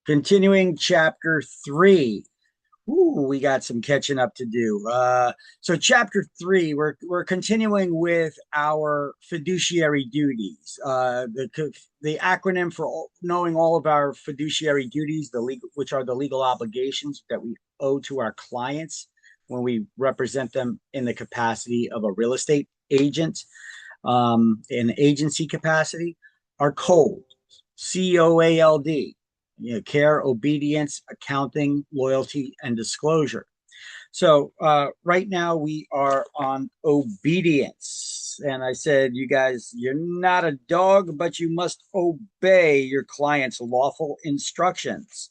Continuing chapter 3. Ooh, we got some catching up to do. So chapter 3, we're continuing with our fiduciary duties. The acronym for knowing all of our fiduciary duties, which are the legal obligations that we owe to our clients when we represent them in the capacity of a real estate agent, in agency capacity, are COLD, COALD. Care, obedience, accounting, loyalty, and disclosure. So right now we are on obedience. And I said, you guys, you're not a dog, but you must obey your client's lawful instructions.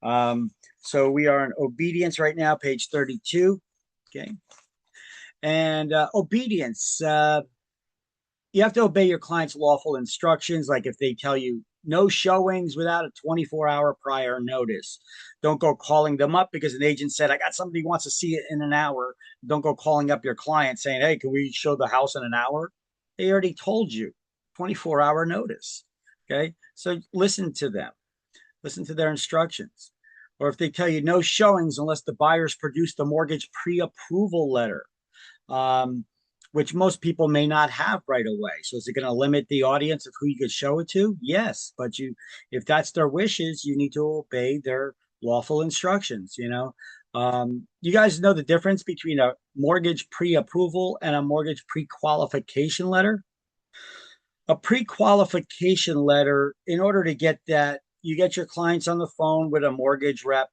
So we are in obedience right now, page 32. Okay. And obedience, you have to obey your client's lawful instructions. Like if they tell you no showings without a 24-hour prior notice, don't go calling them up because an agent said, I got somebody who wants to see it in an hour. Don't go calling up your client saying, hey, can we show the house in an hour? They already told you 24-hour notice. Okay. So listen to them, listen to their instructions. Or if they tell you no showings unless the buyers produced a mortgage pre-approval letter, um, which most people may not have right away. So is it going to limit the audience of who you could show it to? Yes, but if that's their wishes, you need to obey their lawful instructions. You guys know the difference between a mortgage pre-approval and a mortgage pre-qualification letter. A pre-qualification letter, in order to get that, you get your clients on the phone with a mortgage rep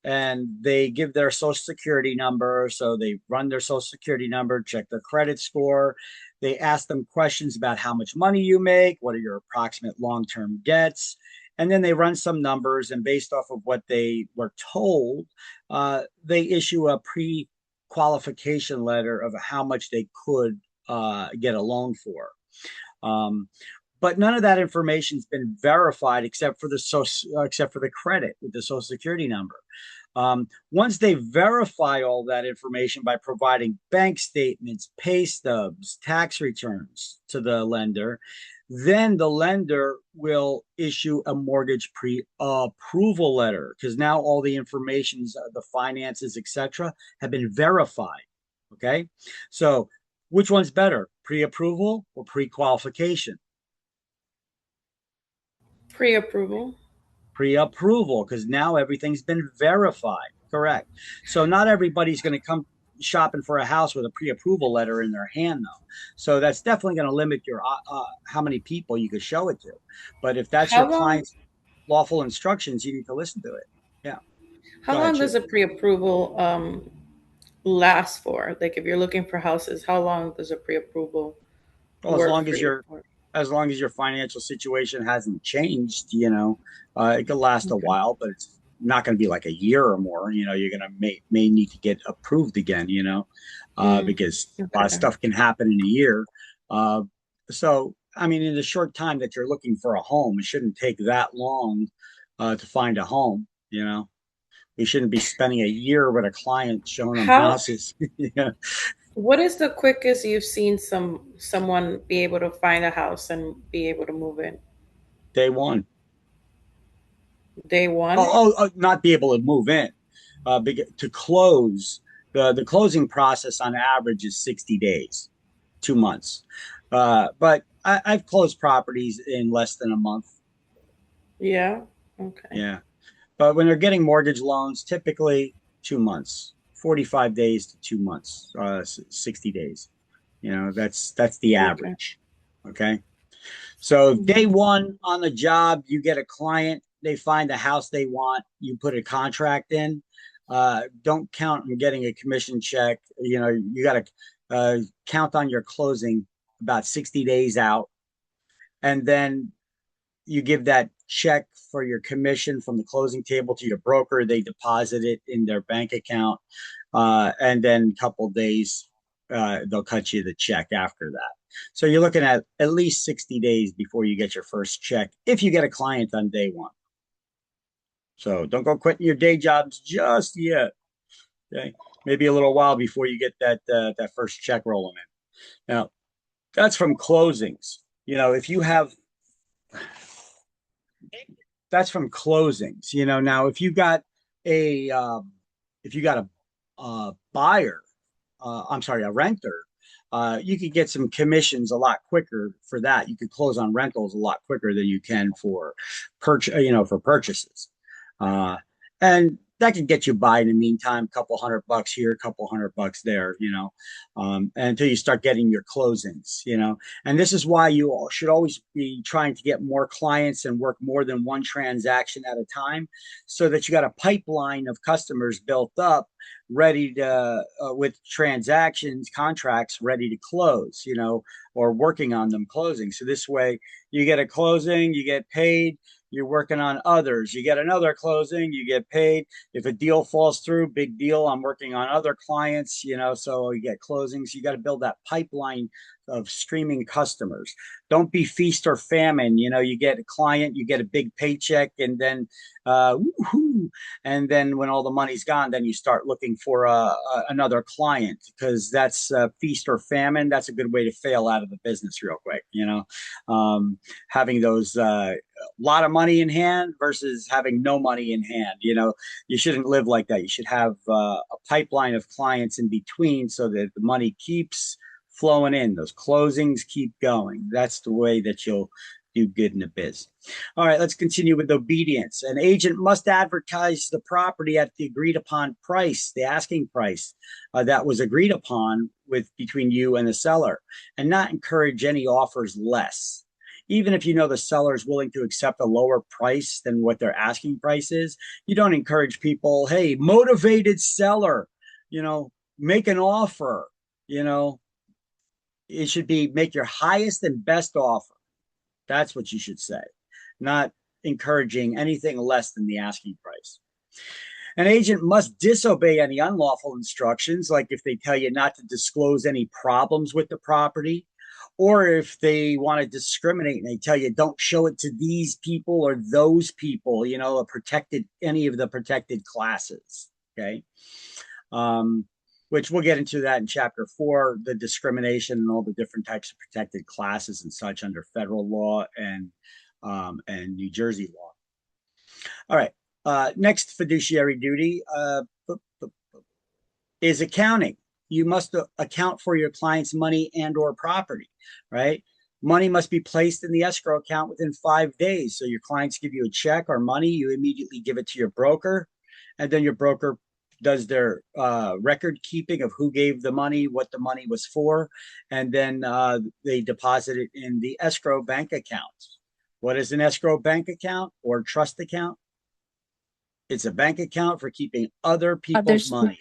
and they give their social security number. So they run their social security number, check their credit score. They ask them questions about how much money you make, what are your approximate long-term debts, and then they run some numbers. And based off of what they were told, they issue a pre-qualification letter of how much they could get a loan for. Um, but none of that information's been verified except for the credit with the social security number. Once they verify all that information by providing bank statements, pay stubs, tax returns to the lender, then the lender will issue a mortgage pre-approval letter because now all the informations, the finances, etc., have been verified. Okay, so which one's better, pre-approval or pre-qualification? Pre-approval. Pre-approval, because now everything's been verified. Correct. So not everybody's going to come shopping for a house with a pre-approval letter in their hand, though. So that's definitely going to limit your how many people you could show it to. But if that's your How long client's lawful instructions, you need to listen to it. Yeah. how Go ahead, long does shoot. a pre-approval last for? Like if you're looking for houses, how long does a pre-approval Well, work for you? as long as your financial situation hasn't changed, it could last a Okay. while, but it's not going to be like a year or more. You're going to may need to get approved again. Because a lot of Okay. stuff can happen in a year. Uh, so, I mean, in the short time that you're looking for a home, it shouldn't take that long to find a home. We shouldn't be spending a year with a client showing them How houses. Yeah. what is the quickest you've seen someone be able to find a house and be able to move in? Day one. Day one? Not be able to move in. To close, the closing process on average is 60 days, 2 months. But I've closed properties in less than a month. Yeah. Okay. Yeah. But when they're getting mortgage loans, typically 2 months, 45 days to 2 months, 60 days. That's the Okay. average. Okay. So day Mhm. one on the job, you get a client, they find the house they want, you put a contract in. Don't count on getting a commission check. You got to count on your closing about 60 days out. And then you give that check for your commission from the closing table to your broker. They deposit it in their bank account. And then a couple days, they'll cut you the check after that. So you're looking at least 60 days before you get your first check if you get a client on day one. So don't go quitting your day jobs just yet. Okay. Maybe a little while before you get that first check rolling in. Now, that's from closings. If you have That's from closings. Now a if you got a buyer, I'm sorry, a renter, you could get some commissions a lot quicker for that. You could close on rentals a lot quicker than you can for for purchases. Uh, and that could get you by in the meantime, a couple $100 here, a couple $100 there, and until you start getting your closings. And this is why you all should always be trying to get more clients and work more than one transaction at a time so that you got a pipeline of customers built up ready to with transactions contracts ready to close, or working on them closing. So this way you get a closing, you get paid, you're working on others, you get another closing, you get paid. If a deal falls through, big deal, I'm working on other clients, so you get closings. You got to build that pipeline of streaming customers. Don't be feast or famine. You get a client, you get a big paycheck, and then woohoo, and then when all the money's gone, then you start looking for another client, because that's feast or famine. That's a good way to fail out of the business real quick. Having those lot of money in hand versus having no money in hand. You shouldn't live like that. You should have a pipeline of clients in between so that the money keeps flowing in. Those closings keep going. That's the way that you'll do good in the biz. All right, let's continue with obedience. An agent must advertise the property at the agreed upon price, the asking price that was agreed upon with between you and the seller, and not encourage any offers less. Even if you know the seller is willing to accept a lower price than what their asking price is, you don't encourage people, hey, motivated seller, make an offer. You know, it should be make your highest and best offer. That's what you should say, not encouraging anything less than the asking price. An agent must disobey any unlawful instructions, like if they tell you not to disclose any problems with the property, or if they want to discriminate and they tell you don't show it to these people or those people, any of the protected classes. Okay. Which we'll get into that in chapter 4, the discrimination and all the different types of protected classes and such under federal law and New Jersey law. All right. Next fiduciary duty is accounting. You must account for your client's money and or property, right? Money must be placed in the escrow account within 5 days. So your clients give you a check or money, you immediately give it to your broker, and then your broker does their record keeping of who gave the money, what the money was for, and then they deposit it in the escrow bank account. What is an escrow bank account or trust account? It's a bank account for keeping other people's Others. money.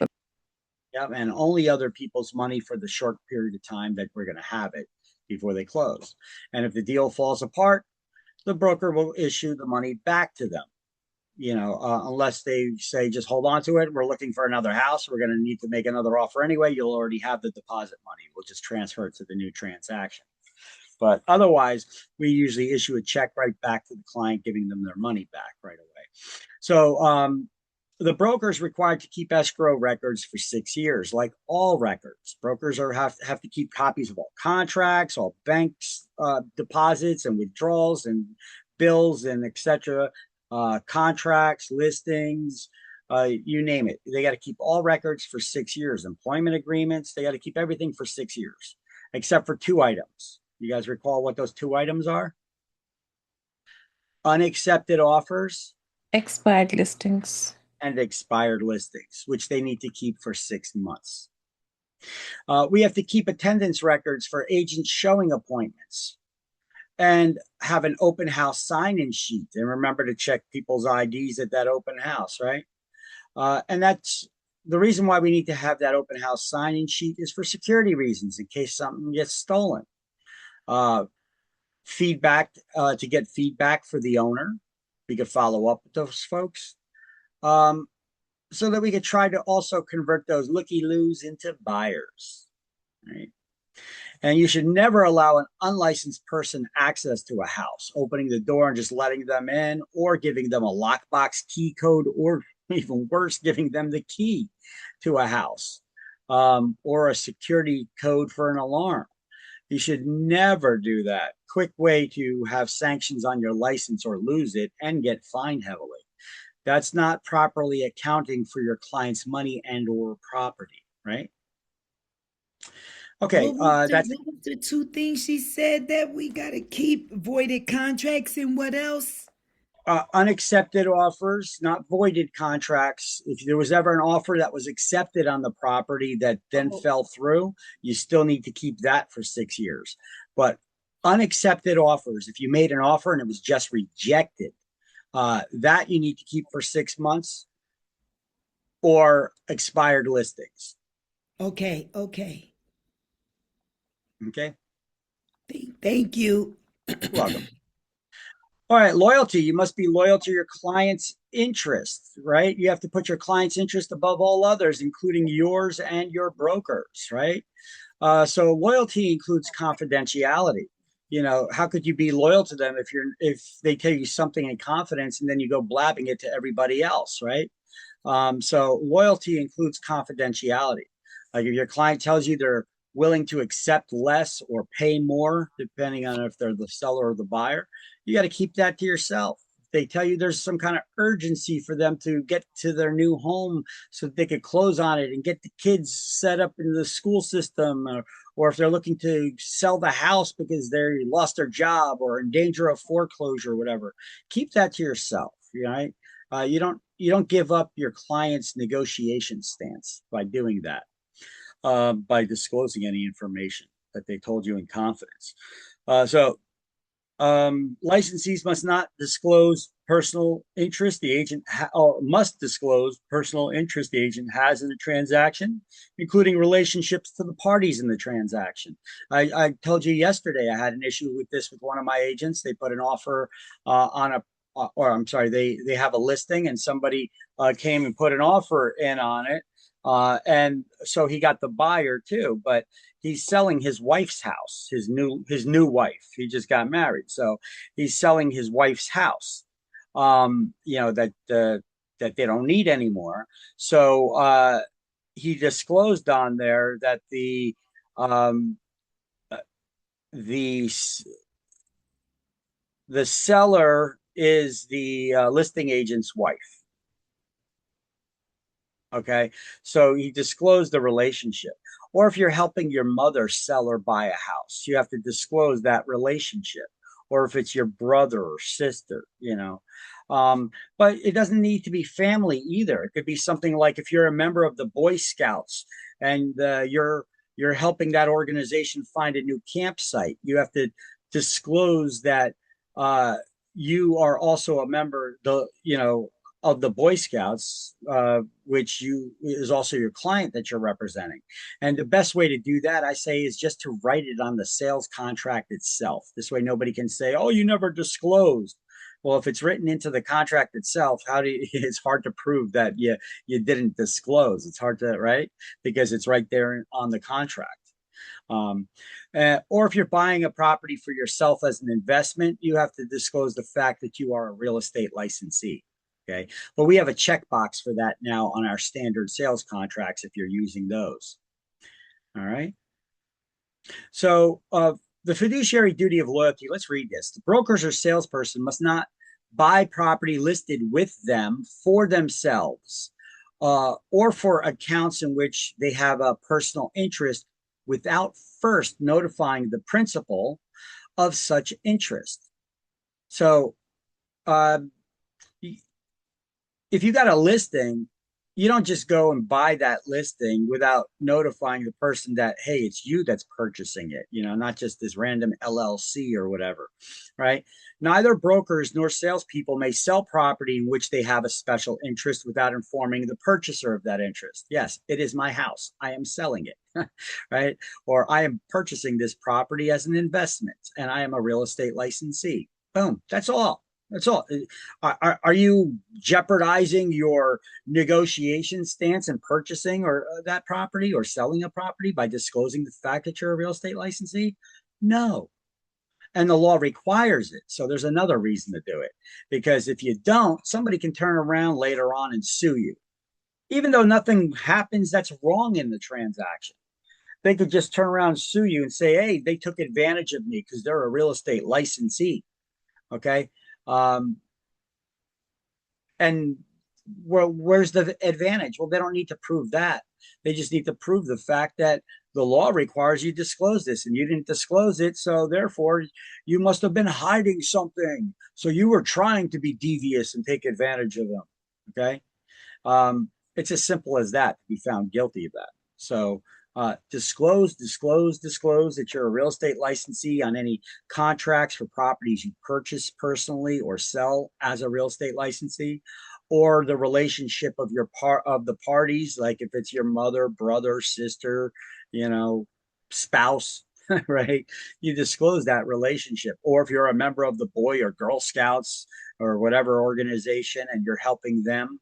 Yep, and only other people's money for the short period of time that we're going to have it before they close. And if the deal falls apart, the broker will issue the money back to them. Unless they say just hold on to it. We're looking for another house. We're going to need to make another offer anyway. You'll already have the deposit money. We'll just transfer it to the new transaction. But otherwise, we usually issue a check right back to the client, giving them their money back right away. So the broker is required to keep escrow records for 6 years, like all records. Brokers have to keep copies of all contracts, all banks deposits and withdrawals and bills and etc. Contracts, listings, you name it. They got to keep all records for 6 years. Employment agreements, they got to keep everything for 6 years, except for 2 items. You guys recall what those 2 items are? Unaccepted offers Expired listings. and expired listings, which they need to keep for 6 months. We have to keep attendance records for agents showing appointments and have an open house sign-in sheet. And remember to check people's IDs at that open house, right? And that's the reason why we need to have that open house sign-in sheet is for security reasons, in case something gets stolen. Feedback, to get feedback for the owner. We could follow up with those folks. So that we could try to also convert those looky-loos into buyers, right? And you should never allow an unlicensed person access to a house, opening the door and just letting them in, or giving them a lockbox key code, or even worse, giving them the key to a house, or a security code for an alarm. You should never do that. Quick way to have sanctions on your license or lose it and get fined heavily. That's not properly accounting for your client's money and or property, right? Okay, that's What was the two things she said that we gotta keep? Voided contracts and what else? unaccepted offers, not voided contracts. If there was ever an offer that was accepted on the property that then Oh, fell through, you still need to keep that for 6 years. But unaccepted offers, if you made an offer and it was just rejected, that you need to keep for 6 months, or expired listings. okay, okay. Okay. Thank you. You're welcome. All right, loyalty. You must be loyal to your client's interests, right? You have to put your client's interest above all others, including yours and your broker's, right? So loyalty includes confidentiality. How could you be loyal to them if they tell you something in confidence and then you go blabbing it to everybody else, right? So loyalty includes confidentiality. Like if your client tells you they're willing to accept less or pay more, depending on if they're the seller or the buyer, you got to keep that to yourself. If they tell you there's some kind of urgency for them to get to their new home so that they could close on it and get the kids set up in the school system, or if they're looking to sell the house because they lost their job or in danger of foreclosure or whatever, keep that to yourself. Right? You don't give up your client's negotiation stance by doing that, by disclosing any information that they told you in confidence. So licensees must not disclose personal interest the agent or must disclose personal interest the agent has in the transaction, including relationships to the parties in the transaction. I told you yesterday I had an issue with this with one of my agents. They put an offer on a or I'm sorry, they have a listing and somebody came and put an offer in on it. And so he got the buyer too, but he's selling his wife's house, his new wife. He just got married, so he's selling his wife's house. That they don't need anymore. So he disclosed on there that um, the the seller is the listing agent's wife. Okay. So he disclosed the relationship. Or if you're helping your mother sell or buy a house, you have to disclose that relationship. Or if it's your brother or sister. But it doesn't need to be family either. It could be something like if you're a member of the Boy Scouts and you're helping that organization find a new campsite, you have to disclose that uh, you are also a member, of the Boy Scouts, which you is also your client that you're representing. And the best way to do that, I say, is just to write it on the sales contract itself. This way, nobody can say, "Oh, you never disclosed." Well, if it's written into the contract itself, how do you, it's hard to prove that you didn't disclose. It's hard to, right? Because it's right there on the contract. Um, or if you're buying a property for yourself as an investment, you have to disclose the fact that you are a real estate licensee. Okay. But we have a checkbox for that now on our standard sales contracts if you're using those. All right. So, the fiduciary duty of loyalty, let's read this. The brokers or salesperson must not buy property listed with them for themselves, or for accounts in which they have a personal interest without first notifying the principal of such interest. So, uh, if you got a listing, you don't just go and buy that listing without notifying the person that, hey, it's you that's purchasing it, not just this random LLC or whatever, right? Neither brokers nor salespeople may sell property in which they have a special interest without informing the purchaser of that interest. Yes, it is my house. I am selling it, right? Or I am purchasing this property as an investment and I am a real estate licensee. Boom. That's all. That's all. Are you jeopardizing your negotiation stance in purchasing or that property or selling a property by disclosing the fact that you're a real estate licensee? No. And the law requires it. So there's another reason to do it. Because if you don't, somebody can turn around later on and sue you, even though nothing happens that's wrong in the transaction. They could just turn around and sue you and say, hey, they took advantage of me because they're a real estate licensee. Okay. Um, and where's the advantage? Well, they don't need to prove that. They just need to prove the fact that the law requires you disclose this and you didn't disclose it. So therefore, you must have been hiding something. So you were trying to be devious and take advantage of them. Okay. It's as simple as that to be found guilty of that. So disclose that you're a real estate licensee on any contracts for properties you purchase personally or sell as a real estate licensee, or the relationship of your part of the parties, like if it's your mother, brother, sister, you know, spouse, right? You disclose that relationship. Or if you're a member of the Boy or Girl Scouts or whatever organization and you're helping them,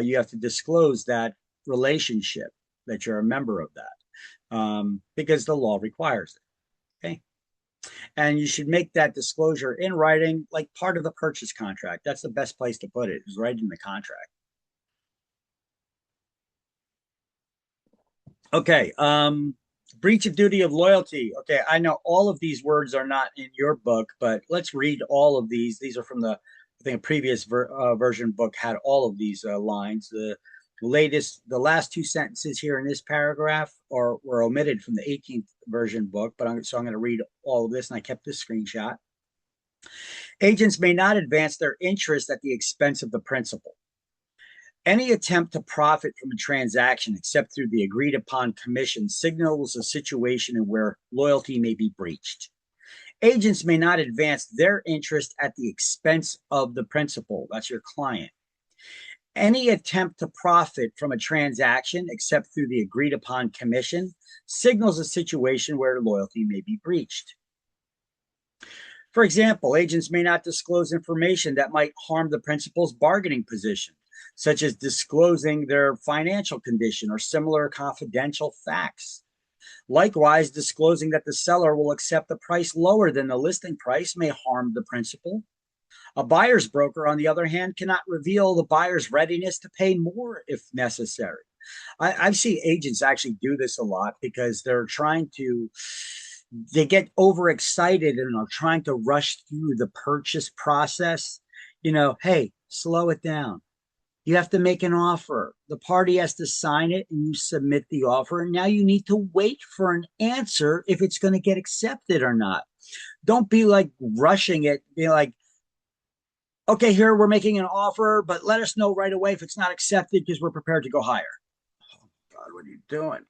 you have to disclose that relationship, that you're a member of that, because the law requires it. Okay. And you should make that disclosure in writing, like part of the purchase contract. That's the best place to put it, is right in the contract. Okay. Breach of duty of loyalty. Okay. I know all of these words are not in your book, but let's read all of these. These are from the, I think a previous version book had all of these lines. The last two sentences here in this paragraph were omitted from the 18th version book, but so I'm going to read all of this, and I kept this screenshot. Agents may not advance their interest at the expense of the principal. Any attempt to profit from a transaction except through the agreed upon commission signals a situation in where loyalty may be breached. Agents may not advance their interest at the expense of the principal, that's your client. Any attempt to profit from a transaction except through the agreed upon commission signals a situation where loyalty may be breached. For example, agents may not disclose information that might harm the principal's bargaining position, such as disclosing their financial condition or similar confidential facts. Likewise, disclosing that the seller will accept a price lower than the listing price may harm the principal. A buyer's broker, on the other hand, cannot reveal the buyer's readiness to pay more if necessary. I've seen agents actually do this a lot because they get overexcited and are trying to rush through the purchase process. Hey, slow it down. You have to make an offer. The party has to sign it and you submit the offer. And now you need to wait for an answer if it's going to get accepted or not. Don't be like rushing it. Be like, okay, here we're making an offer, but let us know right away if it's not accepted because we're prepared to go higher. Oh, God, what are you doing?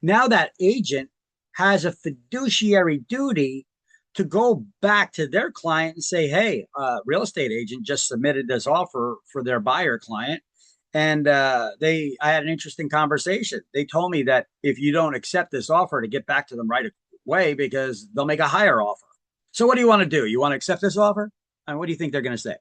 Now that agent has a fiduciary duty to go back to their client and say, hey, real estate agent just submitted this offer for their buyer client. And I had an interesting conversation. They told me that if you don't accept this offer, to get back to them right away because they'll make a higher offer. So what do you want to do? You want to accept this offer? And what do you think they're going to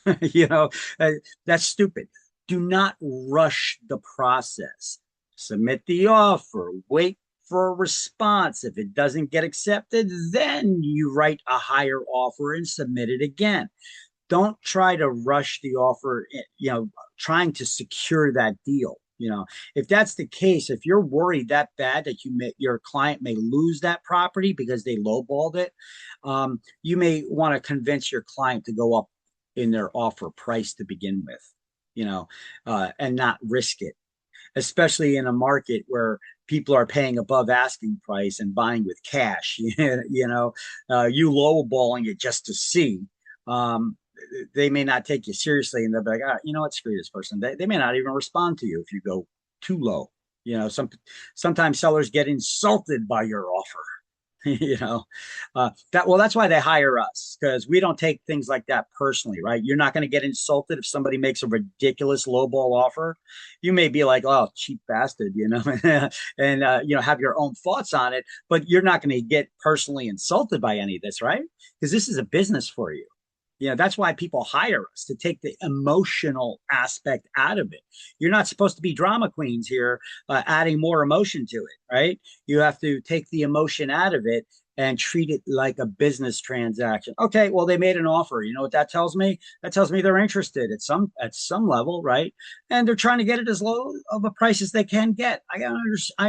say? That's stupid. Do not rush the process. Submit the offer, wait for a response. If it doesn't get accepted, then you write a higher offer and submit it again. Don't try to rush the offer, trying to secure that deal. If that's the case, if you're worried that bad that your client may lose that property because they lowballed it, you may want to convince your client to go up in their offer price to begin with, and not risk it, especially in a market where people are paying above asking price and buying with cash. You lowballing it just to see. They may not take you seriously, and they'll be like, you know what, screw this person. They may not even respond to you if you go too low. Sometimes sellers get insulted by your offer. That's why they hire us, because we don't take things like that personally, right? You're not going to get insulted if somebody makes a ridiculous lowball offer. You may be like, oh, cheap bastard, and have your own thoughts on it, but you're not going to get personally insulted by any of this, right? Because this is a business for you. That's why people hire us, to take the emotional aspect out of it. You're not supposed to be drama queens here, adding more emotion to it, right? You have to take the emotion out of it and treat it like a business transaction. Okay, well, they made an offer. You know what that tells me? That tells me they're interested at some level, right? And they're trying to get it as low of a price as they can get. I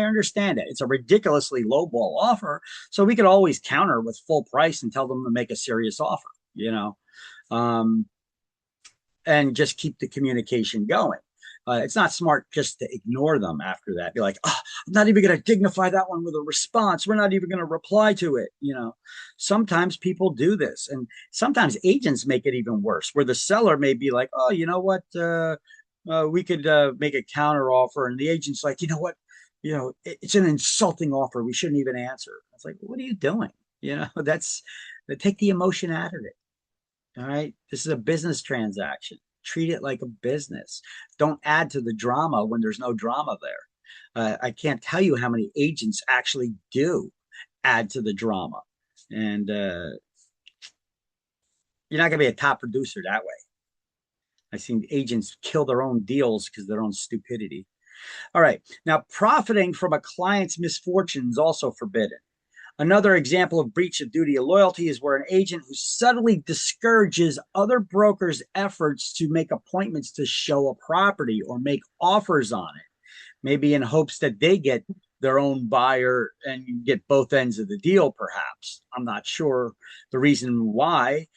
understand it. It's a ridiculously lowball offer, so we could always counter with full price and tell them to make a serious offer. Um, and just keep the communication going. It's not smart just to ignore them after that. Be like, oh, I'm not even going to dignify that one with a response. We're not even going to reply to it. Sometimes people do this, and sometimes agents make it even worse, where the seller may be like, oh, you know what? We could make a counter offer, and the agent's like, you know what? It's an insulting offer. We shouldn't even answer. It's like, what are you doing? That's take the emotion out of it. All right. This is a business transaction. Treat it like a business. Don't add to the drama when there's no drama there. I can't tell you how many agents actually do add to the drama. And you're not going to be a top producer that way. I've seen agents kill their own deals because of their own stupidity. All right. Now, profiting from a client's misfortune is also forbidden. Another example of breach of duty of loyalty is where an agent who subtly discourages other brokers' efforts to make appointments to show a property or make offers on it, maybe in hopes that they get their own buyer and get both ends of the deal, perhaps. I'm not sure the reason why.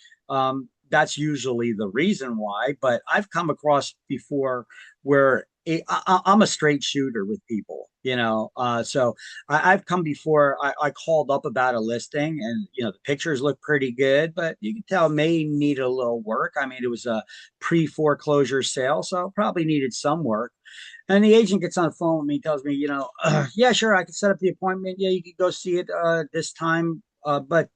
That's usually the reason why, but I've come across before where I'm a straight shooter with people, so I've come before. I called up about a listing, and the pictures look pretty good, but you can tell it may need a little work. I mean, it was a pre-foreclosure sale, so it probably needed some work. And the agent gets on the phone with me, tells me, yeah, sure, I can set up the appointment. Yeah, you can go see it this time, but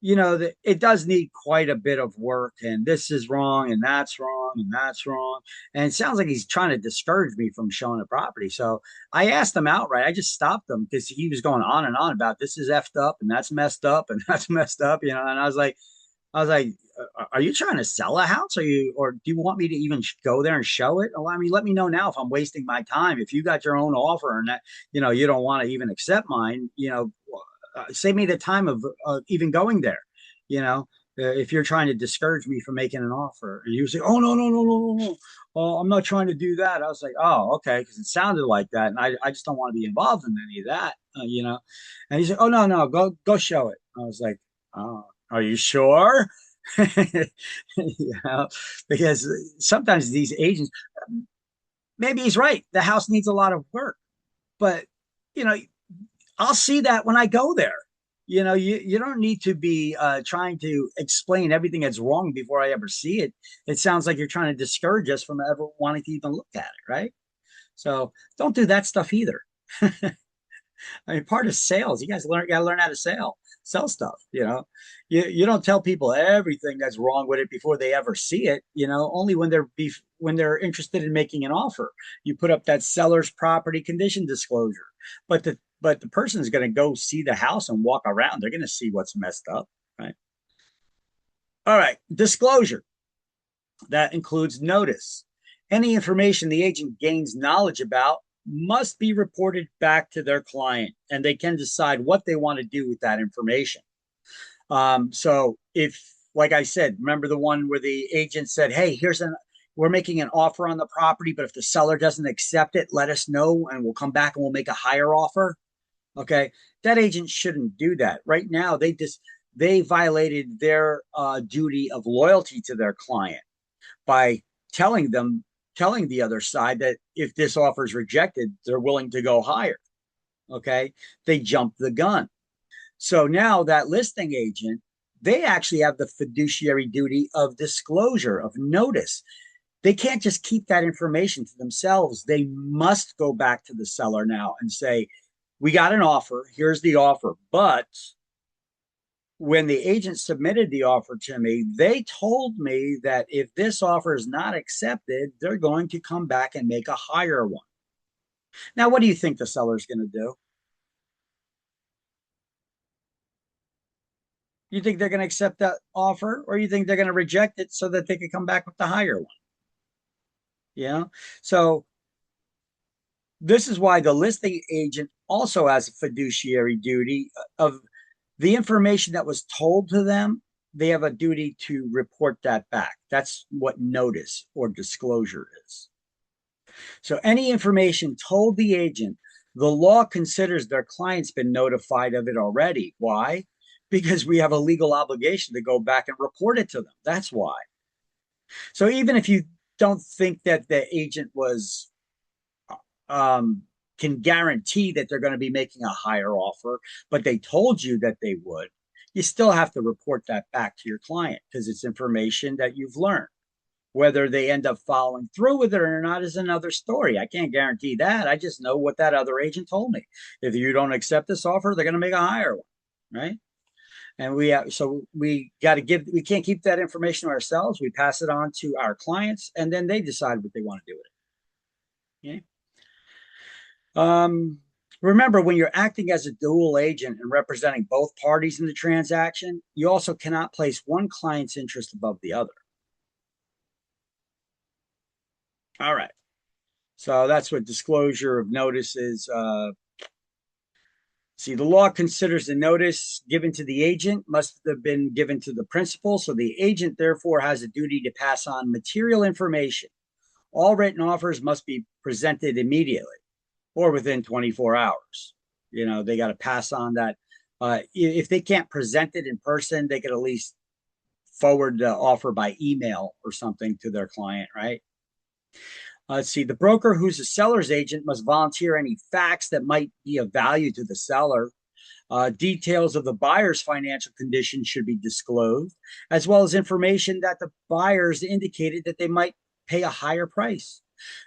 it does need quite a bit of work, and this is wrong, and that's wrong, and that's wrong. And it sounds like he's trying to discourage me from showing the property. So I asked him outright. I just stopped him because he was going on and on about this is effed up and that's messed up and that's messed up, and I was like, are you trying to sell a house? Or do you want me to even go there and show it? Well, I mean, let me know now if I'm wasting my time. If you got your own offer and that, you don't want to even accept mine, save me the time of even going there. If you're trying to discourage me from making an offer, and you say, "Oh no, no, no, no, no, no, oh, I'm not trying to do that." I was like, "Oh, okay," because it sounded like that, and I just don't want to be involved in any of that, And he said, "Oh no, no, go show it." I was like, "Oh, are you sure?" Because sometimes these agents, maybe he's right. The house needs a lot of work, but you know, I'll see that when I go there. You don't need to be trying to explain everything that's wrong before I ever see it. It sounds like you're trying to discourage us from ever wanting to even look at it, right? So don't do that stuff either. I mean, part of sales, you guys gotta learn how to sell stuff. You don't tell people everything that's wrong with it before they ever see it. Only when they're interested in making an offer. You put up that seller's property condition disclosure, but the person is going to go see the house and walk around. They're going to see what's messed up, right? All right, disclosure. That includes notice. Any information the agent gains knowledge about must be reported back to their client, and they can decide what they want to do with that information. So if, like I said, remember the one where the agent said, "Hey, we're making an offer on the property, but if the seller doesn't accept it, let us know, and we'll come back and we'll make a higher offer." Okay, that agent shouldn't do that. Right now, they violated their duty of loyalty to their client by telling the other side that if this offer is rejected, they're willing to go higher. Okay, they jumped the gun. So now that listing agent, they actually have the fiduciary duty of disclosure, of notice. They can't just keep that information to themselves. They must go back to the seller now and say, "We got an offer. Here's the offer. But when the agent submitted the offer to me, they told me that if this offer is not accepted, they're going to come back and make a higher one." Now, what do you think the seller's going to do? You think they're going to accept that offer, or you think they're going to reject it so that they can come back with the higher one? So this is why the listing agent also has a fiduciary duty of the information that was told to them, they have a duty to report that back. That's what notice or disclosure is. So any information told the agent, the law considers their client's been notified of it already. Why? Because we have a legal obligation to go back and report it to them. That's why. So even if you don't think that the agent was can guarantee that they're going to be making a higher offer, but they told you that they would, you still have to report that back to your client because it's information that you've learned. Whether they end up following through with it or not is another story. I can't guarantee that. I just know what that other agent told me. If you don't accept this offer, they're going to make a higher one, right? And we can't keep that information to ourselves. We pass it on to our clients, and then they decide what they want to do with it. Okay. Remember, when you're acting as a dual agent and representing both parties in the transaction, you also cannot place one client's interest above the other. All right. So that's what disclosure of notice is. See, the law considers the notice given to the agent must have been given to the principal. So the agent, therefore, has a duty to pass on material information. All written offers must be presented immediately or within 24 hours. You know, they got to pass on that. If they can't present it in person, they could at least forward the offer by email or something to their client, right? Let's see, the broker who's a seller's agent must volunteer any facts that might be of value to the seller. Details of the buyer's financial condition should be disclosed, as well as information that the buyers indicated that they might pay a higher price.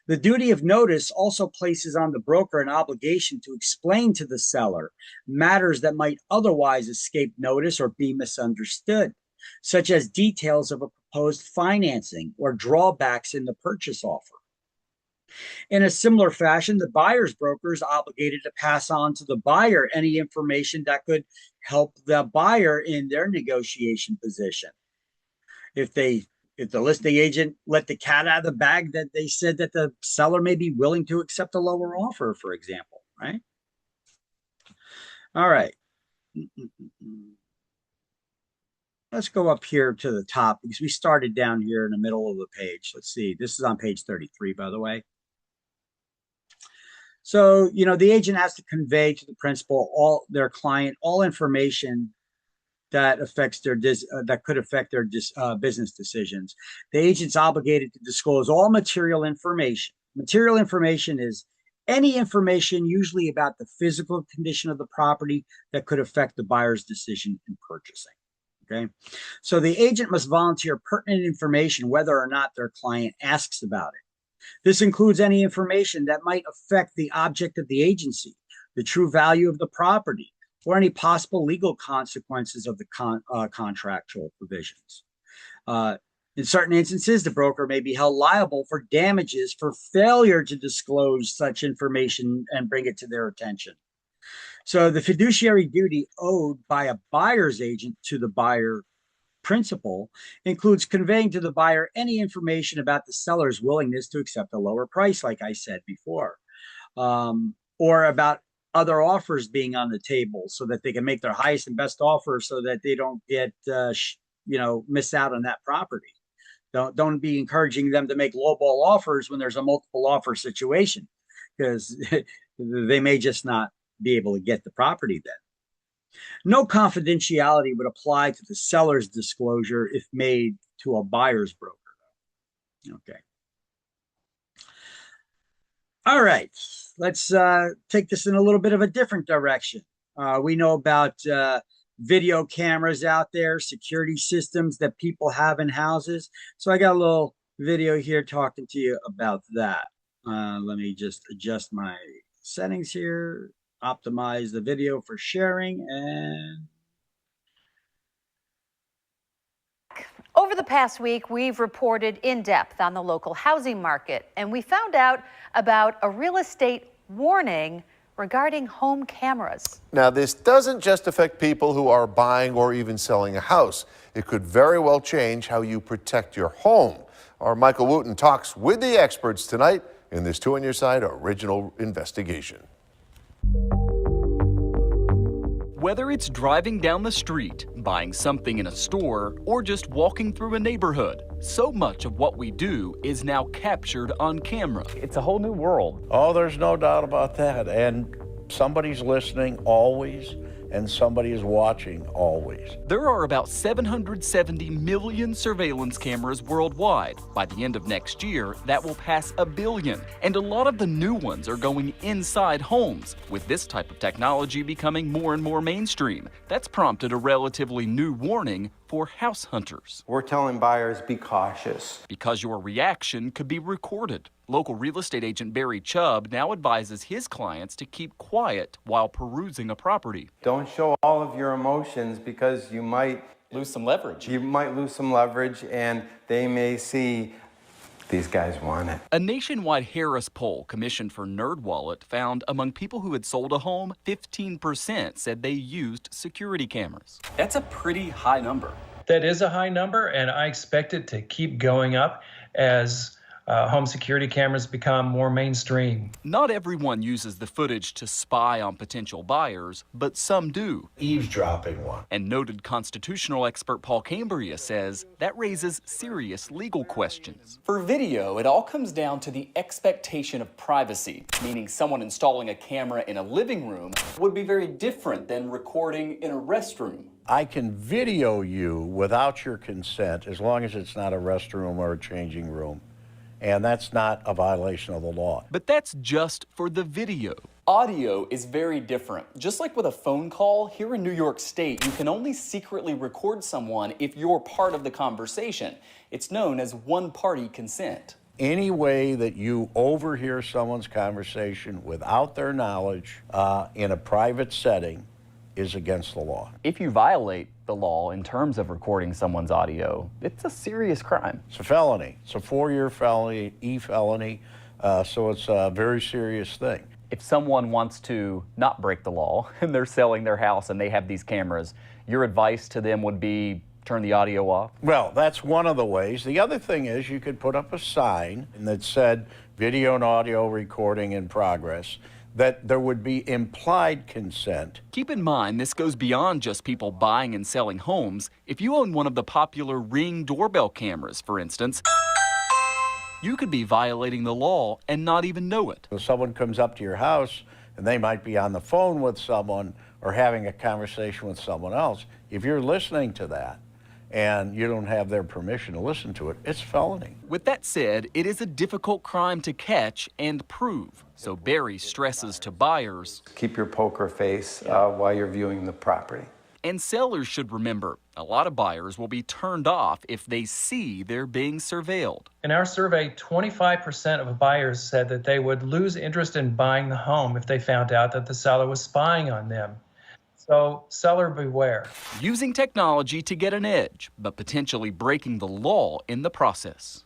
The duty of notice also places on the broker an obligation to explain to the seller matters that might otherwise escape notice or be misunderstood, such as details of a proposed financing or drawbacks in the purchase offer. In a similar fashion, the buyer's broker is obligated to pass on to the buyer any information that could help the buyer in their negotiation position. If the listing agent let the cat out of the bag that they said that the seller may be willing to accept a lower offer, for example, right? All right. Let's go up here to the top because we started down here in the middle of the page. Let's see. This is on page 33, by the way. So, you know, the agent has to convey to the principal, their client, all information that affects that could affect their business decisions. The agent's obligated to disclose all material information. Material information is any information, usually about the physical condition of the property, that could affect the buyer's decision in purchasing. Okay, so the agent must volunteer pertinent information whether or not their client asks about it. This includes any information that might affect the object of the agency, the true value of the property, or any possible legal consequences of the contractual provisions. In certain instances, the broker may be held liable for damages for failure to disclose such information and bring it to their attention. So the fiduciary duty owed by a buyer's agent to the buyer principal includes conveying to the buyer any information about the seller's willingness to accept a lower price, like I said before, or about other offers being on the table so that they can make their highest and best offer so that they don't get, miss out on that property. Don't be encouraging them to make lowball offers when there's a multiple offer situation, because they may just not be able to get the property then. No confidentiality would apply to the seller's disclosure if made to a buyer's broker. Okay. All right. Let's take this in a little bit of a different direction. We know about video cameras out there, security systems that people have in houses. So I got a little video here talking to you about that. Let me just adjust my settings here. Optimize the video for sharing and over the past week, we've reported in depth on the local housing market, and we found out about a real estate warning regarding home cameras. Now, this doesn't just affect people who are buying or even selling a house. It could very well change how you protect your home. Our Michael Wooten talks with the experts tonight in this Two on Your Side original investigation. Whether it's driving down the street, buying something in a store, or just walking through a neighborhood, so much of what we do is now captured on camera. It's a whole new world. Oh, there's no doubt about that. And somebody's listening always, and somebody is watching always. There are about 770 million surveillance cameras worldwide. By the end of next year, that will pass 1 billion. And a lot of the new ones are going inside homes, with this type of technology becoming more and more mainstream. That's prompted a relatively new warning for house hunters. We're telling buyers, be cautious. Because your reaction could be recorded. Local real estate agent Barry Chubb now advises his clients to keep quiet while perusing a property. Don't show all of your emotions because you might Lose some leverage. You might lose some leverage and they may see these guys want it. A nationwide Harris poll commissioned for NerdWallet found among people who had sold a home, 15% said they used security cameras. That's a pretty high number. That is a high number, and I expect it to keep going up as home security cameras become more mainstream. Not everyone uses the footage to spy on potential buyers, but some do. Eavesdropping one. And noted constitutional expert Paul Cambria says that raises serious legal questions. For video, it all comes down to the expectation of privacy, meaning someone installing a camera in a living room would be very different than recording in a restroom. I can video you without your consent as long as it's not a restroom or a changing room. And that's not a violation of the law. But that's just for the video. Audio is very different. Just like with a phone call, here in New York State, you can only secretly record someone if you're part of the conversation. It's known as one-party consent. Any way that you overhear someone's conversation without their knowledge in a private setting is against the law. If you violate the law in terms of recording someone's audio, it's a serious crime. It's a felony. It's a 4-year felony, felony, so it's a very serious thing. If someone wants to not break the law and they're selling their house and they have these cameras, your advice to them would be turn the audio off? Well, that's one of the ways. The other thing is you could put up a sign that said video and audio recording in progress, that there would be implied consent. Keep in mind, this goes beyond just people buying and selling homes. If you own one of the popular Ring doorbell cameras, for instance, you could be violating the law and not even know it. If someone comes up to your house and they might be on the phone with someone or having a conversation with someone else, if you're listening to that and you don't have their permission to listen to it, it's a felony. With that said, it is a difficult crime to catch and prove. So Barry stresses to buyers, Keep your poker face while you're viewing the property. And sellers should remember, a lot of buyers will be turned off if they see they're being surveilled. In our survey, 25% of buyers said that they would lose interest in buying the home if they found out that the seller was spying on them. So, seller beware. Using technology to get an edge, but potentially breaking the law in the process.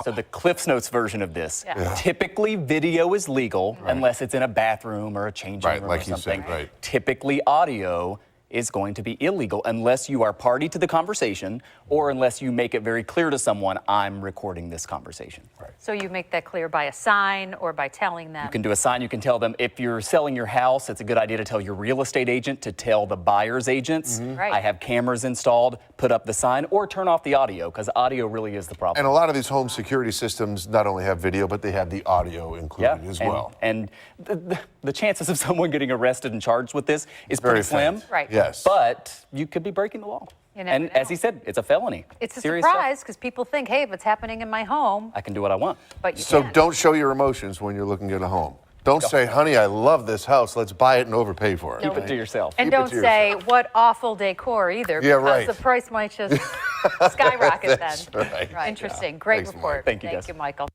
So the Cliff's Notes version of this, typically video is legal unless it's in a bathroom or a changing room like or something. you said, right. Typically audio is going to be illegal unless you are party to the conversation or unless you make it very clear to someone, I'm recording this conversation. Right. So you make that clear by a sign or by telling them? You can do a sign, you can tell them if you're selling your house, it's a good idea to tell your real estate agent to tell the buyer's agents, Right. I have cameras installed, put up the sign, or turn off the audio, because audio really is the problem. And a lot of these home security systems not only have video, but they have the audio included as well. And the chances of someone getting arrested and charged with this is Very pretty slim. faint. Right. Yes. But you could be breaking the law. You never And know. as he said, it's a felony. It's a Serious stuff. surprise because people think, hey, if it's happening in my home, I can do what I want. but you So can't. don't show your emotions when you're looking at a home. Don't say, honey, I love this house. Let's buy it and overpay for it. Keep it to yourself. And Keep it don't to say, yourself. what awful decor either, Yeah, because right. the price might just skyrocket That's then. right. Interesting. Great Thanks, report. Mike. Thank you, Thank guys. you, Michael.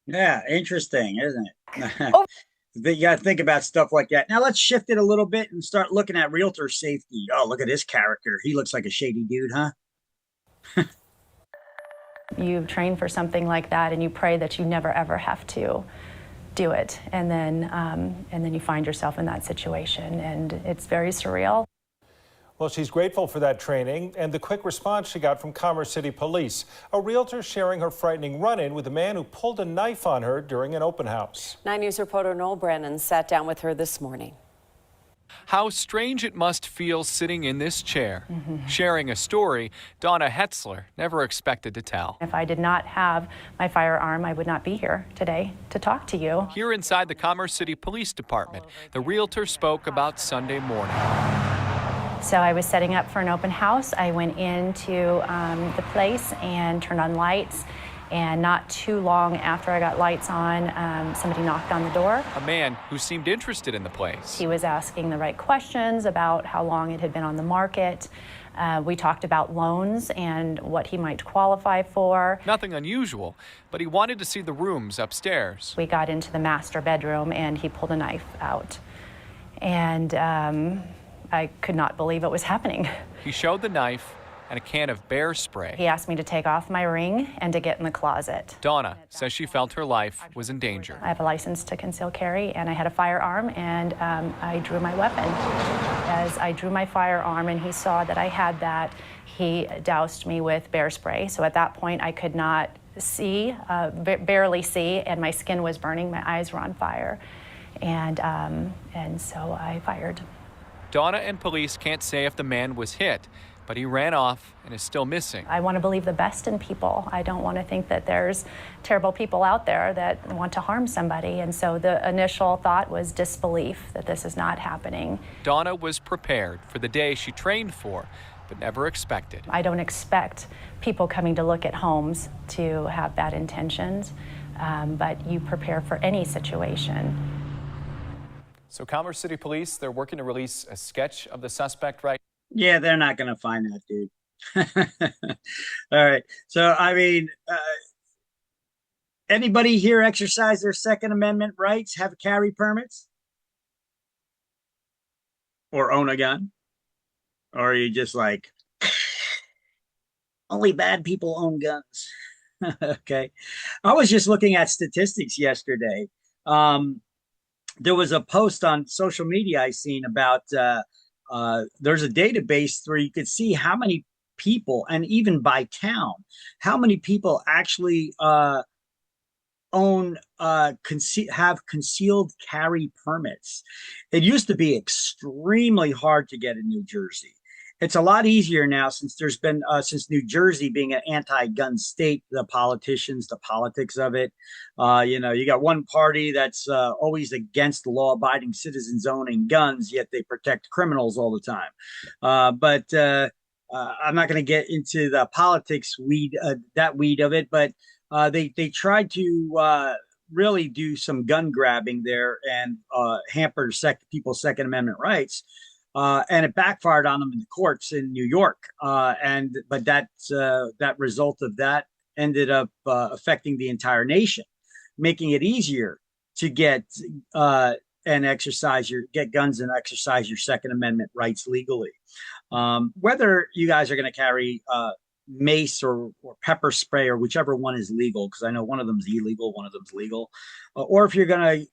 Yeah, interesting, isn't it? Oh. You got to think about stuff like that. Now let's shift it a little bit and start looking at realtor safety. Oh, look at this character. He looks like a shady dude, huh? You train for something like that and you pray that you never ever have to do it, and then you find yourself in that situation, and it's very surreal. Well, she's grateful for that training and the quick response she got from Commerce City Police. A realtor sharing her frightening run-in with a man who pulled a knife on her during an open house. 9 News reporter Noel Brennan sat down with her this morning. How strange it must feel sitting in this chair, sharing a story Donna Hetzler never expected to tell. If I did not have my firearm, I would not be here today to talk to you. Here inside the Commerce City Police Department, the realtor spoke about Sunday morning. So I was setting up for an open house. I went into the place and turned on lights. And not too long after I got lights on, somebody knocked on the door. A man who seemed interested in the place. He was asking the right questions about how long it had been on the market. We talked about loans and what he might qualify for. Nothing unusual, but he wanted to see the rooms upstairs. We got into the master bedroom and he pulled a knife out. And I could not believe it was happening. He showed the knife and a can of bear spray. He asked me to take off my ring and to get in the closet. Donna says she felt her life was in danger. I have a license to conceal carry, and I had a firearm, and I drew my weapon. As I drew my firearm and he saw that I had that, he doused me with bear spray. So at that point, I could not see, barely see, and my skin was burning. My eyes were on fire, and so I fired. Donna and police can't say if the man was hit, but he ran off and is still missing. I want to believe the best in people. I don't want to think that there's terrible people out there that want to harm somebody. And so the initial thought was disbelief that this is not happening. Donna was prepared for the day she trained for, but never expected. I don't expect people coming to look at homes to have bad intentions, but you prepare for any situation. So Commerce City Police, they're working to release a sketch of the suspect right. Yeah, they're not going to find that dude. All right. So, I mean, anybody here exercise their Second Amendment rights, have carry permits? Or own a gun? Or are you just like, only bad people own guns? Okay. I was just looking at statistics yesterday. There was a post on social media I seen about there's a database where you could see how many people, and even by town, how many people actually have concealed carry permits. It used to be extremely hard to get in New Jersey. It's a lot easier now since there's been since New Jersey being an anti-gun state, the politicians, the politics of it. You got one party that's always against law-abiding citizens owning guns, yet they protect criminals all the time. But I'm not going to get into the politics weed of it, but they tried to really do some gun grabbing there and hamper people's Second Amendment rights. And it backfired on them in the courts in New York. But that result of that ended up affecting the entire nation, making it easier to get guns and exercise your Second Amendment rights legally. Whether you guys are going to carry mace or pepper spray or whichever one is legal, because I know one of them's illegal, one of them's legal, or if you're going to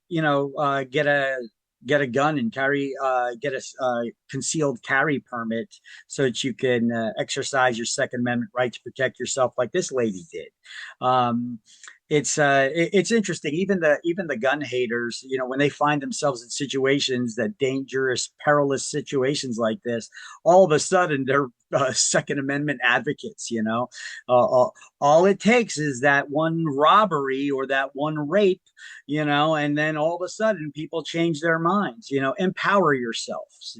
get a gun and get a concealed carry permit so that you can exercise your Second Amendment right to protect yourself, like this lady did. It's interesting. Even the gun haters, when they find themselves in situations, that dangerous, perilous situations like this, all of a sudden they're Second Amendment advocates. All it takes is that one robbery or that one rape, and then all of a sudden people change their minds. Empower yourselves.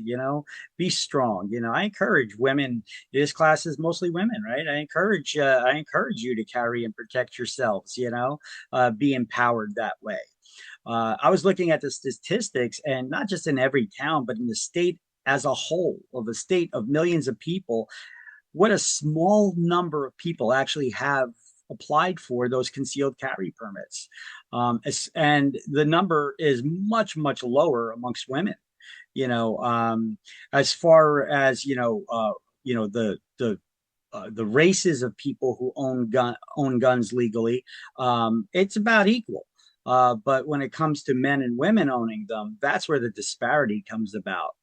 Be strong. I encourage women. This class is mostly women, right? I encourage you to carry and protect yourselves. Be empowered that way. I was looking at the statistics, and not just in every town, but in the state as a whole, of a state of millions of people, what a small number of people actually have applied for those concealed carry permits. And the number is much, much lower amongst women. As far as, the races of people who own guns legally, it's about equal. But when it comes to men and women owning them, that's where the disparity comes about.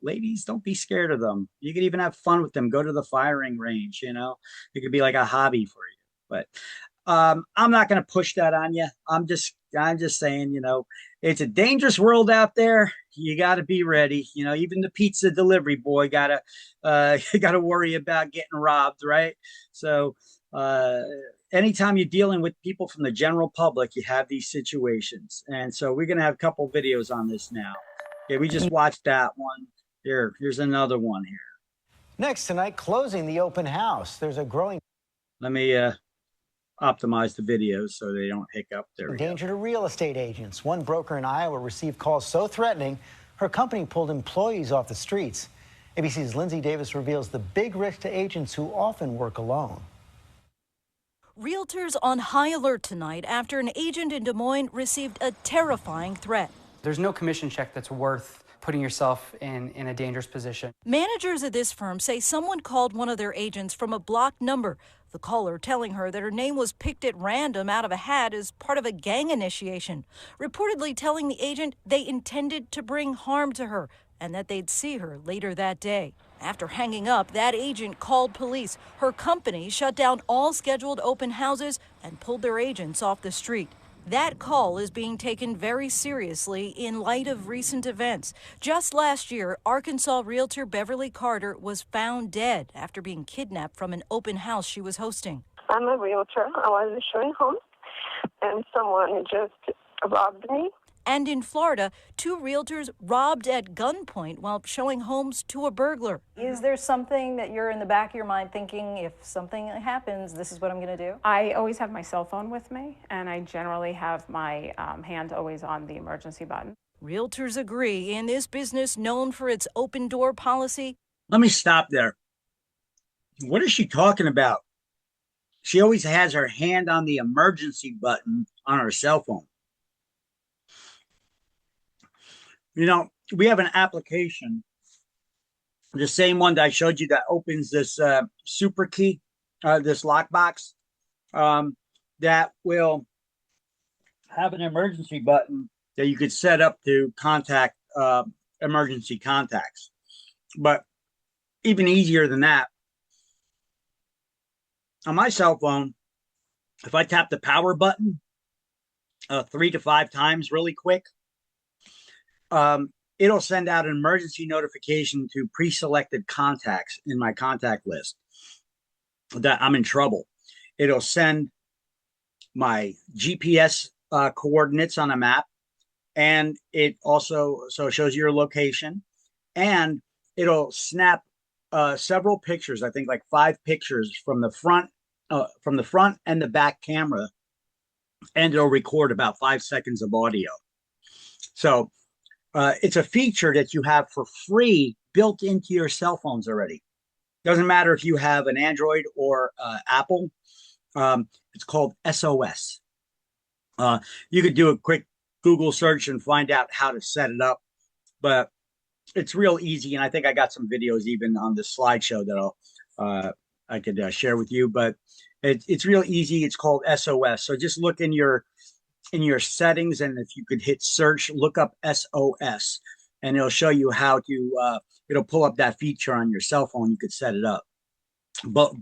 Ladies, don't be scared of them. You can even have fun with them. Go to the firing range. It could be like a hobby for you. But I'm not going to push that on you. I'm just saying, it's a dangerous world out there. You got to be ready. You know, even the pizza delivery boy got to worry about getting robbed, right? So anytime you're dealing with people from the general public, you have these situations. And so we're going to have a couple videos on this now. Okay, we just watched that one. Here's another one here. Next tonight, closing the open house. There's a growing... Let me optimize the videos so they don't hiccup. There we go. Danger to real estate agents. One broker in Iowa received calls so threatening, her company pulled employees off the streets. ABC's Lindsay Davis reveals the big risk to agents who often work alone. Realtors on high alert tonight after an agent in Des Moines received a terrifying threat. There's no commission check that's worth putting yourself in a dangerous position. Managers at this firm say someone called one of their agents from a blocked number. The caller telling her that her name was picked at random out of a hat as part of a gang initiation, reportedly telling the agent they intended to bring harm to her and that they'd see her later that day. After hanging up, that agent called police. Her company shut down all scheduled open houses and pulled their agents off the street. That call is being taken very seriously in light of recent events. Just last year, Arkansas realtor Beverly Carter was found dead after being kidnapped from an open house she was hosting. I'm a realtor. I was showing homes, and someone just robbed me. And in Florida, 2 realtors robbed at gunpoint while showing homes to a burglar. Is there something that you're in the back of your mind thinking, if something happens, this is what I'm going to do? I always have my cell phone with me, and I generally have my hand always on the emergency button. Realtors agree in this business known for its open door policy. Let me stop there. What is she talking about? She always has her hand on the emergency button on her cell phone. You know, we have an application, the same one that I showed you that opens this super key, this lockbox, that will have an emergency button that you could set up to contact emergency contacts. But even easier than that, on my cell phone, if I tap the power button 3 to 5 times really quick, it'll send out an emergency notification to pre-selected contacts in my contact list that I'm in trouble. It'll send my GPS coordinates on a map, and it also shows your location, and it'll snap several pictures, I think like 5 pictures from the front and the back camera, and it'll record about 5 seconds of audio. So it's a feature that you have for free built into your cell phones already. Doesn't matter if you have an Android or Apple. It's called SOS. You could do a quick Google search and find out how to set it up, but it's real easy. And I think I got some videos even on this slideshow that I could share with you. But it's real easy. It's called SOS. So just look in your settings, and if you could hit search, look up SOS, and it'll show you how to it'll pull up that feature on your cell phone. You could set it up. But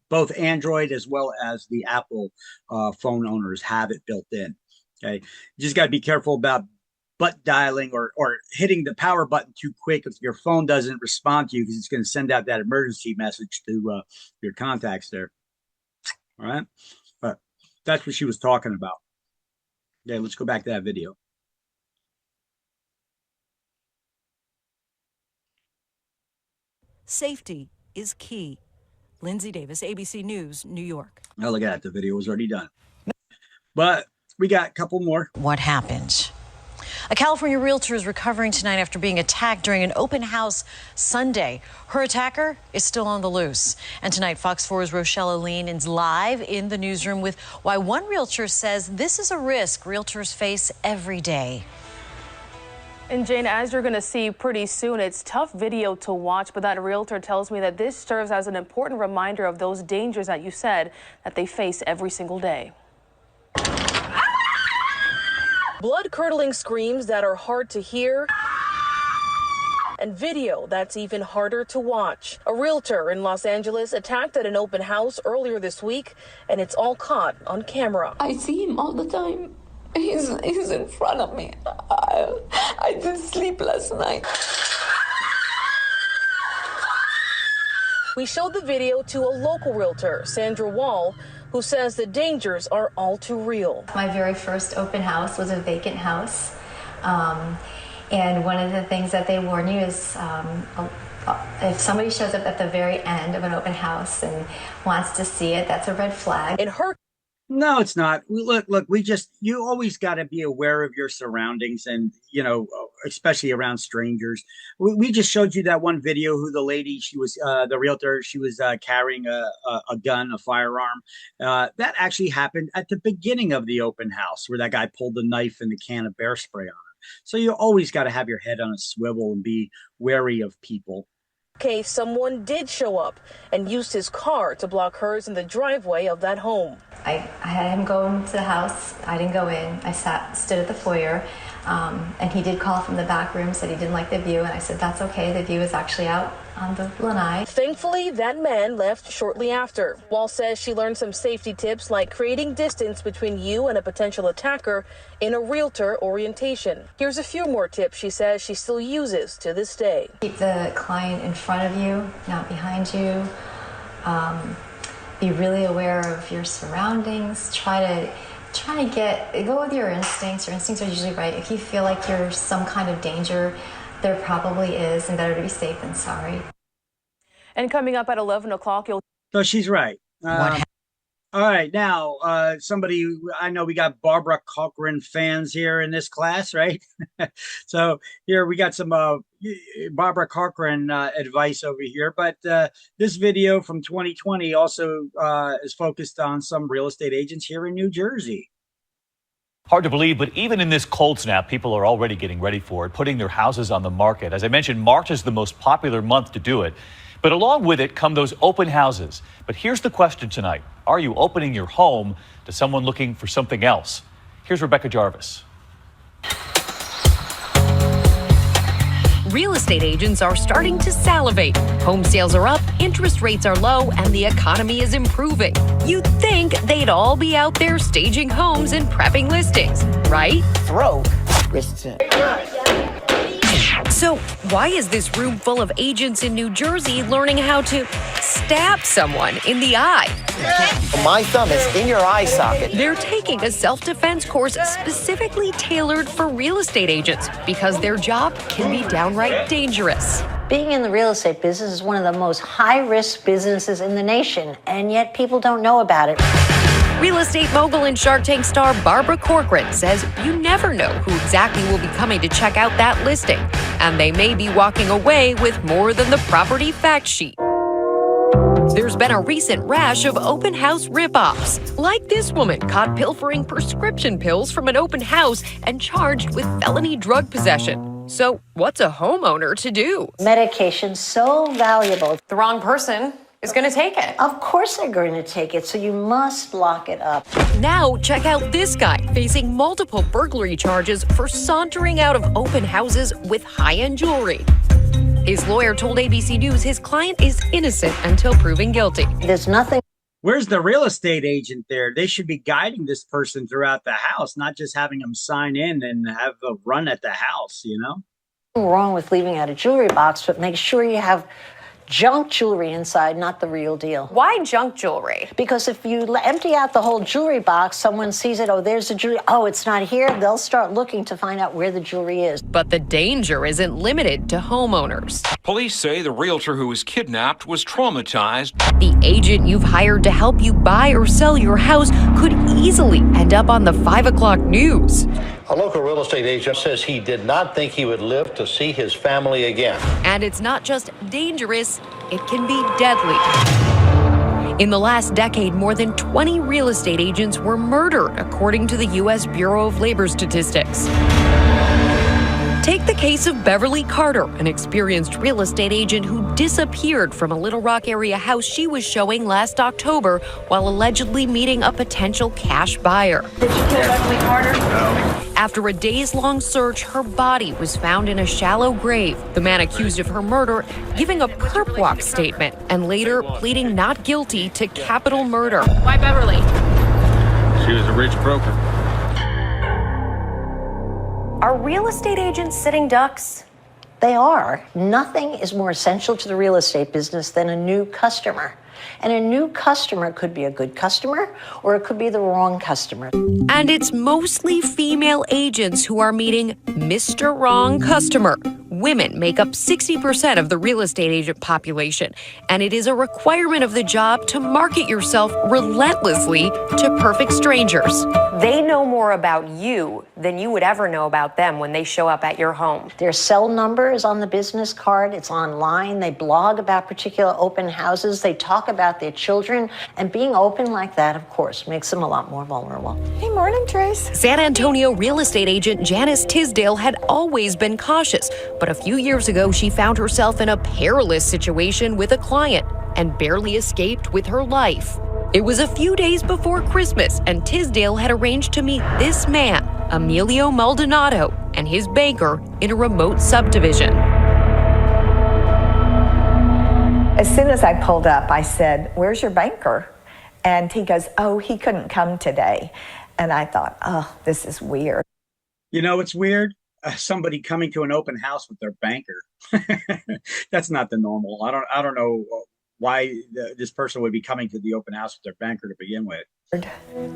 both Android as well as the Apple phone owners have it built in. Okay, you just got to be careful about butt dialing or hitting the power button too quick if your phone doesn't respond to you, because it's going to send out that emergency message to your contacts there. All right. That's what she was talking about. Yeah, let's go back to that video. Safety is key. Lindsay Davis, ABC News, New York. Oh, look at that. The video was already done. But we got a couple more. What happened? A California realtor is recovering tonight after being attacked during an open house Sunday. Her attacker is still on the loose. And tonight, Fox 4's Rochelle Aline is live in the newsroom with why one realtor says this is a risk realtors face every day. And Jane, as you're going to see pretty soon, it's tough video to watch, but that realtor tells me that this serves as an important reminder of those dangers that you said that they face every single day. Blood-curdling screams that are hard to hear, and video that's even harder to watch. A realtor in Los Angeles attacked at an open house earlier this week, and it's all caught on camera. I see him all the time. He's in front of me. I didn't sleep last night. We showed the video to a local realtor, Sandra Wall, who says the dangers are all too real. My very first open house was a vacant house. And one of the things that they warn you is if somebody shows up at the very end of an open house and wants to see it, that's a red flag. In her No, it's not. Look, you always got to be aware of your surroundings and, especially around strangers. We just showed you that one video who the lady, she was, the realtor, she was carrying a gun, a firearm. That actually happened at the beginning of the open house where that guy pulled the knife and the can of bear spray on her. So you always got to have your head on a swivel and be wary of people. case, someone did show up and used his car to block hers in the driveway of that home. I had him go into the house. I didn't go in. I stood at the foyer, and he did call from the back room, said he didn't like the view, and I said, that's okay. The view is actually out on the lanai. Thankfully, that man left shortly after. Wall says she learned some safety tips like creating distance between you and a potential attacker in a realtor orientation. Here's a few more tips she says she still uses to this day. Keep the client in front of you, not behind you. Be really aware of your surroundings. Try to go with your instincts. Your instincts are usually right. If you feel like you're some kind of danger, there probably is, and better to be safe than sorry. And coming up at 11 o'clock, you'll... So she's right. All right, now, I know we got Barbara Corcoran fans here in this class, right? So here we got some Barbara Corcoran advice over here, but this video from 2020 also is focused on some real estate agents here in New Jersey. Hard to believe, but even in this cold snap, people are already getting ready for it, putting their houses on the market. As I mentioned, March is the most popular month to do it. But along with it come those open houses. But here's the question tonight. Are you opening your home to someone looking for something else? Here's Rebecca Jarvis. Real estate agents are starting to salivate. Home sales are up, interest rates are low, and the economy is improving. You'd think they'd all be out there staging homes and prepping listings, right? Throw risks in. So why is this room full of agents in New Jersey learning how to stab someone in the eye? My thumb is in your eye socket. They're taking a self-defense course specifically tailored for real estate agents because their job can be downright dangerous. Being in the real estate business is one of the most high-risk businesses in the nation, and yet people don't know about it. Real estate mogul and Shark Tank star Barbara Corcoran says you never know who exactly will be coming to check out that listing, and they may be walking away with more than the property fact sheet. There's been a recent rash of open house ripoffs, like this woman caught pilfering prescription pills from an open house and charged with felony drug possession. So what's a homeowner to do? Medication's so valuable. The wrong person is going to take it. Of course they're going to take it, so you must lock it up. Now check out this guy facing multiple burglary charges for sauntering out of open houses with high-end jewelry. His lawyer told ABC News his client is innocent until proven guilty. There's nothing. Where's the real estate agent there? They should be guiding this person throughout the house, not just having them sign in and have a run at the house, you know? Nothing wrong with leaving out a jewelry box, but make sure you have junk jewelry inside, not the real deal. Why junk jewelry? Because if you empty out the whole jewelry box, someone sees it, oh, there's the jewelry, oh, it's not here, they'll start looking to find out where the jewelry is. But the danger isn't limited to homeowners. Police say the realtor who was kidnapped was traumatized. The agent you've hired to help you buy or sell your house could easily end up on the 5 o'clock news. A local real estate agent says he did not think he would live to see his family again. And it's not just dangerous, it can be deadly. In the last decade, more than 20 real estate agents were murdered, according to the U.S. Bureau of Labor Statistics. Take the case of Beverly Carter, an experienced real estate agent who disappeared from a Little Rock area house she was showing last October while allegedly meeting a potential cash buyer. Did you kill Beverly Carter? No. After a days-long search, her body was found in a shallow grave. The man accused of her murder giving a perp walk statement and later pleading not guilty to capital murder. Why Beverly? She was a rich broker. Are real estate agents sitting ducks? They are. Nothing is more essential to the real estate business than a new customer. And a new customer could be a good customer or it could be the wrong customer. And it's mostly female agents who are meeting Mr. Wrong Customer. Women make up 60% of the real estate agent population, and it is a requirement of the job to market yourself relentlessly to perfect strangers. They know more about you than you would ever know about them when they show up at your home. Their cell number is on the business card. It's online. They blog about particular open houses. They talk about their children. And being open like that, of course, makes them a lot more vulnerable. Hey, morning, Trace. San Antonio real estate agent Janice Tisdale had always been cautious, but a few years ago she found herself in a perilous situation with a client and barely escaped with her life. It was a few days before Christmas, and Tisdale had arranged to meet this man, Emilio Maldonado, and his banker in a remote subdivision. As soon as I pulled up, I said, "Where's your banker?" And he goes, "Oh, he couldn't come today." And I thought, oh, this is weird. You know, it's weird. Somebody coming to an open house with their banker. That's not the normal. I don't know why this person would be coming to the open house with their banker to begin with.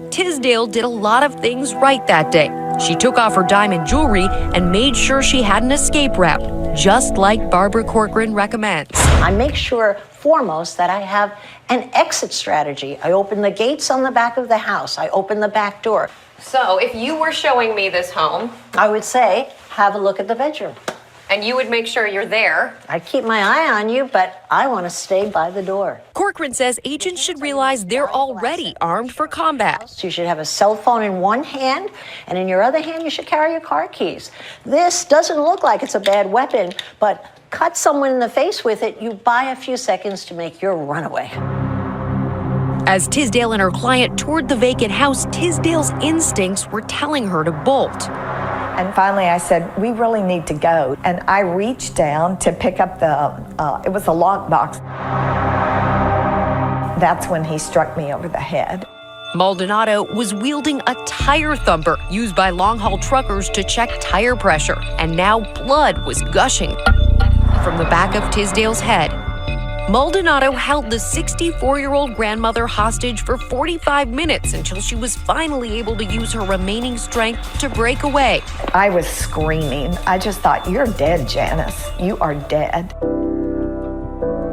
Tisdale did a lot of things right that day. She took off her diamond jewelry and made sure she had an escape route, just like Barbara Corcoran recommends. I make sure foremost that I have an exit strategy. I open the gates on the back of the house. I open the back door. So if you were showing me this home, I would say, have a look at the bedroom. and you would make sure you're there. I keep my eye on you, but I want to stay by the door. Corcoran says agents should realize they're already armed for combat. You should have a cell phone in one hand, and in your other hand, you should carry your car keys. This doesn't look like it's a bad weapon, but cut someone in the face with it, you buy a few seconds to make your runaway. As Tisdale and her client toured the vacant house, Tisdale's instincts were telling her to bolt. And finally I said, we really need to go. And I reached down to pick up it was a lockbox. That's when he struck me over the head. Maldonado was wielding a tire thumper used by long-haul truckers to check tire pressure, and now blood was gushing from the back of Tisdale's head. Maldonado held the 64-year-old grandmother hostage for 45 minutes until she was finally able to use her remaining strength to break away. I was screaming. I just thought, you're dead, Janice. You are dead.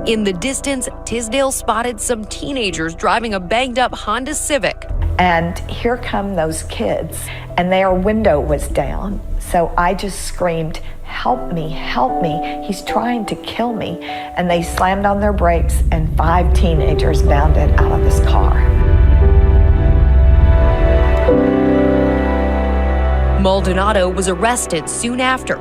In the distance, Tisdale spotted some teenagers driving a banged-up Honda Civic. And here come those kids, and their window was down. So I just screamed, help me, help me. He's trying to kill me. And they slammed on their brakes, and 5 teenagers bounded out of this car. Maldonado was arrested soon after.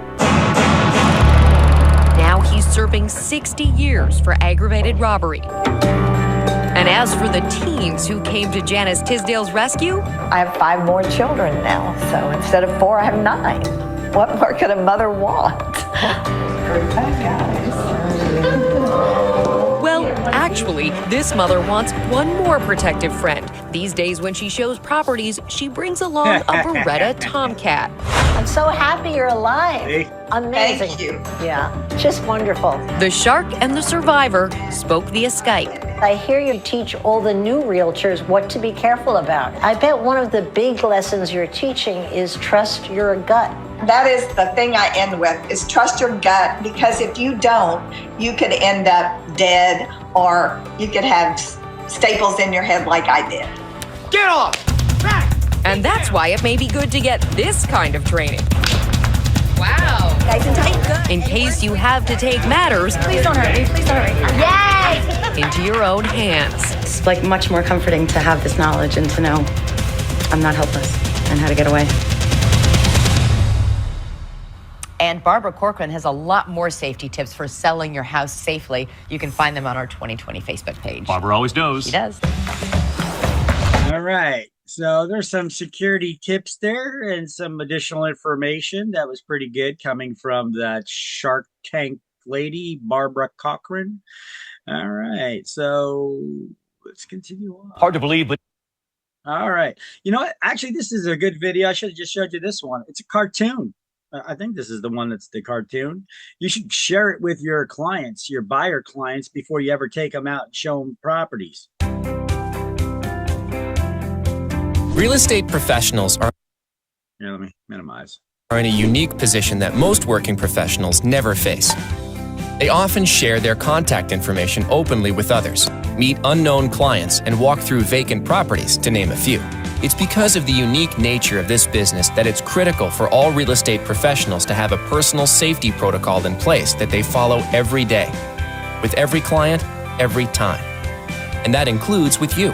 Now he's serving 60 years for aggravated robbery. And as for the teens who came to Janice Tisdale's rescue, I have 5 more children now, so instead of 4, I have 9. What more could a mother want? Well, actually, this mother wants one more protective friend. These days when she shows properties, she brings along a Beretta Tomcat. I'm so happy you're alive. Hey. Amazing. Thank you. Yeah, just wonderful. The shark and the survivor spoke via Skype. I hear you teach all the new realtors what to be careful about. I bet one of the big lessons you're teaching is trust your gut. That is the thing I end with, is trust your gut, because if you don't, you could end up dead, or you could have staples in your head like I did. Get off! And that's why it may be good to get this kind of training. Wow. In case you have to take matters Please don't hurt me. Please don't hurt me. Yes! into your own hands. It's like much more comforting to have this knowledge and to know I'm not helpless and how to get away. And Barbara Corcoran has a lot more safety tips for selling your house safely. You can find them on our 2020 Facebook page. Barbara always knows. She does. All right. So there's some security tips there and some additional information that was pretty good coming from that Shark Tank lady, Barbara Corcoran. All right. So let's continue on. Hard to believe, but all right. You know what? Actually, this is a good video. I should have just showed you this one. It's a cartoon. I think this is the one that's the cartoon. You should share it with your clients, your buyer clients, before you ever take them out and show them properties. Real estate professionals are Let me minimize. in a unique position that most working professionals never face. They often share their contact information openly with others, meet unknown clients, and walk through vacant properties, to name a few. It's because of the unique nature of this business that it's critical for all real estate professionals to have a personal safety protocol in place that they follow every day, with every client, every time. And that includes with you.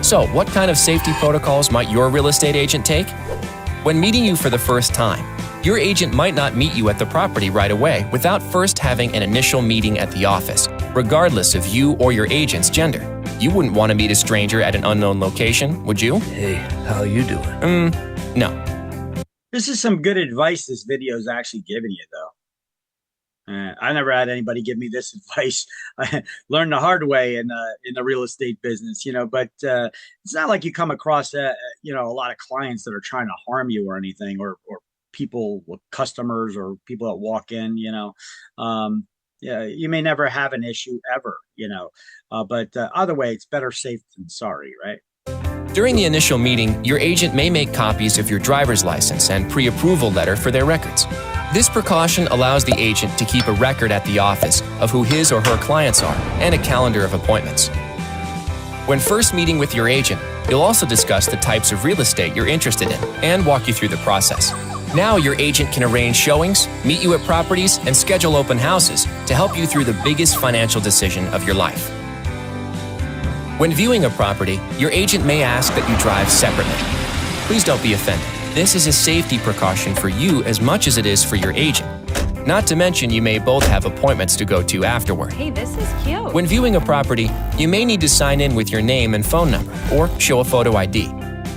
So, what kind of safety protocols might your real estate agent take? When meeting you for the first time, your agent might not meet you at the property right away without first having an initial meeting at the office, regardless of you or your agent's gender. You wouldn't want to meet a stranger at an unknown location, would you? Hey, how you doing? No. This is some good advice this video is actually giving you, though. I never had anybody give me this advice. I learned the hard way in the real estate business, but it's not like you come across, a lot of clients that are trying to harm you or anything, or people with customers or people that walk in, yeah, you may never have an issue ever, but either way, it's better safe than sorry, right? During the initial meeting, your agent may make copies of your driver's license and pre-approval letter for their records. This precaution allows the agent to keep a record at the office of who his or her clients are and a calendar of appointments. When first meeting with your agent, you'll also discuss the types of real estate you're interested in and walk you through the process. Now your agent can arrange showings, meet you at properties, and schedule open houses to help you through the biggest financial decision of your life. When viewing a property, your agent may ask that you drive separately. Please don't be offended. This is a safety precaution for you as much as it is for your agent. Not to mention you may both have appointments to go to afterward. Hey, this is cute. When viewing a property, you may need to sign in with your name and phone number or show a photo ID.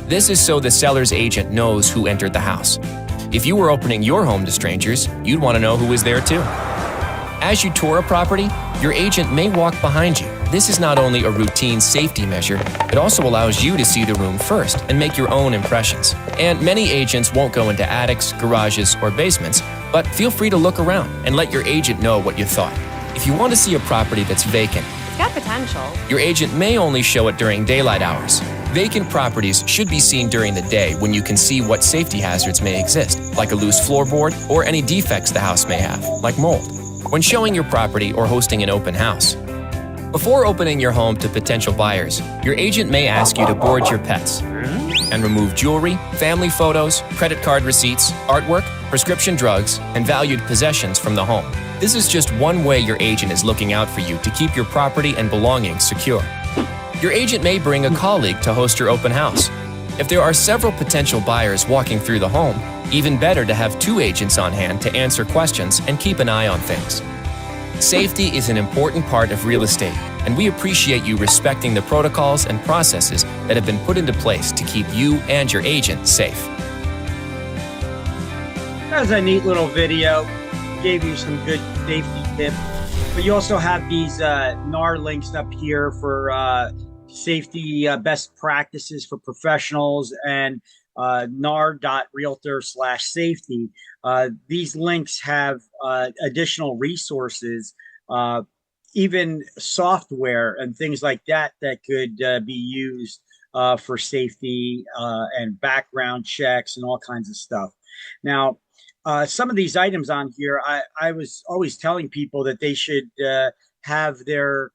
This is so the seller's agent knows who entered the house. If you were opening your home to strangers, you'd want to know who was there too. As you tour a property, your agent may walk behind you. This is not only a routine safety measure, it also allows you to see the room first and make your own impressions. And many agents won't go into attics, garages, or basements, but feel free to look around and let your agent know what you thought. If you want to see a property that's vacant, It's got potential. your agent may only show it during daylight hours. Vacant properties should be seen during the day when you can see what safety hazards may exist, like a loose floorboard or any defects the house may have, like mold. When showing your property or hosting an open house, before opening your home to potential buyers, your agent may ask you to board your pets and remove jewelry, family photos, credit card receipts, artwork, prescription drugs, and valued possessions from the home. This is just one way your agent is looking out for you to keep your property and belongings secure. Your agent may bring a colleague to host your open house. If there are several potential buyers walking through the home, even better to have 2 agents on hand to answer questions and keep an eye on things. Safety is an important part of real estate, and we appreciate you respecting the protocols and processes that have been put into place to keep you and your agent safe. That was a neat little video. Gave you some good safety tips. But you also have these NAR links up here for safety best practices for professionals and nar.realtor/safety. These links have additional resources, even software and things like that that could be used for safety and background checks and all kinds of stuff. Now, some of these items on here, I was always telling people that they should have their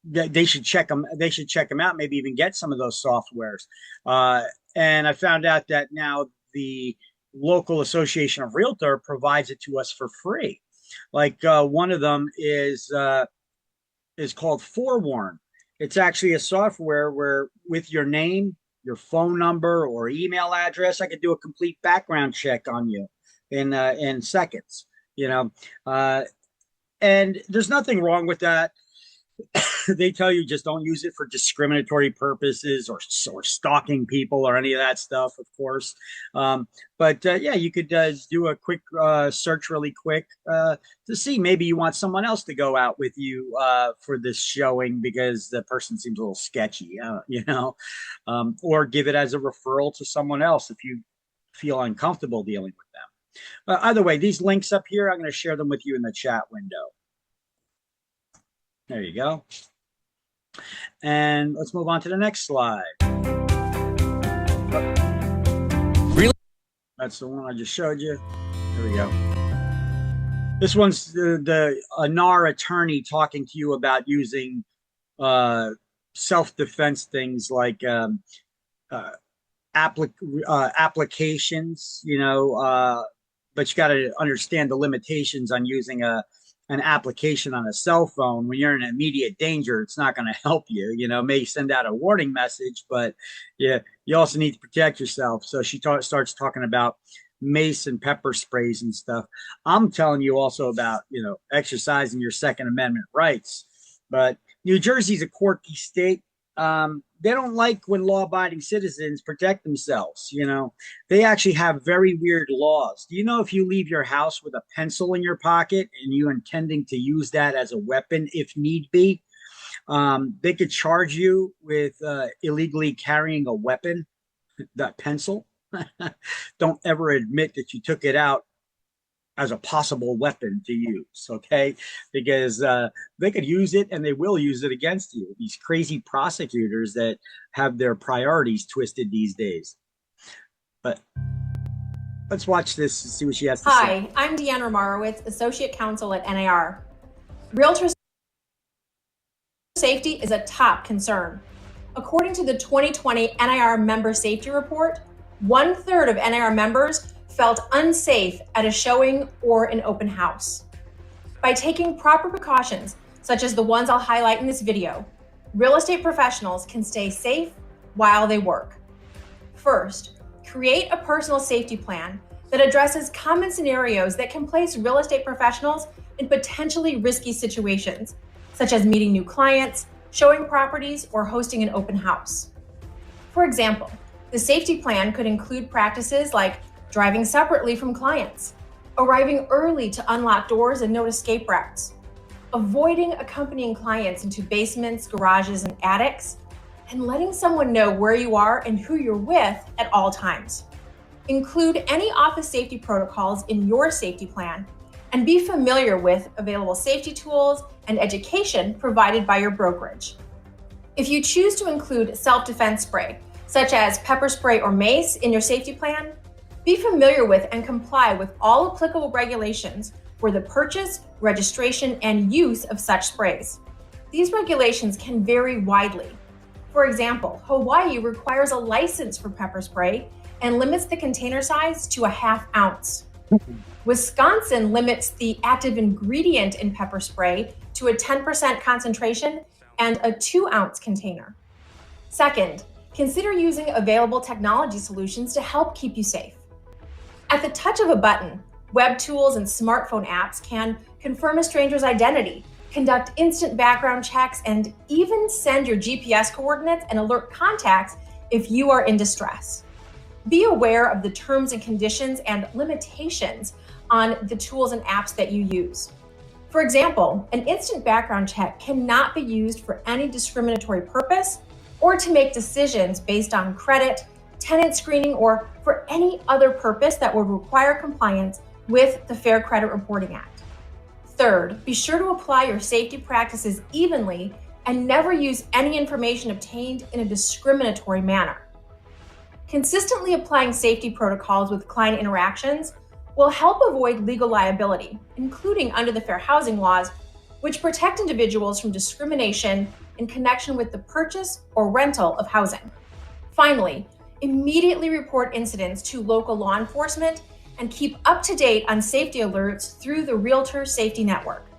they should check them. They should check them out. Maybe even get some of those softwares. And I found out that now the local association of realtor provides it to us for free. Like one of them is called Forewarn. It's actually a software where with your name, your phone number, or email address, I could do a complete background check on you in seconds. And there's nothing wrong with that. They tell you just don't use it for discriminatory purposes or stalking people or any of that stuff, of course. But yeah, you could do a quick search really quick to see maybe you want someone else to go out with you for this showing because the person seems a little sketchy, or give it as a referral to someone else if you feel uncomfortable dealing with them. Either way, these links up here, I'm going to share them with you in the chat window. There you go. And let's move on to the next slide. Really? That's the one I just showed you. There we go. This one's the NAR attorney talking to you about using self-defense things like applications, but you got to understand the limitations on using an application on a cell phone. When you're in immediate danger, it's not going to help you. It may send out a warning message, but yeah, you also need to protect yourself. So she starts talking about mace and pepper sprays and stuff. I'm telling you also about, exercising your Second Amendment rights. But New Jersey's a quirky state. They don't like when law-abiding citizens protect themselves. They actually have very weird laws. Do you know if you leave your house with a pencil in your pocket and you intending to use that as a weapon if need be, they could charge you with illegally carrying a weapon, that pencil. Don't ever admit that you took it out as a possible weapon to use, okay? Because they could use it and they will use it against you. These crazy prosecutors that have their priorities twisted these days. But let's watch this and see what she has to say. Hi, I'm Deanna Romarowitz, Associate Counsel at NAR. Realtor safety is a top concern. According to the 2020 NAR Member Safety Report, 1/3 of NAR members felt unsafe at a showing or an open house. By taking proper precautions, such as the ones I'll highlight in this video, real estate professionals can stay safe while they work. First, create a personal safety plan that addresses common scenarios that can place real estate professionals in potentially risky situations, such as meeting new clients, showing properties, or hosting an open house. For example, the safety plan could include practices like driving separately from clients, arriving early to unlock doors and note escape routes, avoiding accompanying clients into basements, garages, and attics, and letting someone know where you are and who you're with at all times. Include any office safety protocols in your safety plan and be familiar with available safety tools and education provided by your brokerage. If you choose to include self-defense spray, such as pepper spray or mace in your safety plan, be familiar with and comply with all applicable regulations for the purchase, registration, and use of such sprays. These regulations can vary widely. For example, Hawaii requires a license for pepper spray and limits the container size to a 1/2 ounce. Wisconsin limits the active ingredient in pepper spray to a 10% concentration and a 2-ounce container. Second, consider using available technology solutions to help keep you safe. At the touch of a button, web tools and smartphone apps can confirm a stranger's identity, conduct instant background checks, and even send your GPS coordinates and alert contacts if you are in distress. Be aware of the terms and conditions and limitations on the tools and apps that you use. For example, an instant background check cannot be used for any discriminatory purpose or to make decisions based on credit, tenant screening, or for any other purpose that would require compliance with the Fair Credit Reporting Act. Third, be sure to apply your safety practices evenly and never use any information obtained in a discriminatory manner. Consistently applying safety protocols with client interactions will help avoid legal liability, including under the Fair Housing laws, which protect individuals from discrimination in connection with the purchase or rental of housing. Finally, immediately report incidents to local law enforcement and keep up to date on safety alerts through the Realtor Safety Network.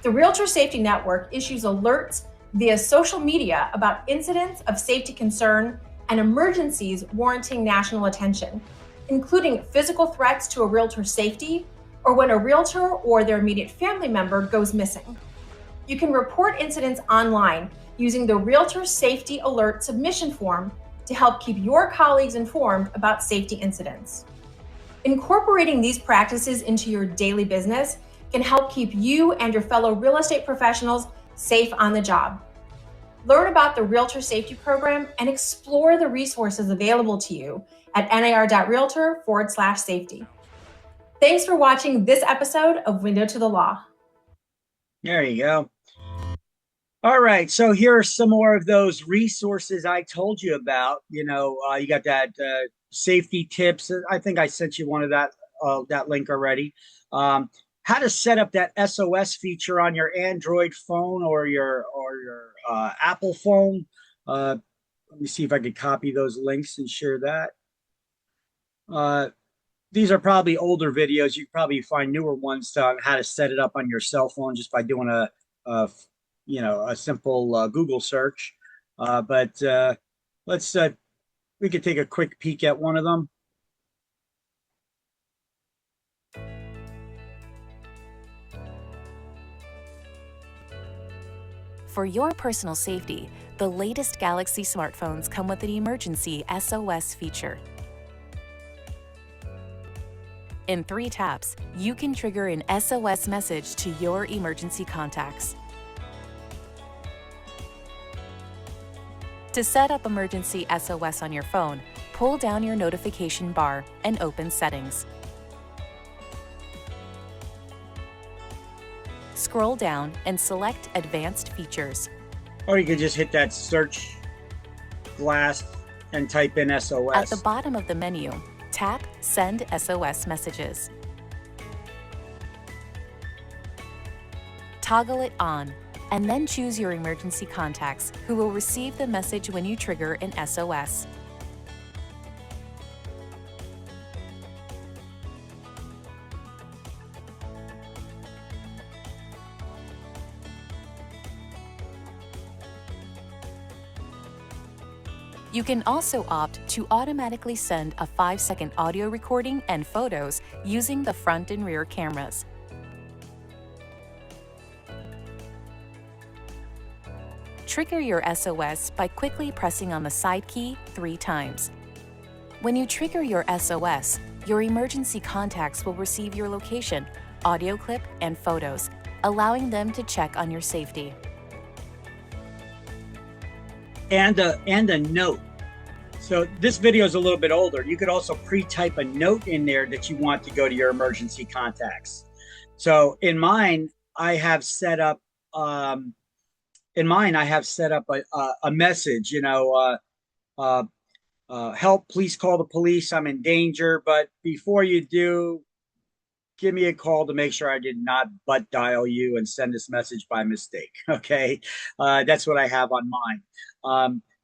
The Realtor Safety Network issues alerts via social media about incidents of safety concern and emergencies warranting national attention, including physical threats to a realtor's safety or when a realtor or their immediate family member goes missing. You can report incidents online using the Realtor Safety Alert submission form to help keep your colleagues informed about safety incidents. Incorporating these practices into your daily business can help keep you and your fellow real estate professionals safe on the job. Learn about the Realtor Safety Program and explore the resources available to you at nar.realtor/safety. Thanks for watching this episode of Window to the Law. There you go. All right, so here are some more of those resources I told you about. You got that safety tips. I think I sent you one of that link already. How to set up that SOS feature on your Android phone or your Apple phone. Let me see if I could copy those links and share that. These are probably older videos. You can probably find newer ones on how to set it up on your cell phone just by doing a simple Google search. But we could take a quick peek at one of them. For your personal safety, the latest Galaxy smartphones come with an emergency SOS feature. In 3 taps, you can trigger an SOS message to your emergency contacts. To set up emergency SOS on your phone, pull down your notification bar and open Settings. Scroll down and select Advanced Features. Or you could just hit that search glass and type in SOS. At the bottom of the menu, tap Send SOS Messages. Toggle it on, and then choose your emergency contacts who will receive the message when you trigger an SOS. You can also opt to automatically send a 5-second audio recording and photos using the front and rear cameras. Trigger your SOS by quickly pressing on the side key 3 times. When you trigger your SOS, your emergency contacts will receive your location, audio clip, and photos, allowing them to check on your safety. And a note. So this video is a little bit older. You could also pre-type a note in there that you want to go to your emergency contacts. So in mine, I have set up a message. Help! Please call the police. I'm in danger. But before you do, give me a call to make sure I did not butt dial you and send this message by mistake. Okay, that's what I have on mine.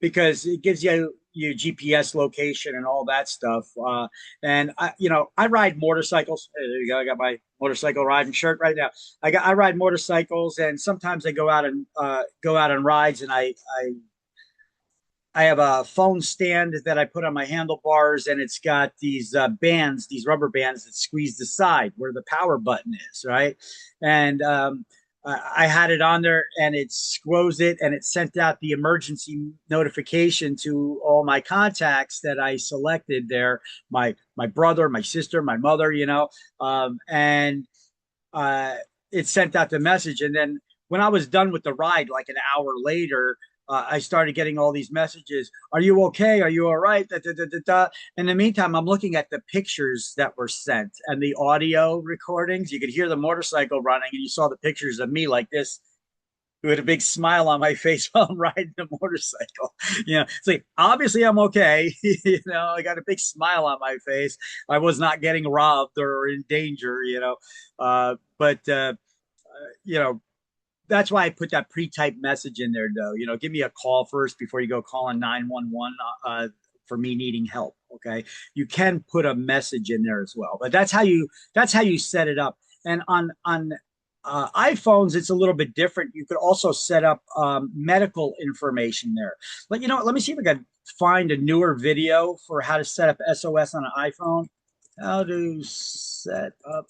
Because it gives you GPS location and all that stuff. And I ride motorcycles. There you go. I got my motorcycle riding shirt right now. I ride motorcycles, and sometimes I go out on rides, and I have a phone stand that I put on my handlebars, and it's got these bands, these rubber bands that squeeze the side where the power button is, right? And I had it on there, and it squoze it, and it sent out the emergency notification to all my contacts that I selected there, my brother, my sister, my mother, and it sent out the message. And then when I was done with the ride, like an hour later, I started getting all these messages. Are you okay? Are you all right? Da, da, da, da, da. In the meantime, I'm looking at the pictures that were sent and the audio recordings. You could hear the motorcycle running, and you saw the pictures of me like this with a big smile on my face while I'm riding the motorcycle. It's like, obviously I'm okay. I got a big smile on my face. I was not getting robbed or in danger, but that's why I put that pre-typed message in there, though. Give me a call first before you go calling 911 for me needing help. Okay, you can put a message in there as well, but that's how you set it up. And on iPhones, it's a little bit different. You could also set up medical information there. But let me see if I can find a newer video for how to set up SOS on an iPhone. How to set up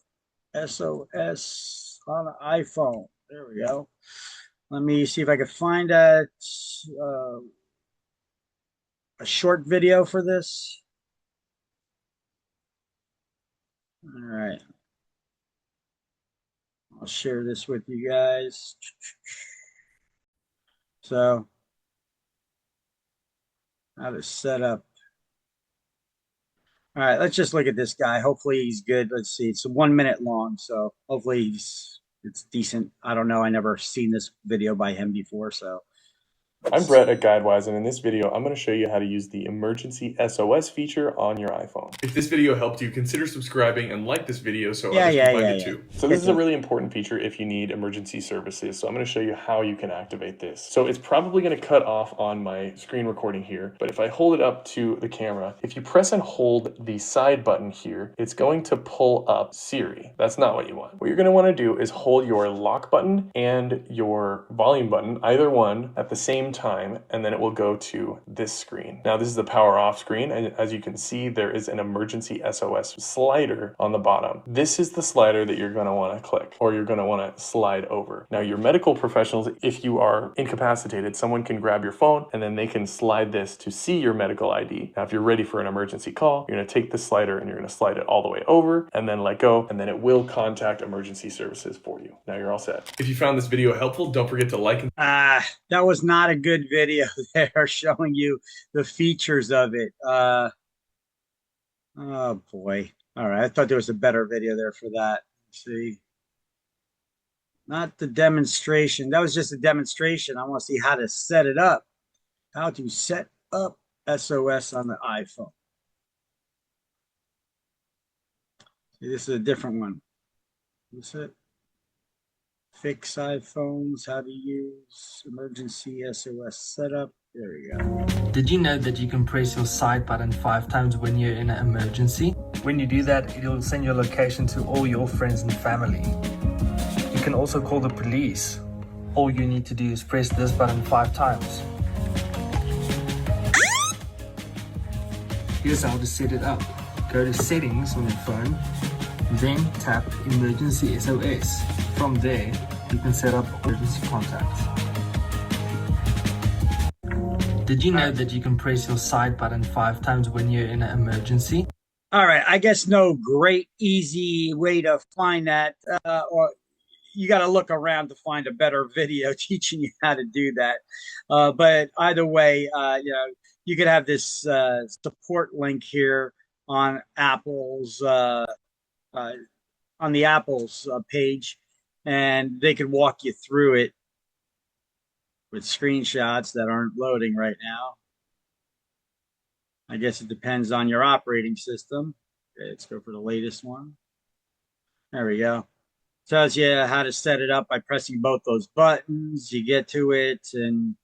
SOS on an iPhone. There we go. Let me see if I can find a short video for this. All right. I'll share this with you guys. So, how to set up. All right, let's just look at this guy. Hopefully he's good. Let's see. It's 1 minute long, so hopefully it's decent. I don't know. I never seen this video by him before, so. I'm Brett at GuideWise, and in this video, I'm going to show you how to use the emergency SOS feature on your iPhone. If this video helped you, consider subscribing and like this video so others can find it too. So this is a really important feature if you need emergency services. So I'm going to show you how you can activate this. So it's probably going to cut off on my screen recording here, but if I hold it up to the camera, if you press and hold the side button here, it's going to pull up Siri. That's not what you want. What you're going to want to do is hold your lock button and your volume button, either one, at the same time, and then it will go to this screen. Now this is the power off screen, and as you can see, there is an emergency SOS slider on the bottom. This is the slider that you're going to want to click, or you're going to want to slide over. Now your medical professionals, if you are incapacitated, someone can grab your phone and then they can slide this to see your medical ID. Now if you're ready for an emergency call, you're going to take the slider and you're going to slide it all the way over and then let go, and then it will contact emergency services for you. Now you're all set. If you found this video helpful, don't forget to like and That was not a good video there showing you the features of it. Oh boy. All right. I thought there was a better video there for that. Let's see. Not the demonstration. That was just a demonstration. I want to see how to set it up. How to set up SOS on the iPhone. See, this is a different one. What's it? Fix iPhones, how to use emergency SOS setup. There we go. Did you know that you can press your side button 5 times when you're in an emergency? When you do that, it'll send your location to all your friends and family. You can also call the police. All you need to do is press this button 5 times. Here's how to set it up. Go to settings on your phone, then tap emergency SOS. From there, you can set up emergency contacts. Did you know that you can press your side button 5 times when you're in an emergency? All right, I guess no great easy way to find that, or you got to look around to find a better video teaching you how to do that. But either way, you know, you could have this support link here on Apple's on the Apple's page, and they could walk you through it with screenshots that aren't loading right now. I guess it depends on your operating system. Okay, let's go for the latest one. There we go. Tells you how to set it up by pressing both those buttons. You get to it, and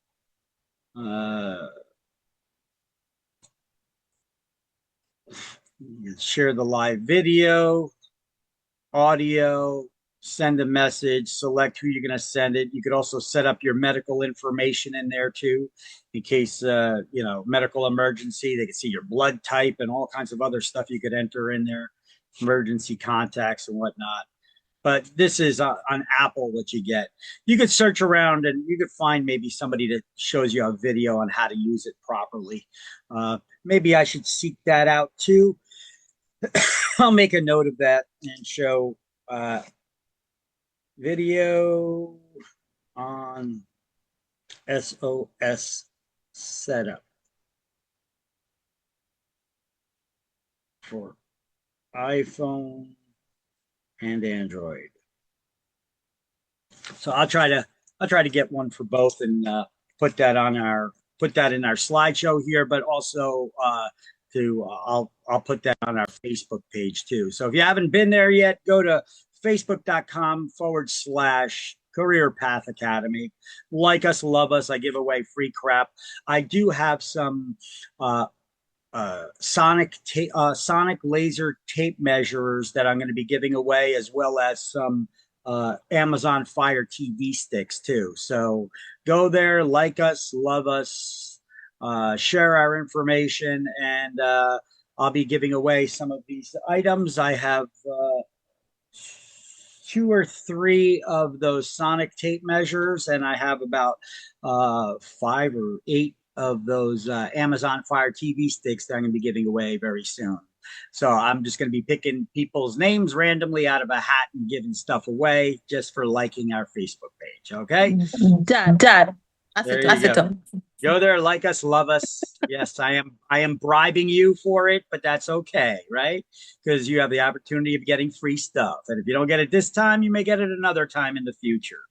you share the live video, audio, send a message, select who you're going to send it. You could also set up your medical information in there too, in case, you know, medical emergency. They can see your blood type and all kinds of other stuff you could enter in there, emergency contacts and whatnot. But this is on Apple what you get. You could search around and you could find maybe somebody that shows you a video on how to use it properly. Maybe I should seek that out too. I'll make a note of that and show video on SOS setup for iPhone and Android. So I'll try to get one for both and put that in our slideshow here, but also I'll put that on our Facebook page too. So if you haven't been there yet, go to facebook.com/Career Path Academy. Like us, love us. I give away free crap. I do have some sonic laser tape measurers that I'm going to be giving away, as well as some Amazon Fire TV sticks too. So go there, like us, love us, share our information, and I'll be giving away some of these items. I have 2 or 3 of those sonic tape measures, and I have about 5 or 8 of those Amazon Fire TV sticks that I'm going to be giving away very soon. So I'm just going to be picking people's names randomly out of a hat and giving stuff away just for liking our Facebook page. Okay. Dad. There you go. Go there, like us, love us. Yes, I am bribing you for it, but that's okay, right? Because you have the opportunity of getting free stuff. And if you don't get it this time, you may get it another time in the future.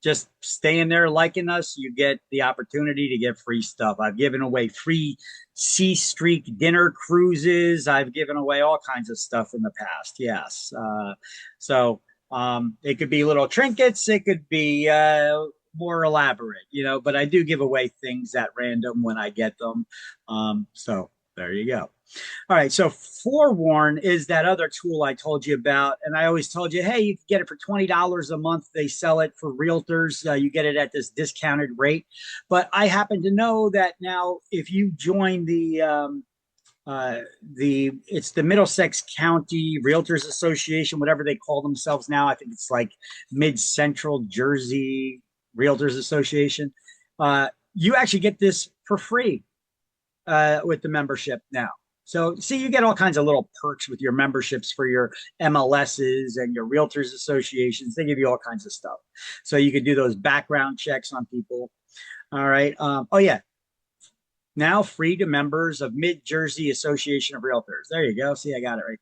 Just staying there, liking us, you get the opportunity to get free stuff. I've given away free Sea Streak dinner cruises. I've given away all kinds of stuff in the past. Yes. So it could be little trinkets. It could be more elaborate, but I do give away things at random when I get them. So there you go. All right. So Forewarn is that other tool I told you about. And I always told you, hey, you can get it for $20 a month. They sell it for realtors. You get it at this discounted rate. But I happen to know that now if you join it's the Middlesex County Realtors Association, whatever they call themselves now. I think it's like Mid-Central Jersey Realtors Association. You actually get this for free with the membership now. So see, you get all kinds of little perks with your memberships for your MLSs and your Realtors Associations. They give you all kinds of stuff. So you can do those background checks on people. All right. Oh yeah. Now free to members of Mid-Jersey Association of Realtors. There you go. See, I got it right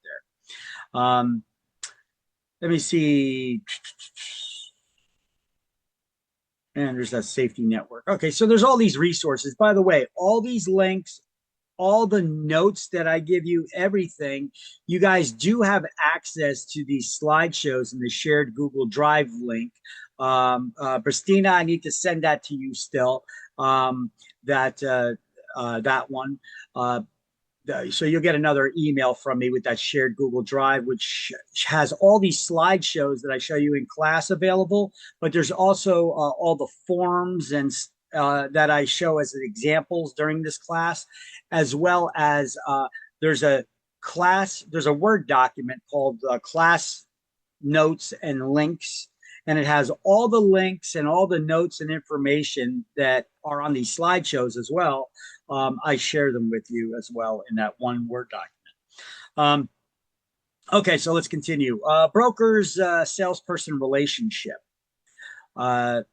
there. Let me see. And there's that safety network. Okay, so there's all these resources. By the way, all these links, all the notes that I give you, everything, you guys do have access to these slideshows in the shared Google Drive link. Christina, I need to send that to you still. That one. So you'll get another email from me with that shared Google Drive, which has all these slideshows that I show you in class available. But there's also all the forms and that I show as examples during this class, as well as there's a Word document called class notes and links. And it has all the links and all the notes and information that are on these slideshows as well. I share them with you as well in that one Word document. Okay, so let's continue. Brokers, salesperson relationship.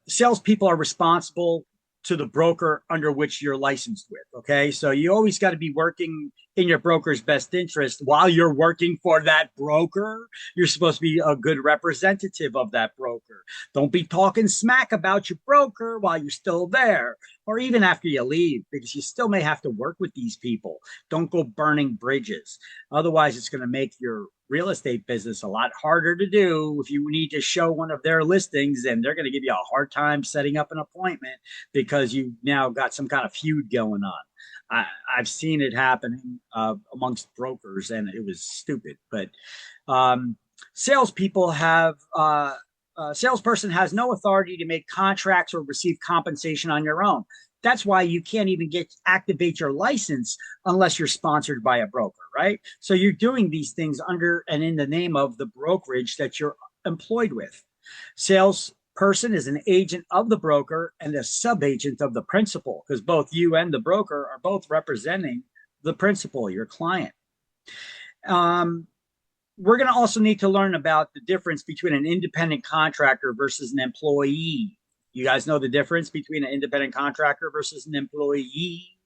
Salespeople are responsible to the broker under which you're licensed with. Okay, so you always got to be working in your broker's best interest while you're working for that broker. You're supposed to be a good representative of that broker. Don't be talking smack about your broker while you're still there, or even after you leave, because you still may have to work with these people. Don't go burning bridges. Otherwise, it's going to make your real estate business a lot harder to do. If you need to show one of their listings, then they're going to give you a hard time setting up an appointment because you now got some kind of feud going on. I've seen it happening amongst brokers, and it was stupid. But salespeople have salesperson has no authority to make contracts or receive compensation on your own. That's why you can't even activate your license unless you're sponsored by a broker, right? So you're doing these things under and in the name of the brokerage that you're employed with. Salesperson is an agent of the broker and a sub-agent of the principal, because both you and the broker are both representing the principal, your client. We're going to also need to learn about the difference between an independent contractor versus an employee. You guys know the difference between an independent contractor versus an employee?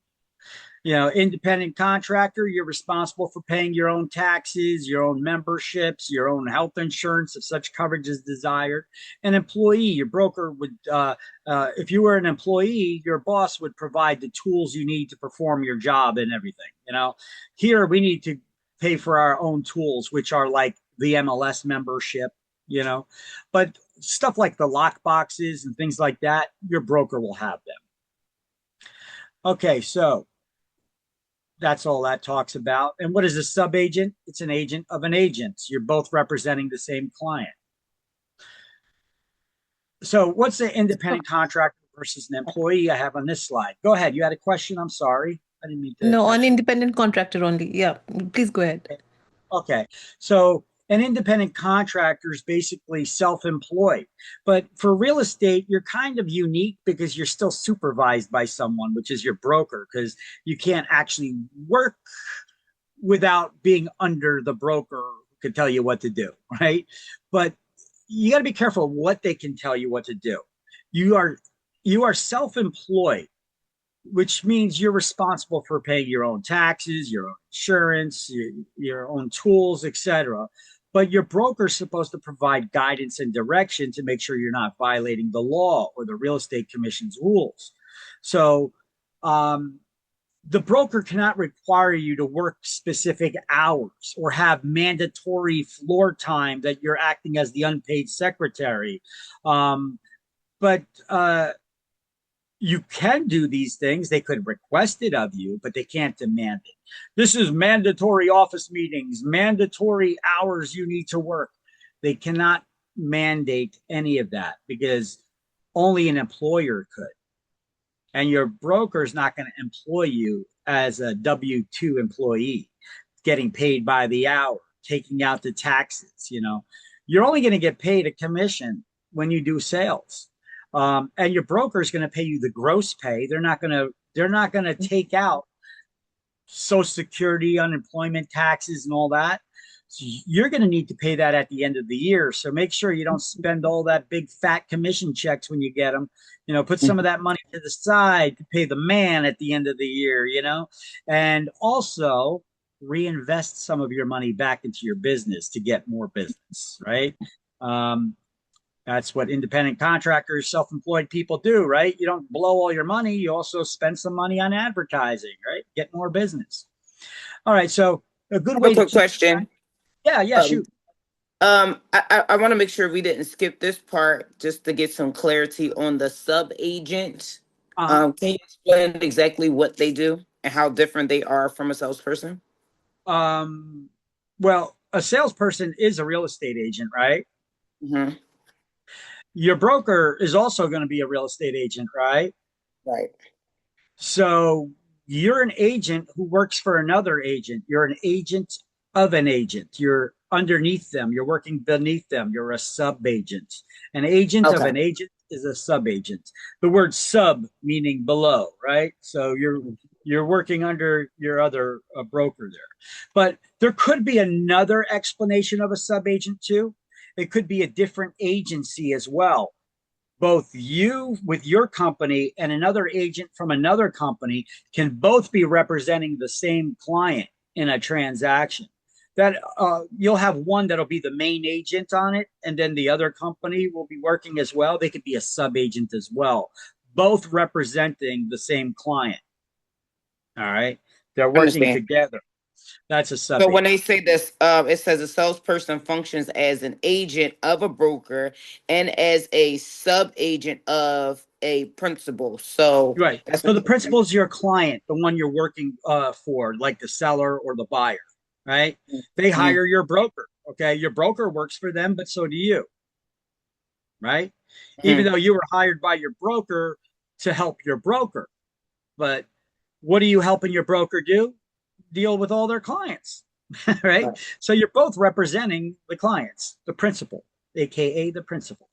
Independent contractor, you're responsible for paying your own taxes, your own memberships, your own health insurance if such coverage is desired. An employee, your broker would, if you were an employee, your boss would provide the tools you need to perform your job and everything. Here we need to pay for our own tools, which are like the MLS membership, but stuff like the lock boxes and things like that, your broker will have them. Okay, so that's all that talks about. And what is a sub-agent? It's an agent of an agent. You're both representing the same client. So what's the independent contractor versus an employee I have on this slide? Go ahead. You had a question? I'm sorry. I didn't mean to. No, on independent contractor only. Yeah, please go ahead. Okay. So An independent contractor is basically self-employed. But for real estate, you're kind of unique because you're still supervised by someone, which is your broker, because you can't actually work without being under the broker who can tell you what to do, right? But you got to be careful what they can tell you what to do. You are self-employed, which means you're responsible for paying your own taxes, your own insurance, your own tools, etc. But your broker's supposed to provide guidance and direction to make sure you're not violating the law or the real estate commission's rules. So the broker cannot require you to work specific hours or have mandatory floor time that you're acting as the unpaid secretary. But you can do these things. They could request it of you, but they can't demand it. This is mandatory office meetings, mandatory hours you need to work. They cannot mandate any of that because only an employer could. And your broker is not going to employ you as a W-2 employee, getting paid by the hour, taking out the taxes. You're only going to get paid a commission when you do sales. And your broker is going to pay you the gross pay. They're not going to take out Social Security, unemployment taxes, and all that. So you're going to need to pay that at the end of the year. So make sure you don't spend all that big fat commission checks when you get them. Put some of that money to the side to pay the man at the end of the year, and also reinvest some of your money back into your business to get more business, right? That's what independent contractors, self-employed people do, right? You don't blow all your money. You also spend some money on advertising, right? Get more business. All right. So a good way to quick question. Yeah, shoot. I want to make sure we didn't skip this part just to get some clarity on the sub-agent. Can you explain exactly what they do and how different they are from a salesperson? Well, a salesperson is a real estate agent, right? Mm-hmm. Your broker is also going to be a real estate agent, right? Right. So you're an agent who works for another agent. You're an agent of an agent. You're underneath them. You're working beneath them. You're a sub-agent. An agent of an agent is a sub-agent. The word sub meaning below, right? So you're working under your other broker there. But there could be another explanation of a sub-agent too. It could be a different agency as well. Both you with your company and another agent from another company can both be representing the same client in a transaction. That you'll have one that'll be the main agent on it, and then the other company will be working as well. They could be a sub-agent as well, both representing the same client. All right. They're working together. That's a sub. So when they say this, it says a salesperson functions as an agent of a broker and as a sub-agent of a principal. So right. So the principal is your client, the one you're working for, like the seller or the buyer, right? They hire your broker. Okay. Your broker works for them, but so do you. Right. Even though you were hired by your broker to help your broker. But what are you helping your broker do? Deal with all their clients, right? So you're both representing the clients, the principal, aka the principal.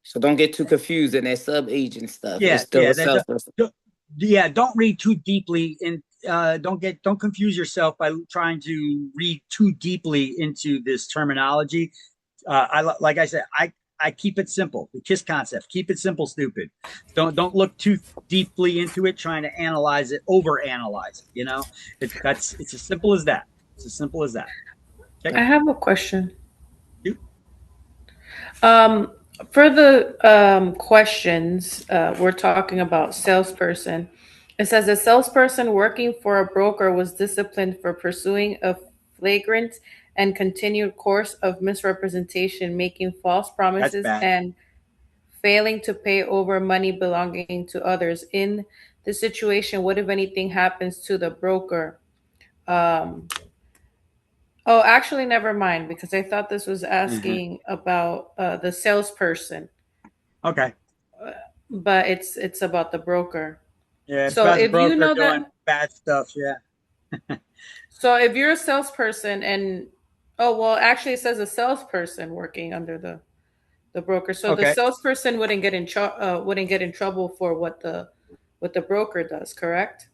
So don't get too confused in that sub-agent stuff. Yeah, don't read too deeply in. Don't confuse yourself by trying to read too deeply into this terminology. Like I said, I keep it simple. The KISS concept. Keep it simple, stupid. Don't look too deeply into it, trying to analyze it, overanalyze it. It's as simple as that. It's as simple as that. Okay? I have a question. For the questions, we're talking about salesperson. It says a salesperson working for a broker was disciplined for pursuing a flagrant and continued course of misrepresentation, making false promises and failing to pay over money belonging to others. In this situation, what if anything happens to the broker? Actually, never mind, because I thought this was asking about the salesperson. Okay. But it's about the broker. Yeah. So if you know that bad stuff, yeah. So if you're a salesperson and Oh, well, actually, it says a salesperson working under the broker. So the Okay, salesperson wouldn't get in trouble for what the broker does, correct?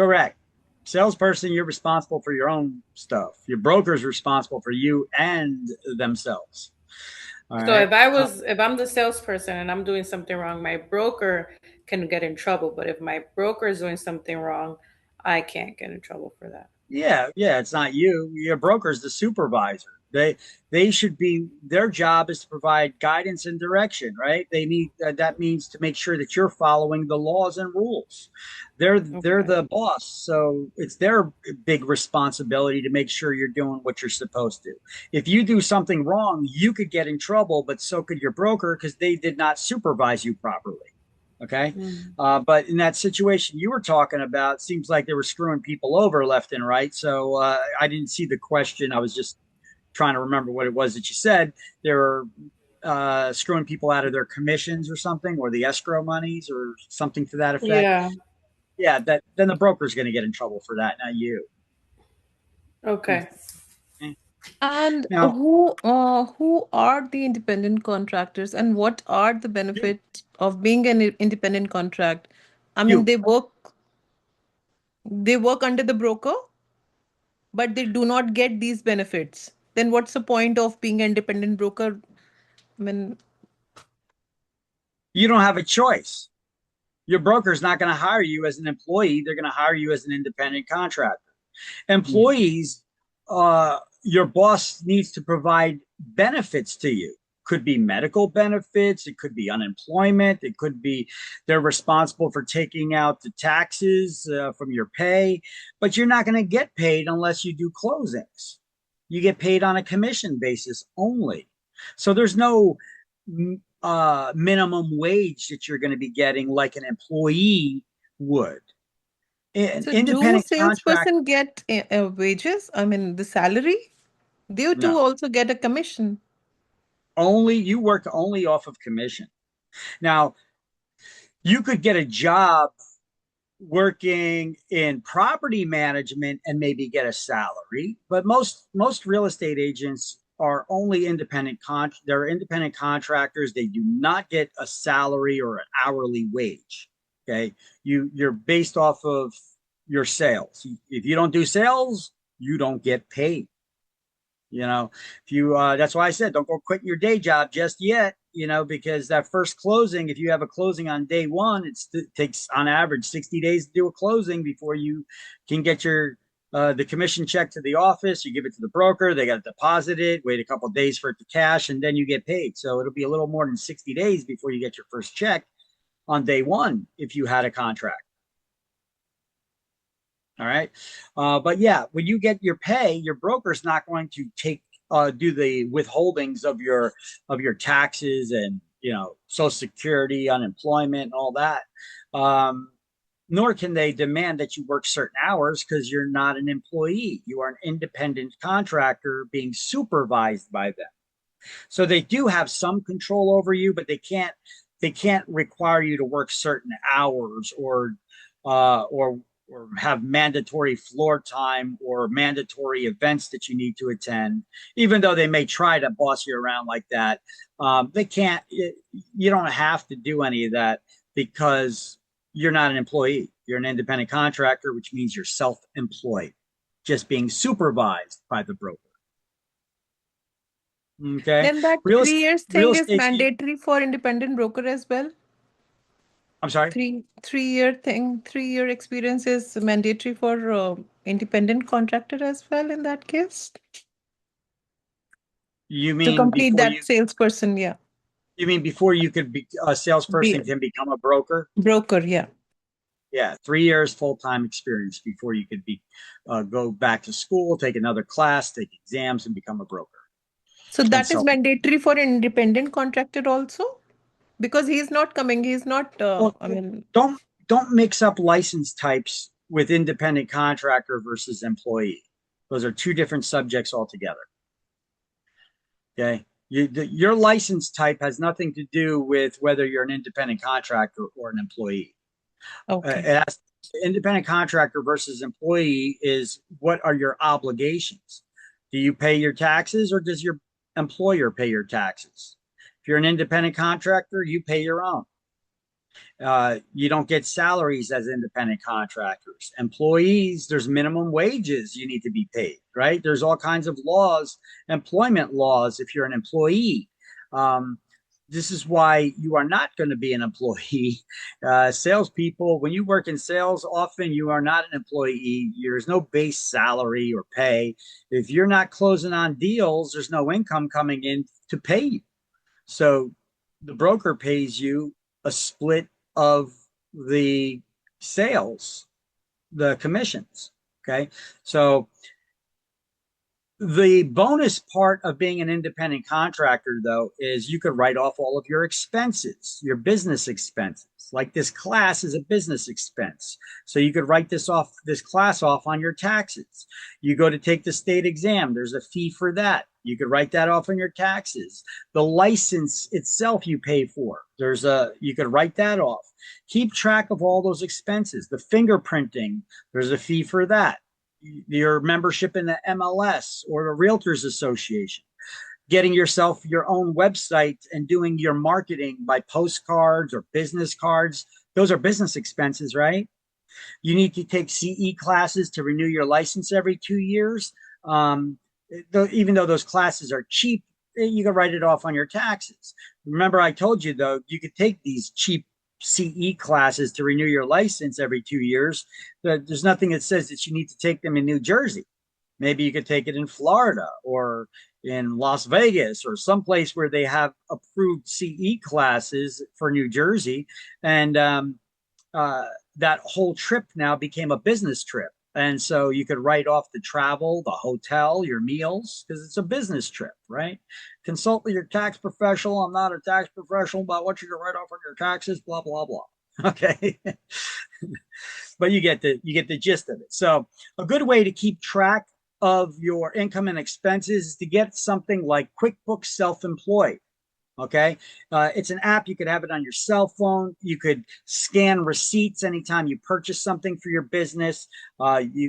correct. Salesperson, you're responsible for your own stuff. Your broker's responsible for you and themselves. All So right. if I'm the salesperson and I'm doing something wrong, my broker can get in trouble. But if my broker is doing something wrong, I can't get in trouble for that. Yeah, it's not you. Your broker's the supervisor. They should be, their job is to provide guidance and direction, right? They need that means to make sure that you're following the laws and rules. They're the boss, so it's their big responsibility to make sure you're doing what you're supposed to. If you do something wrong, you could get in trouble, but so could your broker because they did not supervise you properly. Okay. But in that situation you were talking about, seems like they were screwing people over left and right. So I didn't see the question. I was just trying to remember what it was that you said. They were screwing people out of their commissions or something, or the escrow monies or something to that effect. Yeah. Yeah. That then the broker's going to get in trouble for that, not you. Okay. And Now, who are the independent contractors, and what are the benefits of being an independent contract? I mean, they work under the broker, but they do not get these benefits. Then what's the point of being an independent broker? I mean, you don't have a choice. Your broker's not going to hire you as an employee. They're going to hire you as an independent contractor. Employees, your boss needs to provide benefits to you. Could be medical benefits, it could be unemployment, it could be they're responsible for taking out the taxes from your pay, but you're not going to get paid unless you do closings. You get paid on a commission basis only. So there's no minimum wage that you're going to be getting like an employee would. An so do independent contract, salesperson get wages? I mean, the salary? They do no. also get a commission. Only you work only off of commission. Now, you could get a job working in property management and maybe get a salary, but most real estate agents are only they're independent contractors. They do not get a salary or an hourly wage. Okay, you're based off of your sales. If you don't do sales, you don't get paid. You know, if you that's why I said don't go quitting your day job just yet, you know, because that first closing, if you have a closing on day one, it takes on average 60 days to do a closing before you can get your the commission check to the office. You give it to the broker, they got to deposit it, wait a couple of days for it to cash, and then you get paid. So it'll be a little more than 60 days before you get your first check on day one if you had a contract. All right. But yeah, when you get your pay, your broker's not going to do the withholdings of your taxes and, you know, Social Security, unemployment, and all that. Nor can they demand that you work certain hours because you're not an employee. You are an independent contractor being supervised by them. So they do have some control over you, but they can't require you to work certain hours or have mandatory floor time or mandatory events that you need to attend, even though they may try to boss you around like that. They can't, you don't have to do any of that because you're not an employee. You're an independent contractor, which means you're self-employed, just being supervised by the broker. Okay. Then that 3 years thing is mandatory for independent broker as well? I'm sorry? 3 year thing, 3 year experience is mandatory for independent contractor as well in that case? You mean to complete that salesperson, yeah. You mean before you could be a salesperson can become a broker? Broker, yeah. Yeah, 3 years full-time experience before you could be go back to school, take another class, take exams, and become a broker. So that is mandatory for an independent contractor also? Because he's not coming, he's not, I mean... Don't mix up license types with independent contractor versus employee. Those are two different subjects altogether. Okay? Your license type has nothing to do with whether you're an independent contractor or an employee. Okay. Independent contractor versus employee is what are your obligations? Do you pay your taxes or does your employer pay your taxes? If you're an independent contractor, you pay your own. You don't get salaries as independent contractors. Employees, there's minimum wages you need to be paid, right? There's all kinds of laws, employment laws, if you're an employee. This is why you are not going to be an employee. Salespeople, when you work in sales, often you are not an employee. There's no base salary or pay. If you're not closing on deals, there's no income coming in to pay you. So the broker pays you a split of the sales, the commissions. Okay. So the bonus part of being an independent contractor, though, is you could write off all of your expenses, your business expenses. Like this class is a business expense. So you could write this class off on your taxes. You go to take the state exam, there's a fee for that. You could write that off on your taxes. The license itself you pay for, you could write that off. Keep track of all those expenses. The fingerprinting, there's a fee for that. Your membership in the MLS or the Realtors Association, getting yourself your own website and doing your marketing by postcards or business cards. Those are business expenses, right? You need to take CE classes to renew your license every 2 years. Even though those classes are cheap, you can write it off on your taxes. Remember, I told you, though, you could take these cheap CE classes to renew your license every 2 years. There's nothing that says that you need to take them in New Jersey. Maybe you could take it in Florida or in Las Vegas or someplace where they have approved CE classes for New Jersey. And that whole trip now became a business trip. And so you could write off the travel, the hotel, your meals, because it's a business trip, right? Consult with your tax professional. I'm not a tax professional about what you can write off on your taxes, blah, blah, blah. Okay. But you get the gist of it. So a good way to keep track of your income and expenses is to get something like QuickBooks Self-Employed. Okay. It's an app. You could have it on your cell phone. You could scan receipts anytime you purchase something for your business. This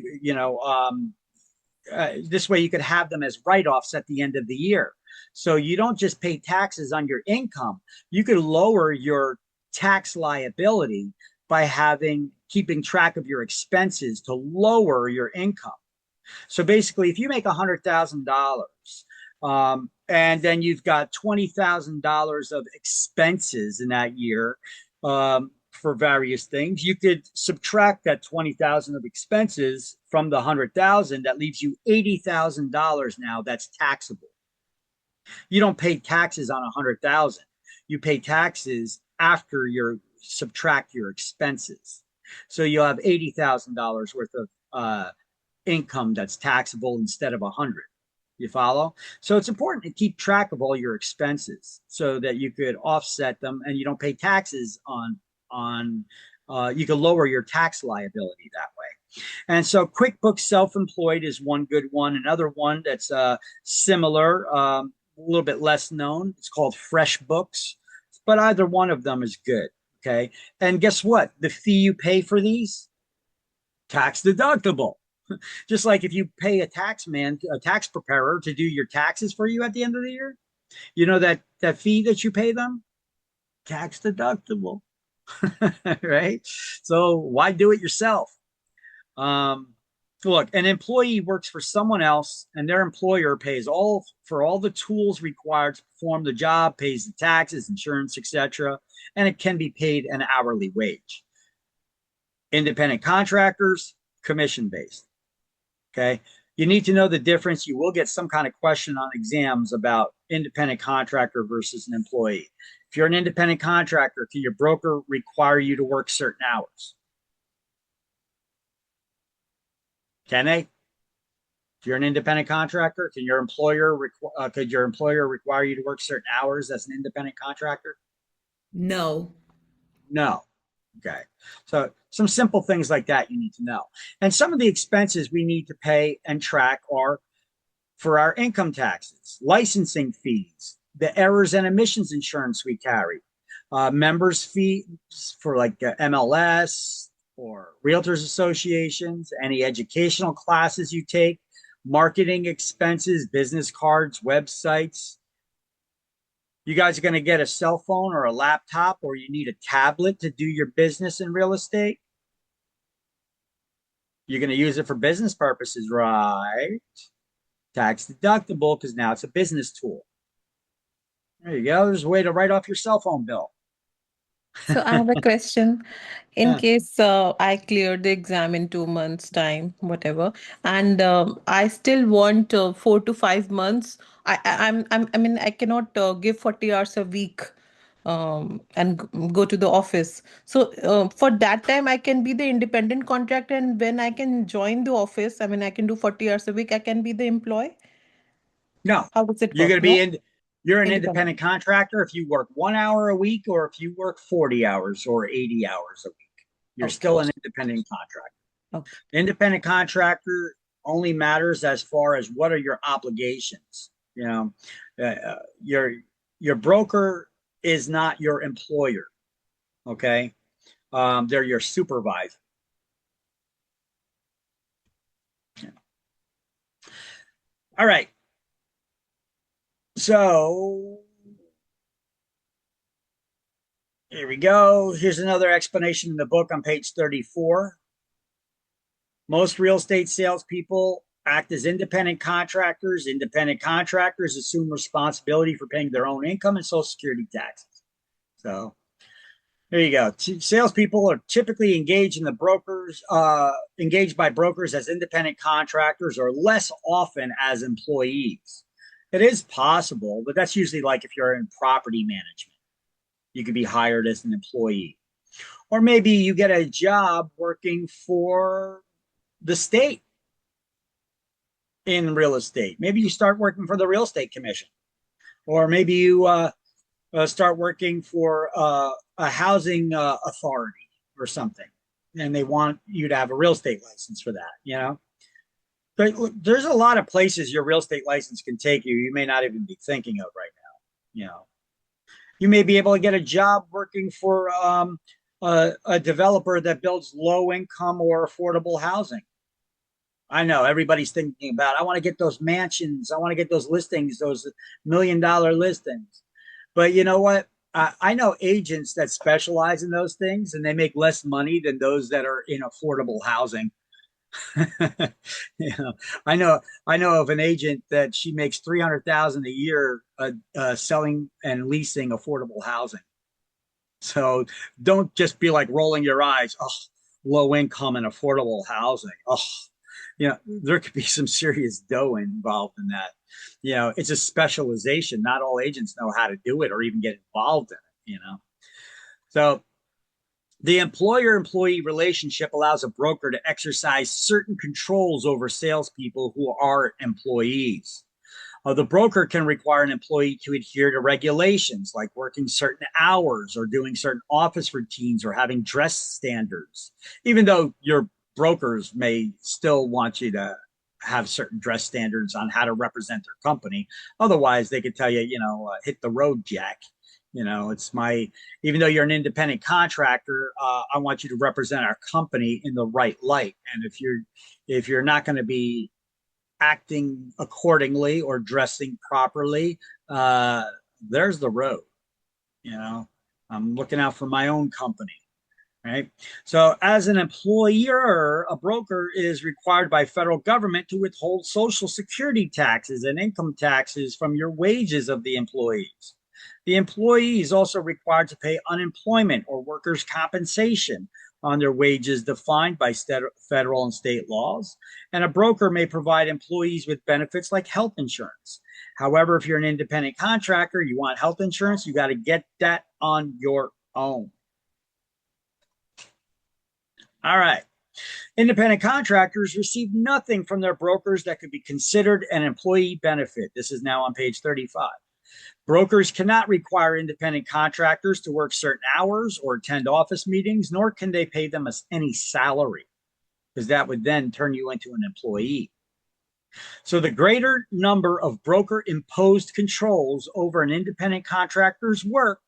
way you could have them as write-offs at the end of the year. So you don't just pay taxes on your income. You could lower your tax liability by keeping track of your expenses to lower your income. So basically, if you make $100,000, and then you've got $20,000 of expenses in that year for various things, you could subtract that $20,000 of expenses from the $100,000. That leaves you $80,000 now that's taxable. You don't pay taxes on $100,000. You pay taxes after you subtract your expenses. So you'll have $80,000 worth of income that's taxable instead of $100,000. You follow? So it's important to keep track of all your expenses so that you could offset them and you don't pay taxes you can lower your tax liability that way. And so QuickBooks Self-Employed is one good one. Another one that's similar, a little bit less known, it's called FreshBooks, but either one of them is good. Okay. And guess what? The fee you pay for these, tax deductible. Just like if you pay a tax preparer to do your taxes for you at the end of the year, you know that fee that you pay them, tax deductible, right? So why do it yourself? Look, an employee works for someone else and their employer pays for all the tools required to perform the job, pays the taxes, insurance, etc., and it can be paid an hourly wage. Independent contractors, commission-based. Okay. You need to know the difference. You will get some kind of question on exams about independent contractor versus an employee. If you're an independent contractor, can your broker require you to work certain hours? Can they? If you're an independent contractor, could your employer require you to work certain hours as an independent contractor? No. No. Okay. So some simple things like that you need to know. And some of the expenses we need to pay and track are for our income taxes, licensing fees, the errors and emissions insurance we carry, members fees for like MLS or Realtors Associations, any educational classes you take, marketing expenses, business cards, websites. You guys are going to get a cell phone or a laptop, or you need a tablet to do your business in real estate. You're going to use it for business purposes, right? Tax deductible, because now it's a business tool. There you go. There's a way to write off your cell phone bill. So I have a question. In Yeah. case I cleared the exam in 2 months' time, whatever, and I still want 4 to 5 months. I mean, I cannot give 40 hours a week and go to the office. So for that time, I can be the independent contractor, and when I can join the office, I mean, I can do 40 hours a week. I can be the employee. No, How does it you're work? going to be No, in. You're an independent. independent contractor if you work 1 hour a week, or if you work 40 hours or 80 hours a week. You're Okay. still an independent contractor. Okay. Independent contractor only matters as far as what are your obligations. You know, your broker is not your employer. Okay, they're your supervisor. All right. So here we go. Here's another explanation in the book on page 34. Most real estate salespeople act as independent contractors. Independent contractors assume responsibility for paying their own income and Social Security taxes. So there you go. Salespeople are typically engaged by brokers as independent contractors, or less often as employees. It is possible, but that's usually like if you're in property management, you could be hired as an employee. Or maybe you get a job working for the state in real estate. Maybe you start working for the real estate commission, or maybe you start working for a housing authority or something, and they want you to have a real estate license for that. You know, there's a lot of places your real estate license can take you. You may not even be thinking of right now. You know, you may be able to get a job working for a developer that builds low income or affordable housing. I know everybody's thinking about, I want to get those mansions. I want to get those listings, those $1 million listings. But you know what? I know agents that specialize in those things, and they make less money than those that are in affordable housing. You know, I know of an agent that she makes $300,000 a year selling and leasing affordable housing. So don't just be like rolling your eyes. Oh, low income and affordable housing. Oh, you know, there could be some serious dough involved in that. You know, it's a specialization. Not all agents know how to do it or even get involved in it, you know. So the employer-employee relationship allows a broker to exercise certain controls over salespeople who are employees. The broker can require an employee to adhere to regulations like working certain hours or doing certain office routines or having dress standards, even though your brokers may still want you to have certain dress standards on how to represent their company. Otherwise, they could tell you, you know, hit the road, Jack. You know, even though you're an independent contractor, I want you to represent our company in the right light. And if you're not going to be acting accordingly or dressing properly, there's the road. You know, I'm looking out for my own company. Right. So as an employer, a broker is required by federal government to withhold Social Security taxes and income taxes from your wages of the employees. The employee is also required to pay unemployment or workers' compensation on their wages defined by federal and state laws. And a broker may provide employees with benefits like health insurance. However, if you're an independent contractor, you want health insurance, you got to get that on your own. All right. Independent contractors receive nothing from their brokers that could be considered an employee benefit. This is now on page 35. Brokers cannot require independent contractors to work certain hours or attend office meetings, nor can they pay them any salary, because that would then turn you into an employee. So the greater number of broker imposed controls over an independent contractor's work,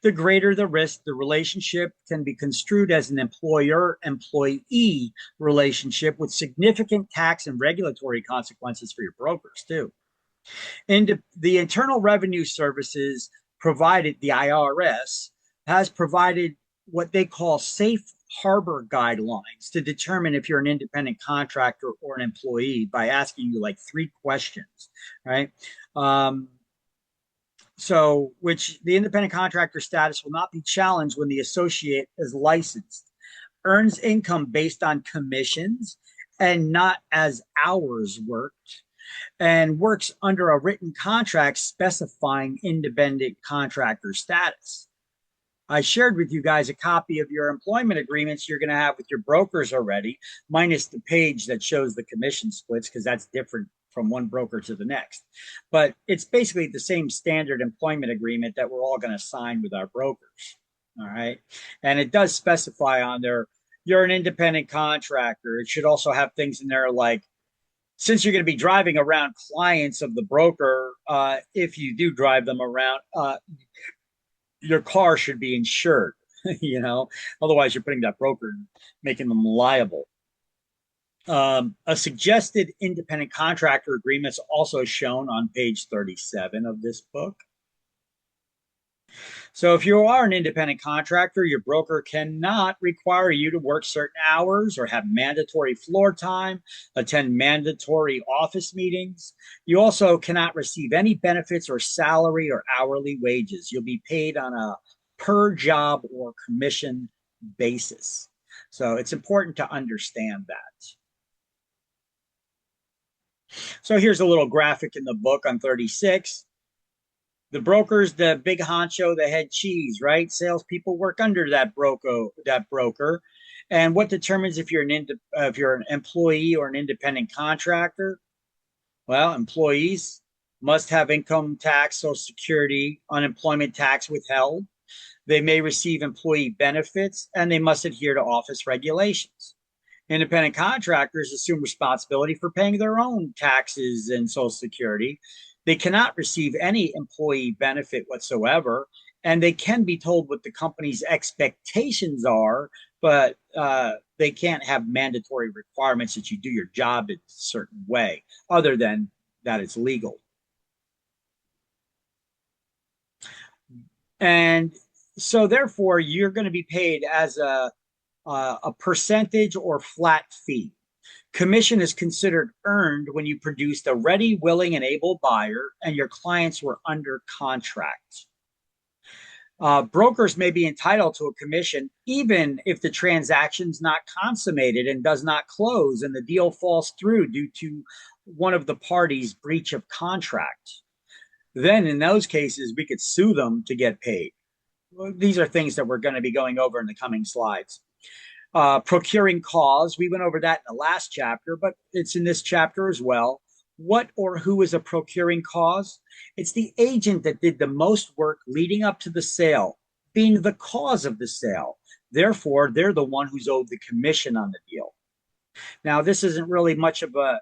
The greater the risk, the relationship can be construed as an employer-employee relationship with significant tax and regulatory consequences for your brokers, too. And the Internal Revenue Services provided, the IRS, has provided what they call safe harbor guidelines to determine if you're an independent contractor or an employee by asking you like 3 questions, right? So, which the independent contractor status will not be challenged when the associate is licensed, earns income based on commissions and not as hours worked, and works under a written contract specifying independent contractor status. I shared with you guys a copy of your employment agreements you're going to have with your brokers already, minus the page that shows the commission splits, because that's different from one broker to the next. But it's basically the same standard employment agreement that we're all going to sign with our brokers. All right. And it does specify on there, you're an independent contractor. It should also have things in there like, since you're going to be driving around clients of the broker, if you do drive them around, your car should be insured, you know, otherwise you're putting that broker, making them liable. A suggested independent contractor agreement is also shown on page 37 of this book. So if you are an independent contractor, your broker cannot require you to work certain hours or have mandatory floor time, attend mandatory office meetings. You also cannot receive any benefits or salary or hourly wages. You'll be paid on a per job or commission basis. So it's important to understand that. So here's a little graphic in the book on 36. The broker's the big honcho, the head cheese, right? Salespeople work under that broker. And what determines if you're an employee or an independent contractor? Well, employees must have income tax, Social Security, unemployment tax withheld. They may receive employee benefits, and they must adhere to office regulations. Independent contractors assume responsibility for paying their own taxes and Social Security. They cannot receive any employee benefit whatsoever, and they can be told what the company's expectations are, but they can't have mandatory requirements that you do your job in a certain way, other than that it's legal. And so therefore, you're going to be paid as a percentage or flat fee. Commission is considered earned when you produced a ready, willing, and able buyer and your clients were under contract. Brokers may be entitled to a commission even if the transaction's not consummated and does not close and the deal falls through due to one of the parties' breach of contract. Then in those cases, we could sue them to get paid. These are things that we're going to be going over in the coming slides. Procuring cause, we went over that in the last chapter, but it's in this chapter as well. What or who is a procuring cause? It's the agent that did the most work leading up to the sale, being the cause of the sale. Therefore, they're the one who's owed the commission on the deal. Now, this isn't really much of an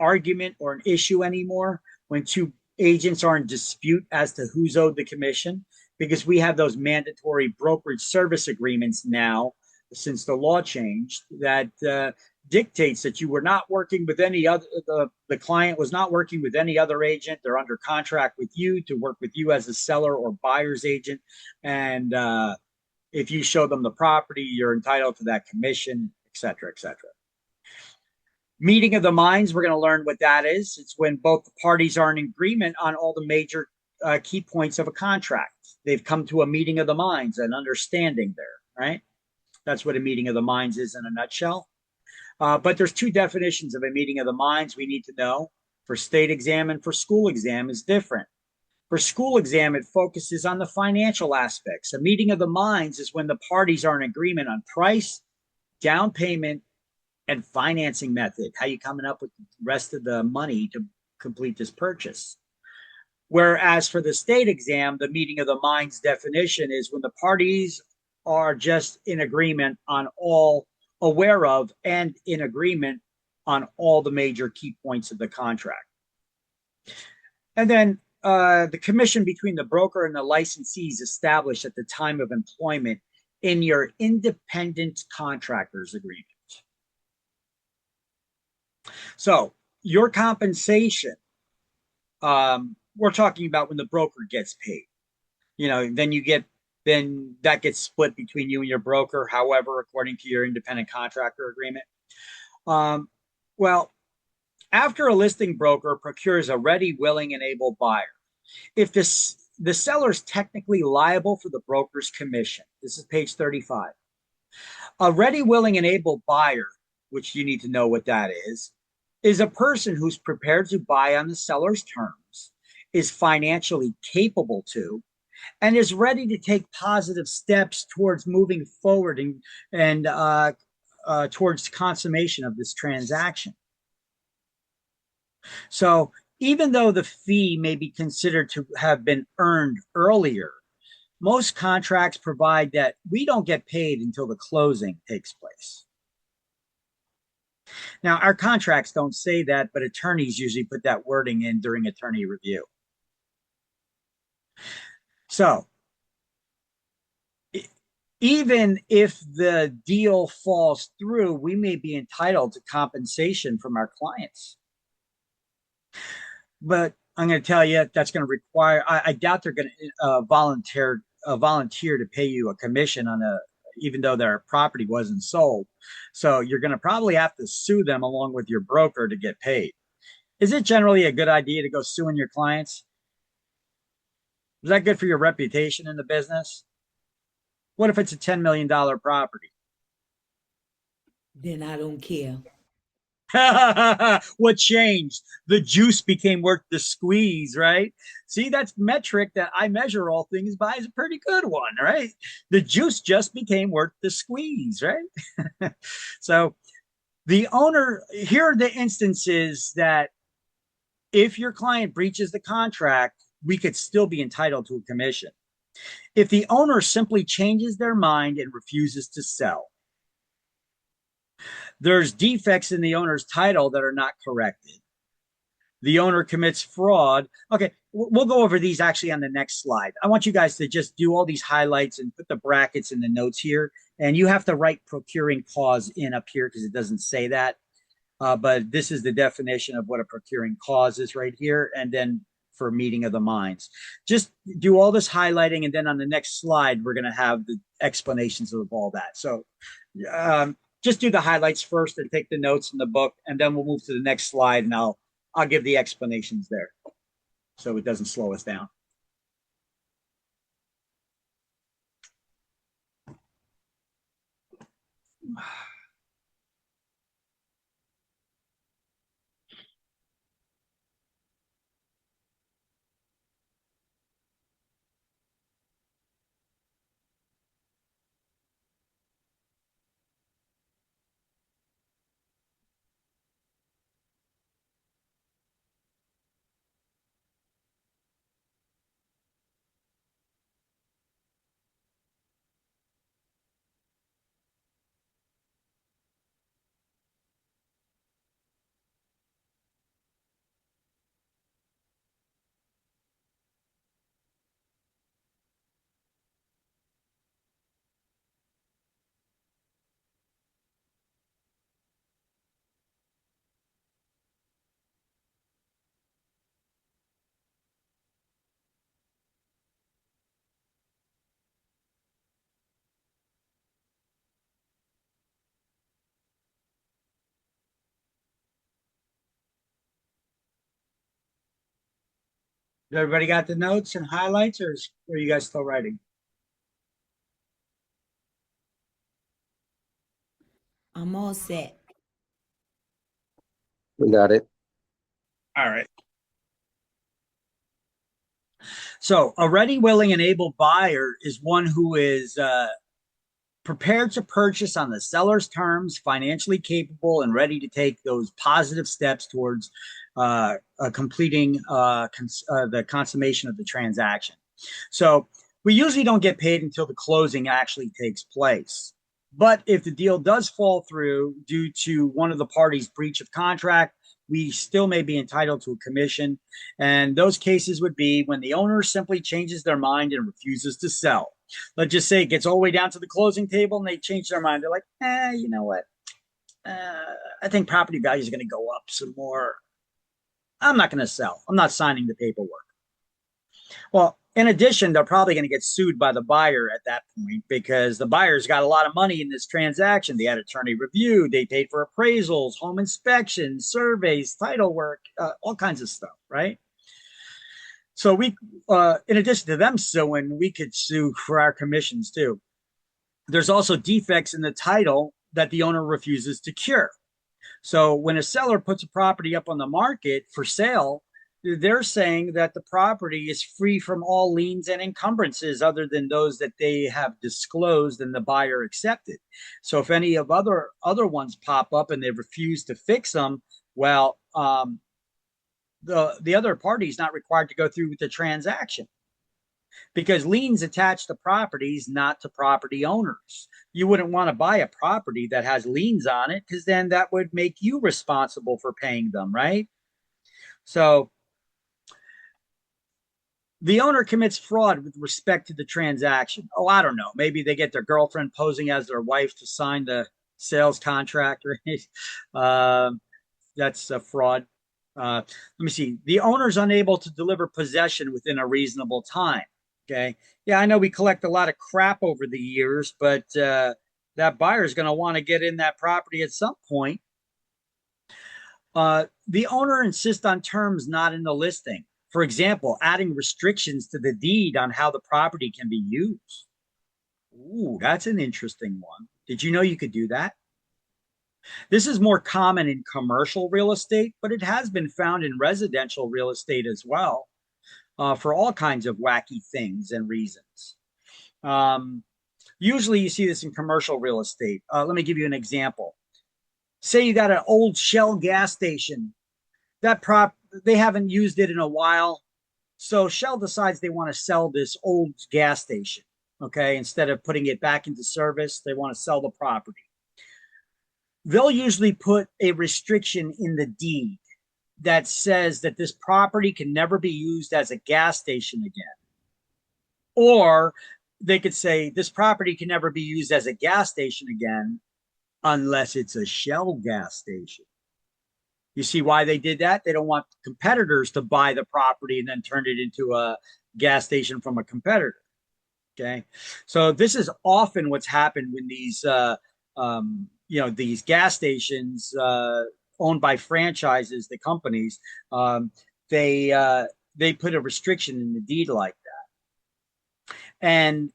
argument or an issue anymore when two agents are in dispute as to who's owed the commission, because we have those mandatory brokerage service agreements now, since the law changed, that dictates that you were not working with any other, the client was not working with any other agent. They're under contract with you to work with you as a seller or buyer's agent. And if you show them the property, you're entitled to that commission, et cetera, et cetera. Meeting of the minds, we're going to learn what that is. It's when both the parties are in agreement on all the major key points of a contract. They've come to a meeting of the minds, an understanding there, right? That's what a meeting of the minds is in a nutshell. But there's 2 definitions of a meeting of the minds we need to know. For state exam and for school exam is different. For school exam, it focuses on the financial aspects. A meeting of the minds is when the parties are in agreement on price, down payment, and financing method. How you coming up with the rest of the money to complete this purchase? Whereas for the state exam, the meeting of the minds definition is when the parties are just in agreement on all, aware of and in agreement on all the major key points of the contract. And then the commission between the broker and the licensee is established at the time of employment in your independent contractors agreement. So your compensation, we're talking about when the broker gets paid. You know, then that gets split between you and your broker, however, according to your independent contractor agreement. Well, after a listing broker procures a ready, willing, and able buyer, if the seller is technically liable for the broker's commission, this is page 35. A ready, willing, and able buyer, which you need to know what that is a person who's prepared to buy on the seller's terms, is financially capable to, and is ready to take positive steps towards moving forward and towards consummation of this transaction. So even though the fee may be considered to have been earned earlier, most contracts provide that we don't get paid until the closing takes place. Now, our contracts don't say that, but attorneys usually put that wording in during attorney review. So even if the deal falls through, we may be entitled to compensation from our clients. But I'm going to tell you that's going to require, I doubt they're going to volunteer to pay you a commission on even though their property wasn't sold. So you're going to probably have to sue them along with your broker to get paid. Is it generally a good idea to go suing your clients? Is that good for your reputation in the business? What if it's a $10 million property? Then I don't care. What changed? The juice became worth the squeeze, right? See, that's metric that I measure all things by is a pretty good one, right? The juice just became worth the squeeze, right? So the owner, here are the instances that if your client breaches the contract, we could still be entitled to a commission. If the owner simply changes their mind and refuses to sell, there's defects in the owner's title that are not corrected, the owner commits fraud. Okay, we'll go over these actually on the next slide. I want you guys to just do all these highlights and put the brackets in the notes here. And you have to write procuring cause in up here because it doesn't say that. But this is the definition of what a procuring cause is right here. And then for meeting of the minds, just do all this highlighting. And then on the next slide, we're going to have the explanations of all that. So just do the highlights first and take the notes in the book. And then we'll move to the next slide and I'll give the explanations there so it doesn't slow us down. Everybody got the notes and highlights, or are you guys still writing? I'm all set. We got it. All right. So a ready, willing, and able buyer is one who is prepared to purchase on the seller's terms, financially capable, and ready to take those positive steps towards completing the consummation of the transaction. So we usually don't get paid until the closing actually takes place. But if the deal does fall through due to one of the parties' breach of contract, we still may be entitled to a commission. And those cases would be when the owner simply changes their mind and refuses to sell. Let's just say it gets all the way down to the closing table and they change their mind. They're like, you know what? I think property values are going to go up some more. I'm not going to sell. I'm not signing the paperwork. Well, in addition, they're probably going to get sued by the buyer at that point because the buyer's got a lot of money in this transaction. They had attorney review, they paid for appraisals, home inspections, surveys, title work, all kinds of stuff, right? So we, in addition to them suing, we could sue for our commissions too. There's also defects in the title that the owner refuses to cure. So when a seller puts a property up on the market for sale, they're saying that the property is free from all liens and encumbrances other than those that they have disclosed and the buyer accepted. So if any of other ones pop up and they refuse to fix them, well, the other party is not required to go through with the transaction because liens attach to properties, not to property owners. You wouldn't want to buy a property that has liens on it because then that would make you responsible for paying them, right? So the owner commits fraud with respect to the transaction. Oh, I don't know. Maybe they get their girlfriend posing as their wife to sign the sales contract. Right? That's a fraud. Let me see. The owner's unable to deliver possession within a reasonable time. Okay. Yeah, I know we collect a lot of crap over the years, but that buyer is going to want to get in that property at some point. The owner insists on terms not in the listing. For example, adding restrictions to the deed on how the property can be used. Ooh, that's an interesting one. Did you know you could do that? This is more common in commercial real estate, but it has been found in residential real estate as well, for all kinds of wacky things and reasons. Usually you see this in commercial real estate. Let me give you an example. Say you got an old Shell gas station. They haven't used it in a while. So Shell decides they want to sell this old gas station. Okay. Instead of putting it back into service, they want to sell the property. They'll usually put a restriction in the deed that says that this property can never be used as a gas station again. Or they could say this property can never be used as a gas station again unless it's a Shell gas station. You see why they did that? They don't want competitors to buy the property and then turn it into a gas station from a competitor. Okay. So this is often what's happened when these, these gas stations owned by franchises, the companies, they put a restriction in the deed like that. And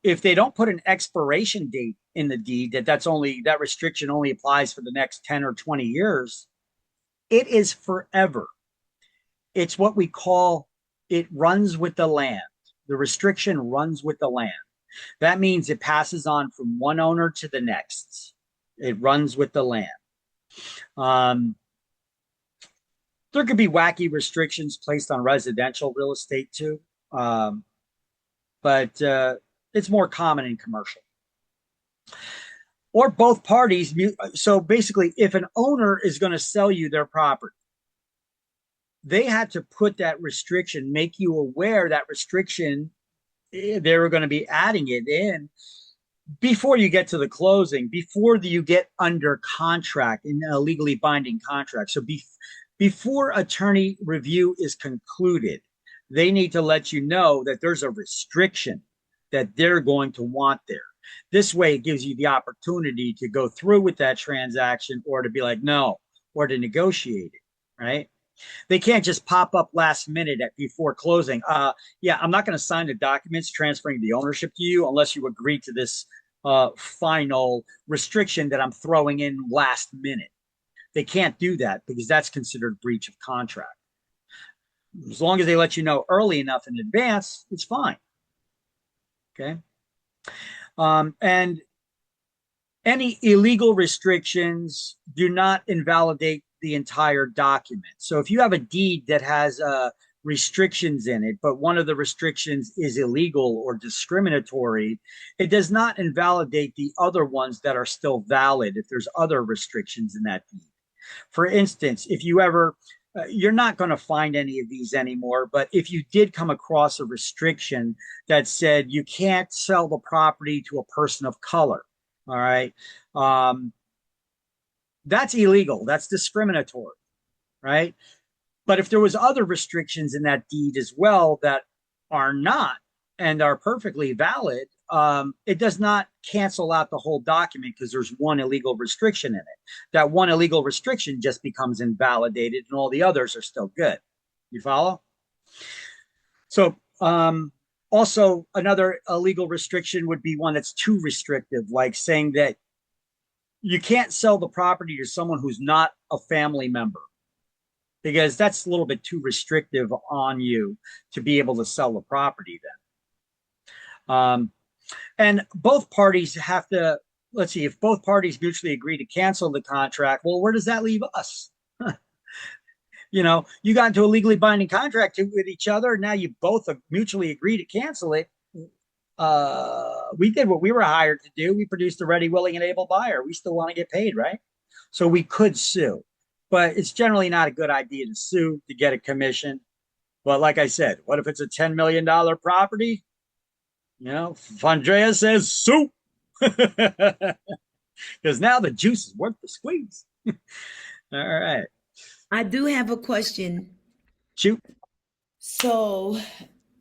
if they don't put an expiration date in the deed that restriction only applies for the next 10 or 20 years, it is forever. It's what we call, it runs with the land. The restriction runs with the land. That means it passes on from one owner to the next. It runs with the land. There could be wacky restrictions placed on residential real estate too. But it's more common in commercial. Or both parties. So basically, if an owner is going to sell you their property, they had to put that restriction, make you aware that restriction, they were going to be adding it in before you get to the closing, before you get under contract in a legally binding contract. So before attorney review is concluded, they need to let you know that there's a restriction that they're going to want there. This way, it gives you the opportunity to go through with that transaction or to be like, no, or to negotiate it, right? They can't just pop up last minute before closing. Yeah, I'm not going to sign the documents transferring the ownership to you unless you agree to this final restriction that I'm throwing in last minute. They can't do that because that's considered breach of contract. As long as they let you know early enough in advance, it's fine. Okay. And any illegal restrictions do not invalidate the entire document. So if you have a deed that has restrictions in it, but one of the restrictions is illegal or discriminatory, it does not invalidate the other ones that are still valid if there's other restrictions in that deed. For instance, if you ever, you're not going to find any of these anymore, but if you did come across a restriction that said you can't sell the property to a person of color, all right, that's illegal. That's discriminatory, right? But if there was other restrictions in that deed as well that are not and are perfectly valid, it does not cancel out the whole document because there's one illegal restriction in it. That one illegal restriction just becomes invalidated and all the others are still good. You follow? So also another illegal restriction would be one that's too restrictive, like saying that you can't sell the property to someone who's not a family member, because that's a little bit too restrictive on you to be able to sell the property then. And both parties have to, let's see, if both parties mutually agree to cancel the contract, well, where does that leave us? You know, you got into a legally binding contract with each other. Now you both mutually agree to cancel it. We did what we were hired to do. We produced a ready, willing, and able buyer. We still want to get paid, right? So we could sue, but it's generally not a good idea to sue to get a commission. But like I said, what if it's a $10 million property? You know, Fandrea says sue, because now the juice is worth the squeeze. All right. I do have a question. Shoot. So,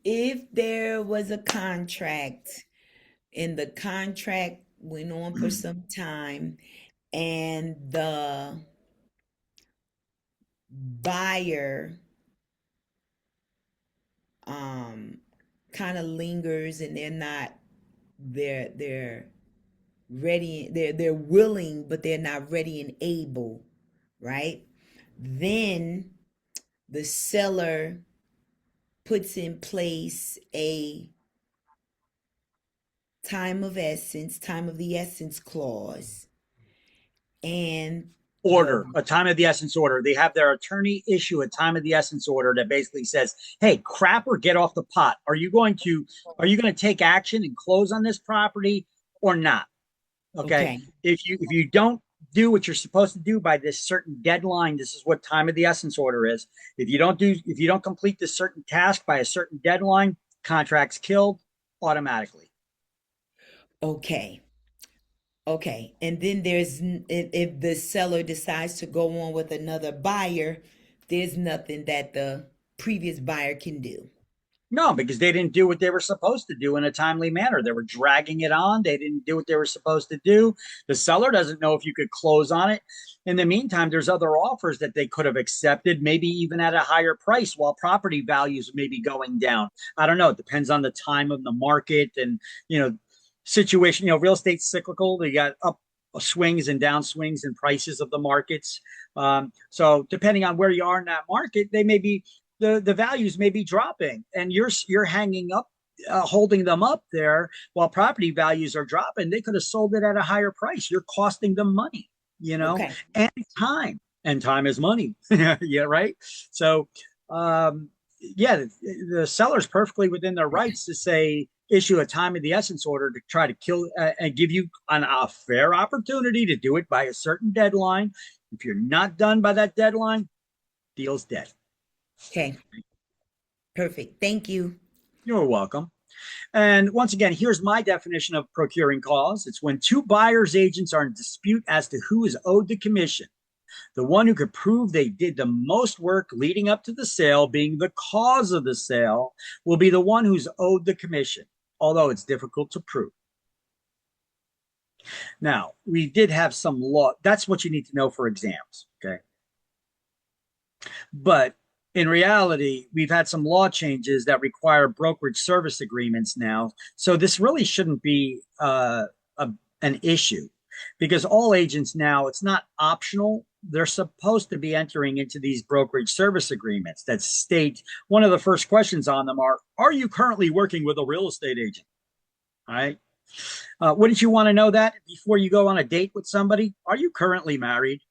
if there was a contract and the contract went on for some time and the buyer kind of lingers and they're ready, they're willing, but they're not ready and able, right? Then the seller puts in place a time of the essence clause and a time of the essence order. They have their attorney issue a time of the essence order that basically says, hey, crap or get off the pot. Are you going to take action and close on this property or not? Okay. If you don't do what you're supposed to do by this certain deadline, this is what time of the essence order is. If you don't complete this certain task by a certain deadline, contract's killed automatically. Okay. And then if the seller decides to go on with another buyer, there's nothing that the previous buyer can do. No, because they didn't do what they were supposed to do in a timely manner. They were dragging it on. They didn't do what they were supposed to do. The seller doesn't know if you could close on it. In the meantime, there's other offers that they could have accepted, maybe even at a higher price while property values may be going down. I don't know. It depends on the time of the market and, situation. Real estate's cyclical. They got up swings and down swings in prices of the markets. So depending on where you are in that market, they may be the values may be dropping, and you're hanging up, holding them up there while property values are dropping. They could have sold it at a higher price. You're costing them money, and time, and time is money. Yeah, right. So, the seller's perfectly within their rights to say, issue a time of the essence order to try to kill and give you a fair opportunity to do it by a certain deadline. If you're not done by that deadline, deal's dead. Okay. Perfect. Thank you. You're welcome. And once again, here's my definition of procuring cause. It's when two buyers' agents are in dispute as to who is owed the commission. The one who could prove they did the most work leading up to the sale, being the cause of the sale, will be the one who's owed the commission, although it's difficult to prove. Now, we did have some law. That's what you need to know for exams, okay? But in reality, we've had some law changes that require brokerage service agreements now. So this really shouldn't be an issue, because all agents now, it's not optional. They're supposed to be entering into these brokerage service agreements that state, one of the first questions on them are you currently working with a real estate agent? All right. Wouldn't you want to know that before you go on a date with somebody? Are you currently married?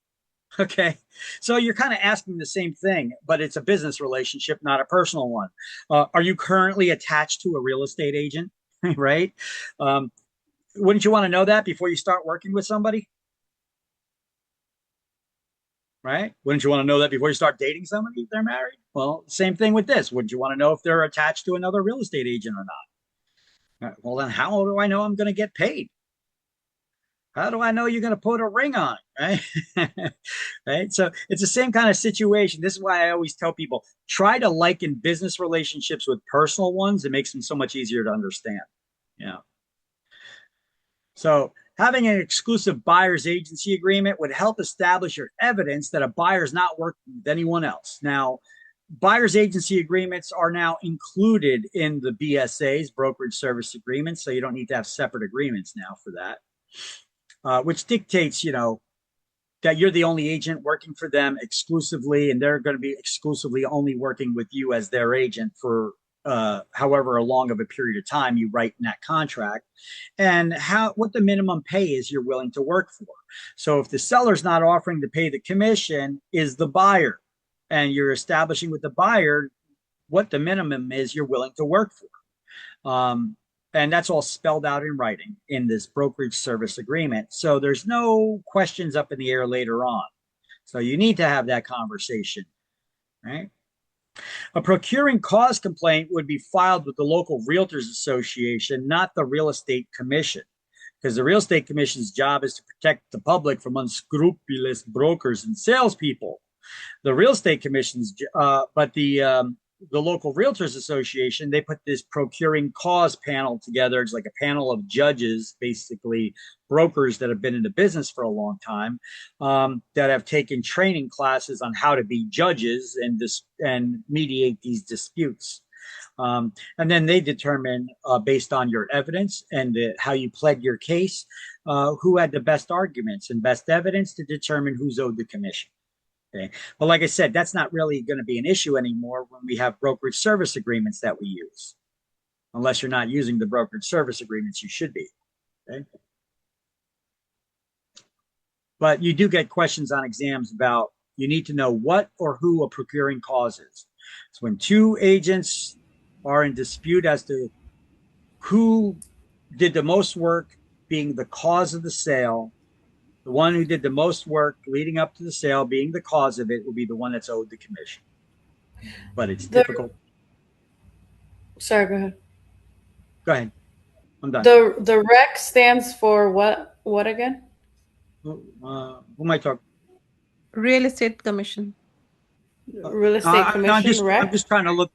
Okay. So you're kind of asking the same thing, but it's a business relationship, not a personal one. Are you currently attached to a real estate agent? Right. Wouldn't you want to know that before you start working with somebody? right? Wouldn't you want to know that before you start dating somebody if they're married? Well, same thing with this. Would you want to know if they're attached to another real estate agent or not? Well, then how do I know I'm going to get paid? How do I know you're going to put a ring on it, right? Right. So it's the same kind of situation. This is why I always tell people try to liken business relationships with personal ones. It makes them so much easier to understand. Yeah. So having an exclusive buyer's agency agreement would help establish your evidence that a buyer is not working with anyone else. Now, buyer's agency agreements are now included in the BSAs, brokerage service agreements, so you don't need to have separate agreements now for that. Which dictates, that you're the only agent working for them exclusively, and they're going to be exclusively only working with you as their agent for however long of a period of time you write in that contract, and what the minimum pay is you're willing to work for. So if the seller's not offering to pay the commission, is the buyer, and you're establishing with the buyer what the minimum is you're willing to work for. And that's all spelled out in writing in this brokerage service agreement. So there's no questions up in the air later on. So you need to have that conversation, right? A procuring cause complaint would be filed with the local Realtors Association, not the Real Estate Commission, because the Real Estate Commission's job is to protect the public from unscrupulous brokers and salespeople. The Real Estate Commission's, but the local Realtors Association, they put this procuring cause panel together. It's like a panel of judges, basically brokers that have been in the business for a long time, that have taken training classes on how to be judges and mediate these disputes. And then they determine, based on your evidence and how you pled your case, who had the best arguments and best evidence to determine who's owed the commission. Okay. But like I said, that's not really going to be an issue anymore when we have brokerage service agreements that we use. Unless you're not using the brokerage service agreements, you should be. Okay. But you do get questions on exams about you need to know what or who a procuring cause is. So when two agents are in dispute as to who did the most work being the cause of the sale, the one who did the most work leading up to the sale being the cause of it will be the one that's owed the commission. But it's difficult. Sorry, go ahead. Go ahead. I'm done. The REC stands for what? What again? Who am I talking? Real Estate Commission. Real Estate Commission, REC? I'm just trying to look.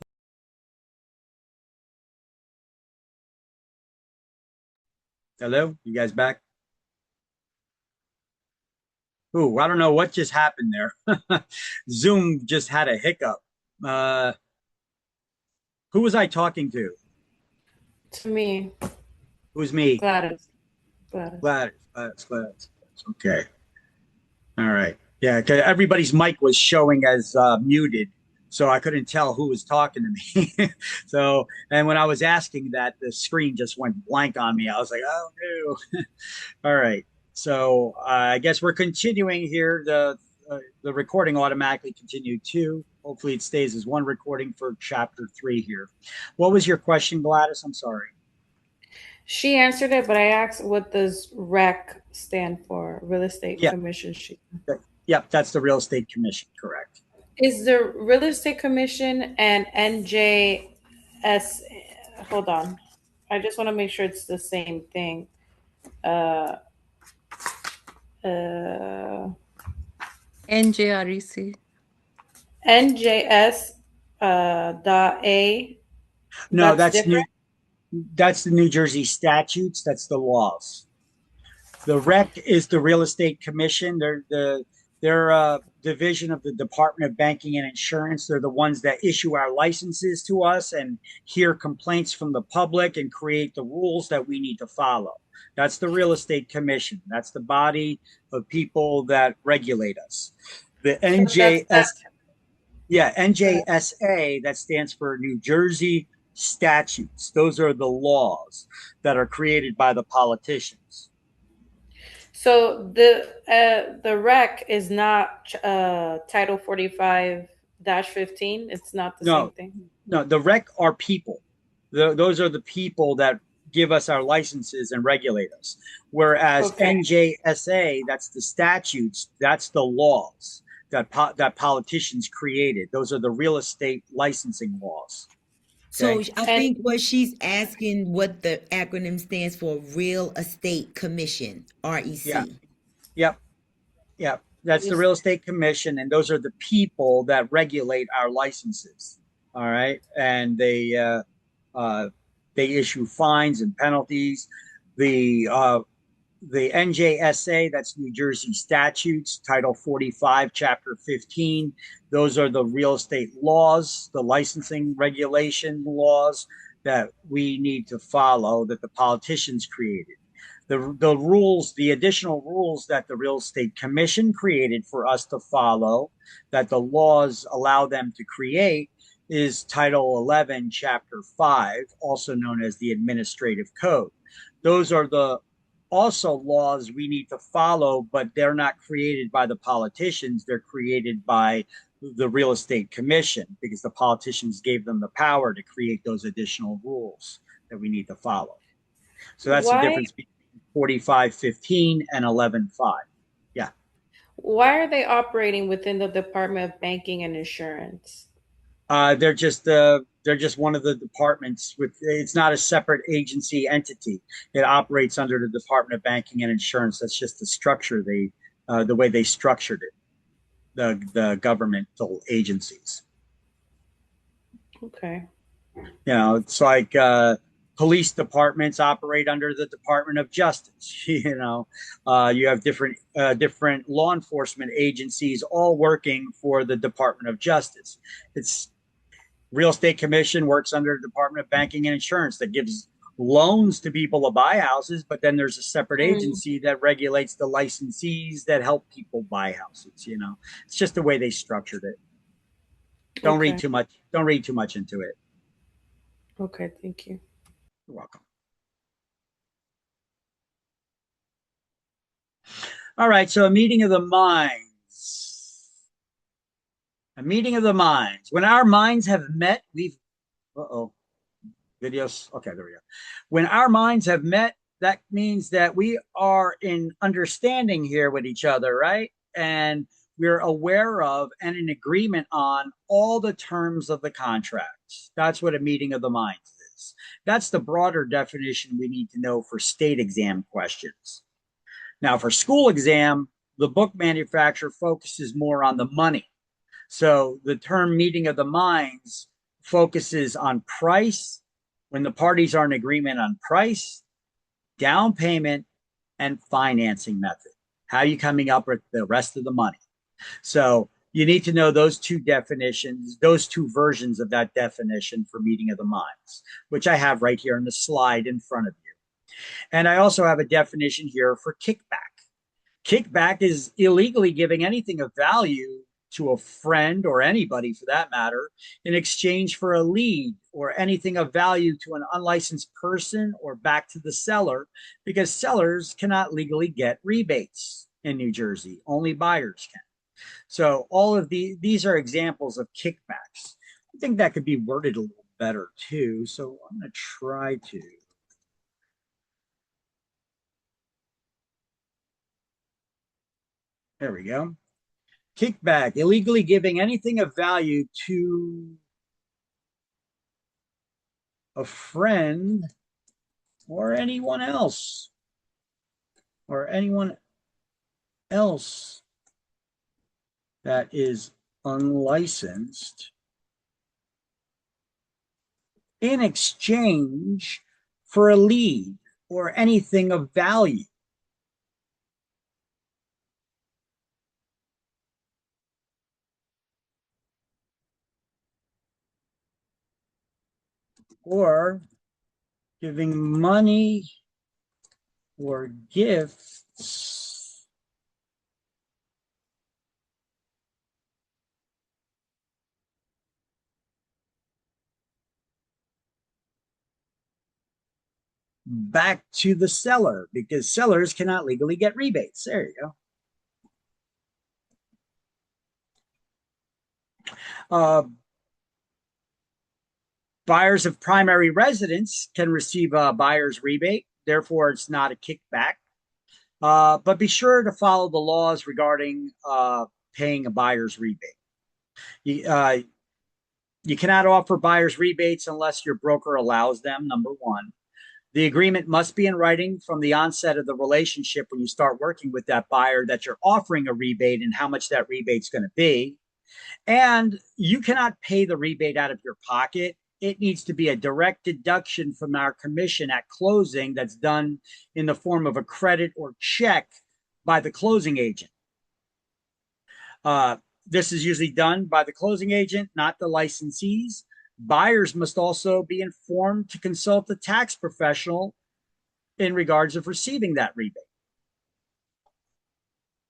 Hello? You guys back? Ooh, I don't know what just happened there. Zoom just had a hiccup. Who was I talking to? To me. Who's me? Gladys. Gladys. Okay. All right. Yeah, because everybody's mic was showing as muted, so I couldn't tell who was talking to me. So, and when I was asking that, the screen just went blank on me. I was like, oh no. All right. So I guess we're continuing here. The recording automatically continued too. Hopefully it stays as one recording for chapter 3 here. What was your question, Gladys? I'm sorry. She answered it, but I asked, what does REC stand for? Real Estate Commission. Yep, that's the Real Estate Commission, correct. Is the Real Estate Commission and NJS, hold on. I just want to make sure it's the same thing. NJREC. NJS .A. No, that's new. That's the New Jersey statutes. That's the laws. The REC is the Real Estate Commission. They're a division of the Department of Banking and Insurance. They're the ones that issue our licenses to us and hear complaints from the public and create the rules that we need to follow. That's the Real Estate Commission. That's the body of people that regulate us. The NJSA, that stands for New Jersey statutes. Those are the laws that are created by the politicians. So the REC is not Title 45-15. It's not the same thing. No, the REC are people. Those are the people that give us our licenses and regulate us. Whereas NJSA, that's the statutes, that's the laws that politicians created. Those are the real estate licensing laws. So I think what she's asking what the acronym stands for, Real Estate Commission, REC. Yep. That's the Real Estate Commission, and those are the people that regulate our licenses. All right, and they issue fines and penalties. The NJSA, that's New Jersey statutes, Title 45, Chapter 15. Those are the real estate laws, the licensing regulation laws that we need to follow, that the politicians created. The rules, the additional rules that the Real Estate Commission created for us to follow, that the laws allow them to create, is Title 11, Chapter 5, also known as the Administrative Code. Those are the also laws we need to follow, but they're not created by the politicians. They're created by the Real Estate Commission, because the politicians gave them the power to create those additional rules that we need to follow. So that's the difference between 4515 and 11.5. Yeah. Why are they operating within the Department of Banking and Insurance? They're just one of the departments. It's not a separate agency entity. It operates under the Department of Banking and Insurance. That's just the structure the way they structured it. The governmental agencies. Okay. It's like police departments operate under the Department of Justice. You have different law enforcement agencies all working for the Department of Justice. It's Real Estate Commission works under the Department of Banking and Insurance that gives loans to people to buy houses, but then there's a separate agency that regulates the licensees that help people buy houses. It's just the way they structured it. Don't read too much into it. Okay, thank you. You're welcome. All right, so a meeting of the minds. A meeting of the minds. When our minds have met, videos. Okay, there we go. When our minds have met, that means that we are in understanding here with each other, right? And we're aware of and in agreement on all the terms of the contract. That's what a meeting of the minds is. That's the broader definition we need to know for state exam questions. Now, for school exam, the book manufacturer focuses more on the money. So the term meeting of the minds focuses on price, when the parties are in agreement on price, down payment, and financing method. How are you coming up with the rest of the money? So you need to know those two definitions, those two versions of that definition for meeting of the minds, which I have right here in the slide in front of you. And I also have a definition here for kickback. Kickback is illegally giving anything of value to a friend or anybody for that matter in exchange for a lead or anything of value to an unlicensed person or back to the seller, because sellers cannot legally get rebates in New Jersey. Only buyers can. So all of these are examples of kickbacks. I think that could be worded a little better too. So I'm going to try to. There we go. Kickback, illegally giving anything of value to a friend or anyone else that is unlicensed in exchange for a lead or anything of value. Or giving money or gifts back to the seller, because sellers cannot legally get rebates. There you go. Buyers of primary residence can receive a buyer's rebate. Therefore, it's not a kickback. But be sure to follow the laws regarding paying a buyer's rebate. You cannot offer buyer's rebates unless your broker allows them, number one. The agreement must be in writing from the onset of the relationship when you start working with that buyer that you're offering a rebate and how much that rebate's going to be. And you cannot pay the rebate out of your pocket. It needs to be a direct deduction from our commission at closing that's done in the form of a credit or check by the closing agent. This is usually done by the closing agent, not the licensees. Buyers must also be informed to consult the tax professional in regards of receiving that rebate.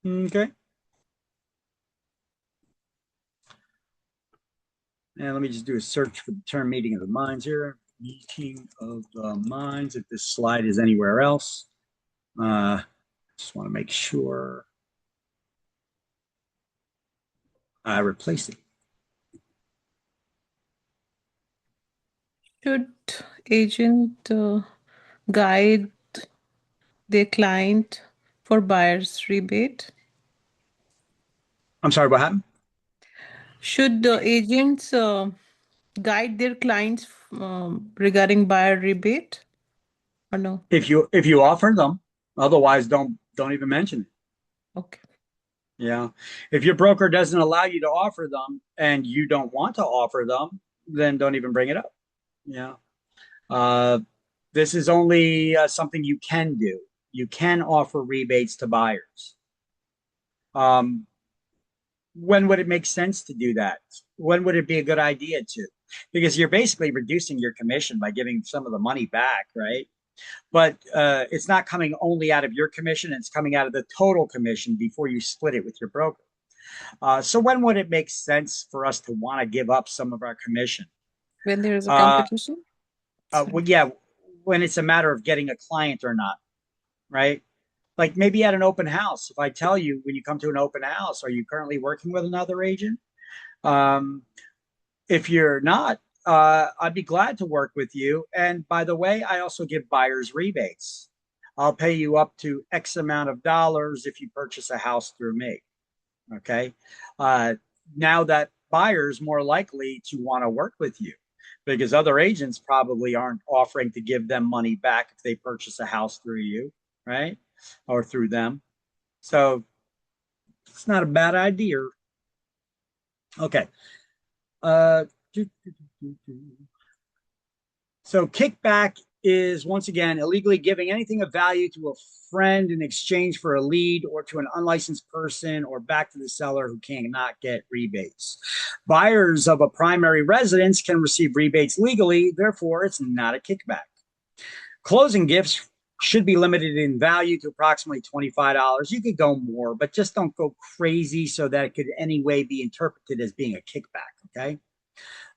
Okay. And let me just do a search for the term meeting of the minds here. Meeting of the minds, if this slide is anywhere else. Just want to make sure I replace it. Should agent guide their client for buyer's rebate? I'm sorry, what happened? Should the agents guide their clients regarding buyer rebate or no? If you offer them, otherwise don't even mention it. Okay. Yeah. If your broker doesn't allow you to offer them and you don't want to offer them, then don't even bring it up. Yeah. This is only something you can do. You can offer rebates to buyers. When would it make sense to do that? When would it be a good idea to? Because you're basically reducing your commission by giving some of the money back, right? But it's not coming only out of your commission, it's coming out of the total commission before you split it with your broker. So when would it make sense for us to want to give up some of our commission? When there is a competition? Well, yeah, when it's a matter of getting a client or not, right? Like maybe at an open house, if I tell you when you come to an open house, are you currently working with another agent? If you're not, I'd be glad to work with you. And by the way, I also give buyers rebates. I'll pay you up to X amount of dollars if you purchase a house through me. Okay. Now that buyer's more likely to want to work with you because other agents probably aren't offering to give them money back if they purchase a house through you, right? Or through them. So it's not a bad idea. Okay. So kickback is, once again, illegally giving anything of value to a friend in exchange for a lead or to an unlicensed person or back to the seller who cannot get rebates. Buyers of a primary residence can receive rebates legally, therefore it's not a kickback. Closing gifts should be limited in value to approximately $25. You could go more, but just don't go crazy so that it could anyway be interpreted as being a kickback, okay?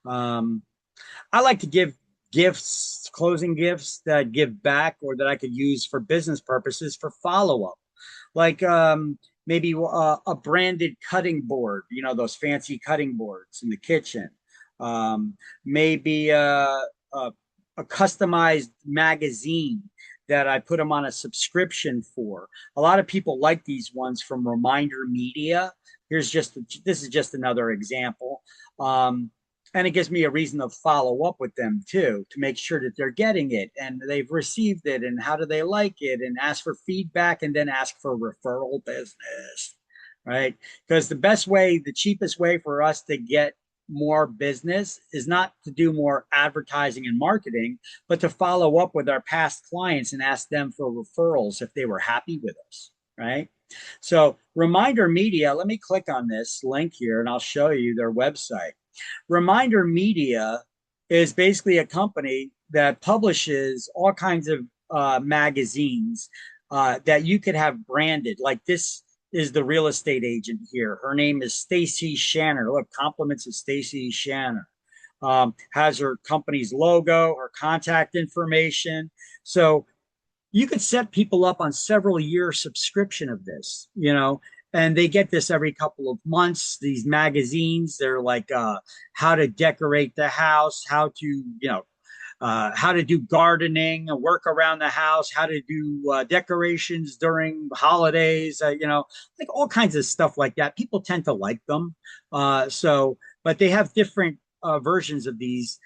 I like to give gifts, closing gifts that give back or that I could use for business purposes for follow-up. Like maybe a branded cutting board, you know, those fancy cutting boards in the kitchen. Maybe a customized magazine that I put them on a subscription for. A lot of people like these ones from Reminder Media. This is just another example. And it gives me a reason to follow up with them too, to make sure that they're getting it and they've received it and how do they like it, and ask for feedback and then ask for referral business, right? Because the cheapest way for us to get more business is not to do more advertising and marketing, but to follow up with our past clients and ask them for referrals if they were happy with us, right? So Reminder Media, let me click on this link here and I'll show you their website. Reminder Media is basically a company that publishes all kinds of magazines that you could have branded. Like this is the real estate agent here. Her name is Stacy Shanner. Look, compliments of Stacy Shanner. Has her company's logo, her contact information. So you could set people up on several year subscription of this, you know, and they get this every couple of months. These magazines, they're like how to decorate the house, how to, you know, how to do gardening, work around the house, how to do decorations during holidays, like all kinds of stuff like that. People tend to like them. But they have different versions of these.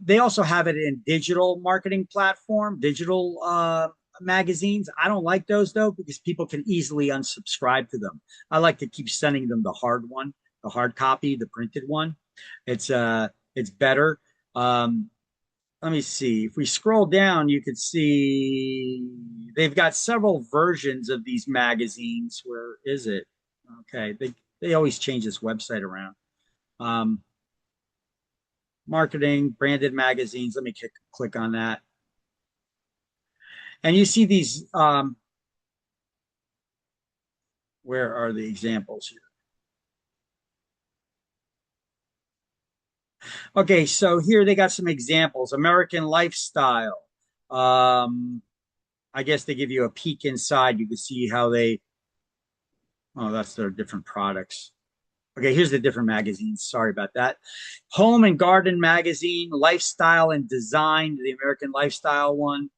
They also have it in digital marketing platform, digital magazines. I don't like those though, because people can easily unsubscribe to them. I like to keep sending them the hard one, the hard copy, the printed one. It's better. Let me see. If we scroll down, you could see they've got several versions of these magazines. Where is it? Okay, they always change this website around. Marketing, branded magazines. Let me click on that. And you see these, where are the examples here? Okay, so here they got some examples. American Lifestyle. I guess they give you a peek inside. You can see how that's their different products. Okay, here's the different magazines. Sorry about that. Home and Garden Magazine, Lifestyle and Design, the American Lifestyle one.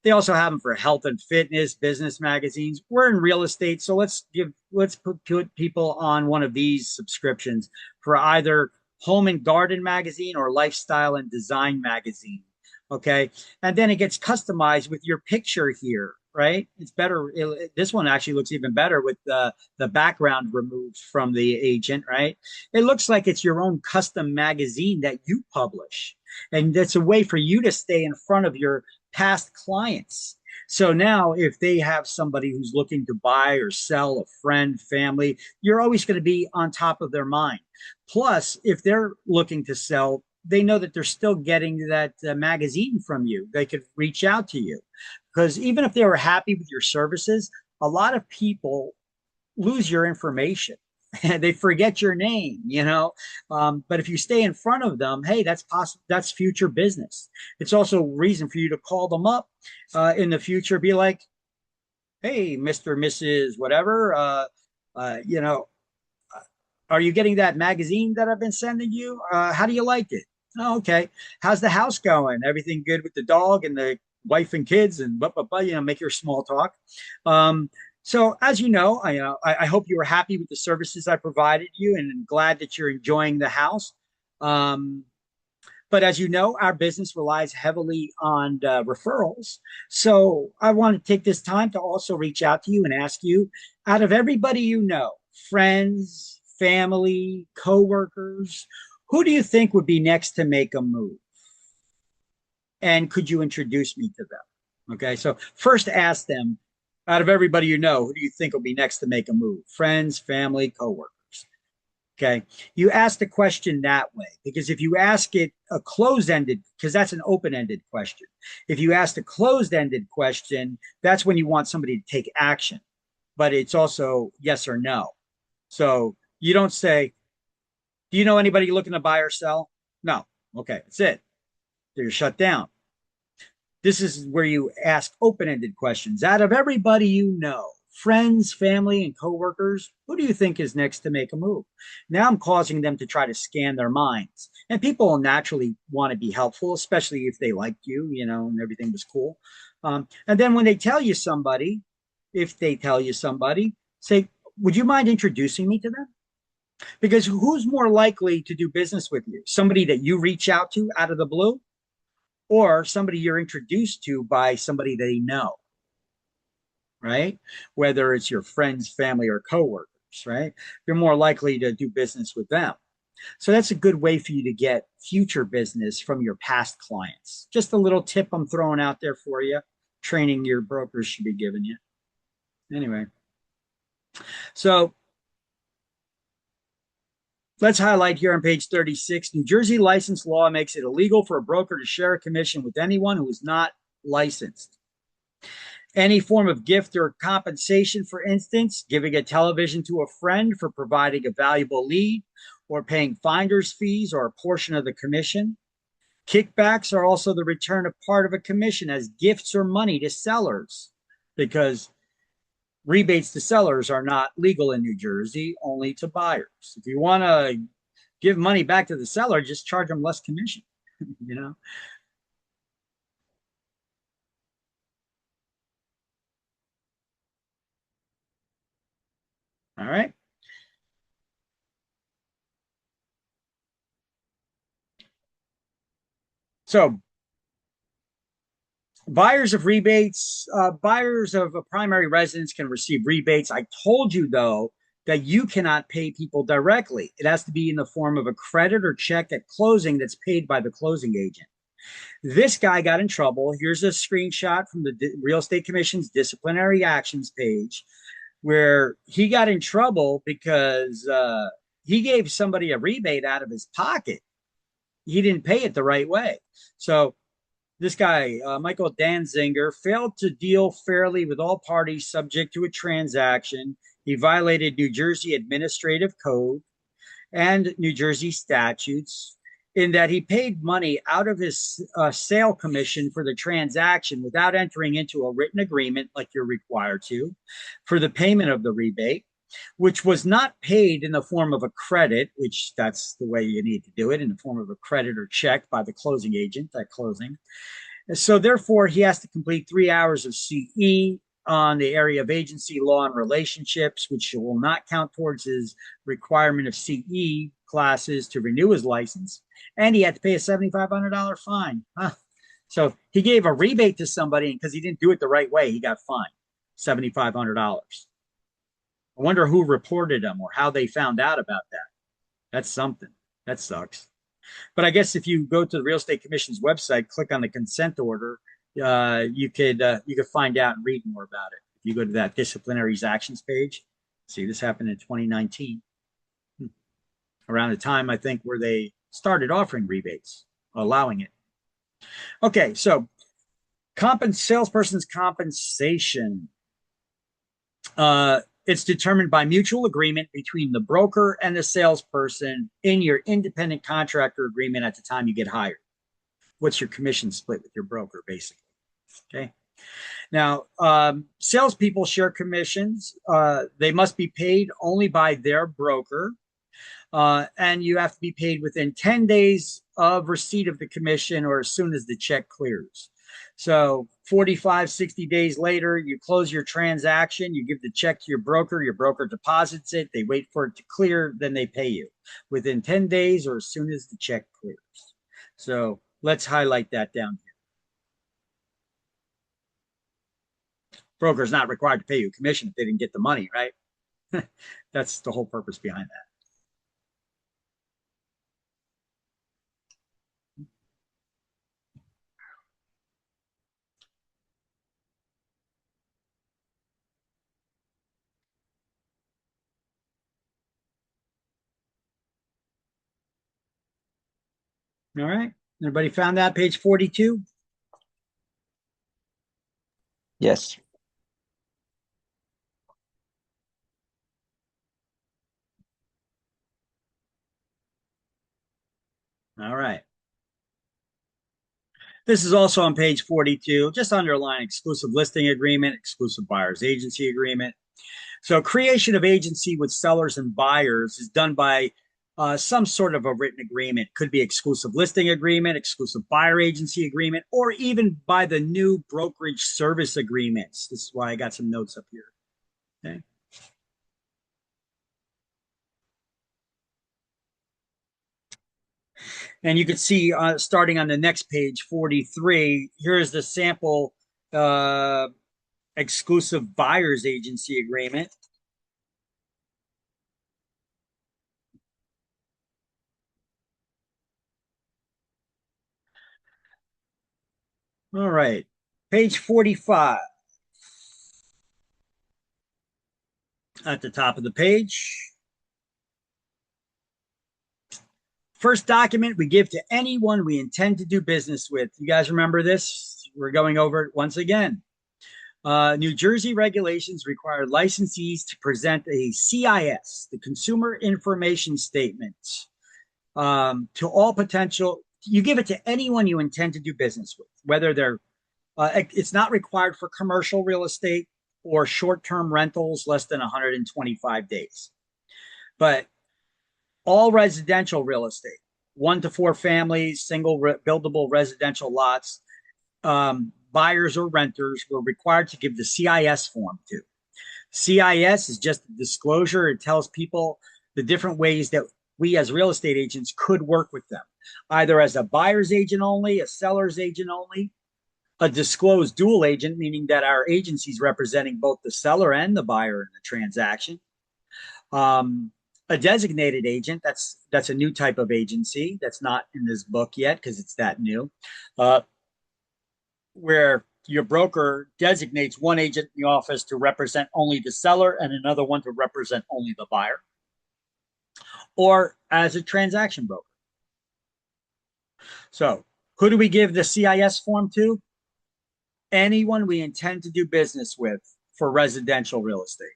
They also have them for health and fitness, business magazines. We're in real estate, so let's put people on one of these subscriptions for either Home and Garden Magazine or Lifestyle and Design Magazine. Okay, and then it gets customized with your picture here, right? It's better. This one actually looks even better with the background removed from the agent, right? It looks like it's your own custom magazine that you publish, and that's a way for you to stay in front of your past clients. So now if they have somebody who's looking to buy or sell, a friend, family, you're always going to be on top of their mind. Plus, if they're looking to sell, they know that they're still getting that magazine from you. They could reach out to you, because even if they were happy with your services, a lot of people lose your information. They forget your name, but if you stay in front of them, hey, that's possible. That's future business. It's also a reason for you to call them up in the future. Be like, hey, Mr., Mrs., whatever, are you getting that magazine that I've been sending you? How do you like it? Oh, okay. How's the house going? Everything good with the dog and the wife and kids and make your small talk. So as you know, I hope you were happy with the services I provided you, and I'm glad that you're enjoying the house. But as you know, our business relies heavily on referrals. So I want to take this time to also reach out to you and ask you, out of everybody you know, friends, family, coworkers, who do you think would be next to make a move? And could you introduce me to them? Okay, so first ask them, out of everybody you know, who do you think will be next to make a move? Friends, family, coworkers. Okay, you ask the question that way, because if you ask it a closed-ended, because that's an open-ended question. If you ask a closed-ended question, that's when you want somebody to take action, but it's also yes or no. So you don't say, do you know anybody looking to buy or sell? No. Okay, that's it. You're shut down. This is where you ask open-ended questions. Out of everybody you know, friends, family, and coworkers, who do you think is next to make a move? Now I'm causing them to try to scan their minds. And people will naturally want to be helpful, especially if they liked you, and everything was cool. And then when they tell you somebody, if they tell you somebody, say, would you mind introducing me to them? Because who's more likely to do business with you? Somebody that you reach out to out of the blue, or somebody you're introduced to by somebody they know, right? Whether it's your friends, family, or coworkers, right? You're more likely to do business with them. So that's a good way for you to get future business from your past clients. Just a little tip I'm throwing out there for you. Training your brokers should be giving you. Anyway, so let's highlight here on page 36. New Jersey license law makes it illegal for a broker to share a commission with anyone who is not licensed. Any form of gift or compensation, for instance, giving a television to a friend for providing a valuable lead, or paying finder's fees or a portion of the commission. Kickbacks are also the return of part of a commission as gifts or money to sellers, because rebates to sellers are not legal in New Jersey, only to buyers. If you want to give money back to the seller, just charge them less commission, All right. So buyers of rebates, buyers of a primary residence can receive rebates. I told you, though, that you cannot pay people directly. It has to be in the form of a credit or check at closing that's paid by the closing agent. This guy got in trouble. Here's a screenshot from the Real Estate Commission's disciplinary actions page where he got in trouble because he gave somebody a rebate out of his pocket. He didn't pay it the right way. So this guy, Michael Danzinger, failed to deal fairly with all parties subject to a transaction. He violated New Jersey Administrative Code and New Jersey statutes in that he paid money out of his sale commission for the transaction without entering into a written agreement like you're required to for the payment of the rebate, which was not paid in the form of a credit, which that's the way you need to do it, in the form of a credit or check by the closing agent at closing. So therefore, he has to complete 3 hours of CE on the area of agency law and relationships, which will not count towards his requirement of CE classes to renew his license. And he had to pay a $7,500 fine. Huh. So he gave a rebate to somebody, and because he didn't do it the right way, he got fined $7,500. I wonder who reported him or how they found out about that. That's something. That sucks. But I guess if you go to the Real Estate Commission's website, click on the consent order, you could find out and read more about it. If you go to that disciplinary actions page, see, this happened in 2019, around the time I think where they started offering rebates, allowing it. Okay, so salesperson's compensation. It's determined by mutual agreement between the broker and the salesperson in your independent contractor agreement at the time you get hired. What's your commission split with your broker, basically? Okay. Now, salespeople share commissions. They must be paid only by their broker, and you have to be paid within 10 days of receipt of the commission or as soon as the check clears. So 45, 60 days later, you close your transaction, you give the check to your broker deposits it, they wait for it to clear, then they pay you within 10 days or as soon as the check clears. So let's highlight that down here. Broker is not required to pay you a commission if they didn't get the money, right? That's the whole purpose behind that. All right. Everybody found that page 42? Yes. All right. This is also on page 42. Just underline exclusive listing agreement, exclusive buyer's agency agreement. So creation of agency with sellers and buyers is done by some sort of a written agreement. Could be exclusive listing agreement, exclusive buyer agency agreement, or even by the new brokerage service agreements. This is why I got some notes up here. Okay. And you can see starting on the next page, 43, here's the sample exclusive buyer's agency agreement. All right, page 45. At the top of the page. First document we give to anyone we intend to do business with. You guys remember this? We're going over it once again. New Jersey regulations require licensees to present a CIS, the Consumer Information Statement, to all potential. You give it to anyone you intend to do business with, whether they're, it's not required for commercial real estate or short-term rentals less than 125 days. But all residential real estate, 1 to 4 families, single buildable residential lots, buyers or renters were required to give the CIS form to. CIS is just a disclosure. It tells people the different ways that we as real estate agents could work with them, either as a buyer's agent only, a seller's agent only, a disclosed dual agent, meaning that our agency is representing both the seller and the buyer in the transaction. A designated agent, that's a new type of agency that's not in this book yet because it's that new, where your broker designates one agent in the office to represent only the seller and another one to represent only the buyer, or as a transaction broker. So who do we give the CIS form to? Anyone we intend to do business with for residential real estate.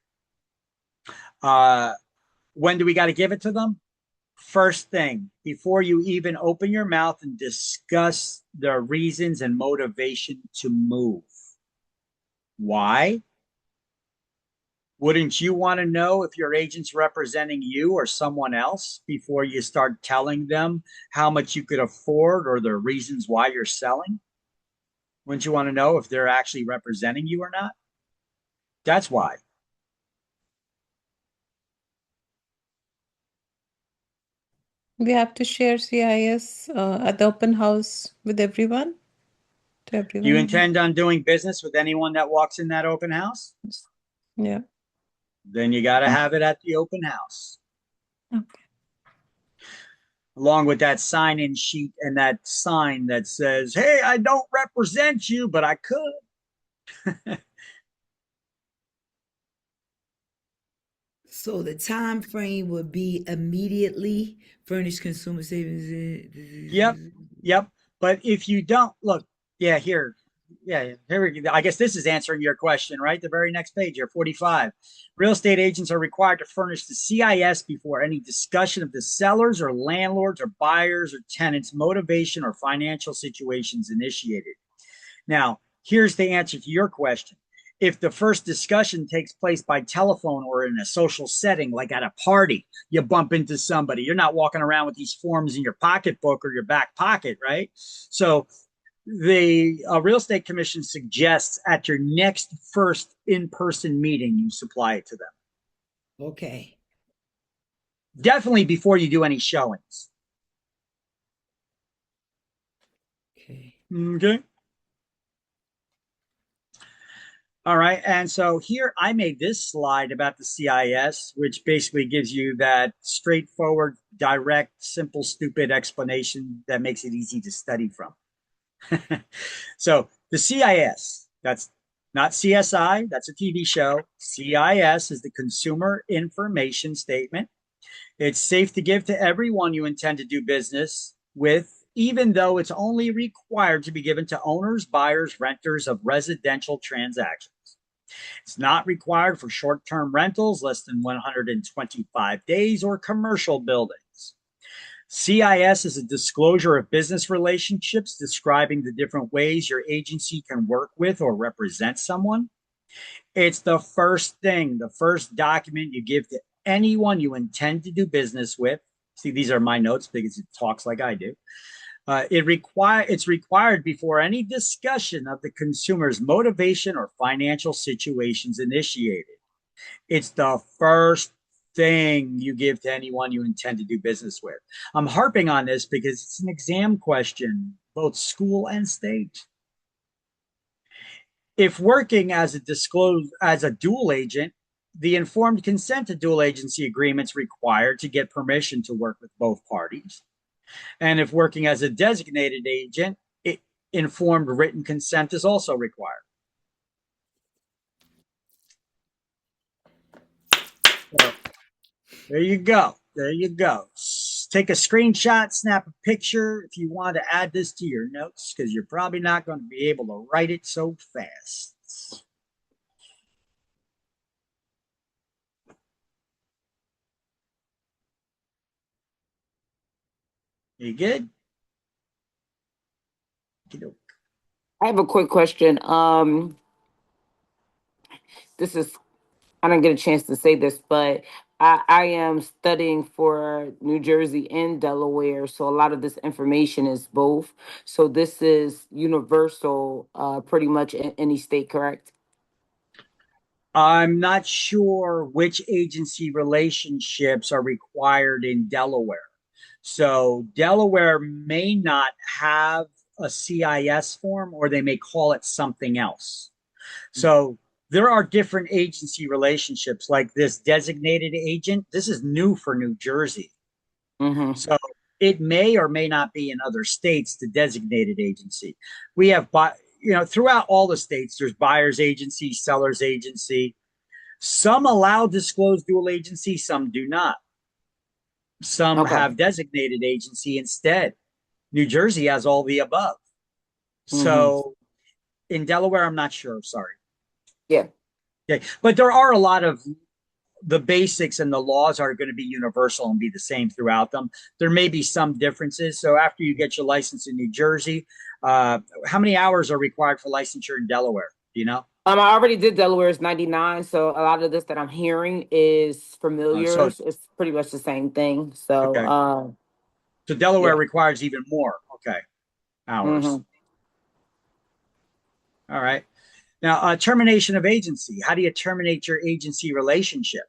When do we got to give it to them? First thing, before you even open your mouth and discuss the reasons and motivation to move. Why? Wouldn't you want to know if your agent's representing you or someone else before you start telling them how much you could afford or the reasons why you're selling? Wouldn't you want to know if they're actually representing you or not? That's why. We have to share CIS at the open house with everyone. To everyone. Do you intend on doing business with anyone that walks in that open house? Yeah. Then you got to have it at the open house. Okay. Along with that sign-in sheet and that sign that says, hey, I don't represent you, but I could. So the time frame would be immediately furnish consumer savings. Yep. But if you don't look, here we go. I guess this is answering your question, right? The very next page here, 45. Real estate agents are required to furnish the CIS before any discussion of the sellers or landlords or buyers or tenants' motivation or financial situations initiated. Now, here's the answer to your question. If the first discussion takes place by telephone or in a social setting, like at a party, you bump into somebody, you're not walking around with these forms in your pocketbook or your back pocket, right? So the Real Estate Commission suggests at your next first in-person meeting, you supply it to them. Okay. Definitely before you do any showings. Okay. All right. And so here I made this slide about the CIS, which basically gives you that straightforward, direct, simple, stupid explanation that makes it easy to study from. So the CIS, that's not CSI, that's a TV show. CIS is the Consumer Information Statement. It's safe to give to everyone you intend to do business with, even though it's only required to be given to owners, buyers, renters of residential transactions. It's not required for short-term rentals less than 125 days or commercial buildings. CIS is a disclosure of business relationships describing the different ways your agency can work with or represent someone. It's the first thing, the first document you give to anyone you intend to do business with. See, these are my notes because it talks like I do. It's required before any discussion of the consumer's motivation or financial situations initiated. It's the first thing you give to anyone you intend to do business with. I'm harping on this because it's an exam question, both school and state. If working as a dual agent, the informed consent to dual agency agreements required to get permission to work with both parties. And if working as a designated agent, informed written consent is also required. So, there you go. There you go. Take a screenshot, snap a picture if you want to add this to your notes, because you're probably not going to be able to write it so fast. You good? I have a quick question. This is, I didn't get a chance to say this, but I am studying for New Jersey and Delaware. So a lot of this information is both. So this is universal, pretty much in any state, correct? I'm not sure which agency relationships are required in Delaware. So Delaware may not have a CIS form, or they may call it something else. So there are different agency relationships, like this designated agent. This is new for New Jersey. So it may or may not be in other states, the designated agency. We have, throughout all the states, there's buyer's agency, seller's agency. Some allow disclosed dual agency, some do not. Some have designated agency instead. New Jersey has all the above. So in Delaware, I'm not sure. Sorry. Yeah. Okay. But there are a lot of the basics, and the laws are going to be universal and be the same throughout them. There may be some differences. So after you get your license in New Jersey, how many hours are required for licensure in Delaware? Do you know? I already did Delaware's 99, so a lot of this that I'm hearing is familiar. So it's pretty much the same thing. So, okay. So Delaware yeah. requires even more. Okay. Hours. All right. Now, termination of agency. How do you terminate your agency relationship?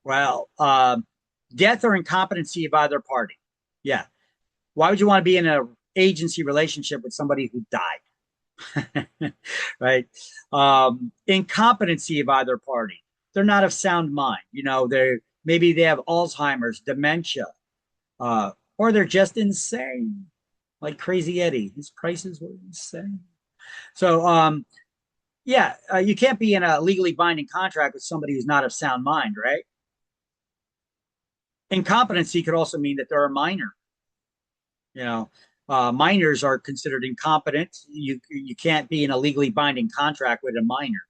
Well, death or incompetency of either party. Yeah. Why would you want to be in an agency relationship with somebody who died? Right. Incompetency of either party. They're not of sound mind. Maybe they have Alzheimer's, dementia, or they're just insane, like Crazy Eddie. His prices were insane. So, you can't be in a legally binding contract with somebody who's not of sound mind, right? Incompetency could also mean that they're a minor. Minors are considered incompetent. You can't be in a legally binding contract with a minor.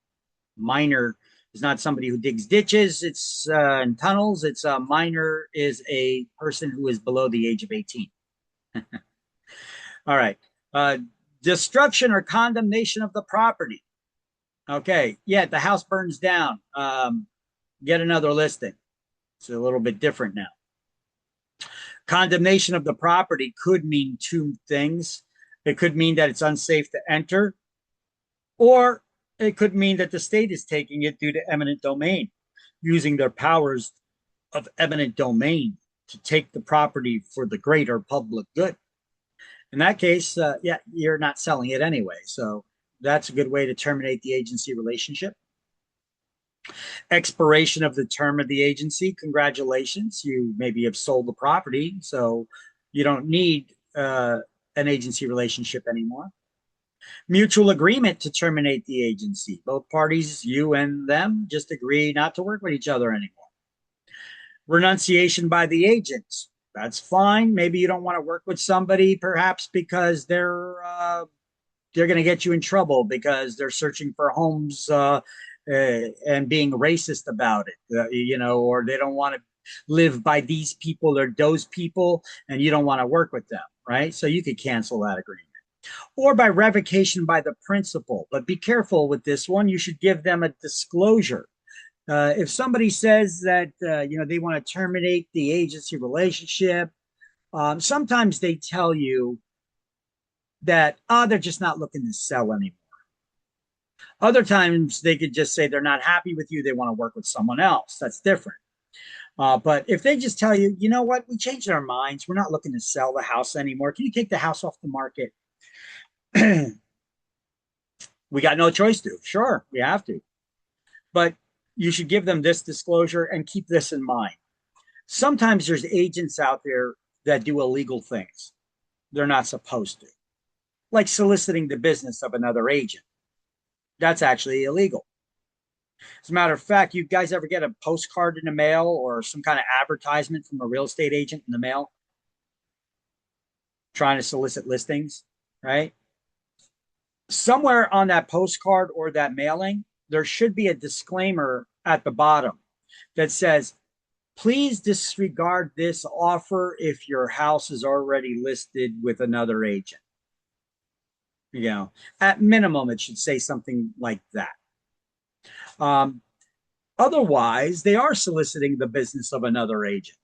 Minor is not somebody who digs ditches. It's in tunnels. It's a minor is a person who is below the age of 18. All right. Destruction or condemnation of the property. Okay. Yeah, the house burns down. Get another listing. It's a little bit different now. Condemnation of the property could mean two things. It could mean that it's unsafe to enter, or it could mean that the state is taking it due to eminent domain, using their powers of eminent domain to take the property for the greater public good. In that case, you're not selling it anyway. So that's a good way to terminate the agency relationship. Expiration of the term of the agency. Congratulations, you maybe have sold the property, so you don't need an agency relationship anymore. Mutual agreement to terminate the agency. Both parties, you and them, just agree not to work with each other anymore. Renunciation by the agents. That's fine. Maybe you don't want to work with somebody, perhaps because they're going to get you in trouble because they're searching for homes and being racist about it, or they don't want to live by these people or those people, and you don't want to work with them, right? So you could cancel that agreement. Or by revocation by the principal. But be careful with this one. You should give them a disclosure. If somebody says that, they want to terminate the agency relationship, sometimes they tell you that, they're just not looking to sell anymore. Other times they could just say they're not happy with you. They want to work with someone else. That's different. But if they just tell you, you know what, we changed our minds. We're not looking to sell the house anymore. Can you take the house off the market? We got no choice to. Sure, we have to. But you should give them this disclosure and keep this in mind. Sometimes there's agents out there that do illegal things they're not supposed to, like soliciting the business of another agent. That's actually illegal. As a matter of fact, you guys ever get a postcard in the mail or some kind of advertisement from a real estate agent in the mail trying to solicit listings, right? Somewhere on that postcard or that mailing, there should be a disclaimer at the bottom that says, please disregard this offer if your house is already listed with another agent. At minimum, it should say something like that. Otherwise, they are soliciting the business of another agent,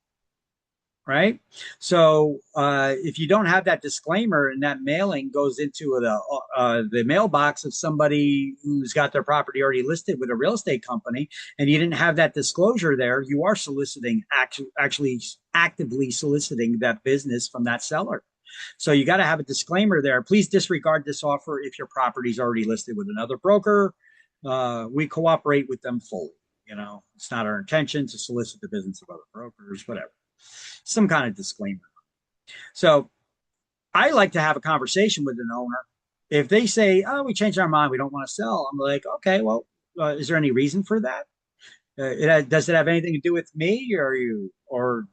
right? So if you don't have that disclaimer and that mailing goes into the mailbox of somebody who's got their property already listed with a real estate company, and you didn't have that disclosure there, you are soliciting, actually actively soliciting that business from that seller. So you got to have a disclaimer there. Please disregard this offer if your property is already listed with another broker. We cooperate with them fully. You know, it's not our intention to solicit the business of other brokers, whatever. Some kind of disclaimer. So I like to have a conversation with an owner. If they say, "Oh, we changed our mind, we don't want to sell," I'm like, "Okay, well, is there any reason for that? Does it have anything to do with me, or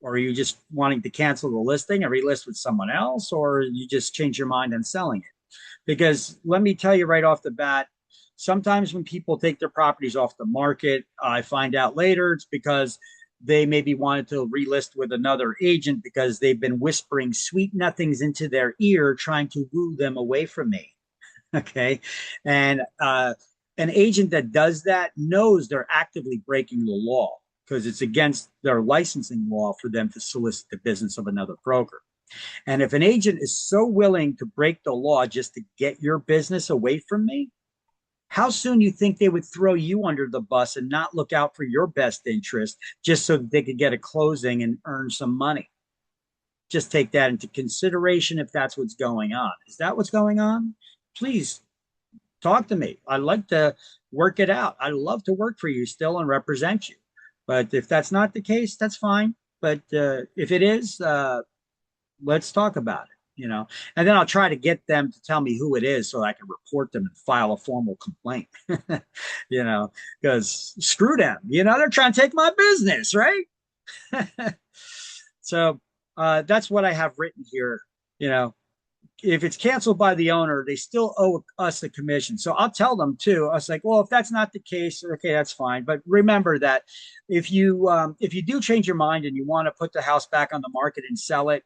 are you just wanting to cancel the listing and relist with someone else, or you just change your mind on selling it?" Because let me tell you right off the bat, sometimes when people take their properties off the market, I find out later it's because they maybe wanted to relist with another agent because they've been whispering sweet nothings into their ear, trying to woo them away from me. Okay. And an agent that does that knows they're actively breaking the law because it's against their licensing law for them to solicit the business of another broker. And if an agent is so willing to break the law just to get your business away from me, how soon you think they would throw you under the bus and not look out for your best interest just so that they could get a closing and earn some money? Just take that into consideration if that's what's going on. Is that what's going on? Please talk to me. I'd like to work it out. I'd love to work for you still and represent you. But if that's not the case, that's fine. But if it is, let's talk about it. You know, and then I'll try to get them to tell me who it is so I can report them and file a formal complaint. You know, because screw them. You know, they're trying to take my business, right? So that's what I have written here. You know, if it's canceled by the owner, they still owe us a commission. So I'll tell them too. I was like, well, if that's not the case, okay, that's fine. But remember that if you do change your mind and you want to put the house back on the market and sell it,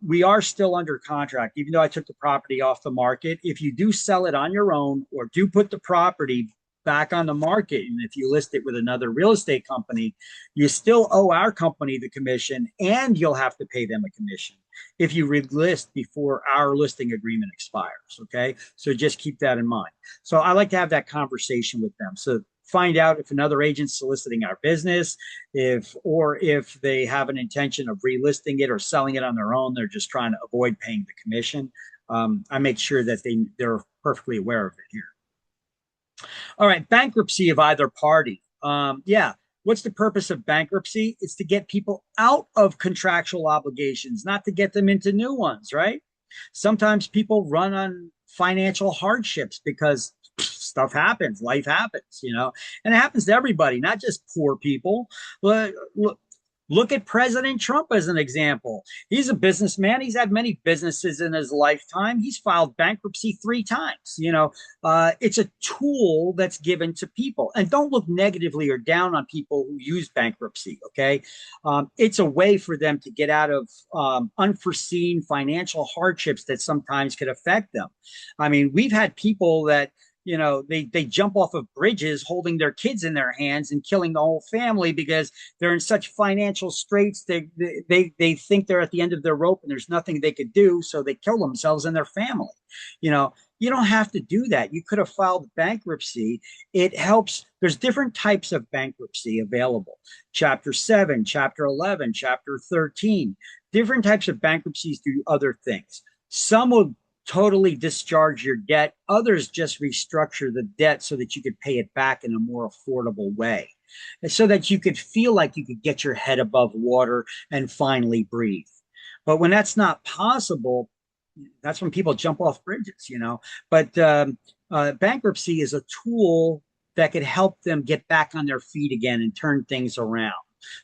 we are still under contract, even though I took the property off the market. If you do sell it on your own or do put the property back on the market, and if you list it with another real estate company, you still owe our company the commission, and you'll have to pay them a commission if you relist before our listing agreement expires. Okay, so just keep that in mind. So I like to have that conversation with them. So find out if another agent's soliciting our business, if they have an intention of relisting it or selling it on their own. They're just trying to avoid paying the commission. I make sure that they're perfectly aware of it here. All right, bankruptcy of either party. Yeah, what's the purpose of bankruptcy? It's to get people out of contractual obligations, not to get them into new ones, right? Sometimes people run on financial hardships because stuff happens, life happens, you know, and it happens to everybody, not just poor people. Look at President Trump as an example. He's a businessman. He's had many businesses in his lifetime. He's filed bankruptcy 3 times. You know, it's a tool that's given to people. And don't look negatively or down on people who use bankruptcy, okay? It's a way for them to get out of unforeseen financial hardships that sometimes could affect them. I mean, we've had people that, you know, they jump off of bridges holding their kids in their hands and killing the whole family because they're in such financial straits. They think they're at the end of their rope and there's nothing they could do, so they kill themselves and their family. You know, you don't have to do that. You could have filed bankruptcy. It helps. There's different types of bankruptcy available. Chapter 7, Chapter 11, Chapter 13. Different types of bankruptcies do other things. Some will totally discharge your debt. Others just restructure the debt so that you could pay it back in a more affordable way, so that you could feel like you could get your head above water and finally breathe. But when that's not possible, that's when people jump off bridges, you know. But bankruptcy is a tool that could help them get back on their feet again and turn things around.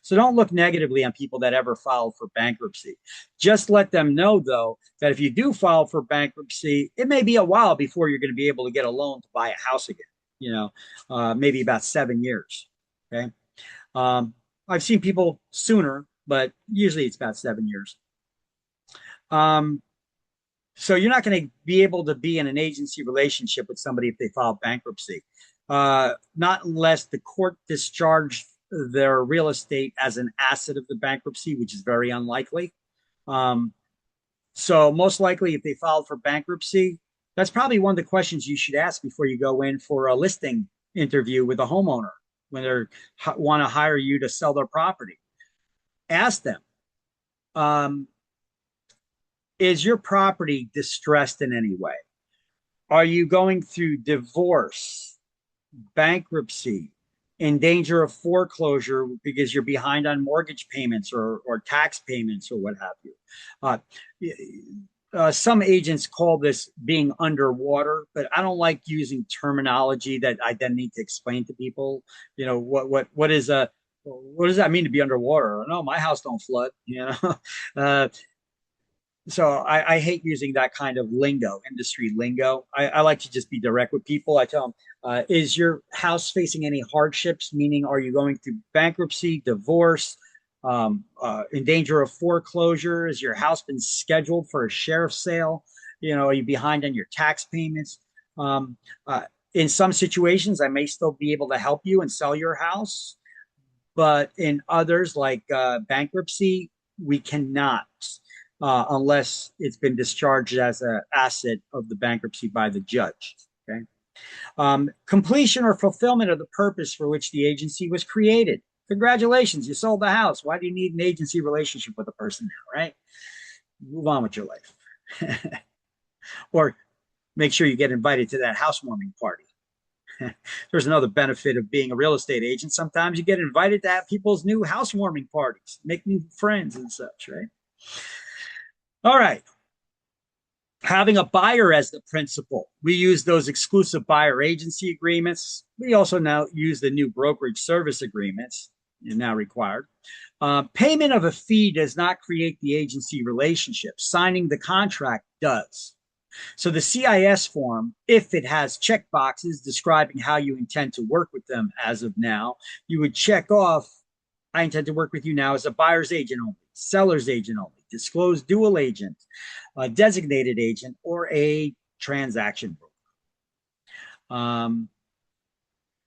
So don't look negatively on people that ever filed for bankruptcy. Just let them know, though, that if you do file for bankruptcy, it may be a while before you're going to be able to get a loan to buy a house again, you know, maybe about 7 years. Okay. I've seen people sooner, but usually it's about 7 years. So you're not going to be able to be in an agency relationship with somebody if they file bankruptcy, not unless the court discharged their real estate as an asset of the bankruptcy, which is very unlikely. So most likely, if they filed for bankruptcy, that's probably one of the questions you should ask before you go in for a listing interview with a homeowner when they want to hire you to sell their property. Ask them, is your property distressed in any way? Are you going through divorce, bankruptcy, in danger of foreclosure because you're behind on mortgage payments or tax payments or what have you? Some agents call this being underwater, but I don't like using terminology that I then need to explain to people. You know, what does that mean to be underwater? No, my house don't flood. You know, so I hate using that kind of lingo, industry lingo. I like to just be direct with people. I tell them, is your house facing any hardships? Meaning, are you going through bankruptcy, divorce, in danger of foreclosure? Has your house been scheduled for a sheriff's sale? You know, are you behind on your tax payments? In some situations, I may still be able to help you and sell your house, but in others, like bankruptcy, we cannot. Unless it's been discharged as an asset of the bankruptcy by the judge. Okay. Completion or fulfillment of the purpose for which the agency was created. Congratulations, you sold the house. Why do you need an agency relationship with a person now, right? Move on with your life. Or make sure you get invited to that housewarming party. There's another benefit of being a real estate agent. Sometimes you get invited to have people's new housewarming parties, make new friends and such, right? All right. Having a buyer as the principal. We use those exclusive buyer agency agreements. We also now use the new brokerage service agreements, now required. Payment of a fee does not create the agency relationship. Signing the contract does. So the CIS form, if it has check boxes describing how you intend to work with them as of now, you would check off, I intend to work with you now as a buyer's agent only, seller's agent only, disclosed dual agent, a designated agent, or a transaction broker.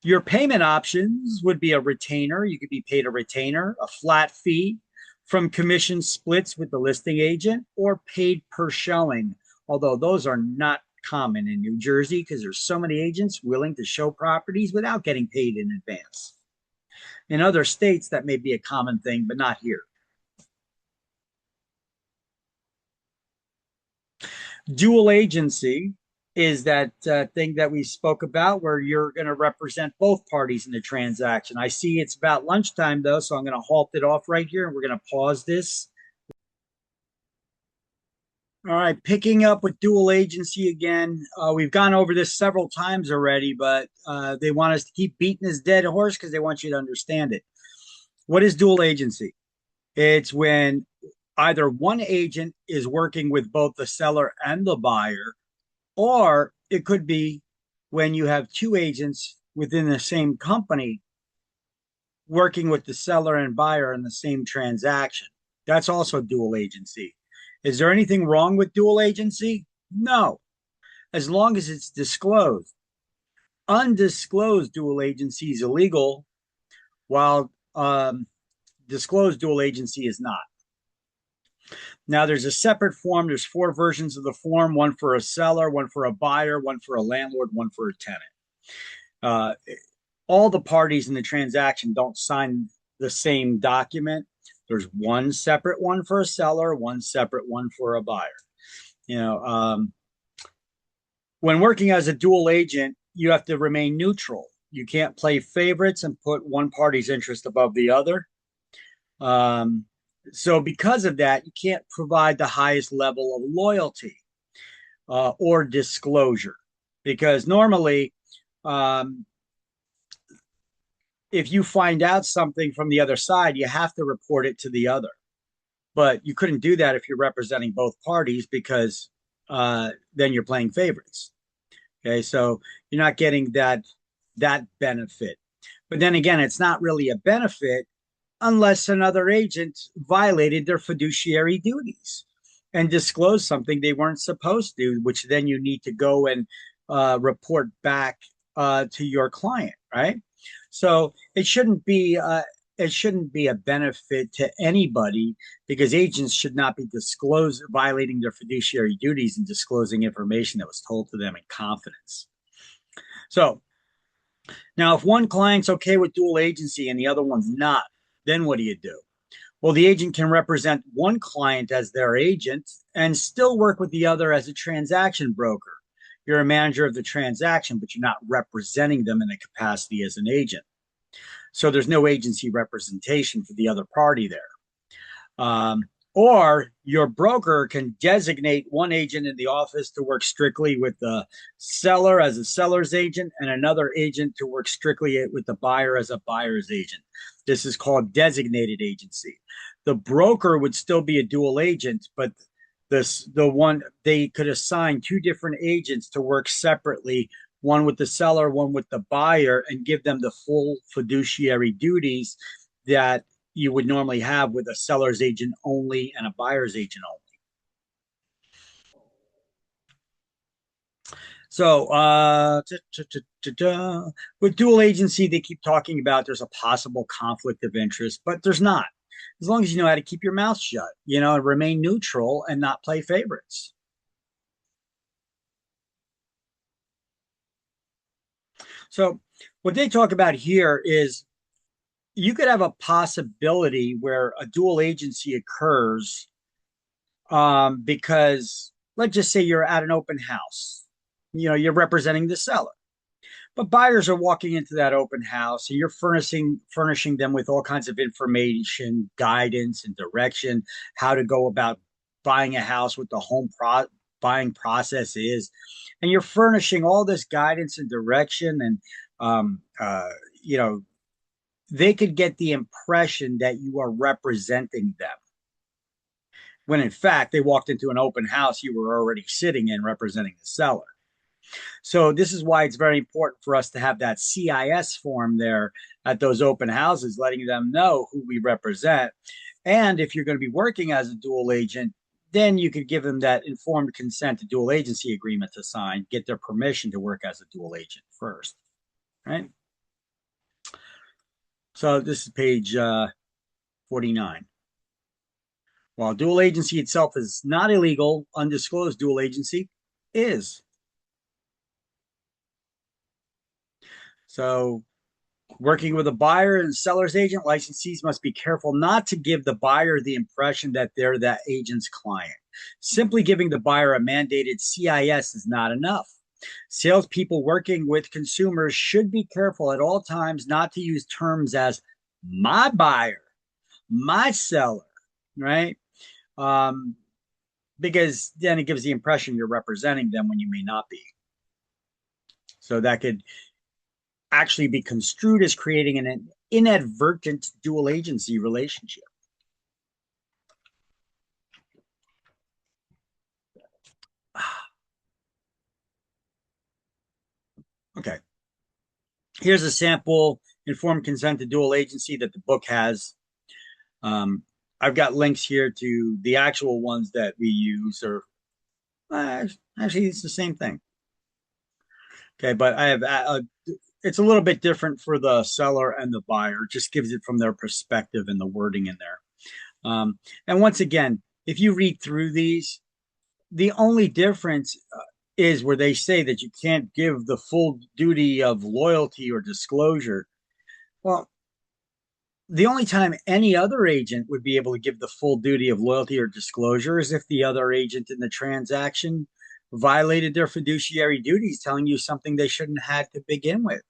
Your payment options would be a retainer. You could be paid a retainer, a flat fee from commission splits with the listing agent, or paid per showing, although those are not common in New Jersey because there's so many agents willing to show properties without getting paid in advance. In other states, that may be a common thing, but not here. Dual agency is that thing that we spoke about where you're going to represent both parties in the transaction. I see it's about lunchtime, though, so I'm going to halt it off right here, and we're going to pause this. All right, picking up with dual agency again. We've gone over this several times already, but they want us to keep beating this dead horse because they want you to understand it. What is dual agency? It's when either one agent is working with both the seller and the buyer, or it could be when you have two agents within the same company working with the seller and buyer in the same transaction. That's also dual agency. Is there anything wrong with dual agency? No, as long as it's disclosed. Undisclosed dual agency is illegal, while disclosed dual agency is not. Now, there's a separate form. There's 4 versions of the form, one for a seller, one for a buyer, one for a landlord, one for a tenant. All the parties in the transaction don't sign the same document. There's one separate one for a seller, one separate one for a buyer. You know, when working as a dual agent, you have to remain neutral. You can't play favorites and put one party's interest above the other. So because of that, you can't provide the highest level of loyalty or disclosure, because normally if you find out something from the other side, you have to report it to the other. But you couldn't do that if you're representing both parties, because then you're playing favorites. Okay, so you're not getting that benefit. But then again, it's not really a benefit unless another agent violated their fiduciary duties and disclosed something they weren't supposed to, which then you need to go and report back to your client, right? So it shouldn't be a benefit to anybody, because agents should not be violating their fiduciary duties and disclosing information that was told to them in confidence. So now, if one client's okay with dual agency and the other one's not, then what do you do? Well, the agent can represent one client as their agent and still work with the other as a transaction broker. You're a manager of the transaction, but you're not representing them in the capacity as an agent. So there's no agency representation for the other party there. Or your broker can designate one agent in the office to work strictly with the seller as a seller's agent and another agent to work strictly with the buyer as a buyer's agent. This is called designated agency. The broker would still be a dual agent, but they could assign two different agents to work separately, one with the seller, one with the buyer, and give them the full fiduciary duties that you would normally have with a seller's agent only and a buyer's agent only. So with dual agency, they keep talking about there's a possible conflict of interest, but there's not. As long as you know how to keep your mouth shut, and remain neutral and not play favorites. So what they talk about here is you could have a possibility where a dual agency occurs because let's just say you're at an open house. You're representing the seller, but buyers are walking into that open house and you're furnishing them with all kinds of information, guidance, and direction, how to go about buying a house, what the buying process is. And you're furnishing all this guidance and direction, and they could get the impression that you are representing them, when in fact they walked into an open house you were already sitting in representing the seller. So this is why it's very important for us to have that CIS form there at those open houses, letting them know who we represent. And if you're going to be working as a dual agent, then you could give them that informed consent to dual agency agreement to sign, get their permission to work as a dual agent first, right? So this is page 49. While dual agency itself is not illegal, undisclosed dual agency is. So working with a buyer and seller's agent, licensees must be careful not to give the buyer the impression that they're that agent's client. Simply giving the buyer a mandated CIS is not enough. Salespeople working with consumers should be careful at all times not to use terms as my buyer, my seller, right? Because then it gives the impression you're representing them when you may not be. So that could actually be construed as creating an inadvertent dual agency relationship. Okay. Here's a sample informed consent to dual agency that the book has. I've got links here to the actual ones that we use, or actually it's the same thing. Okay, but I have it's a little bit different for the seller and the buyer. It just gives it from their perspective and the wording in there. And once again, if you read through these, the only difference is where they say that you can't give the full duty of loyalty or disclosure. Well, the only time any other agent would be able to give the full duty of loyalty or disclosure is if the other agent in the transaction violated their fiduciary duties, telling you something they shouldn't have to begin with.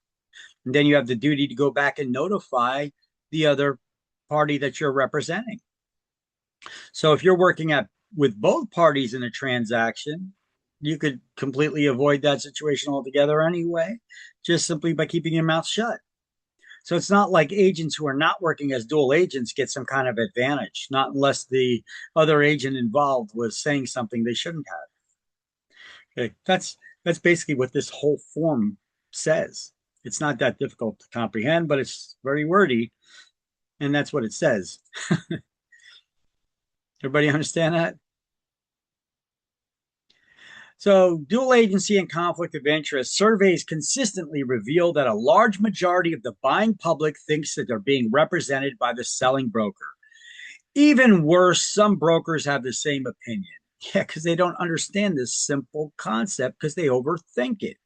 And then you have the duty to go back and notify the other party that you're representing. So if you're working with both parties in a transaction, you could completely avoid that situation altogether anyway, just simply by keeping your mouth shut. So it's not like agents who are not working as dual agents get some kind of advantage, not unless the other agent involved was saying something they shouldn't have. Okay, that's basically what this whole form says. It's not that difficult to comprehend, but it's very wordy, and that's what it says. Everybody understand that? So, dual agency and conflict of interest surveys consistently reveal that a large majority of the buying public thinks that they're being represented by the selling broker. Even worse, some brokers have the same opinion. Yeah, because they don't understand this simple concept because they overthink it.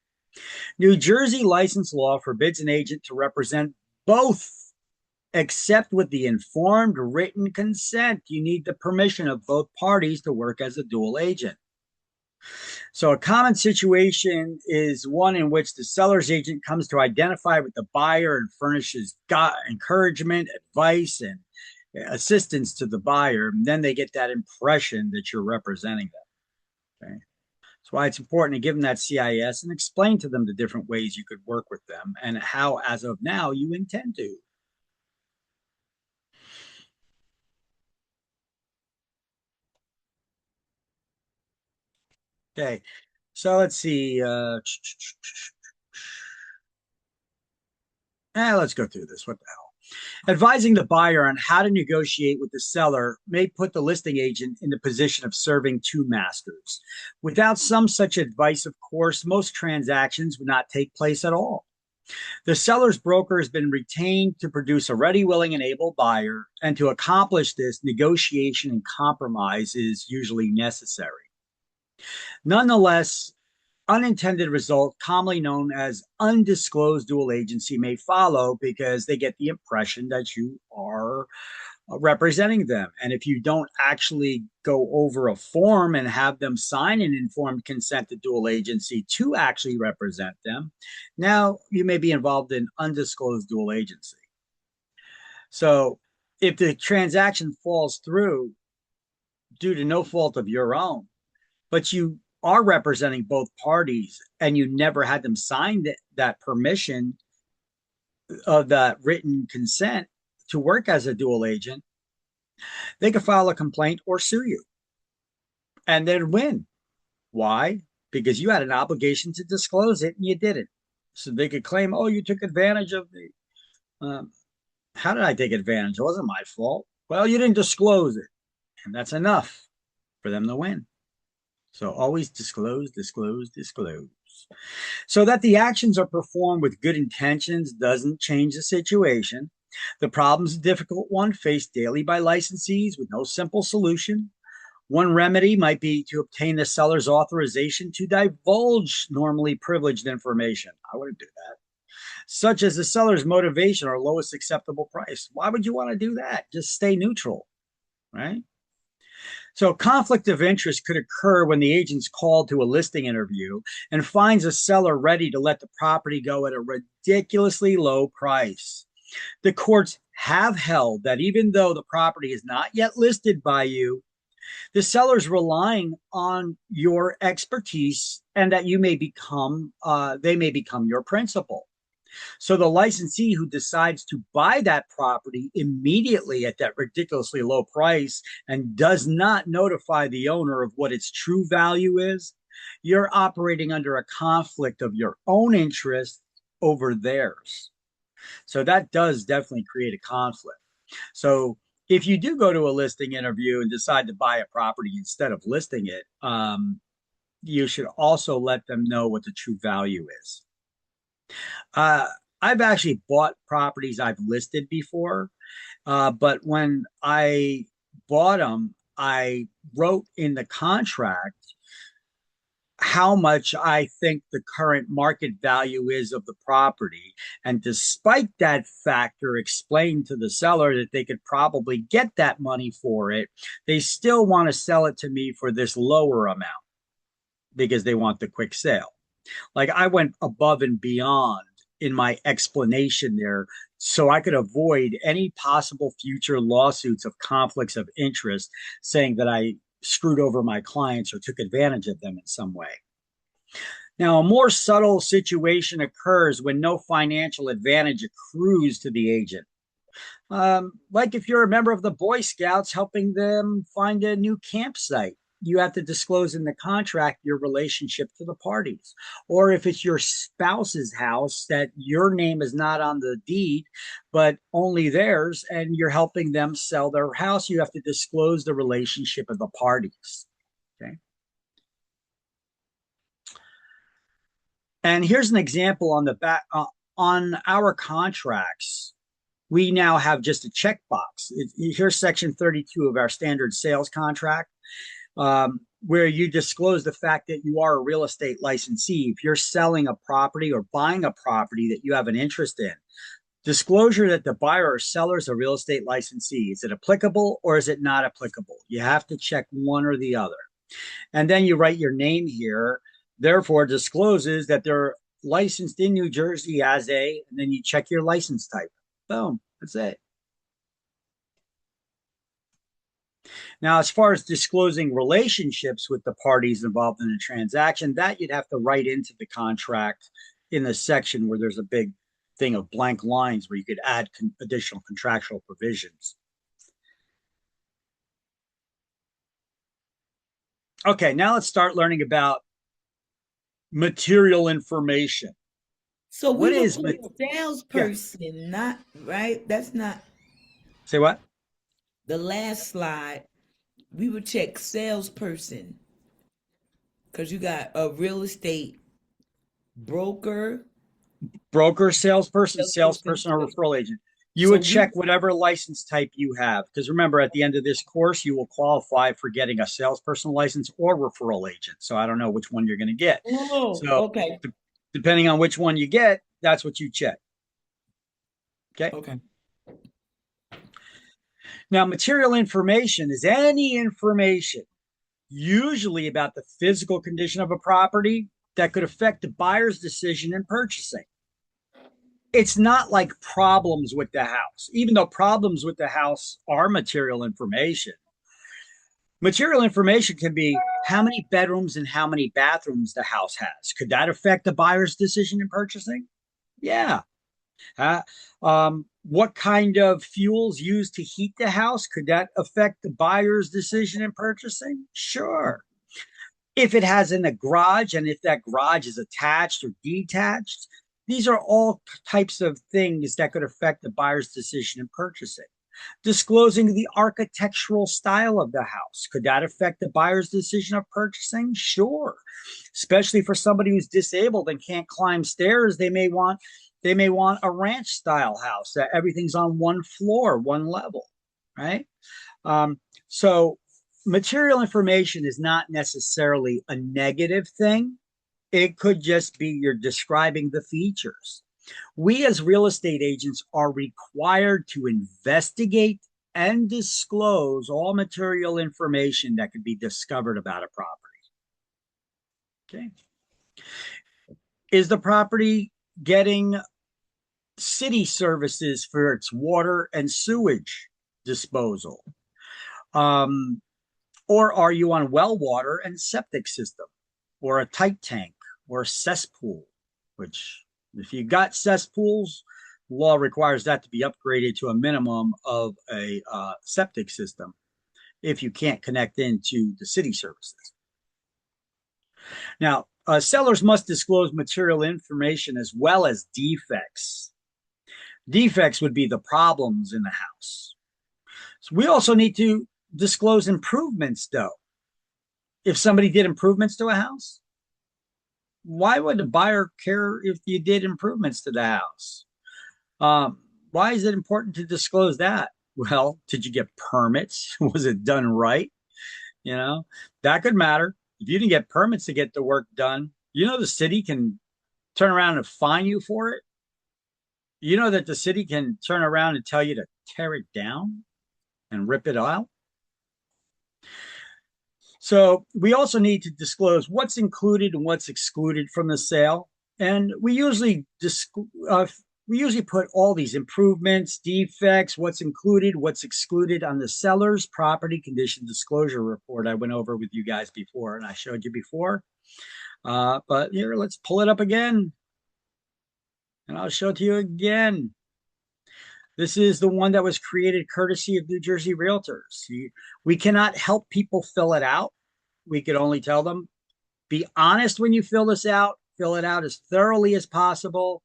New Jersey license law forbids an agent to represent both, except with the informed written consent. You need the permission of both parties to work as a dual agent. So a common situation is one in which the seller's agent comes to identify with the buyer and furnishes encouragement, advice, and assistance to the buyer. And then they get that impression that you're representing them. Okay. That's why it's important to give them that CIS and explain to them the different ways you could work with them and how, as of now, you intend to. Okay, so let's see. Let's go through this. What the hell? Advising the buyer on how to negotiate with the seller may put the listing agent in the position of serving two masters. Without some such advice, of course, most transactions would not take place at all. The seller's broker has been retained to produce a ready, willing, and able buyer, and to accomplish this, negotiation and compromise is usually necessary. Nonetheless, unintended result, commonly known as undisclosed dual agency, may follow because they get the impression that you are representing them. And if you don't actually go over a form and have them sign an informed consent to dual agency to actually represent them, now you may be involved in undisclosed dual agency. So if the transaction falls through due to no fault of your own, but you are representing both parties and you never had them sign that permission of that written consent to work as a dual agent, they could file a complaint or sue you and then win. Why? Because you had an obligation to disclose it and you didn't. So they could claim, oh, you took advantage of me. How did I take advantage? It wasn't my fault. Well, you didn't disclose it. And that's enough for them to win. So always disclose, disclose, disclose. So that the actions are performed with good intentions doesn't change the situation. The problem is a difficult one faced daily by licensees with no simple solution. One remedy might be to obtain the seller's authorization to divulge normally privileged information. I wouldn't do that. Such as the seller's motivation or lowest acceptable price. Why would you want to do that? Just stay neutral, right? So conflict of interest could occur when the agent's called to a listing interview and finds a seller ready to let the property go at a ridiculously low price. The courts have held that even though the property is not yet listed by you, the seller's relying on your expertise and that you may become, they may become your principal. So the licensee who decides to buy that property immediately at that ridiculously low price and does not notify the owner of what its true value is, you're operating under a conflict of your own interest over theirs. So that does definitely create a conflict. So if you do go to a listing interview and decide to buy a property instead of listing it, you should also let them know what the true value is. I've actually bought properties I've listed before, but when I bought them, I wrote in the contract how much I think the current market value is of the property. And despite that factor, explained to the seller that they could probably get that money for it, they still want to sell it to me for this lower amount because they want the quick sale. Like I went above and beyond in my explanation there so I could avoid any possible future lawsuits of conflicts of interest saying that I screwed over my clients or took advantage of them in some way. Now, a more subtle situation occurs when no financial advantage accrues to the agent. Like if you're a member of the Boy Scouts helping them find a new campsite, you have to disclose in the contract your relationship to the parties. Or if it's your spouse's house that your name is not on the deed, but only theirs, and you're helping them sell their house, you have to disclose the relationship of the parties. Okay. And here's an example on the back on our contracts. We now have just a checkbox. Here's section 32 of our standard sales contract, where you disclose the fact that you are a real estate licensee. If you're selling a property or buying a property that you have an interest in, disclosure that the buyer or seller is a real estate licensee. Is it applicable or is it not applicable? You have to check one or the other. And then you write your name here, therefore discloses that they're licensed in New Jersey as a, and then you check your license type. Boom, that's it. Now, as far as disclosing relationships with the parties involved in a transaction, that you'd have to write into the contract in the section where there's a big thing of blank lines where you could add additional contractual provisions. Okay, now let's start learning about material information. So what is a salesperson? Not right. That's not. Say what? The last slide, we would check salesperson because you got a real estate broker, salesperson, or referral agent. You would check whatever license type you have, because remember, at the end of this course, you will qualify for getting a salesperson license or referral agent. So I don't know which one you're going to get. Oh, so okay. Depending on which one you get, that's what you check. Okay. Okay. Now, material information is any information, usually about the physical condition of a property, that could affect the buyer's decision in purchasing. It's not like problems with the house, even though problems with the house are material information. Material information can be how many bedrooms and how many bathrooms the house has. Could that affect the buyer's decision in purchasing? Yeah. What kind of fuels used to heat the house? Could that affect the buyer's decision in purchasing? Sure. If it has in a garage and if that garage is attached or detached, these are all types of things that could affect the buyer's decision in purchasing. Disclosing the architectural style of the house. Could that affect the buyer's decision of purchasing? Sure. Especially for somebody who's disabled and can't climb stairs, they may want a ranch style house that everything's on one floor, one level, right? So material information is not necessarily a negative thing. It could just be you're describing the features. We as real estate agents are required to investigate and disclose all material information that could be discovered about a property. Okay. Is the property getting city services for its water and sewage disposal? Or are you on well water and septic system, or a tight tank, or a cesspool? Which, if you got cesspools, law requires that to be upgraded to a minimum of a septic system if you can't connect into the city services. Now, sellers must disclose material information as well as defects. Defects would be the problems in the house. So we also need to disclose improvements, though. If somebody did improvements to a house, why would the buyer care if you did improvements to the house? Why is it important to disclose that? Well, did you get permits? Was it done right? You know, that could matter. If you didn't get permits to get the work done, you know, the city can turn around and fine you for it. You know that the city can turn around and tell you to tear it down and rip it out. So we also need to disclose what's included and what's excluded from the sale. And we usually put all these improvements, defects, what's included, what's excluded on the seller's property condition disclosure report I went over with you guys before and I showed you before. But here, let's pull it up again. And I'll show it to you again. This is the one that was created courtesy of New Jersey Realtors. We cannot help people fill it out. We could only tell them, be honest when you fill this out. Fill it out as thoroughly as possible.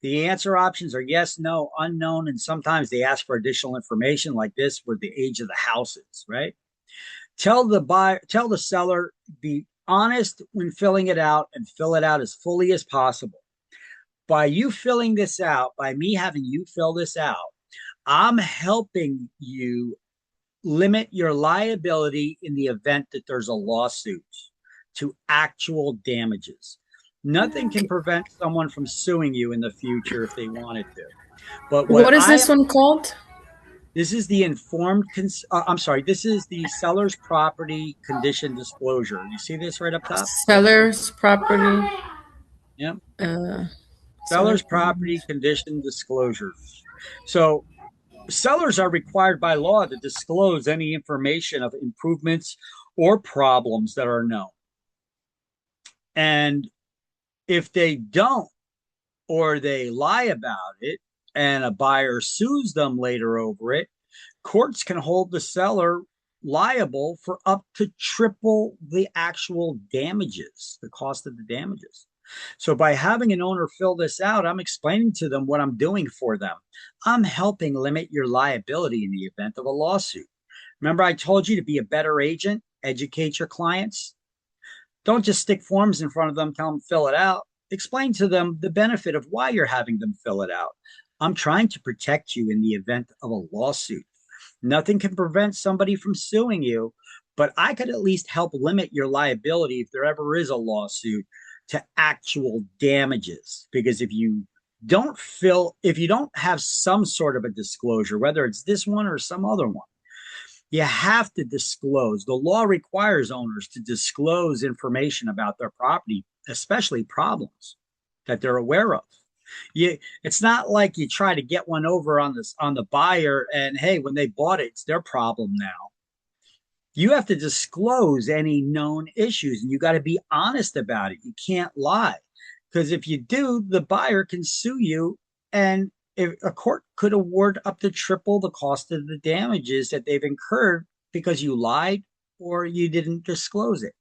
The answer options are yes, no, unknown, and sometimes they ask for additional information like this, where the age of the house is, right? Tell the seller, be honest when filling it out and fill it out as fully as possible. By you filling this out, by me having you fill this out, I'm helping you limit your liability in the event that there's a lawsuit to actual damages. Nothing can prevent someone from suing you in the future if they wanted to. But what is this one called? This is the this is the seller's property condition disclosure. You see this right up top? Seller's property. Yep. Uh, Seller's property condition disclosures. So sellers are required by law to disclose any information of improvements or problems that are known. And if they don't, or they lie about it, and a buyer sues them later over it, courts can hold the seller liable for up to triple the actual damages, the cost of the damages. So by having an owner fill this out, I'm explaining to them what I'm doing for them. I'm helping limit your liability in the event of a lawsuit. Remember, I told you to be a better agent, educate your clients. Don't just stick forms in front of them, tell them fill it out. Explain to them the benefit of why you're having them fill it out. I'm trying to protect you in the event of a lawsuit. Nothing can prevent somebody from suing you, but I could at least help limit your liability if there ever is a lawsuit to actual damages. Because if you don't have some sort of a disclosure, whether it's this one or some other one, you have to disclose. The law requires owners to disclose information about their property, especially problems that they're aware of. It's not like you try to get one over on the buyer and hey, when they bought it, it's their problem now. You have to disclose any known issues and you got to be honest about it. You can't lie, because if you do, the buyer can sue you, and if a court could award up to triple the cost of the damages that they've incurred because you lied or you didn't disclose it.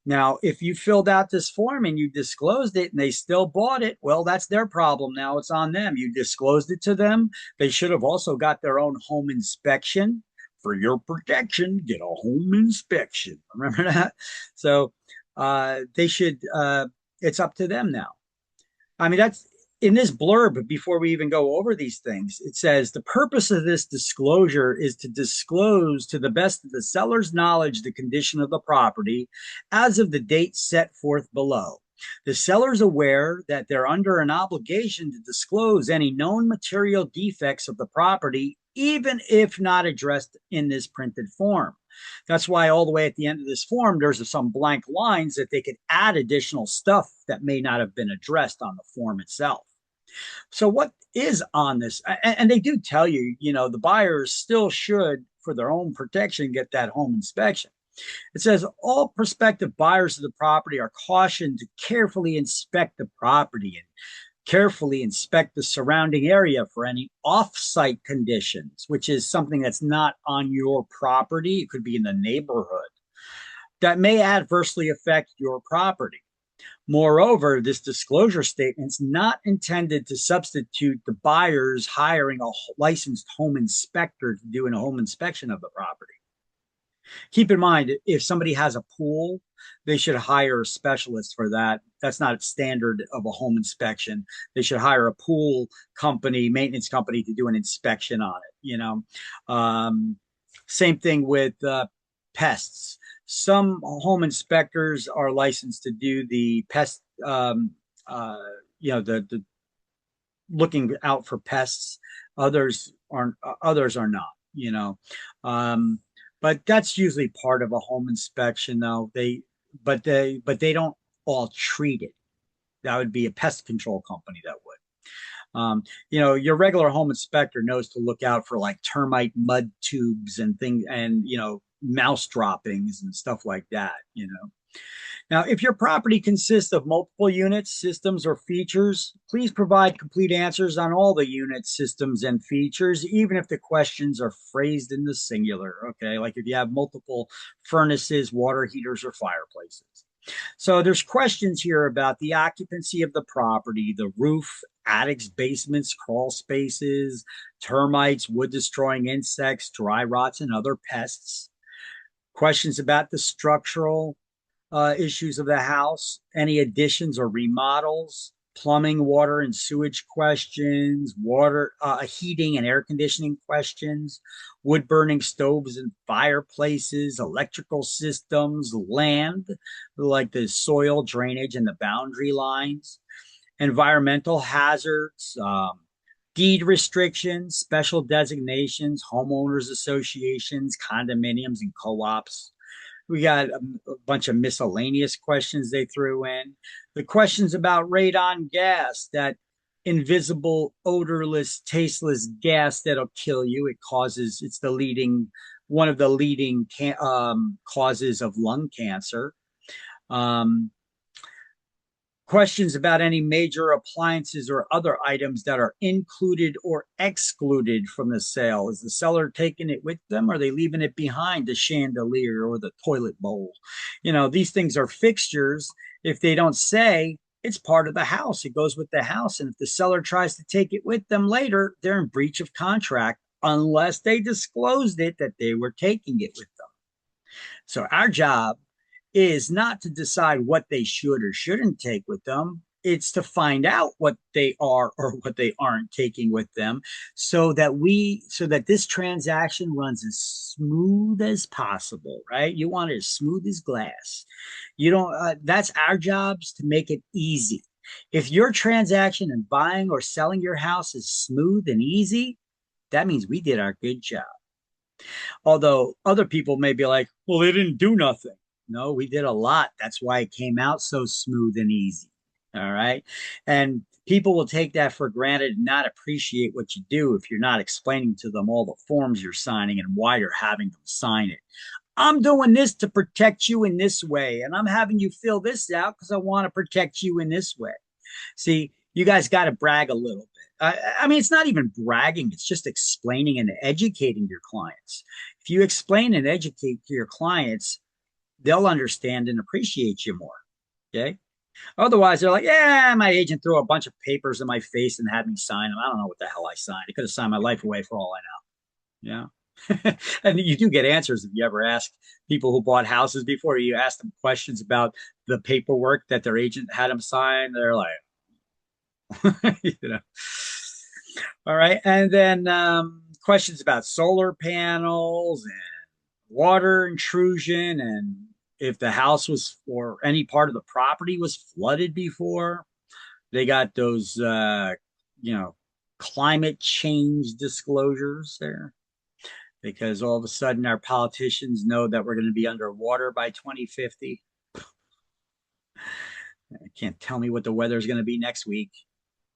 Now, if you filled out this form and you disclosed it and they still bought it, well, that's their problem. Now it's on them. You disclosed it to them. They should have also got their own home inspection. For your protection, get a home inspection. Remember that? So they should, it's up to them now. I mean, that's in this blurb. Before we even go over these things, it says the purpose of this disclosure is to disclose to the best of the seller's knowledge the condition of the property as of the date set forth below. The seller is aware that they're under an obligation to disclose any known material defects of the property, even if not addressed in this printed form. That's why all the way at the end of this form, there's some blank lines that they could add additional stuff that may not have been addressed on the form itself. So what is on this? And they do tell you, the buyers still should, for their own protection, get that home inspection. It says all prospective buyers of the property are cautioned to carefully inspect the property and carefully inspect the surrounding area for any off-site conditions, which is something that's not on your property. It could be in the neighborhood that may adversely affect your property. Moreover, this disclosure statement is not intended to substitute the buyers hiring a licensed home inspector to do a home inspection of the property. Keep in mind, if somebody has a pool, they should hire a specialist for that. That's not standard of a home inspection. They should hire a pool company, maintenance company to do an inspection on it. Same thing with pests. Some home inspectors are licensed to do the pest, the looking out for pests. Others aren't. Others are not. But that's usually part of a home inspection, though. But they don't all treat it. That would be a pest control company that would. Your regular home inspector knows to look out for like termite mud tubes and things, and mouse droppings and stuff like that. Now, if your property consists of multiple units, systems, or features, please provide complete answers on all the units, systems, and features, even if the questions are phrased in the singular, okay? Like if you have multiple furnaces, water heaters, or fireplaces. So there's questions here about the occupancy of the property, the roof, attics, basements, crawl spaces, termites, wood-destroying insects, dry rots, and other pests. Questions about the structural issues of the house, any additions or remodels, plumbing, water, and sewage questions, water, heating and air conditioning questions, wood burning stoves and fireplaces, electrical systems, land, like the soil drainage and the boundary lines, environmental hazards, deed restrictions, special designations, homeowners associations, condominiums, and co-ops. We got a bunch of miscellaneous questions they threw in. The questions about radon gas, that invisible, odorless, tasteless gas that'll kill you. It's one of the leading causes of lung cancer. Questions about any major appliances or other items that are included or excluded from the sale. Is the seller taking it with them? Or are they leaving it behind, the chandelier or the toilet bowl? These things are fixtures. If they don't say, it's part of the house, it goes with the house. And if the seller tries to take it with them later, they're in breach of contract unless they disclosed it that they were taking it with them. So our job is not to decide what they should or shouldn't take with them. It's to find out what they are or what they aren't taking with them, so that this transaction runs as smooth as possible, right? You want it as smooth as glass. That's our jobs, to make it easy. If your transaction in buying or selling your house is smooth and easy, that means we did our good job. Although other people may be like, well, they didn't do nothing. No, we did a lot. That's why it came out so smooth and easy. All right. And people will take that for granted and not appreciate what you do if you're not explaining to them all the forms you're signing and why you're having them sign it. I'm doing this to protect you in this way, and I'm having you fill this out because I want to protect you in this way. See, you guys got to brag a little bit. I mean, it's not even bragging. It's just explaining and educating your clients. If you explain and educate to your clients, they'll understand and appreciate you more. Okay. Otherwise, they're like, yeah, my agent threw a bunch of papers in my face and had me sign them. I don't know what the hell I signed. It could have signed my life away for all I know. Yeah. And you do get answers if you ever ask people who bought houses before. You ask them questions about the paperwork that their agent had them sign. They're like, All right. And then questions about solar panels and water intrusion, and if the house was, or any part of the property was flooded before. They got those, climate change disclosures there, because all of a sudden our politicians know that we're going to be underwater by 2050. Can't tell me what the weather is going to be next week.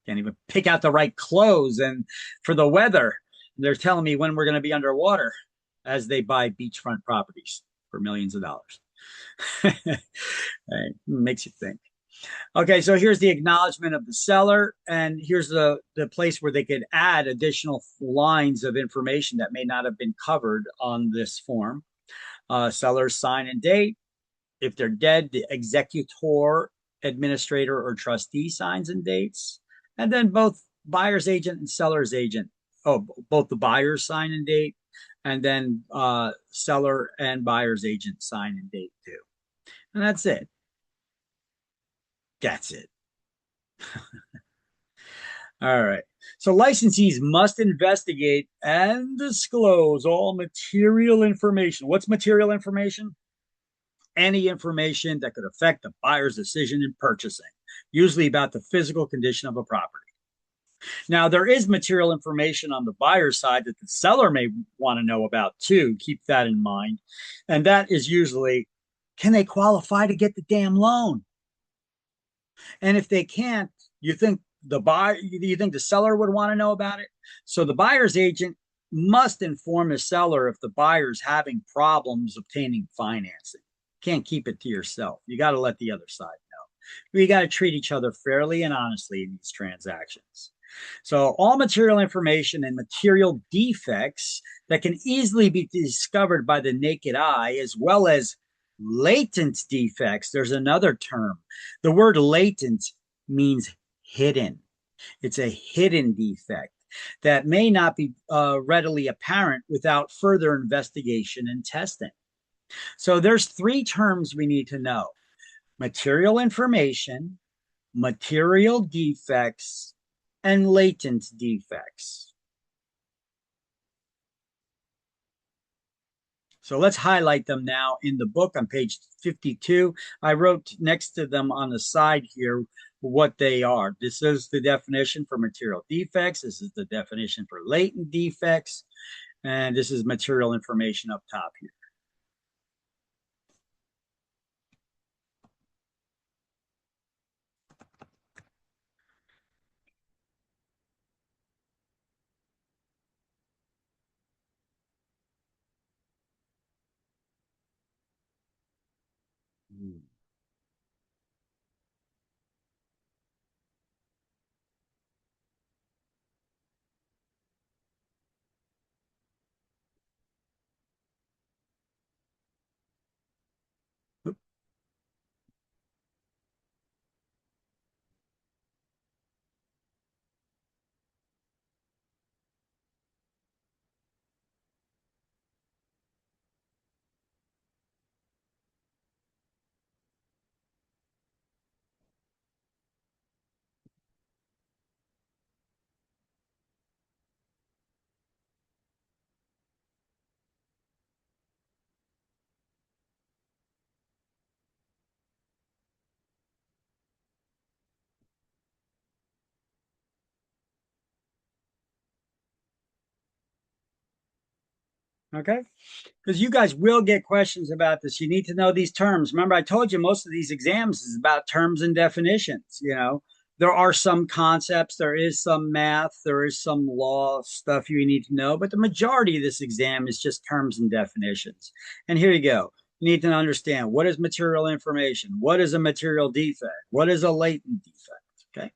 Can't even pick out the right clothes and for the weather. They're telling me when we're going to be underwater as they buy beachfront properties for millions of dollars. Right. Makes you think. Okay, so here's the acknowledgement of the seller, and here's the place where they could add additional lines of information that may not have been covered on this form. Seller's sign and date. If they're dead, the executor, administrator, or trustee signs and dates. And then both buyer's agent and seller's agent. Both the buyer's sign and date, and then seller and buyer's agent sign and date too. And that's it. That's it. All right. So licensees must investigate and disclose all material information. What's material information? Any information that could affect the buyer's decision in purchasing, usually about the physical condition of a property. Now, there is material information on the buyer's side that the seller may want to know about too. Keep that in mind. And that is usually, can they qualify to get the damn loan? And if they can't, you think the seller would want to know about it? So the buyer's agent must inform the seller if the buyer's having problems obtaining financing. Can't keep it to yourself. You got to let the other side know. We got to treat each other fairly and honestly in these transactions. So all material information and material defects that can easily be discovered by the naked eye, as well as latent defects. There's another term. The word latent means hidden. It's a hidden defect that may not be readily apparent without further investigation and testing. So there's three terms we need to know. material information, material defects, and latent defects. So let's highlight them now in the book on page 52. I wrote next to them on the side here what they are. This is the definition for material defects. This is the definition for latent defects. And this is material information up top here. Okay, because you guys will get questions about this. You need to know these terms. Remember, I told you most of these exams is about terms and definitions. You know, there are some concepts, there is some math, there is some law stuff you need to know, but the majority of this exam is just terms and definitions. And here you go. You need to understand, what is material information? What is a material defect? What is a latent defect? Okay.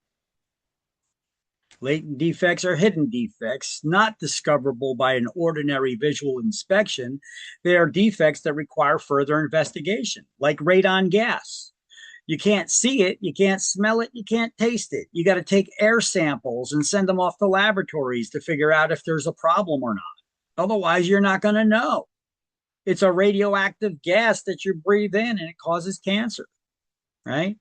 Latent defects are hidden defects, not discoverable by an ordinary visual inspection. They are defects that require further investigation, like radon gas. You can't see it, you can't smell it, you can't taste it. You got to take air samples and send them off to laboratories to figure out if there's a problem or not. Otherwise, you're not going to know. It's a radioactive gas that you breathe in and it causes cancer, right?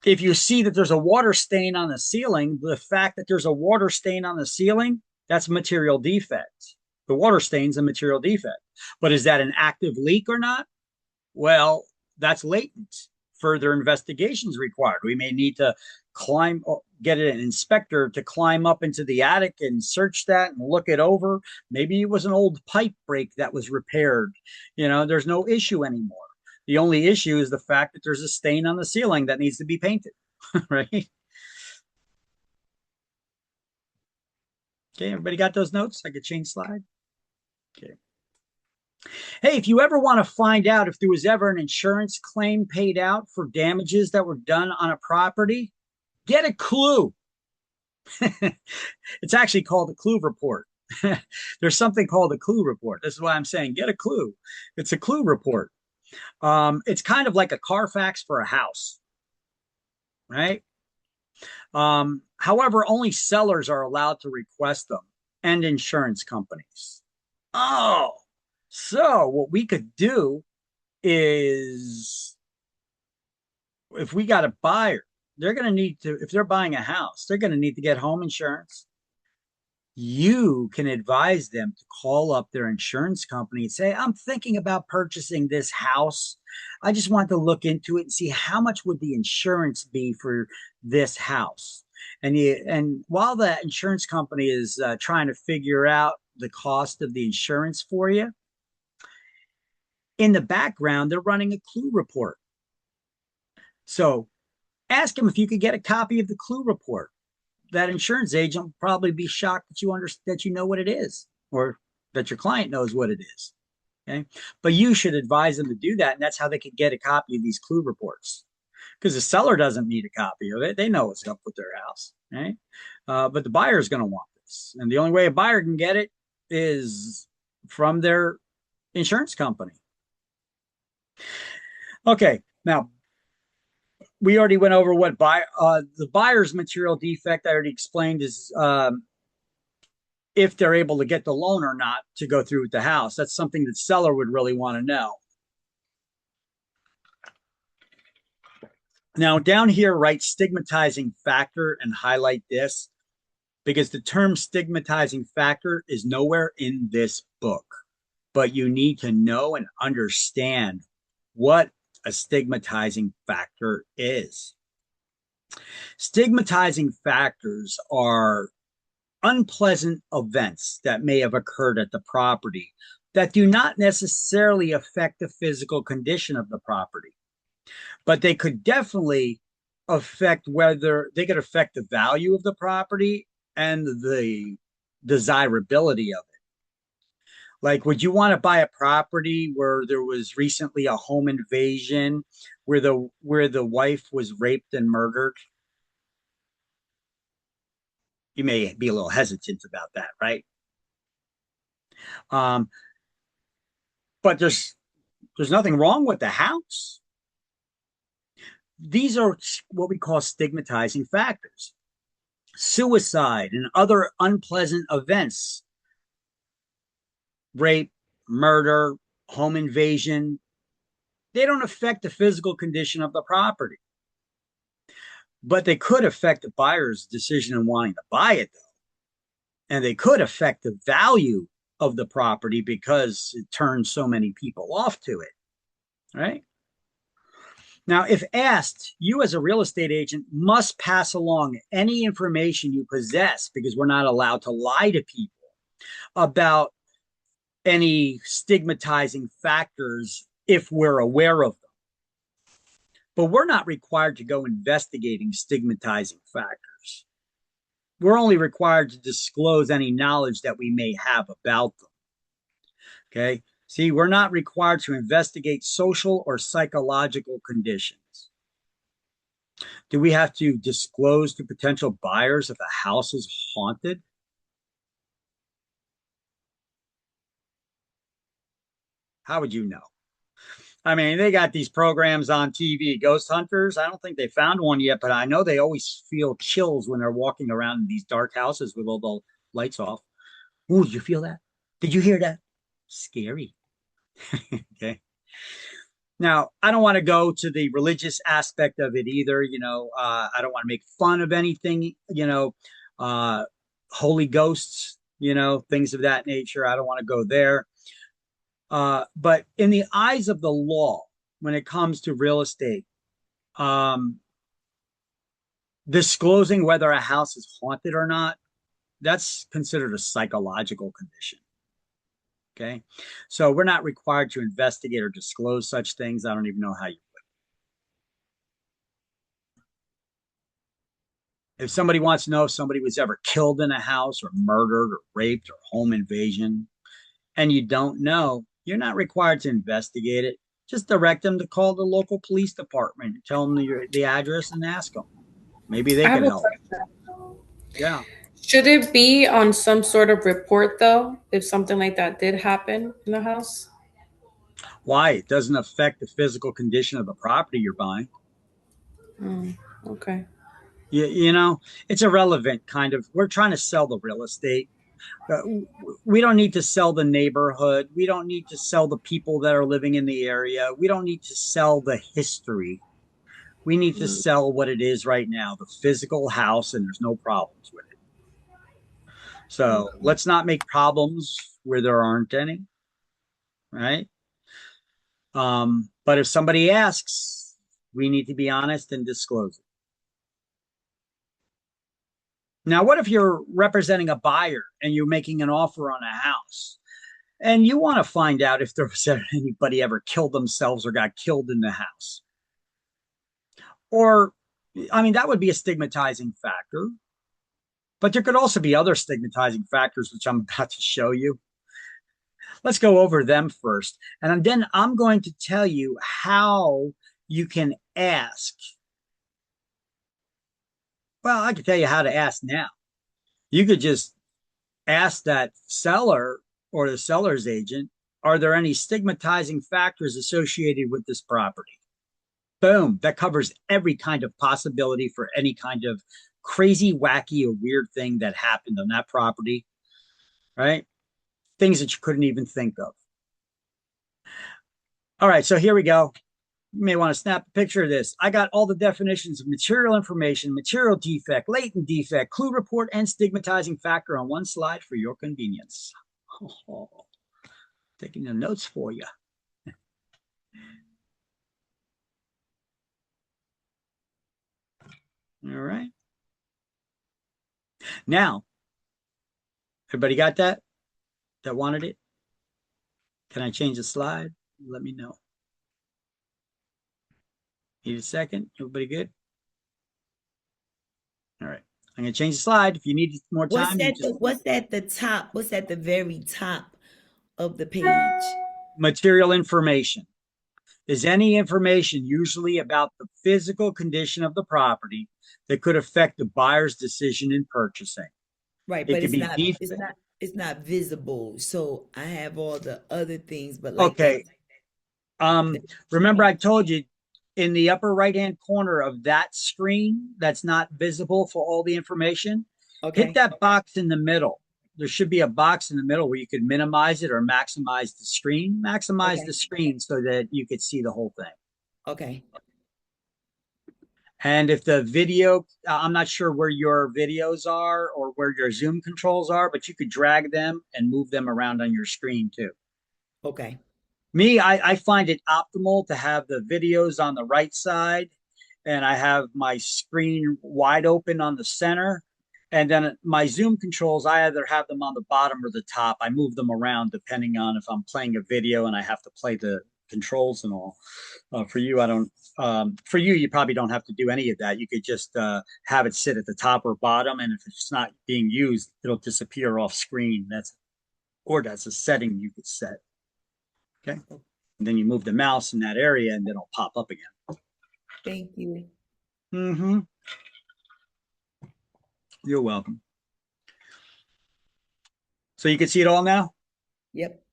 If you see that there's a water stain on the ceiling, the fact that there's a water stain on the ceiling, that's material defect. The water stain's a material defect. But is that an active leak or not? Well, that's latent. Further investigations required. We may need to get an inspector to climb up into the attic and search that and look it over. Maybe it was an old pipe break that was repaired. You know, there's no issue anymore. The only issue is the fact that there's a stain on the ceiling that needs to be painted, right? Okay, everybody got those notes? I could change slide. Okay. Hey, if you ever want to find out if there was ever an insurance claim paid out for damages that were done on a property, get a clue. It's actually called a clue report. There's something called a clue report. This is why I'm saying get a clue. It's a clue report. It's kind of like a Carfax for a house, right? However, only sellers are allowed to request them and insurance companies. Oh, so what we could do is, if we got a buyer, they're going to need to, if they're buying a house, they're going to need to get home insurance. You can advise them to call up their insurance company and say, I'm thinking about purchasing this house. I just want to look into it and see how much would the insurance be for this house. And while the insurance company is trying to figure out the cost of the insurance for you, in the background, they're running a clue report. So ask them if you could get a copy of the clue report. That insurance agent will probably be shocked that you know what it is, or that your client knows what it is. Okay, but you should advise them to do that, and that's how they could get a copy of these clue reports. Because the seller doesn't need a copy of it; they know what's up with their house, right? But the buyer is going to want this, and the only way a buyer can get it is from their insurance company. Okay, now we already went over what the buyer's material defect I already explained is if they're able to get the loan or not to go through with the house. That's something that seller would really want to know. Now, down here, write stigmatizing factor and highlight this, because the term stigmatizing factor is nowhere in this book. But you need to know and understand what a stigmatizing factor is. Stigmatizing factors are unpleasant events that may have occurred at the property that do not necessarily affect the physical condition of the property, but they could definitely affect the value of the property and the desirability of it. Like, would you want to buy a property where there was recently a home invasion, where the wife was raped and murdered? You may be a little hesitant about that, right? But there's nothing wrong with the house. These are what we call stigmatizing factors. Suicide and other unpleasant events, rape, murder, home invasion, they don't affect the physical condition of the property. But they could affect the buyer's decision in wanting to buy it, though. And they could affect the value of the property because it turns so many people off to it, right? Now, if asked, you as a real estate agent must pass along any information you possess, because we're not allowed to lie to people about any stigmatizing factors if we're aware of them. But we're not required to go investigating stigmatizing factors. We're only required to disclose any knowledge that we may have about them. Okay? See, we're not required to investigate social or psychological conditions. Do we have to disclose to potential buyers if a house is haunted? How would you know? I mean, they got these programs on TV, ghost hunters. I don't think they found one yet, but I know they always feel chills when they're walking around in these dark houses with all the lights off. Ooh, did you feel that? Did you hear that? Scary. Okay. Now, I don't want to go to the religious aspect of it either. I don't want to make fun of anything, holy ghosts, things of that nature. I don't want to go there. But in the eyes of the law, when it comes to real estate, disclosing whether a house is haunted or not, that's considered a psychological condition. Okay. So we're not required to investigate or disclose such things. I don't even know how you would. If somebody wants to know if somebody was ever killed in a house or murdered or raped or home invasion, and you don't know, you're not required to investigate it. Just direct them to call the local police department, tell them the address and ask them. Maybe they can help. Yeah. Should it be on some sort of report, though, if something like that did happen in the house? Why? It doesn't affect the physical condition of the property you're buying. Okay. It's irrelevant, kind of. We're trying to sell the real estate. We don't need to sell the neighborhood. We don't need to sell the people that are living in the area. We don't need to sell the history. We need to sell what it is right now, the physical house, and there's no problems with it. So let's not make problems where there aren't any, right? But if somebody asks, we need to be honest and disclose it. Now, what if you're representing a buyer and you're making an offer on a house and you want to find out if there was anybody ever killed themselves or got killed in the house? Or, I mean, that would be a stigmatizing factor. But there could also be other stigmatizing factors, which I'm about to show you. Let's go over them first. And then I'm going to tell you how you can ask. Well, I can tell you how to ask now. You could just ask that seller or the seller's agent, are there any stigmatizing factors associated with this property? Boom, that covers every kind of possibility for any kind of crazy, wacky, or weird thing that happened on that property, right? Things that you couldn't even think of. All right, so here we go. You may want to snap a picture of this. I got all the definitions of material information, material defect, latent defect, clue report, and stigmatizing factor on one slide for your convenience. Oh, taking the notes for you. All right. Now, everybody got that? That wanted it? Can I change the slide? Let me know. Need a second? Everybody good? All right. I'm going to change the slide. If you need more time, What's at the top? What's at the very top of the page? Material information. Is any information usually about the physical condition of the property that could affect the buyer's decision in purchasing? Right, but it's not visible. So I have all the other things, but like okay. Remember I told you in the upper right-hand corner of that screen that's not visible for all the information, hit that box in the middle. There should be a box in the middle where you could minimize it or maximize the screen. Maximize the screen so that you could see the whole thing. Okay. And if the video, I'm not sure where your videos are or where your Zoom controls are, but you could drag them and move them around on your screen too. Okay. Me, I find it optimal to have the videos on the right side, and I have my screen wide open on the center. And then my Zoom controls, I either have them on the bottom or the top. I move them around depending on if I'm playing a video and I have to play the controls and all. For you, I don't. For you, you probably don't have to do any of that. You could just have it sit at the top or bottom, and if it's not being used, it'll disappear off screen. That's a setting you could set. Okay, and then you move the mouse in that area, and then it'll pop up again. Thank you. Mm-hmm. You're welcome. So you can see it all now? Yep.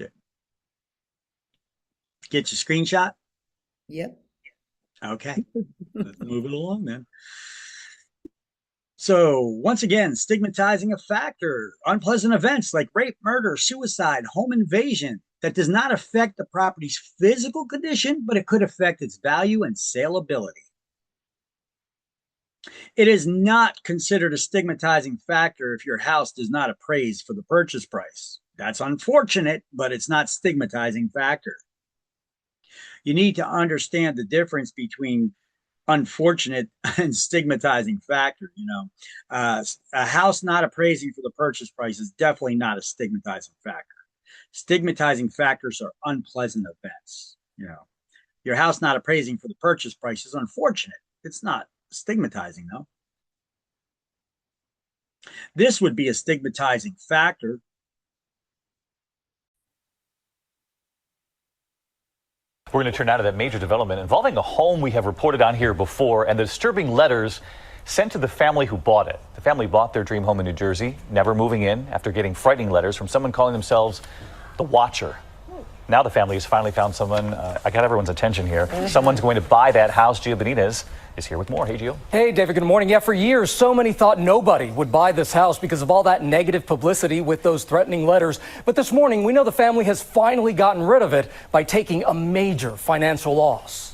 Okay. Get your screenshot? Yep. Okay. Let's move it along then. So once again, stigmatizing a factor, unpleasant events like rape, murder, suicide, home invasion that does not affect the property's physical condition, but it could affect its value and saleability. It is not considered a stigmatizing factor if your house does not appraise for the purchase price. That's unfortunate, but it's not stigmatizing factor. You need to understand the difference between unfortunate and stigmatizing factor. A house not appraising for the purchase price is definitely not a stigmatizing factor. Stigmatizing factors are unpleasant events. Your house not appraising for the purchase price is unfortunate. It's not stigmatizing though. This would be a stigmatizing factor. We're going to turn now to that major development involving a home we have reported on here before and the disturbing letters sent to the family who bought it. The family bought their dream home in New Jersey, never moving in after getting frightening letters from someone calling themselves the Watcher. Now the family has finally found someone. I got everyone's attention here. Someone's going to buy that house. Gio Benitez is here with more. Hey, Gio. Hey, David. Good morning. Yeah, for years, so many thought nobody would buy this house because of all that negative publicity with those threatening letters. But this morning, we know the family has finally gotten rid of it by taking a major financial loss.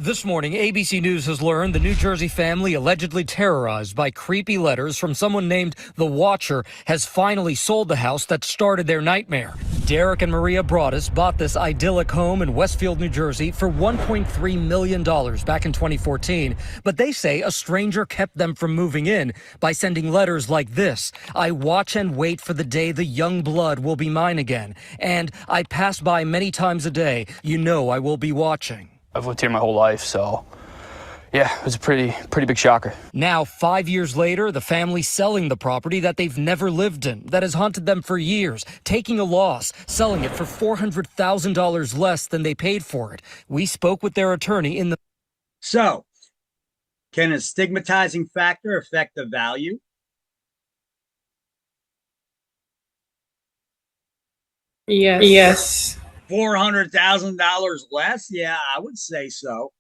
This morning, ABC News has learned the New Jersey family, allegedly terrorized by creepy letters from someone named the Watcher, has finally sold the house that started their nightmare. Derek and Maria Broadus bought this idyllic home in Westfield, New Jersey for $1.3 million back in 2014. But they say a stranger kept them from moving in by sending letters like this. I watch and wait for the day the young blood will be mine again. And I pass by many times a day. You know I will be watching. I've lived here my whole life, so yeah, it was a pretty big shocker. Now, 5 years later, the family's selling the property that they've never lived in, that has haunted them for years, taking a loss, selling it for $400,000 less than they paid for it. We spoke with their attorney in the... So, can a stigmatizing factor affect the value? Yes. $400,000 less? Yeah, I would say so.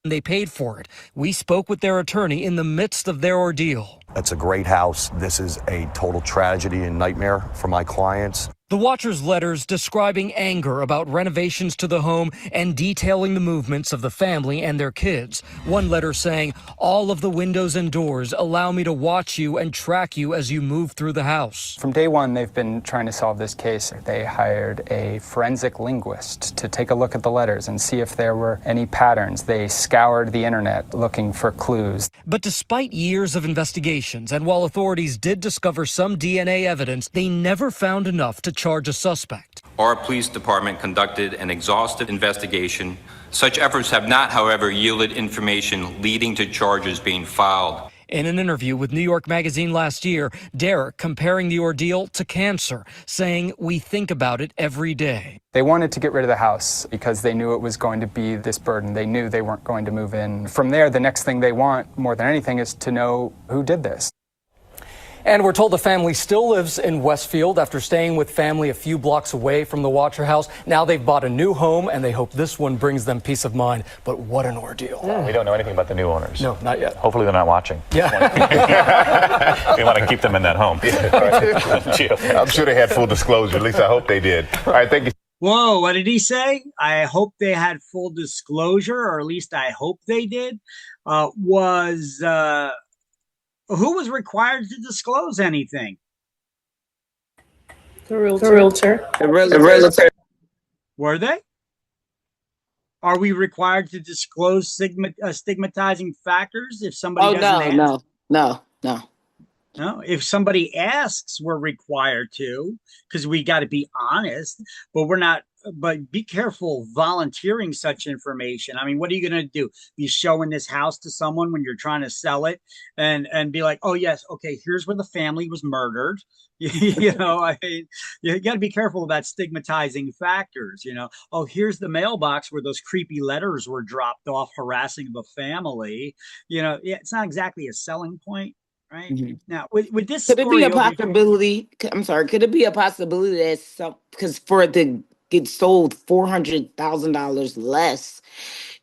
They paid for it. We spoke with their attorney in the midst of their ordeal. It's a great house. This is a total tragedy and nightmare for my clients. The watcher's letters describing anger about renovations to the home and detailing the movements of the family and their kids. One letter saying, all of the windows and doors allow me to watch you and track you as you move through the house. From day one, they've been trying to solve this case. They hired a forensic linguist to take a look at the letters and see if there were any patterns. They scoured the internet looking for clues. But despite years of investigations, and while authorities did discover some DNA evidence, they never found enough to charge a suspect. Our police department conducted an exhaustive investigation. Such efforts have not, however, yielded information leading to charges being filed. In an interview with New York Magazine last year, Derek comparing the ordeal to cancer, saying, we think about it every day. They wanted to get rid of the house because they knew it was going to be this burden. They knew they weren't going to move in. From there, the next thing they want more than anything is to know who did this. And we're told the family still lives in Westfield after staying with family a few blocks away from the Watcher house. Now they've bought a new home, and they hope this one brings them peace of mind. But what an ordeal. We don't know anything about the new owners. No, not yet. Hopefully they're not watching. Yeah. We want to keep them in that home. I'm sure they had full disclosure. At least I hope they did. All right, thank you. Whoa, what did he say? I hope they had full disclosure, or at least I hope they did. Who was required to disclose anything? The realtor. The realtor. Were they? Are we required to disclose stigmatizing factors if somebody doesn't ask? No. No, if somebody asks, we're required to, because we got to be honest, but we're not. But be careful volunteering such information. I mean, what are you going to do? Be showing this house to someone when you're trying to sell it and be like, oh, yes, okay, here's where the family was murdered. I mean, you got to be careful about stigmatizing factors. Oh, here's the mailbox where those creepy letters were dropped off harassing the family. It's not exactly a selling point. Right. Mm-hmm. Now, with this, could it be a possibility? I'm sorry. Could it be a possibility that because for it to get sold $400,000 less,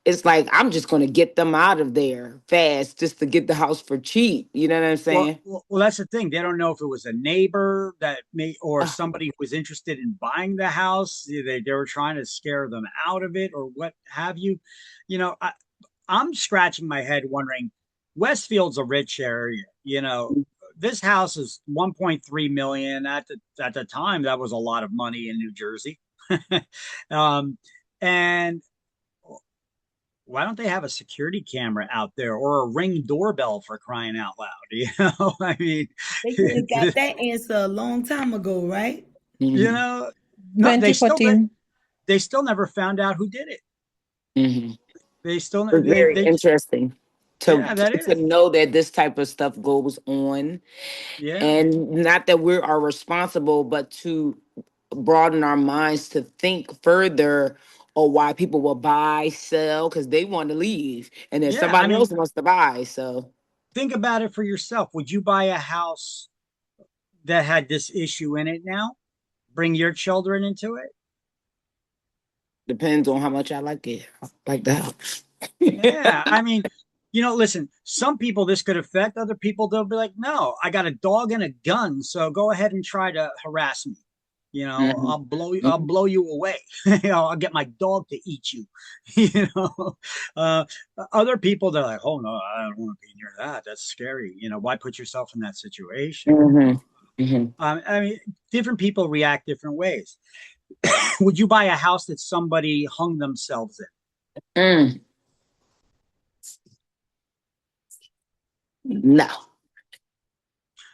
it's like I'm just going to get them out of there fast just to get the house for cheap. You know what I'm saying? Well, that's the thing. They don't know if it was a neighbor or somebody who was interested in buying the house. They were trying to scare them out of it or what have you. I'm scratching my head wondering. Westfield's a rich area. This house is 1.3 million at the time. That was a lot of money in New Jersey. And why don't they have a security camera out there or a Ring doorbell, for crying out loud? I mean, they could have got that answer a long time ago, right? No, 2014. They still never found out who did it. Mm-hmm. They still very interesting. To know that this type of stuff goes on. Yeah. And not that we are responsible, but to broaden our minds to think further on why people will buy, sell, because they want to leave. And then somebody else wants to buy. So think about it for yourself. Would you buy a house that had this issue in it now? Bring your children into it? Depends on how much I like it. Like the house. Yeah. I mean, listen, some people this could affect. Other people, they'll be like, no, I got a dog and a gun, so go ahead and try to harass me. I'll blow you away. I'll get my dog to eat you. Other people, they're like, oh no, I don't want to be near that. That's scary. Why put yourself in that situation? Mm-hmm. Mm-hmm. I mean, different people react different ways. Would you buy a house that somebody hung themselves in? No.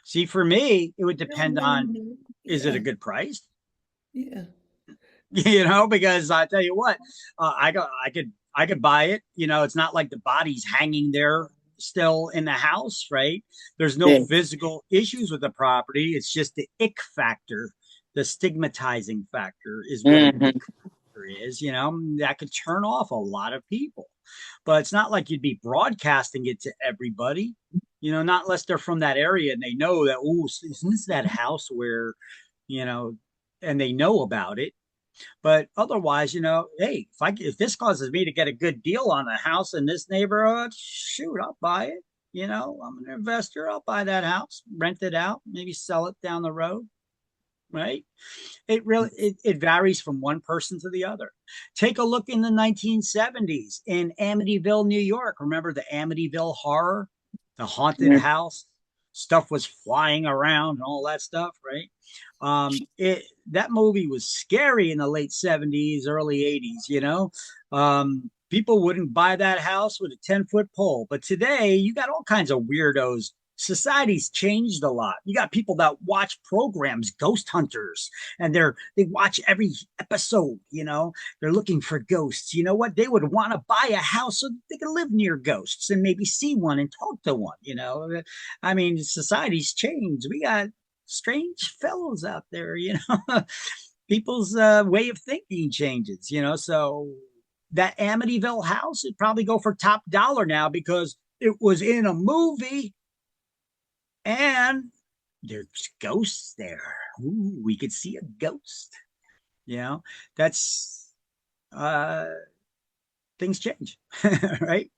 See, for me, it would depend on, is it a good price? Yeah. Because I tell you what, I could buy it. It's not like the body's hanging there still in the house, right? There's no physical issues with the property. It's just the ick factor, the stigmatizing factor is what an ick factor is. That could turn off a lot of people. But it's not like you'd be broadcasting it to everybody, not unless they're from that area and they know that, isn't this that house where, and they know about it. But otherwise, hey, if this causes me to get a good deal on a house in this neighborhood, shoot, I'll buy it. You know, I'm an investor. I'll buy that house, rent it out, maybe sell it down the road. Right? It varies from one person to the other. Take a look in the 1970s in Amityville, New York. Remember the Amityville horror, the haunted house? Stuff was flying around and all that stuff, right? That movie was scary in the late 70s, early 80s, you know. People wouldn't buy that house with a 10-foot pole. But today, you got all kinds of weirdos. Society's changed a lot. You got people that watch programs, ghost hunters, and they watch every episode, you know. They're looking for ghosts. You know what? They would want to buy a house so they can live near ghosts and maybe see one and talk to one, you know. I mean, society's changed. We got strange fellows out there, you know. People's way of thinking changes, you know. So that Amityville house, it'd probably go for top dollar now because it was in a movie. And there's ghosts there. Ooh, we could see a ghost. You know, that's things change, right?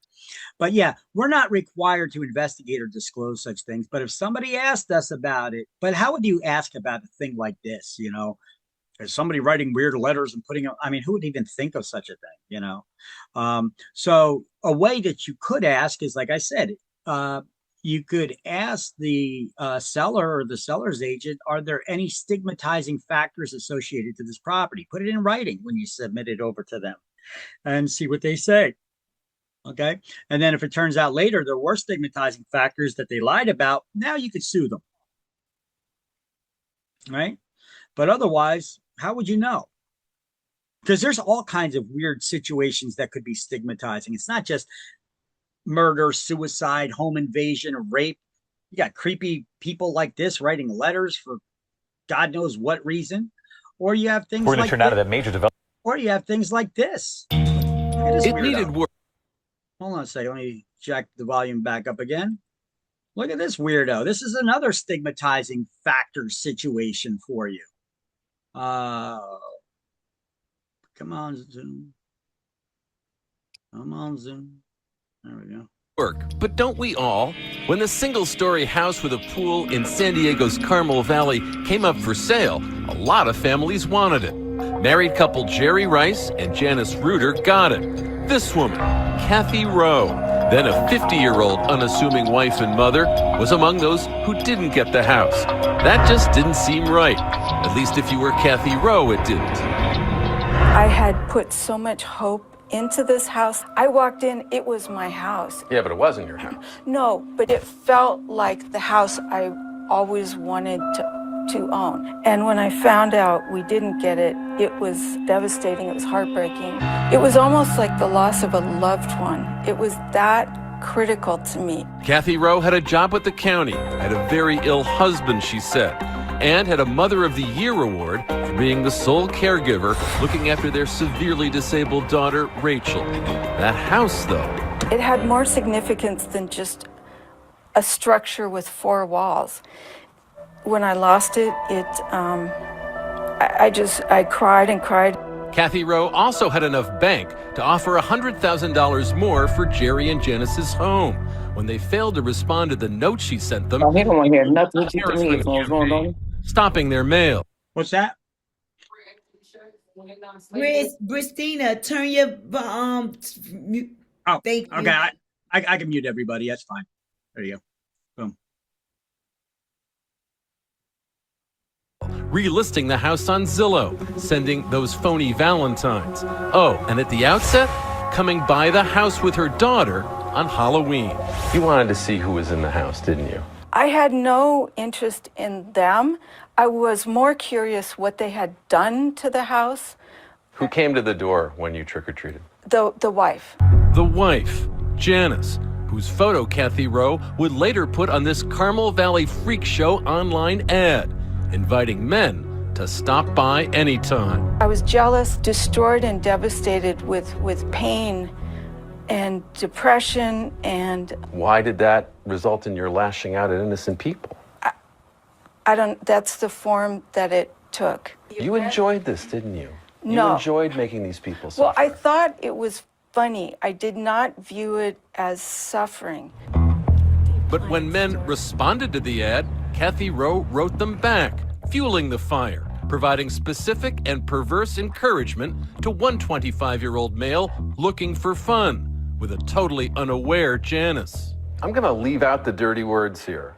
But yeah, we're not required to investigate or disclose such things. But if somebody asked us about it, but how would you ask about a thing like this? You know, is somebody writing weird letters and putting them? I mean, who would even think of such a thing? You know, so a way that you could ask is, like I said, you could ask the seller or the seller's agent, are there any stigmatizing factors associated to this property? Put it in writing when you submit it over to them and see what they say. Okay. And then if it turns out later there were stigmatizing factors that they lied about, now you could sue them. Right. But otherwise, how would you know? Because there's all kinds of weird situations that could be stigmatizing. It's not just murder, suicide, home invasion, or rape. You got creepy people like this writing letters for God knows what reason. Or you have things like turn out of that major development. Or you have things like this. Look at this It weirdo. needed work. Hold on a second. Let me jack the volume back up again. Look at this weirdo. This is another stigmatizing factor situation for you. Come on, Zoom. Come on, Zoom. There we go. Work, but don't we all? When the single-story house with a pool in San Diego's Carmel Valley came up for sale, a lot of families wanted it. Married couple Jerry Rice and Janice Reuter got it. This woman, Kathy Rowe, then a 50-year-old unassuming wife and mother, was among those who didn't get the house. That just didn't seem right. At least if you were Kathy Rowe, it didn't. I had put so much hope into this house. I walked in, it was my house. Yeah, but it wasn't your house. No, but it felt like the house I always wanted to own. And when I found out we didn't get it, it was devastating, it was heartbreaking. It was almost like the loss of a loved one. It was that critical to me. Kathy Rowe had a job with the county, had a very ill husband, she said, and had a Mother of the Year award for being the sole caregiver looking after their severely disabled daughter, Rachel. That house, though. It had more significance than just a structure with 4 walls. When I lost it, I cried and cried. Kathy Rowe also had enough bank to offer $100,000 more for Jerry and Janice's home. When they failed to respond to the note she sent them, he don't want to hear nothing what you tell me going on. Stopping their mail. What's that? Christina, turn your Oh, thank you. Okay. I can mute everybody. That's fine. There you go. Boom. Relisting the house on Zillow, sending those phony Valentines. Oh, and at the outset, coming by the house with her daughter on Halloween. You wanted to see who was in the house, didn't you? I had no interest in them. I was more curious what they had done to the house. Who came to the door when you trick-or-treated? The wife. The wife, Janice, whose photo Kathy Rowe would later put on this Carmel Valley Freak Show online ad, inviting men to stop by anytime. I was jealous, destroyed, and devastated with pain and depression and... Why did that result in your lashing out at innocent people? That's the form that it took. You enjoyed this, didn't you? No. You enjoyed making these people suffer. Well, I thought it was funny. I did not view it as suffering. But when men responded to the ad, Kathy Rowe wrote them back, fueling the fire, providing specific and perverse encouragement to one 25-year-old male looking for fun, with a totally unaware Janice. I'm going to leave out the dirty words here.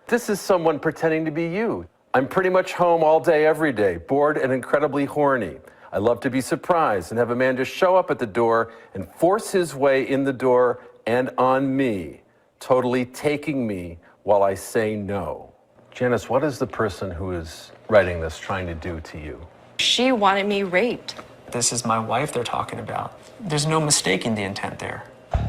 This is someone pretending to be you. I'm pretty much home all day, every day, bored and incredibly horny. I love to be surprised and have a man just show up at the door and force his way in the door and on me, totally taking me while I say no. Janice, what is the person who is writing this trying to do to you? She wanted me raped. This is my wife they're talking about. There's no mistaking the intent there.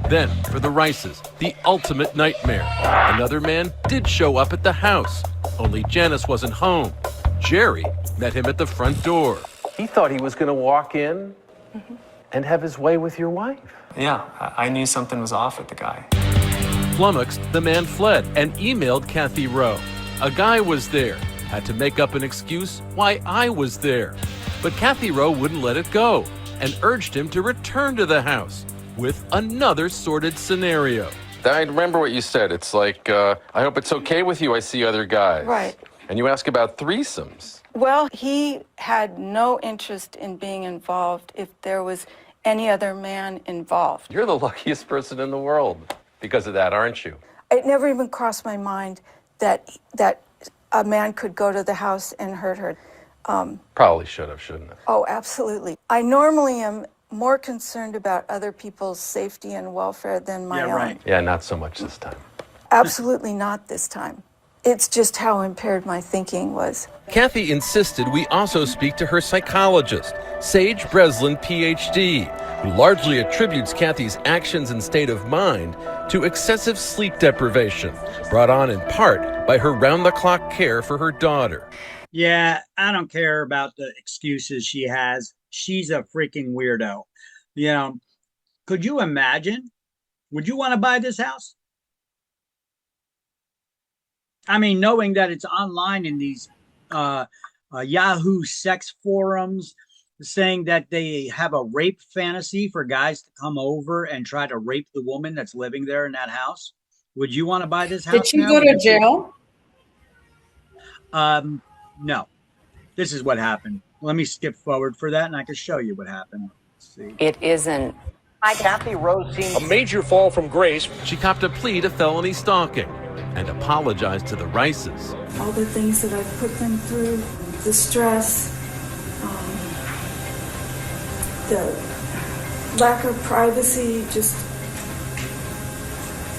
Then, for the Rices, the ultimate nightmare. Another man did show up at the house, only Janice wasn't home. Jerry met him at the front door. He thought he was going to walk in and have his way with your wife. Yeah, I knew something was off with the guy. Flummoxed, the man fled and emailed Kathy Rowe. A guy was there, had to make up an excuse why I was there. But Kathy Rowe wouldn't let it go and urged him to return to the house with another sordid scenario. I remember what you said. It's like, I hope it's okay with you, I see other guys. Right. And you ask about threesomes. Well, he had no interest in being involved if there was any other man involved. You're the luckiest person in the world because of that, aren't you? It never even crossed my mind that a man could go to the house and hurt her. Probably should have, shouldn't have? Oh, absolutely. I normally am more concerned about other people's safety and welfare than my own. Yeah, not so much this time. Absolutely not this time. It's just how impaired my thinking was. Kathy insisted we also speak to her psychologist, Sage Breslin, PhD, who largely attributes Kathy's actions and state of mind to excessive sleep deprivation, brought on in part by her round-the-clock care for her daughter. Yeah, I don't care about the excuses she has. She's a freaking weirdo. You know, could you imagine? Would you want to buy this house? I mean, knowing that it's online in these Yahoo sex forums, saying that they have a rape fantasy for guys to come over and try to rape the woman that's living there in that house. Would you want to buy this house? Did she go to jail? No. This is what happened. Let me skip forward for that, and I can show you what happened. Let's see. It isn't. Kathy Rowe seems A major fall from grace. She copped a plea to felony stalking and apologized to the Rices. All the things that I've put them through, the stress, the lack of privacy,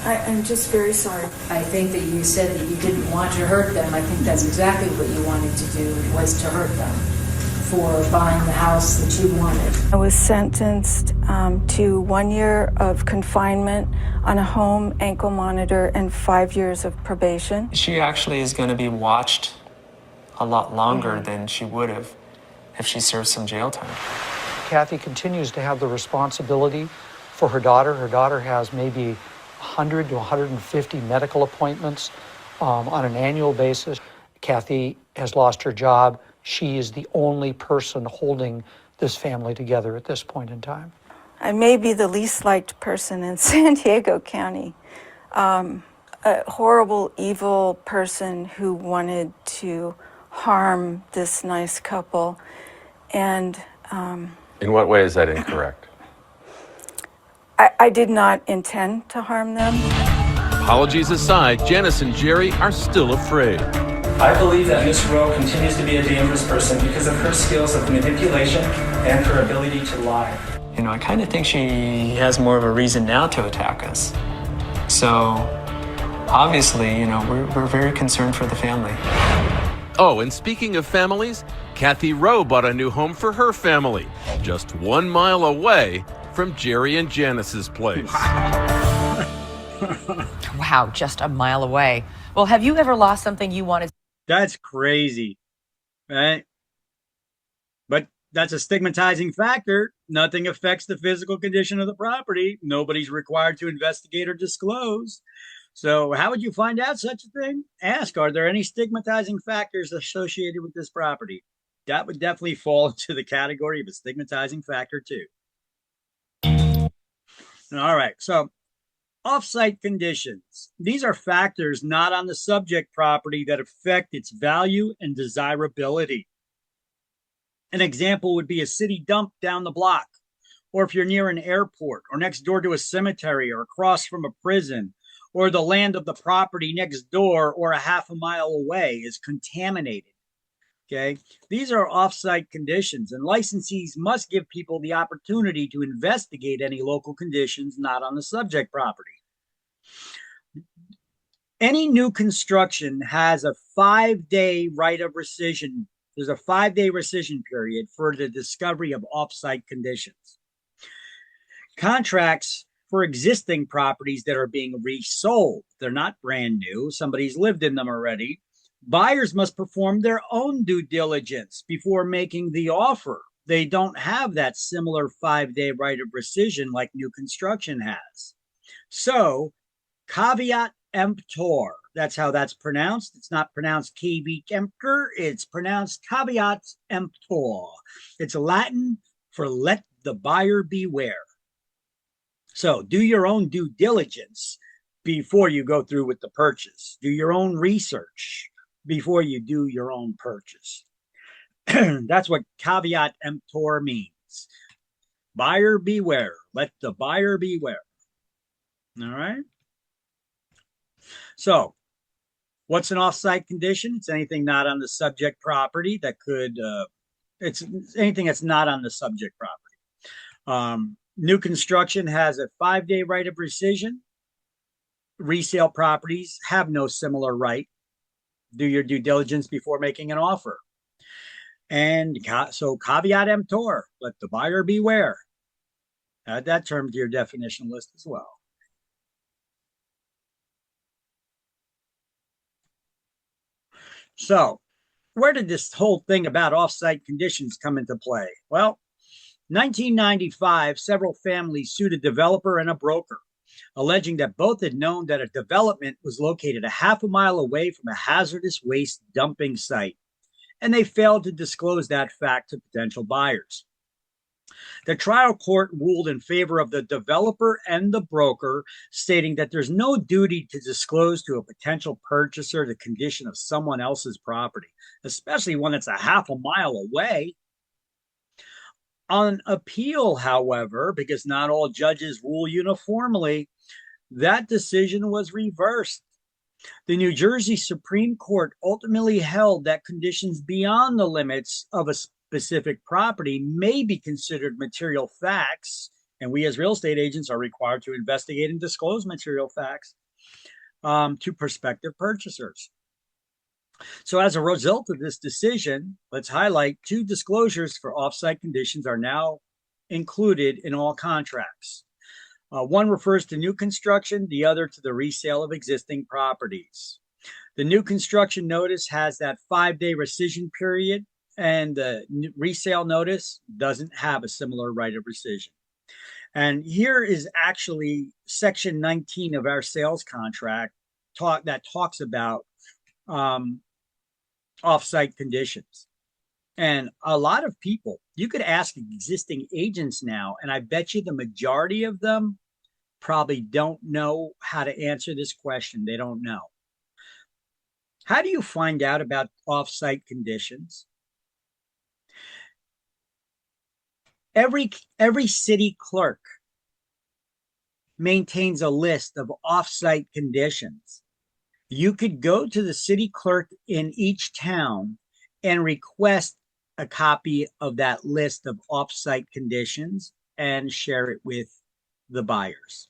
I'm just very sorry. I think that you said that you didn't want to hurt them. I think that's exactly what you wanted to do, was to hurt them for buying the house that you wanted. I was sentenced to 1 year of confinement on a home ankle monitor and 5 years of probation. She actually is going to be watched a lot longer than she would have if she served some jail time. Kathy continues to have the responsibility for her daughter. Her daughter has maybe 100 to 150 medical appointments on an annual basis. Kathy has lost her job. She is the only person holding this family together at this point in time. I may be the least liked person in San Diego County. A horrible, evil person who wanted to harm this nice couple. And In what way is that incorrect? I did not intend to harm them. Apologies aside, Janice and Jerry are still afraid. I believe that Miss Rowe continues to be a dangerous person because of her skills of manipulation and her ability to lie. You know, I kind of think she has more of a reason now to attack us. So, obviously, you know, we're very concerned for the family. Oh, and speaking of families, Kathy Rowe bought a new home for her family, just 1 mile away from Jerry and Janice's place. Wow, just a mile away. Well, have you ever lost something you wanted? That's crazy, right? But that's a stigmatizing factor. Nothing affects the physical condition of the property. Nobody's required to investigate or disclose. So how would you find out such a thing? Ask, are there any stigmatizing factors associated with this property? That would definitely fall into the category of a stigmatizing factor too. All right. So Off-site conditions. These are factors not on the subject property that affect its value and desirability. An example would be a city dump down the block, or if you're near an airport, or next door to a cemetery, or across from a prison, or the land of the property next door or a half a mile away is contaminated. Okay, these are off-site conditions, and licensees must give people the opportunity to investigate any local conditions not on the subject property. Any new construction has a 5-day right of rescission. There's a 5-day rescission period for the discovery of off-site conditions. Contracts for existing properties that are being resold, they're not brand new, somebody's lived in them already. Buyers must perform their own due diligence before making the offer. They don't have that similar 5-day right of rescission like new construction has. So, caveat emptor. That's how that's pronounced. It's not pronounced caveat emptor. It's pronounced caveat emptor. It's Latin for let the buyer beware. So do your own due diligence before you go through with the purchase. Do your own research before you do your own purchase. That's what caveat emptor means. Buyer beware. Let the buyer beware. All right. So, what's an off-site condition? It's anything not on the subject property that could, it's anything that's not on the subject property. New construction has a 5-day right of rescission. Resale properties have no similar right. Do your due diligence before making an offer. And so caveat emptor, let the buyer beware. Add that term to your definition list as well. So, where did this whole thing about off-site conditions come into play? Well, 1995, several families sued a developer and a broker, alleging that both had known that a development was located a half a mile away from a hazardous waste dumping site, and they failed to disclose that fact to potential buyers. The trial court ruled in favor of the developer and the broker, stating that there's no duty to disclose to a potential purchaser the condition of someone else's property, especially when it's a half a mile away. On appeal, however, because not all judges rule uniformly, that decision was reversed. The New Jersey Supreme Court ultimately held that conditions beyond the limits of a specific property may be considered material facts, and we as real estate agents are required to investigate and disclose material facts to prospective purchasers. So as a result of this decision, let's highlight 2 disclosures for off-site conditions are now included in all contracts. One refers to new construction, the other to the resale of existing properties. The new construction notice has that 5-day rescission period, and the resale notice doesn't have a similar right of rescission. And here is actually section 19 of our sales contract that talks about off-site conditions. And a lot of people, you could ask existing agents now, and I bet you the majority of them probably don't know how to answer this question. They don't know. How do you find out about off-site conditions? Every city clerk maintains a list of off-site conditions. You could go to the city clerk in each town and request a copy of that list of off-site conditions and share it with the buyers.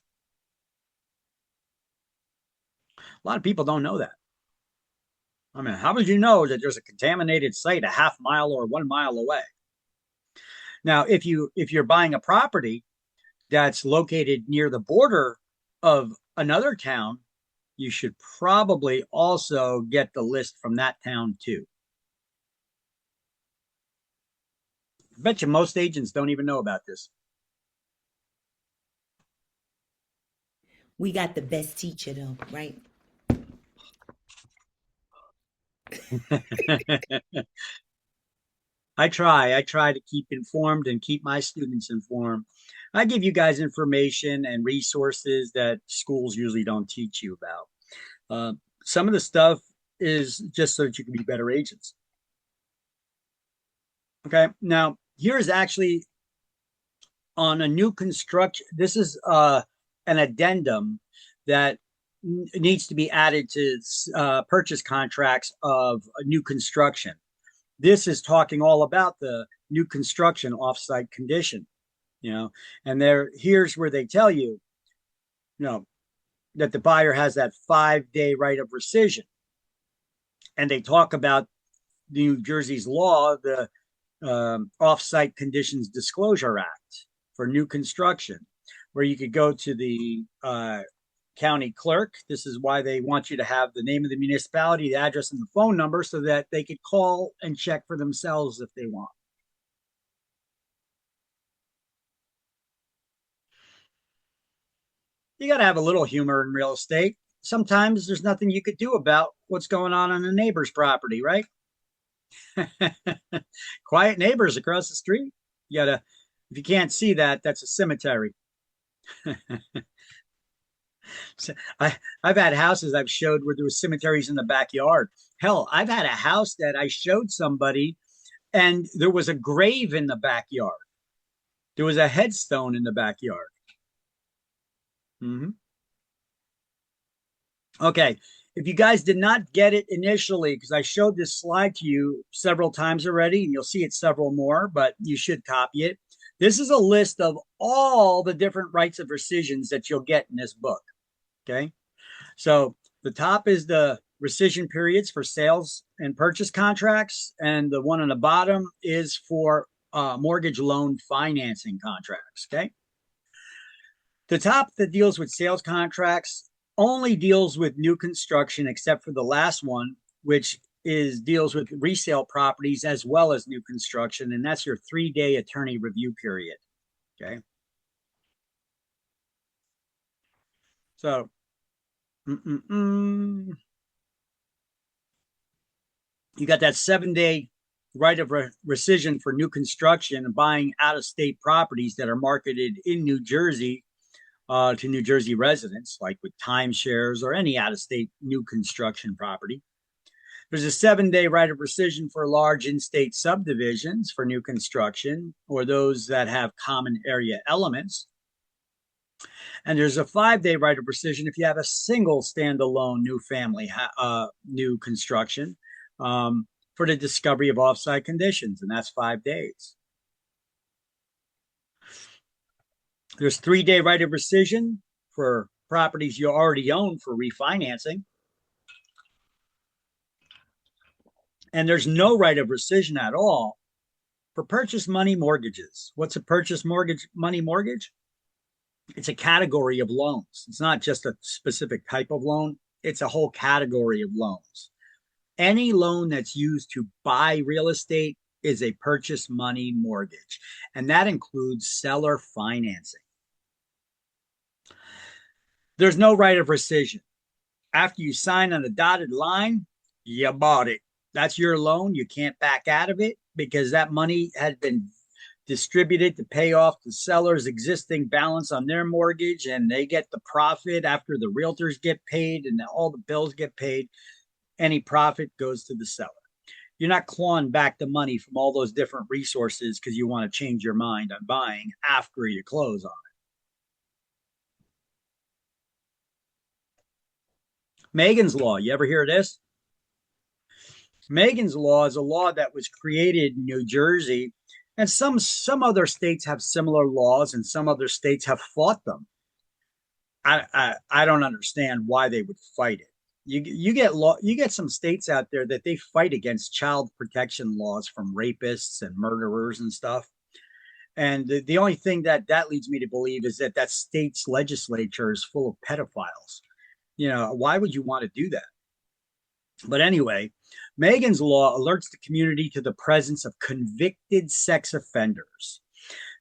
A lot of people don't know that. I mean, how would you know that there's a contaminated site a half mile or 1 mile away? Now, if you're buying a property that's located near the border of another town, you should probably also get the list from that town too. I bet you most agents don't even know about this. We got the best teacher though, right? I try to keep informed and keep my students informed. I give you guys information and resources that schools usually don't teach you about. Some of the stuff is just so that you can be better agents. Okay, now here's actually on a new construction. This is an addendum that needs to be added to purchase contracts of a new construction. This is talking all about the new construction offsite condition, and here's where they tell you, that the buyer has that 5-day right of rescission. And they talk about New Jersey's law, the Offsite Conditions Disclosure Act for new construction, where you could go to the county clerk. This is why they want you to have the name of the municipality, the address, and the phone number so that they could call and check for themselves if they want. You got to have a little humor in real estate. Sometimes there's nothing you could do about what's going on a neighbor's property, right? Quiet neighbors across the street. If you can't see that, that's a cemetery. So I've had houses I've showed where there were cemeteries in the backyard. Hell, I've had a house that I showed somebody and there was a grave in the backyard. There was a headstone in the backyard. Okay, if you guys did not get it initially, because I showed this slide to you several times already, and you'll see it several more, but you should copy it. This is a list of all the different rights of rescissions that you'll get in this book. Okay, so the top is the rescission periods for sales and purchase contracts, and the one on the bottom is for mortgage loan financing contracts. Okay, the top that deals with sales contracts only deals with new construction, except for the last one, which deals with resale properties as well as new construction, and that's your 3-day attorney review period. Okay. So, you got that 7-day right of rescission for new construction and buying out-of-state properties that are marketed in New Jersey to New Jersey residents, like with timeshares or any out-of-state new construction property. There's a 7-day right of rescission for large in-state subdivisions for new construction or those that have common area elements. And there's a 5-day right of rescission if you have a single standalone new family, new construction for the discovery of offsite conditions, and that's 5 days. There's 3-day right of rescission for properties you already own for refinancing. And there's no right of rescission at all for purchase money mortgages. What's a purchase money mortgage? It's a category of loans. It's not just a specific type of loan. It's a whole category of loans. Any loan that's used to buy real estate is a purchase money mortgage, and that includes seller financing. There's no right of rescission. After you sign on the dotted line, you bought it. That's your loan. You can't back out of it because that money had been distributed to pay off the seller's existing balance on their mortgage, and they get the profit after the realtors get paid and all the bills get paid. Any profit goes to the seller. You're not clawing back the money from all those different resources because you want to change your mind on buying after you close on it. Megan's Law. You ever hear of this? Megan's Law is a law that was created in New Jersey, and some other states have similar laws, and some other states have fought them. I don't understand why they would fight it. You get some states out there that they fight against child protection laws from rapists and murderers and stuff. And the only thing that leads me to believe is that state's legislature is full of pedophiles. Why would you want to do that? But anyway, Megan's Law alerts the community to the presence of convicted sex offenders.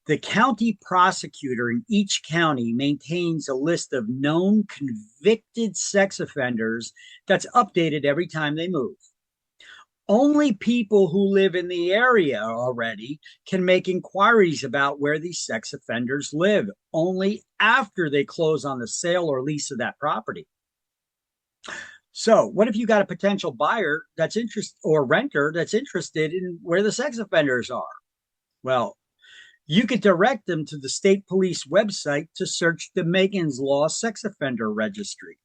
The county prosecutor in each county maintains a list of known convicted sex offenders that's updated every time they move. Only people who live in the area already can make inquiries about where these sex offenders live, only after they close on the sale or lease of that property. So, what if you got a potential buyer that's interested or renter that's interested in where the sex offenders are? Well, you could direct them to the state police website to search the Megan's Law sex offender registry.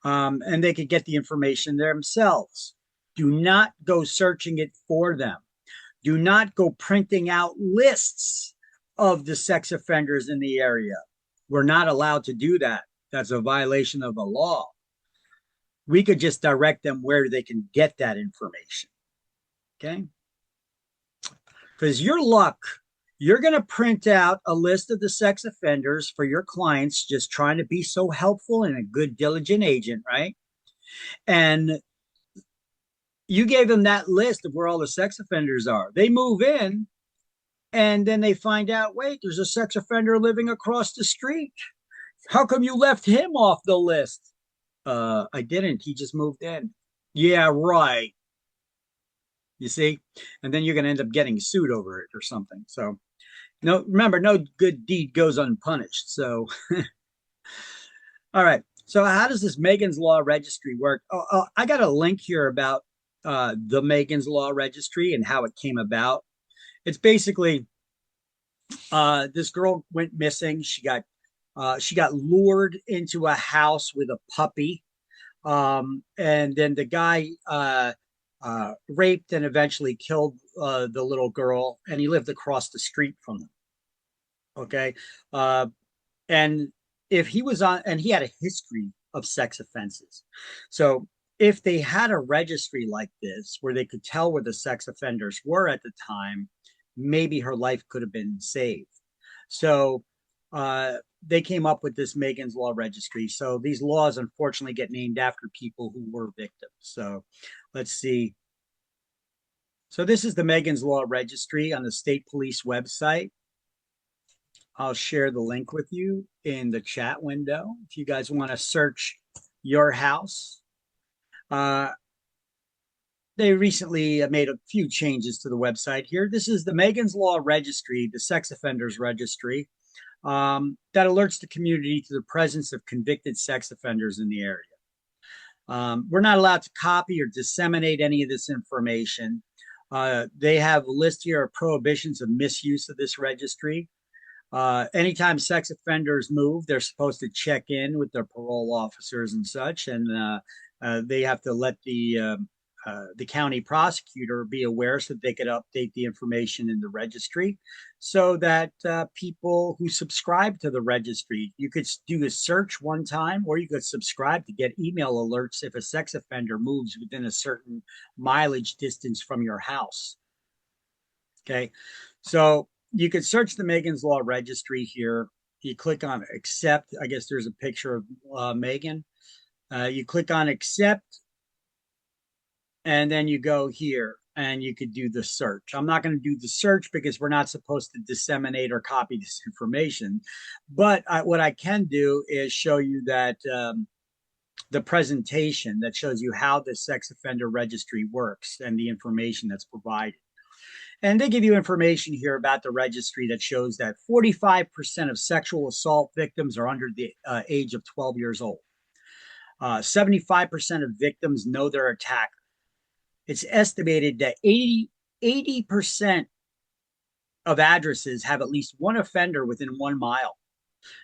And they could get the information themselves. Do not go searching it for them. Do not go printing out lists of the sex offenders in the area. We're not allowed to do that. That's a violation of the law. We could just direct them where they can get that information. Okay? Because your luck, you're going to print out a list of the sex offenders for your clients, just trying to be so helpful and a good, diligent agent, right? And you gave them that list of where all the sex offenders are. They move in, and then they find out, wait, there's a sex offender living across the street. How come you left him off the list? I didn't. He just moved in. Yeah, right. You see? And then you're going to end up getting sued over it or something. So, no, remember, no good deed goes unpunished. So, all right. So, how does this Megan's Law registry work? I got a link here about the Megan's Law registry and how it came about. It's basically this girl went missing. She got lured into a house with a puppy, and then the guy raped and eventually killed the little girl, and he lived across the street from them. Okay, and if he was on, and he had a history of sex offenses, so if they had a registry like this where they could tell where the sex offenders were at the time, maybe her life could have been saved. So they came up with this Megan's Law registry. So these laws unfortunately get named after people who were victims. So let's see. So this is the Megan's Law registry on the state police website. I'll share the link with you in the chat window if you guys want to search your house. They recently made a few changes to the website here. This is the Megan's Law registry, the sex offenders registry, that alerts the community to the presence of convicted sex offenders in the area. We're not allowed to copy or disseminate any of this information. They have a list here of prohibitions of misuse of this registry. Anytime sex offenders move, they're supposed to check in with their parole officers and such, and they have to let the county prosecutor be aware so that they could update the information in the registry, so that people who subscribe to the registry, you could do a search one time, or you could subscribe to get email alerts if a sex offender moves within a certain mileage distance from your house. Okay, so you could search the Megan's Law registry here. You click on accept. I guess there's a picture of Megan. You click on accept, and then you go here and you could do the search. I'm not going to do the search because we're not supposed to disseminate or copy this information. But what I can do is show you that the presentation that shows you how the sex offender registry works and the information that's provided. And they give you information here about the registry that shows that 45% of sexual assault victims are under the age of 12 years old. 75% of victims know their attacker. It's estimated that 80% of addresses have at least one offender within 1 mile.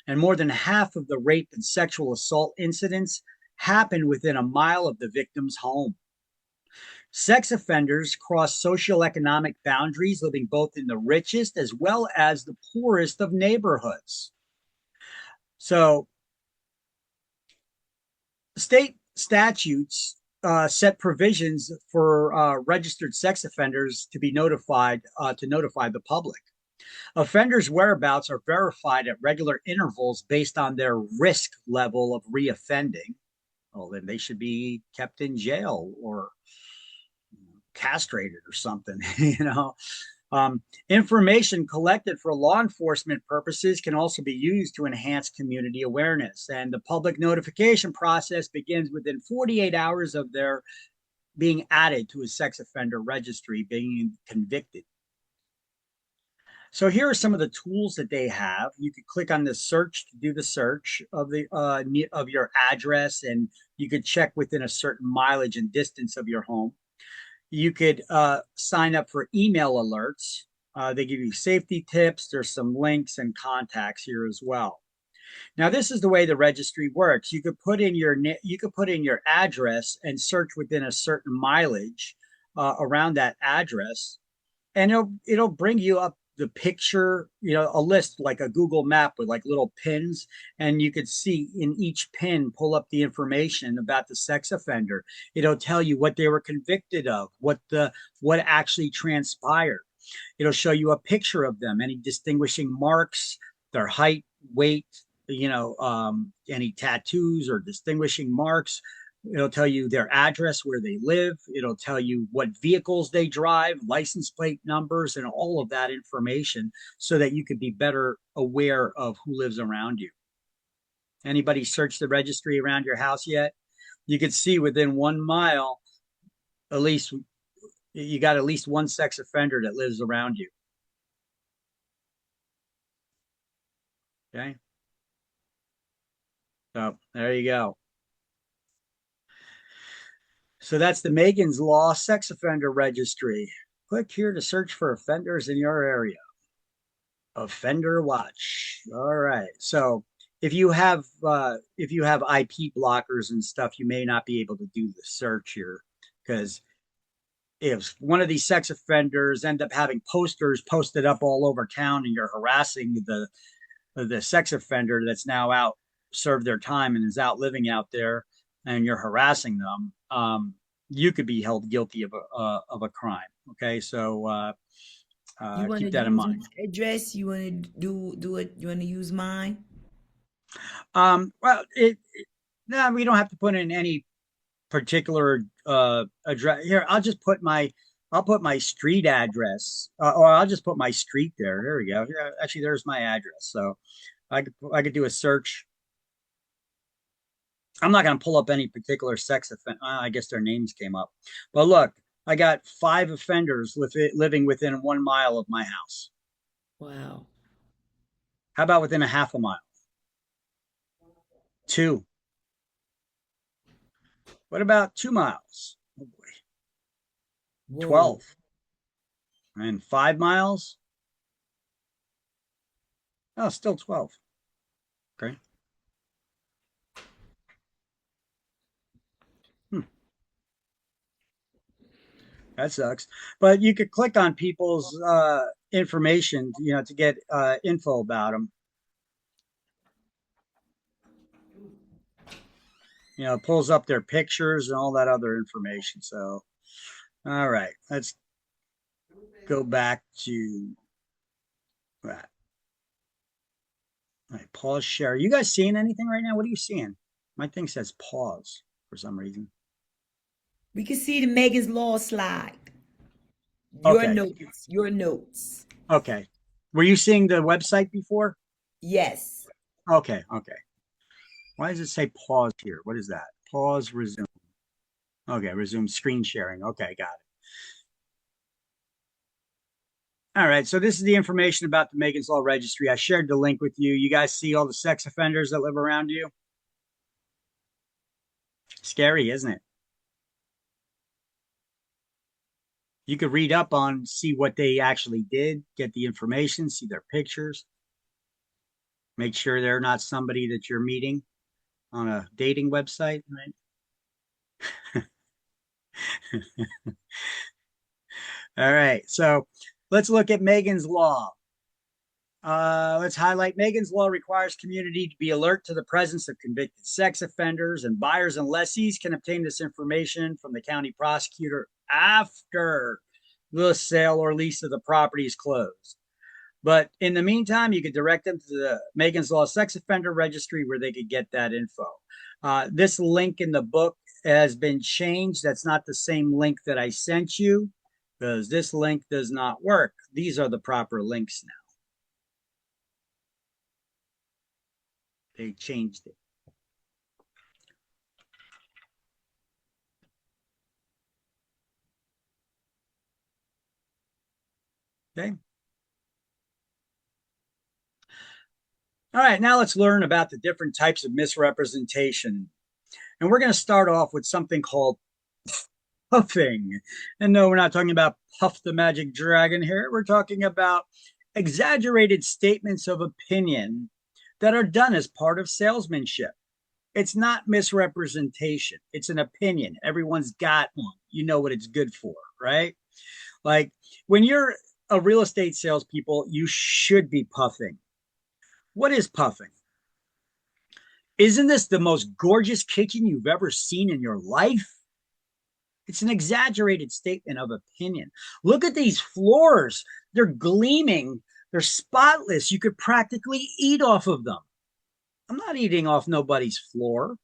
And more than half of the rape and sexual assault incidents happen within a mile of the victim's home. Sex offenders cross socioeconomic boundaries, living both in the richest as well as the poorest of neighborhoods. So, state statutes set provisions for registered sex offenders to be notified, to notify the public. Offenders' whereabouts are verified at regular intervals based on their risk level of reoffending. Well, then they should be kept in jail or castrated or something, Information collected for law enforcement purposes can also be used to enhance community awareness. And the public notification process begins within 48 hours of their being added to a sex offender registry, being convicted. So here are some of the tools that they have. You could click on the search to do the search of the of your address, and you could check within a certain mileage and distance of your home. You could sign up for email alerts. They give you safety tips. There's some links and contacts here as well. Now, this is the way the registry works. You could put in your address and search within a certain mileage around that address, and it'll bring you up the picture, a list like a Google map with like little pins, and you could see in each pin, pull up the information about the sex offender. It'll tell you what they were convicted of, what actually transpired. It'll show you a picture of them, any distinguishing marks, their height, weight, any tattoos or distinguishing marks. It'll tell you their address, where they live. It'll tell you what vehicles they drive, license plate numbers, and all of that information so that you could be better aware of who lives around you. Anybody search the registry around your house yet? You could see within 1 mile, at least you got at least one sex offender that lives around you. Okay. So there you go. So that's the Megan's Law Sex Offender Registry. Click here to search for offenders in your area. Offender Watch. All right. So if you have IP blockers and stuff, you may not be able to do the search here, because if one of these sex offenders end up having posters posted up all over town and you're harassing the sex offender that's now out served their time and is out living out there, and you're harassing them, you could be held guilty of a crime. Okay, so keep that in mind. Address? You want to do it? You want to use mine? Well, no, we don't have to put in any particular address here. I'll put my street address, or I'll just put my street there. There we go. Here, actually, there's my address. So I could do a search. I'm not going to pull up any particular sex offender. I guess their names came up. But look, I got 5 offenders living within 1 mile of my house. Wow. How about within a half a mile? 2. What about 2 miles? Oh boy. Whoa. 12. And 5 miles? Oh, still 12. Okay. That sucks. But you could click on people's information, to get info about them. It pulls up their pictures and all that other information. So, all right, let's go back to that. All right, pause share. Are you guys seeing anything right now? What are you seeing? My thing says pause for some reason. We can see the Megan's Law slide. Your Okay. notes. Your notes. Okay. Were you seeing the website before? Yes. Okay. Okay. Why does it say pause here? What is that? Pause, resume. Okay, resume screen sharing. Okay, got it. All right, so this is the information about the Megan's Law Registry. I shared the link with you. You guys see all the sex offenders that live around you? Scary, isn't it? You could read up on, see what they actually did, get the information, see their pictures. Make sure they're not somebody that you're meeting on a dating website, right? All right, so let's look at Megan's Law. Let's highlight Megan's Law requires community to be alert to the presence of convicted sex offenders, and buyers and lessees can obtain this information from the county prosecutor after the sale or lease of the property is closed. But in the meantime, you could direct them to the Megan's Law Sex Offender Registry where they could get that info. This link in the book has been changed. That's not the same link that I sent you, because this link does not work. These are the proper links now. They changed it. Okay. All right, now let's learn about the different types of misrepresentation. And we're going to start off with something called puffing. And no, we're not talking about Puff the Magic Dragon here. We're talking about exaggerated statements of opinion that are done as part of salesmanship. It's not misrepresentation. It's an opinion. Everyone's got one. You know what it's good for, right? Like when you're a real estate salespeople, you should be puffing. What is puffing? Isn't this the most gorgeous kitchen you've ever seen in your life? It's an exaggerated statement of opinion. Look at these floors. They're gleaming. They're spotless. You could practically eat off of them. I'm not eating off nobody's floor.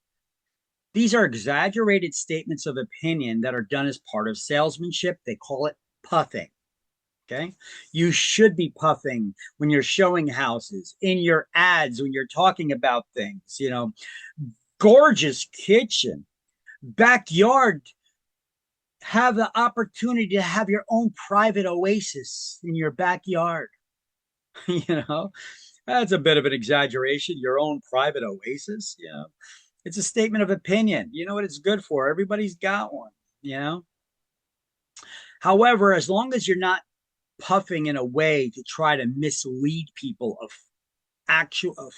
These are exaggerated statements of opinion that are done as part of salesmanship. They call it puffing. Okay. You should be puffing when you're showing houses, in your ads, when you're talking about things, you know, gorgeous kitchen, backyard. Have the opportunity to have your own private oasis in your backyard. You know, that's a bit of an exaggeration. Your own private oasis. You know, it's a statement of opinion. You know what it's good for? Everybody's got one, you know. However, as long as you're not puffing in a way to try to mislead people of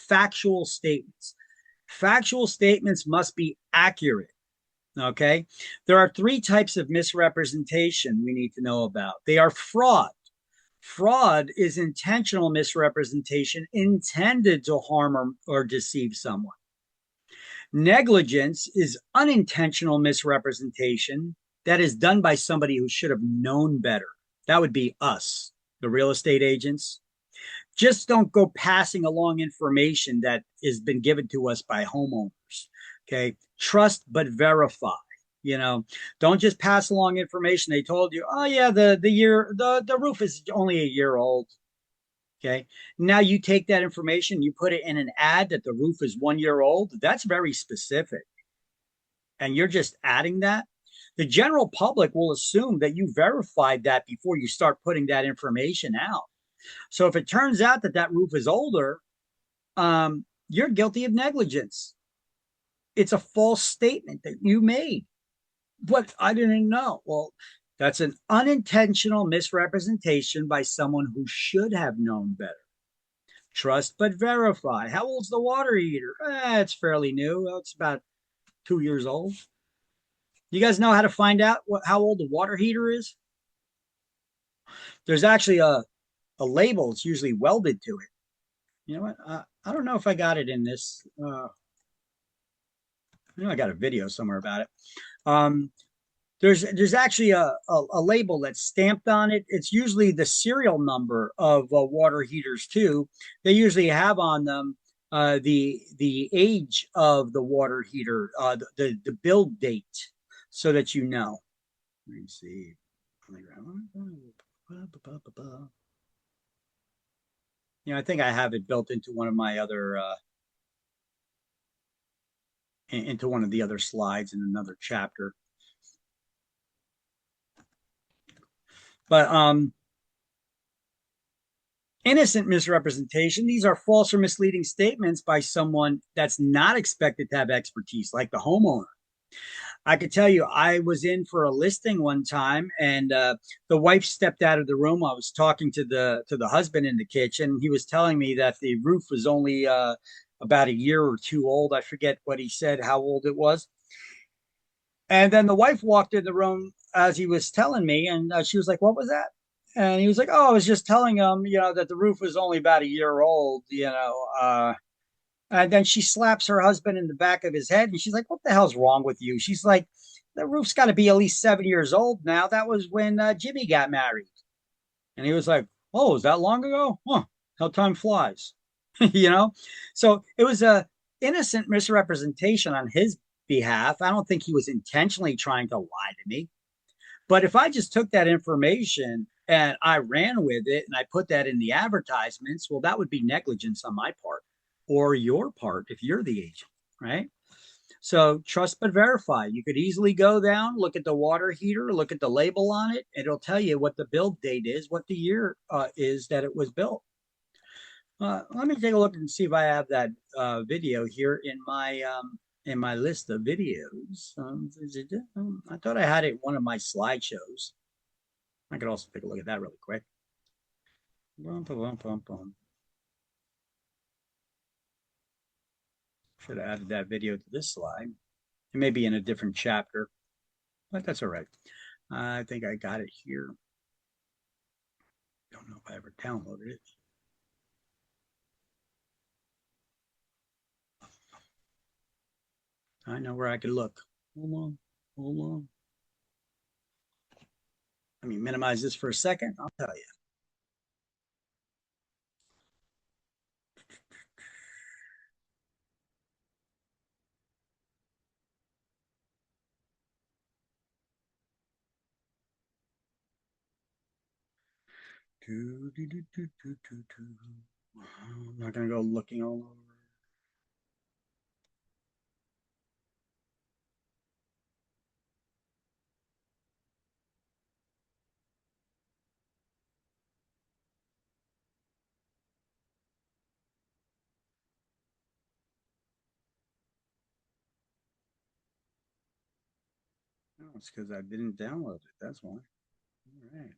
factual statements. Factual statements must be accurate. Okay. There are three types of misrepresentation we need to know about. They are fraud. Fraud is intentional misrepresentation intended to harm or deceive someone. Negligence is unintentional misrepresentation that is done by somebody who should have known better. That would be us, the real estate agents. Just don't go passing along information that has been given to us by homeowners. Okay. Trust but verify. You know, don't just pass along information. They told you, oh yeah, the roof is only a year old. Okay. Now you take that information, you put it in an ad that the roof is 1 year old. That's very specific. And you're just adding that. The general public will assume that you verified that before you start putting that information out. So if it turns out that that roof is older, you're guilty of negligence. It's a false statement that you made. But I didn't know. Well, that's an unintentional misrepresentation by someone who should have known better. Trust but verify. How old's the water heater? It's fairly new. It's about 2 years old. You guys know how to find out how old the water heater is? There's actually a label. It's usually welded to it. You know what? I don't know if I got it in this. I know I got a video somewhere about it. There's actually a label that's stamped on it. It's usually the serial number of water heaters too. They usually have on them the age of the water heater, the build date, so that you know. Let me see. You know, I think I have it built into one of my other into one of the other slides in another chapter. But innocent misrepresentation, these are false or misleading statements by someone that's not expected to have expertise, like the homeowner. I could tell you, I was in for a listing one time, and the wife stepped out of the room. I was talking to the husband in the kitchen. He was telling me that the roof was only about a year or two old. I forget what he said, how old it was. And then the wife walked in the room as he was telling me, and she was like, "What was that?" And he was like, "Oh, I was just telling him, you know, that the roof was only about a year old, you know." And then she slaps her husband in the back of his head, and she's like, "What the hell's wrong with you?" She's like, "The roof's got to be at least 7 years old now. That was when Jimmy got married." And he was like, "Oh, is that long ago? Huh? How time flies." You know? So it was a innocent misrepresentation on his behalf. I don't think he was intentionally trying to lie to me. But if I just took that information and I ran with it and I put that in the advertisements, well, that would be negligence on my part or your part if you're the agent, right? So trust but verify. You could easily go down, look at the water heater, look at the label on it. It'll tell you what the build date is, what the year is that it was built. Let me take a look and see if I have that video here in my list of videos. I thought I had it in one of my slideshows. I could also take a look at that really quick. Should have added that video to this slide. It may be in a different chapter, but that's all right. I think I got it here. Don't know if I ever downloaded it. I know where I could look. Hold on. Let me minimize this for a second. I'll tell you. I'm not going to go looking all over. No, it's because I didn't download it. That's why. All right.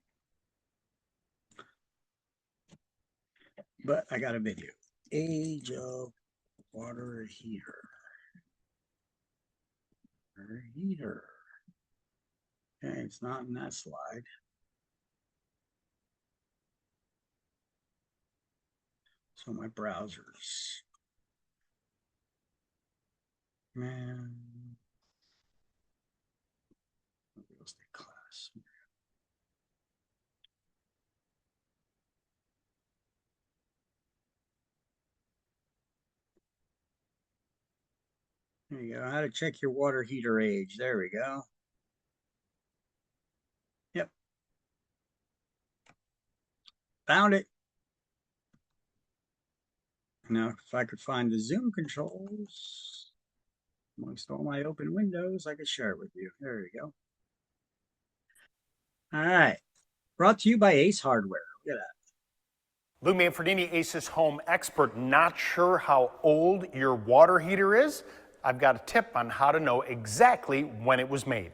But I got a video. Age of water heater. Water heater. Okay, it's not in that slide. So my browsers. Man. Real estate class. There you go. How to check your water heater age. There we go. Yep. Found it. Now, if I could find the Zoom controls amongst all my open windows, I could share it with you. There you go. All right. Brought to you by Ace Hardware. Look at that. Lou Manfredini, Ace's home expert. Not sure how old your water heater is? I've got a tip on how to know exactly when it was made.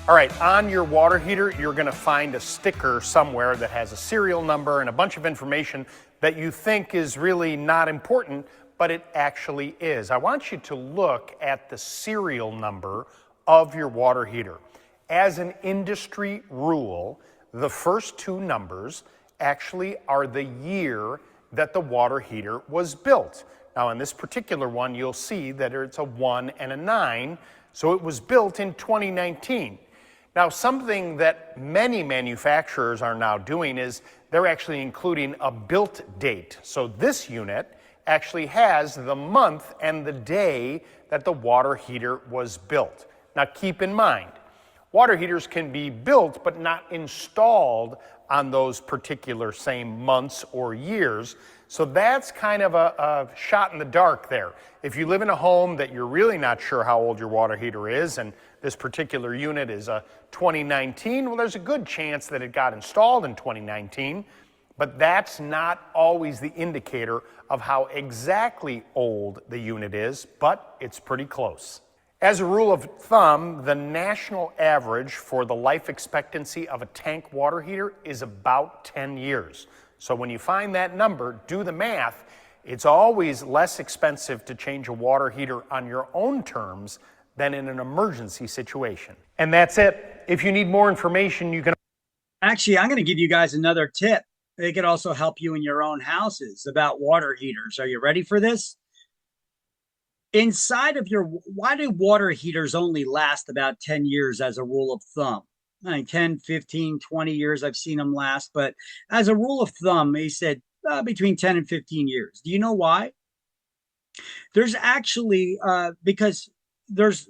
All right, on your water heater, you're going to find a sticker somewhere that has a serial number and a bunch of information that you think is really not important, but it actually is. I want you to look at the serial number of your water heater. As an industry rule, the first two numbers actually are the year that the water heater was built. Now, in this particular one, you'll see that it's a 1 and a 9, so it was built in 2019. Now, something that many manufacturers are now doing is they're actually including a built date. So this unit actually has the month and the day that the water heater was built. Now, keep in mind, water heaters can be built but not installed on those particular same months or years. So that's kind of a shot in the dark there. If you live in a home that you're really not sure how old your water heater is, and this particular unit is a 2019, well, there's a good chance that it got installed in 2019, but that's not always the indicator of how exactly old the unit is, but it's pretty close. As a rule of thumb, the national average for the life expectancy of a tank water heater is about 10 years. So when you find that number, do the math. It's always less expensive to change a water heater on your own terms than in an emergency situation. And that's it. If you need more information, you can... Actually, I'm going to give you guys another tip. It could also help you in your own houses about water heaters. Are you ready for this? Inside of your, why do water heaters only last about 10 years as a rule of thumb? I mean, 10, 15, 20 years I've seen them last, but as a rule of thumb, he said between 10 and 15 years. Do you know why? There's actually, because there's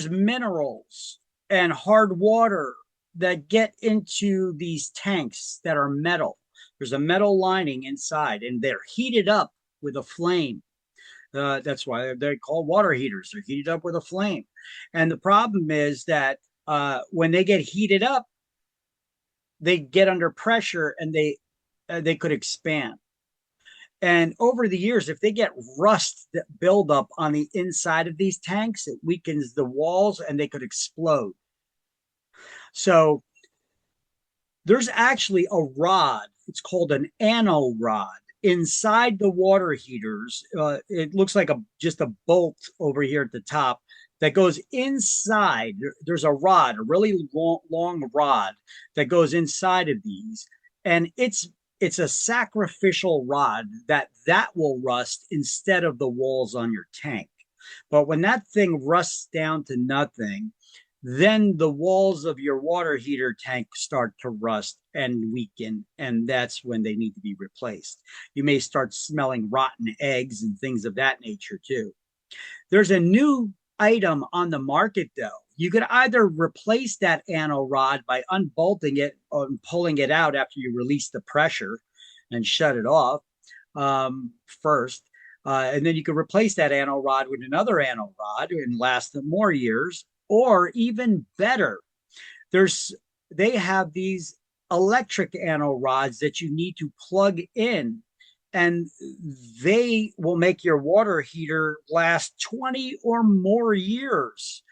minerals and hard water that get into these tanks that are metal. There's a metal lining inside, and they're heated up with a flame. That's why they're called water heaters. They're heated up with a flame. And the problem is that when they get heated up, they get under pressure and they could expand. And over the years, if they get rust that build up on the inside of these tanks, it weakens the walls and they could explode. So there's actually a rod. It's called an anode rod inside the water heaters. It looks like just a bolt over here at the top that goes inside. There's a rod, a really long rod that goes inside of these, and it's a sacrificial rod that will rust instead of the walls on your tank. But when that thing rusts down to nothing, then the walls of your water heater tank start to rust and weaken, and that's when they need to be replaced. You may start smelling rotten eggs and things of that nature too. There's a new item on the market though. You could either replace that anode rod by unbolting it or pulling it out after you release the pressure and shut it off first. And then you could replace that anode rod with another anode rod and last them more years. Or even better, they have these electric anode rods that you need to plug in, and they will make your water heater last 20 or more years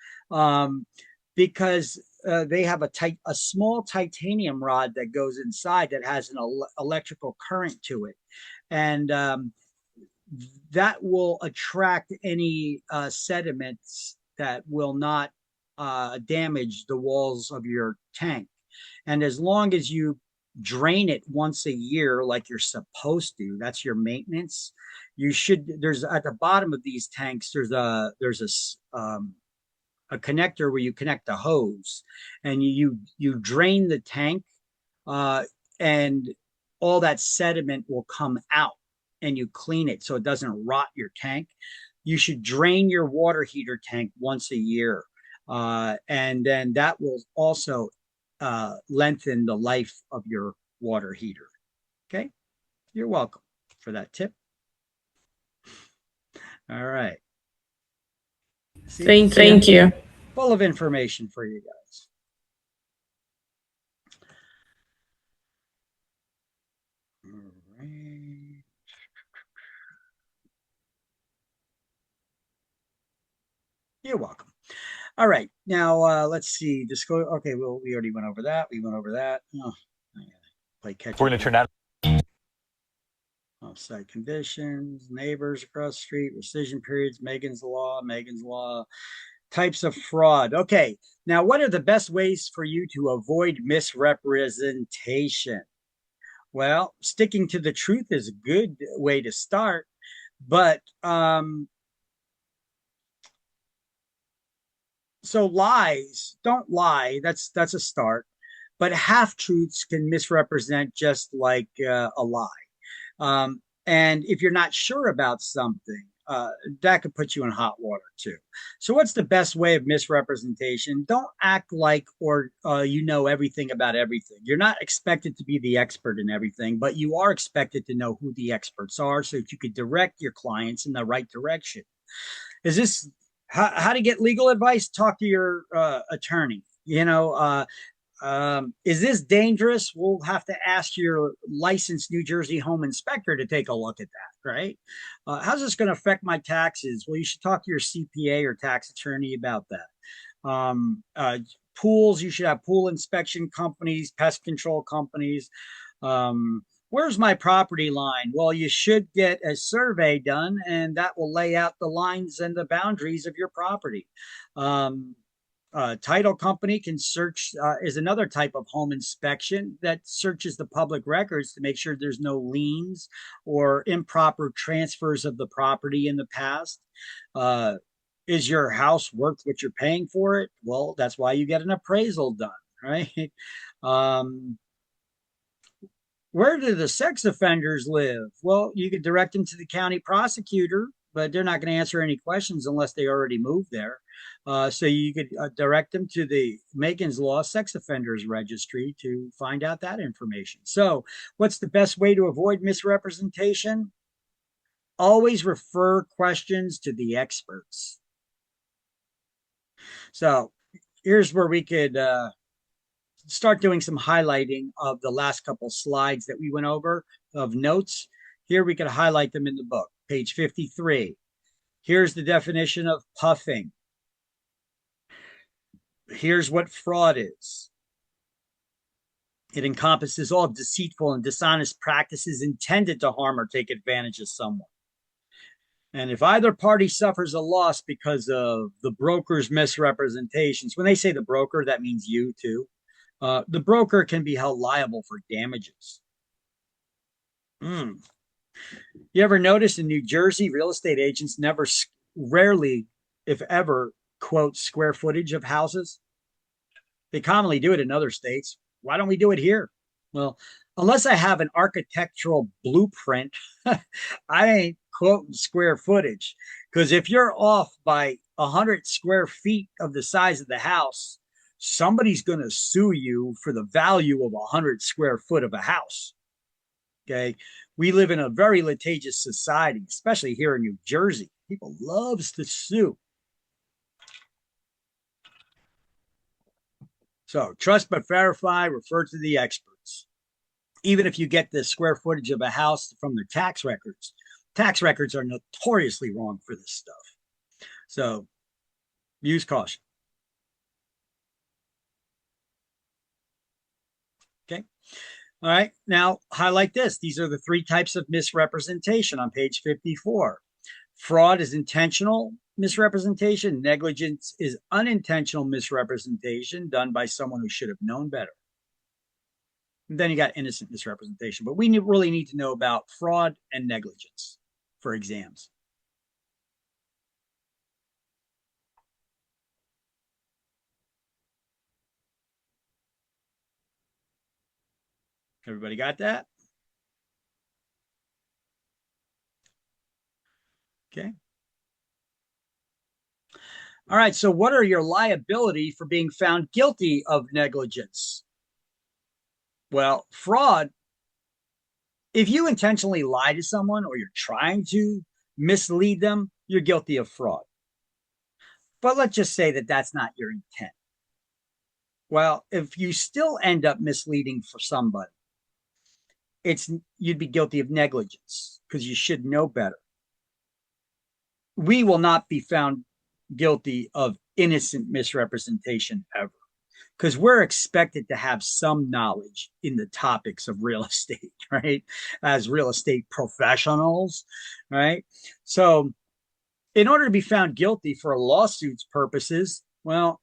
because they have a small titanium rod that goes inside that has an electrical current to it. And that will attract any sediments that will not damage the walls of your tank. And as long as you drain it once a year like you're supposed to, that's your maintenance. There's at the bottom of these tanks, there's a connector where you connect the hose, and you drain the tank, and all that sediment will come out, and you clean it so it doesn't rot your tank. You should drain your water heater tank once a year. And then that will also lengthen the life of your water heater. Okay, you're welcome for that tip. All right. Thank you. Full of information for you guys. All right. You're welcome. All right, now let's see. Disclose. Okay, well, we already went over that. We went over that. Oh, play catch up. We're going to turn that. Offsite conditions, neighbors across the street, rescission periods, Megan's Law, types of fraud. Okay, now what are the best ways for you to avoid misrepresentation? Well, sticking to the truth is a good way to start, but so lies, don't lie. That's a start. But half truths can misrepresent just like a lie. And if you're not sure about something, that could put you in hot water too. So what's the best way of misrepresentation? Don't act like you know everything about everything. You're not expected to be the expert in everything, but you are expected to know who the experts are so that you could direct your clients in the right direction. Is this how to get legal advice? Talk to your attorney. Is this dangerous? We'll have to ask your licensed New Jersey home inspector to take a look at that, right? How's this going to affect my taxes? Well, you should talk to your CPA or tax attorney about that. Pools, you should have pool inspection companies, pest control companies. Where's my property line? Well, you should get a survey done, and that will lay out the lines and the boundaries of your property. Title company can search, is another type of home inspection that searches the public records to make sure there's no liens or improper transfers of the property in the past. Is your house worth what you're paying for it? Well, that's why you get an appraisal done, right? Where do the sex offenders live? Well, you could direct them to the county prosecutor, but they're not going to answer any questions unless they already moved there. So you could direct them to the Megan's Law Sex Offenders Registry to find out that information. So what's the best way to avoid misrepresentation? Always refer questions to the experts. So here's where we could start doing some highlighting of the last couple slides that we went over of notes. Here we could highlight them in the book, page 53. Here's the definition of puffing. Here's what fraud is. It encompasses all deceitful and dishonest practices intended to harm or take advantage of someone. And if either party suffers a loss because of the broker's misrepresentations, when they say the broker, that means you too. The broker can be held liable for damages. You ever notice in New Jersey, real estate agents rarely, if ever, quote square footage of houses? They commonly do it in other states. Why don't we do it here? Well, unless I have an architectural blueprint, I ain't quoting square footage. Because if you're off by 100 square feet of the size of the house, somebody's going to sue you for the value of 100 square foot of a house. Okay. We live in a very litigious society, especially here in New Jersey. People loves to sue. So trust but verify, refer to the experts. Even if you get the square footage of a house from the tax records are notoriously wrong for this stuff. So use caution. Okay. All right. Now highlight this. These are the 3 types of misrepresentation on page 54. Fraud is intentional misrepresentation. Negligence is unintentional misrepresentation done by someone who should have known better. And then you got innocent misrepresentation. But we really need to know about fraud and negligence for exams. Everybody got that? Okay. All right. So what are your liability for being found guilty of negligence? Well, fraud, if you intentionally lie to someone or you're trying to mislead them, you're guilty of fraud. But let's just say that that's not your intent. Well, if you still end up misleading for somebody, you'd be guilty of negligence because you should know better. We will not be found guilty of innocent misrepresentation ever, because we're expected to have some knowledge in the topics of real estate, right? As real estate professionals, right? So in order to be found guilty for a lawsuit's purposes, well,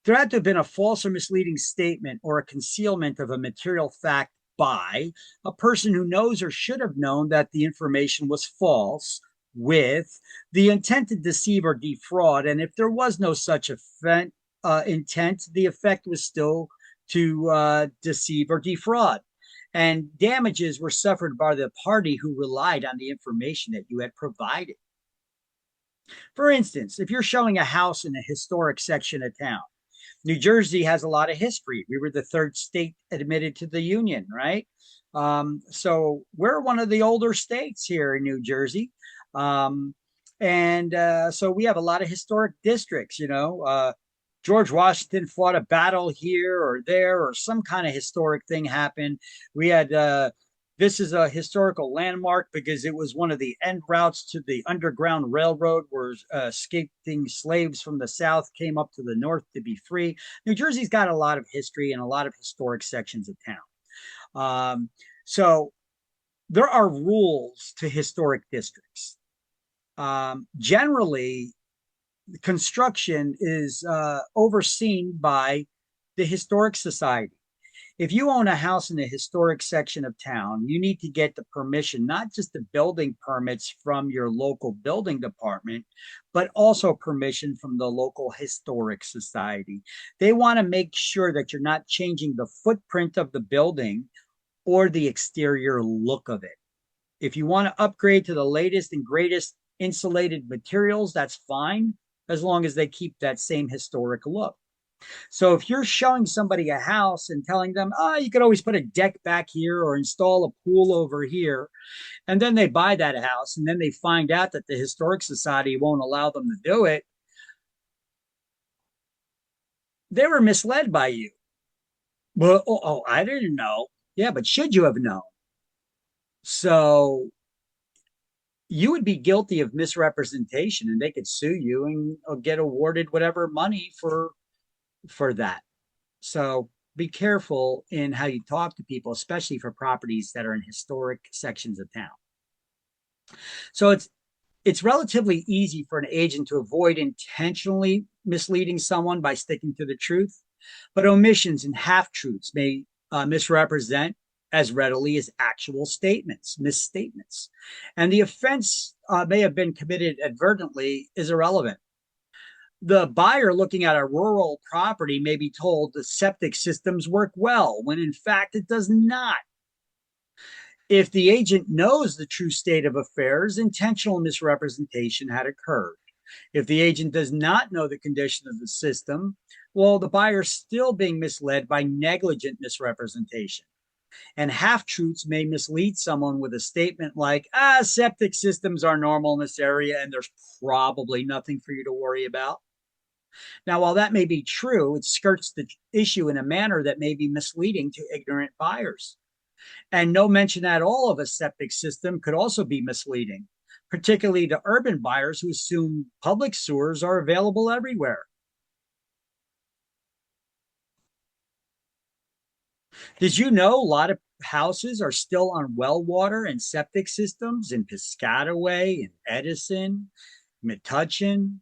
there had to have been a false or misleading statement or a concealment of a material fact by a person who knows or should have known that the information was false with the intent to deceive or defraud. And if there was no such intent, the effect was still to deceive or defraud. And damages were suffered by the party who relied on the information that you had provided. For instance, if you're showing a house in a historic section of town, New Jersey has a lot of history. We were the 3rd state admitted to the Union, right? So we're one of the older states here in New Jersey. So we have a lot of historic districts, George Washington fought a battle here or there, or some kind of historic thing happened. We had, this is a historical landmark because it was one of the end routes to the Underground Railroad where escaping slaves from the South came up to the North to be free. New Jersey's got a lot of history and a lot of historic sections of town. So there are rules to historic districts. Generally, construction is overseen by the Historic Society. If you own a house in a historic section of town, you need to get the permission, not just the building permits from your local building department, but also permission from the local Historic Society. They want to make sure that you're not changing the footprint of the building or the exterior look of it. If you want to upgrade to the latest and greatest insulated materials, that's fine. as long as they keep that same historic look. So if you're showing somebody a house and telling them, oh, you could always put a deck back here or install a pool over here, and then they buy that house and then they find out that the Historic Society won't allow them to do it, they were misled by you. Well, I didn't know. Yeah, but should you have known? So you would be guilty of misrepresentation and they could sue you and get awarded whatever money for that. So be careful in how you talk to people, especially for properties that are in historic sections of town. So it's relatively easy for an agent to avoid intentionally misleading someone by sticking to the truth, but omissions and half truths may misrepresent as readily as actual statements, misstatements. And the offense may have been committed advertently is irrelevant. The buyer looking at a rural property may be told the septic systems work well, when in fact it does not. If the agent knows the true state of affairs, intentional misrepresentation had occurred. If the agent does not know the condition of the system, well, the buyer is still being misled by negligent misrepresentation. And half truths may mislead someone with a statement like, septic systems are normal in this area and there's probably nothing for you to worry about. Now, while that may be true, it skirts the issue in a manner that may be misleading to ignorant buyers. And no mention at all of a septic system could also be misleading, particularly to urban buyers who assume public sewers are available everywhere. Did you know a lot of houses are still on well water and septic systems in Piscataway and Edison, Metuchen?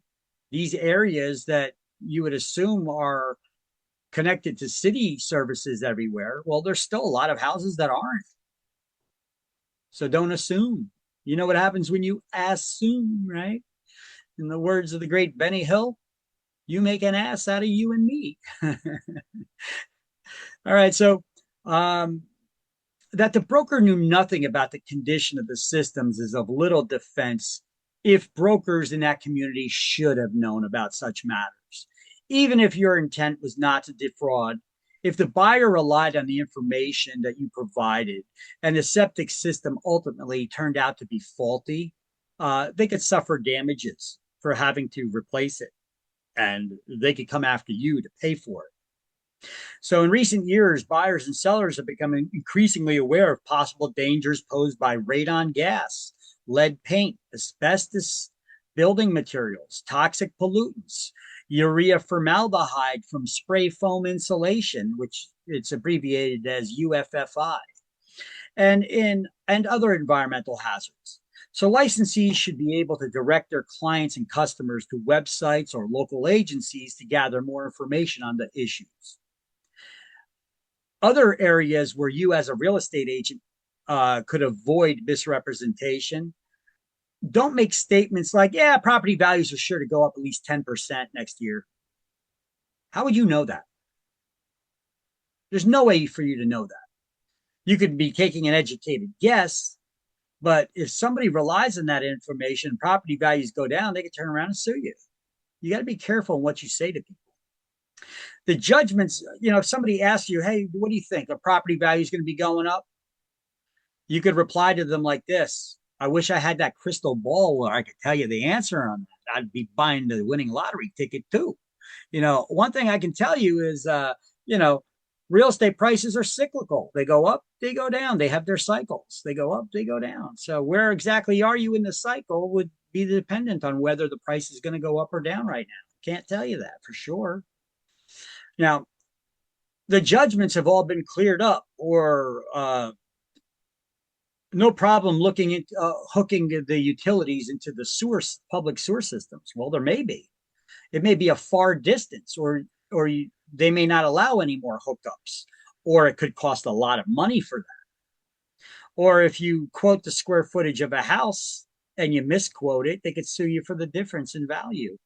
These areas that you would assume are connected to city services everywhere. Well, there's still a lot of houses that aren't. So don't assume. You know what happens when you assume, right? In the words of the great Benny Hill, you make an ass out of you and me. All right. So that the broker knew nothing about the condition of the systems is of little defense if brokers in that community should have known about such matters. Even if your intent was not to defraud, if the buyer relied on the information that you provided and the septic system ultimately turned out to be faulty, they could suffer damages for having to replace it, and they could come after you to pay for it. So in recent years, buyers and sellers have become increasingly aware of possible dangers posed by radon gas, lead paint, asbestos building materials, toxic pollutants, urea formaldehyde from spray foam insulation, which it's abbreviated as UFFI, and other environmental hazards. So licensees should be able to direct their clients and customers to websites or local agencies to gather more information on the issues. Other areas where you as a real estate agent could avoid misrepresentation: don't make statements like, yeah, property values are sure to go up at least 10% next year. How would you know that? There's no way for you to know that. You could be taking an educated guess, but if somebody relies on that information, property values go down, they could turn around and sue you. You got to be careful in what you say to people. The judgments, if somebody asks you, hey, what do you think? A property value is going to be going up? You could reply to them like this: I wish I had that crystal ball where I could tell you the answer on that. I'd be buying the winning lottery ticket too. One thing I can tell you is, real estate prices are cyclical. They go up, they go down. They have their cycles. They go up, they go down. So where exactly are you in the cycle would be dependent on whether the price is going to go up or down right now. Can't tell you that for sure. Now, the judgments have all been cleared up, or no problem looking at hooking the utilities into the public sewer systems. Well, there may be. It may be a far distance, or they may not allow any more hookups, or it could cost a lot of money for that. Or if you quote the square footage of a house and you misquote it, they could sue you for the difference in value.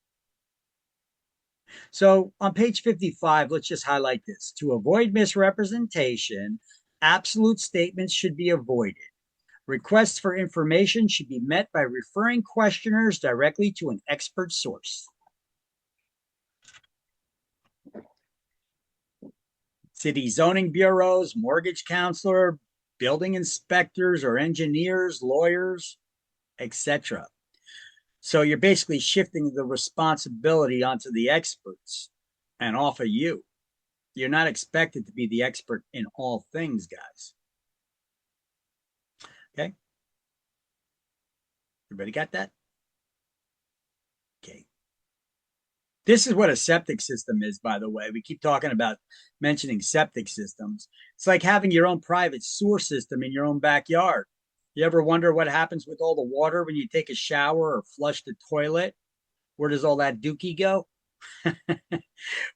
So on page 55, let's just highlight this. To avoid misrepresentation, absolute statements should be avoided. Requests for information should be met by referring questioners directly to an expert source. city zoning bureaus, mortgage counselor, building inspectors or engineers, lawyers, etc. So you're basically shifting the responsibility onto the experts and off of you. You're not expected to be the expert in all things, guys. Okay? Everybody got that? Okay. This is what a septic system is, by the way. We keep talking about mentioning septic systems. It's like having your own private sewer system in your own backyard. You ever wonder what happens with all the water when you take a shower or flush the toilet? Where does all that dookie go?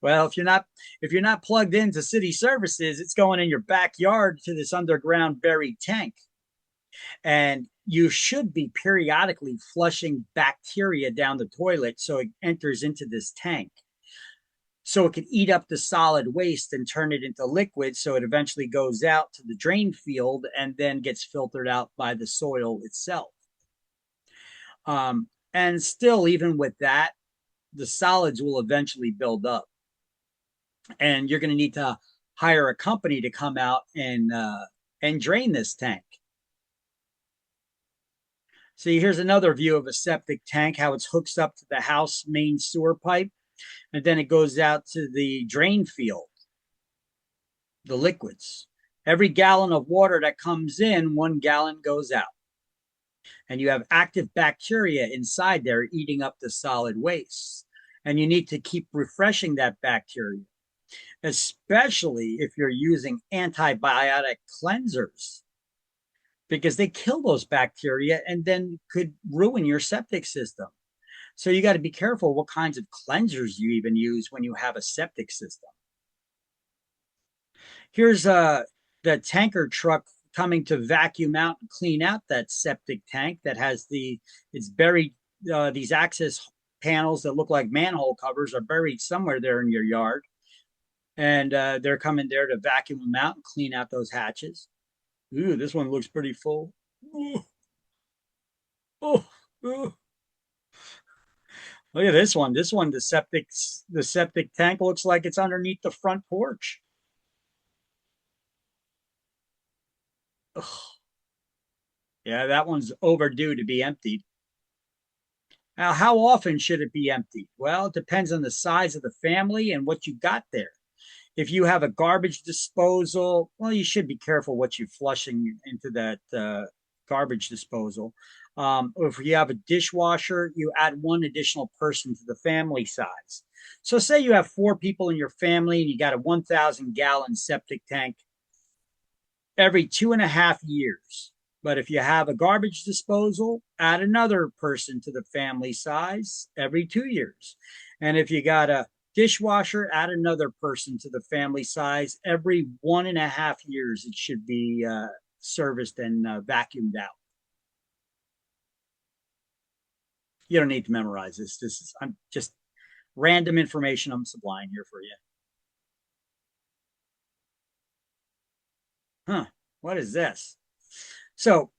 Well, if you're not plugged into city services, it's going in your backyard to this underground buried tank. And you should be periodically flushing bacteria down the toilet so it enters into this tank. So it can eat up the solid waste and turn it into liquid so it eventually goes out to the drain field and then gets filtered out by the soil itself. And still, even with that, the solids will eventually build up. And you're going to need to hire a company to come out and drain this tank. See, here's another view of a septic tank, how it's hooked up to the house main sewer pipe, and then it goes out to the drain field, the liquids. Every gallon of water that comes in, 1 gallon goes out. And you have active bacteria inside there eating up the solid waste. And you need to keep refreshing that bacteria, especially if you're using antibiotic cleansers, because they kill those bacteria and then could ruin your septic system. So you got to be careful what kinds of cleansers you even use when you have a septic system. Here's the tanker truck coming to vacuum out and clean out that septic tank that has it's buried, these access panels that look like manhole covers are buried somewhere there in your yard. And they're coming there to vacuum them out and clean out those hatches. Ooh, this one looks pretty full. Ooh. Oh, ooh. Look at this one. This one, the septic tank looks like it's underneath the front porch. Ugh. Yeah, that one's overdue to be emptied. Now, how often should it be emptied? Well, it depends on the size of the family and what you got there. If you have a garbage disposal, well, you should be careful what you're flushing into that garbage disposal. If you have a dishwasher, you add 1 additional person to the family size. So say you have 4 people in your family and you got a 1,000-gallon septic tank every 2.5 years. But if you have a garbage disposal, add another person to the family size every 2 years. And if you got a dishwasher, add another person to the family size every 1.5 years. It should be serviced and vacuumed out. You don't need to memorize this. I'm just random information I'm supplying here for you. Huh, what is this? So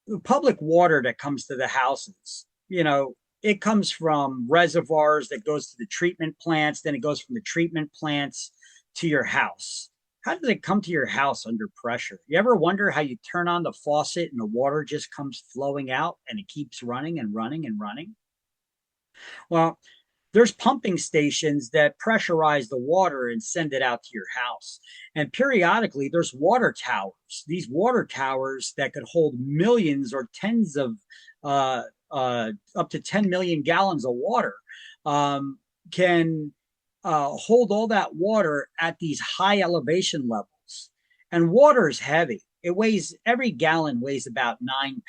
the public water that comes to the houses, it comes from reservoirs that goes to the treatment plants. Then it goes from the treatment plants to your house. How does it come to your house under pressure? You ever wonder how you turn on the faucet and the water just comes flowing out and it keeps running and running and running? Well, there's pumping stations that pressurize the water and send it out to your house. And periodically, there's water towers. These water towers that could hold millions or tens of up to 10 million gallons of water can hold all that water at these high elevation levels. And water is heavy. Every gallon weighs about 9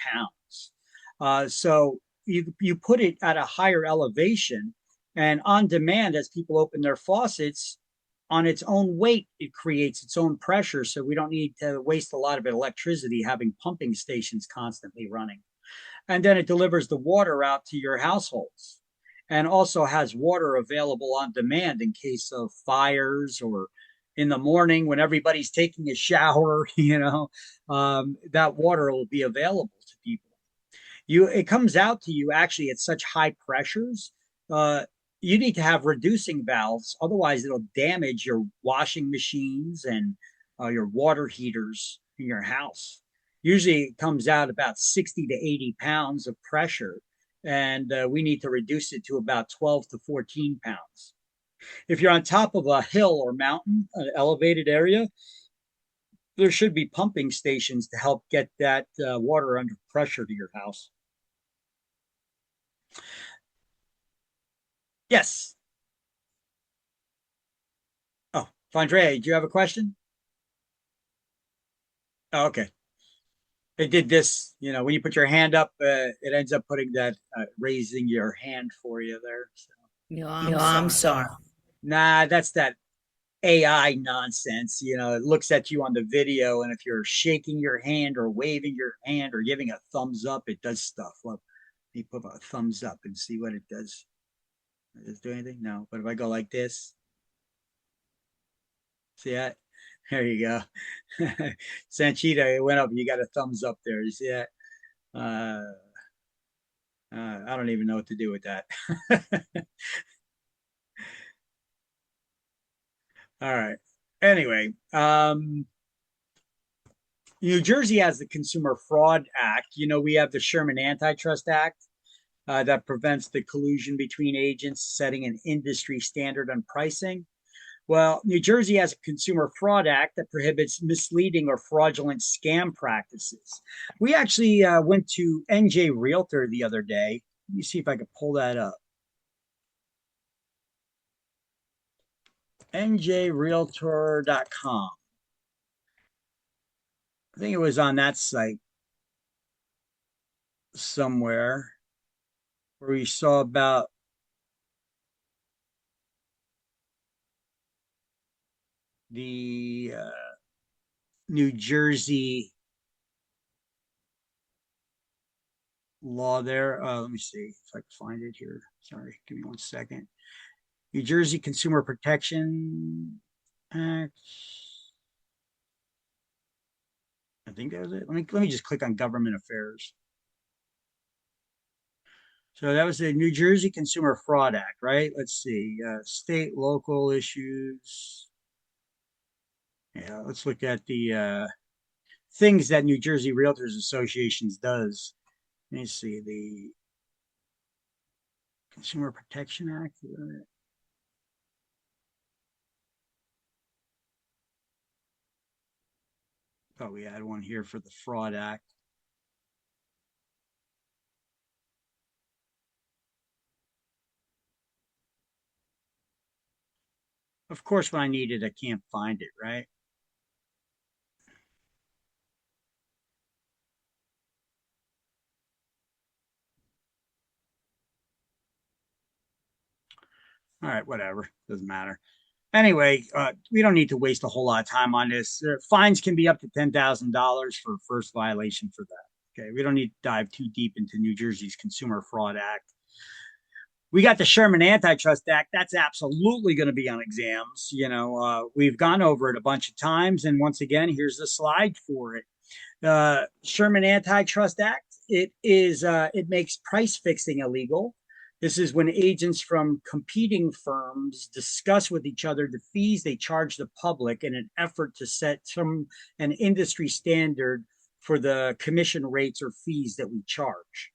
pounds. So you put it at a higher elevation, and on demand, as people open their faucets, on its own weight, it creates its own pressure. So we don't need to waste a lot of electricity having pumping stations constantly running. And then it delivers the water out to your households, and also has water available on demand in case of fires or in the morning when everybody's taking a shower, that water will be available to people. It comes out to you actually at such high pressures. you need to have reducing valves. Otherwise, it'll damage your washing machines and your water heaters in your house. Usually, it comes out about 60 to 80 pounds of pressure, and we need to reduce it to about 12 to 14 pounds. If you're on top of a hill or mountain, an elevated area, there should be pumping stations to help get that water under pressure to your house. Yes. Oh, Fandrea, do you have a question? Oh, okay. It did this, when you put your hand up, it ends up putting that raising your hand for you there. So. No, I'm sorry. Nah, that's that AI nonsense. It looks at you on the video, and if you're shaking your hand or waving your hand or giving a thumbs up, it does stuff. Look, let me put a thumbs up and see what it does. Does it do anything? No. But if I go like this, see that? There you go. Sanchita, it went up. You got a thumbs up there. You see that? I don't even know what to do with that. All right. Anyway, New Jersey has the Consumer Fraud Act. We have the Sherman Antitrust Act that prevents the collusion between agents setting an industry standard on pricing. Well, New Jersey has a Consumer Fraud Act that prohibits misleading or fraudulent scam practices. We actually went to NJ Realtor the other day. Let me see if I can pull that up. njrealtor.com. I think it was on that site somewhere where we saw about the New Jersey law there. Let me see if I can find it here. Sorry, give me 1 second. New Jersey Consumer Protection Act. I think that was it. Let me just click on government affairs. So that was the New Jersey Consumer Fraud Act, right? Let's see, state, local issues. Yeah, let's look at the things that New Jersey Realtors Associations does. Let me see, the Consumer Protection Act. Oh, we had one here for the Fraud Act. Of course, when I need it, I can't find it, right? All right, whatever. Doesn't matter. Anyway, we don't need to waste a whole lot of time on this. Fines can be up to $10,000 for first violation for that. Okay, we don't need to dive too deep into New Jersey's Consumer Fraud Act. We got the Sherman Antitrust Act. That's absolutely going to be on exams. We've gone over it a bunch of times, and once again, here's the slide for it. Sherman Antitrust Act. It makes price fixing illegal. This is when agents from competing firms discuss with each other the fees they charge the public in an effort to set an industry standard for the commission rates or fees that we charge.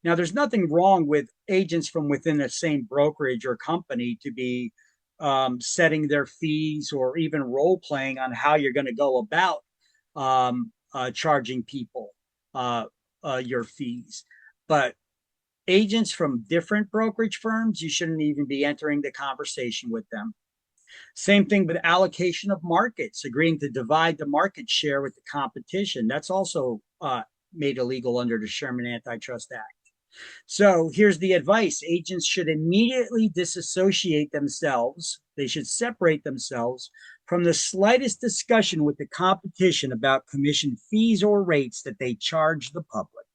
Now, there's nothing wrong with agents from within the same brokerage or company to be setting their fees or even role playing on how you're going to go about charging people your fees. But agents from different brokerage firms, you shouldn't even be entering the conversation with them. Same thing with allocation of markets, agreeing to divide the market share with the competition. That's also made illegal under the Sherman Antitrust Act. So here's the advice. Agents should immediately disassociate themselves. They should separate themselves from the slightest discussion with the competition about commission fees or rates that they charge the public.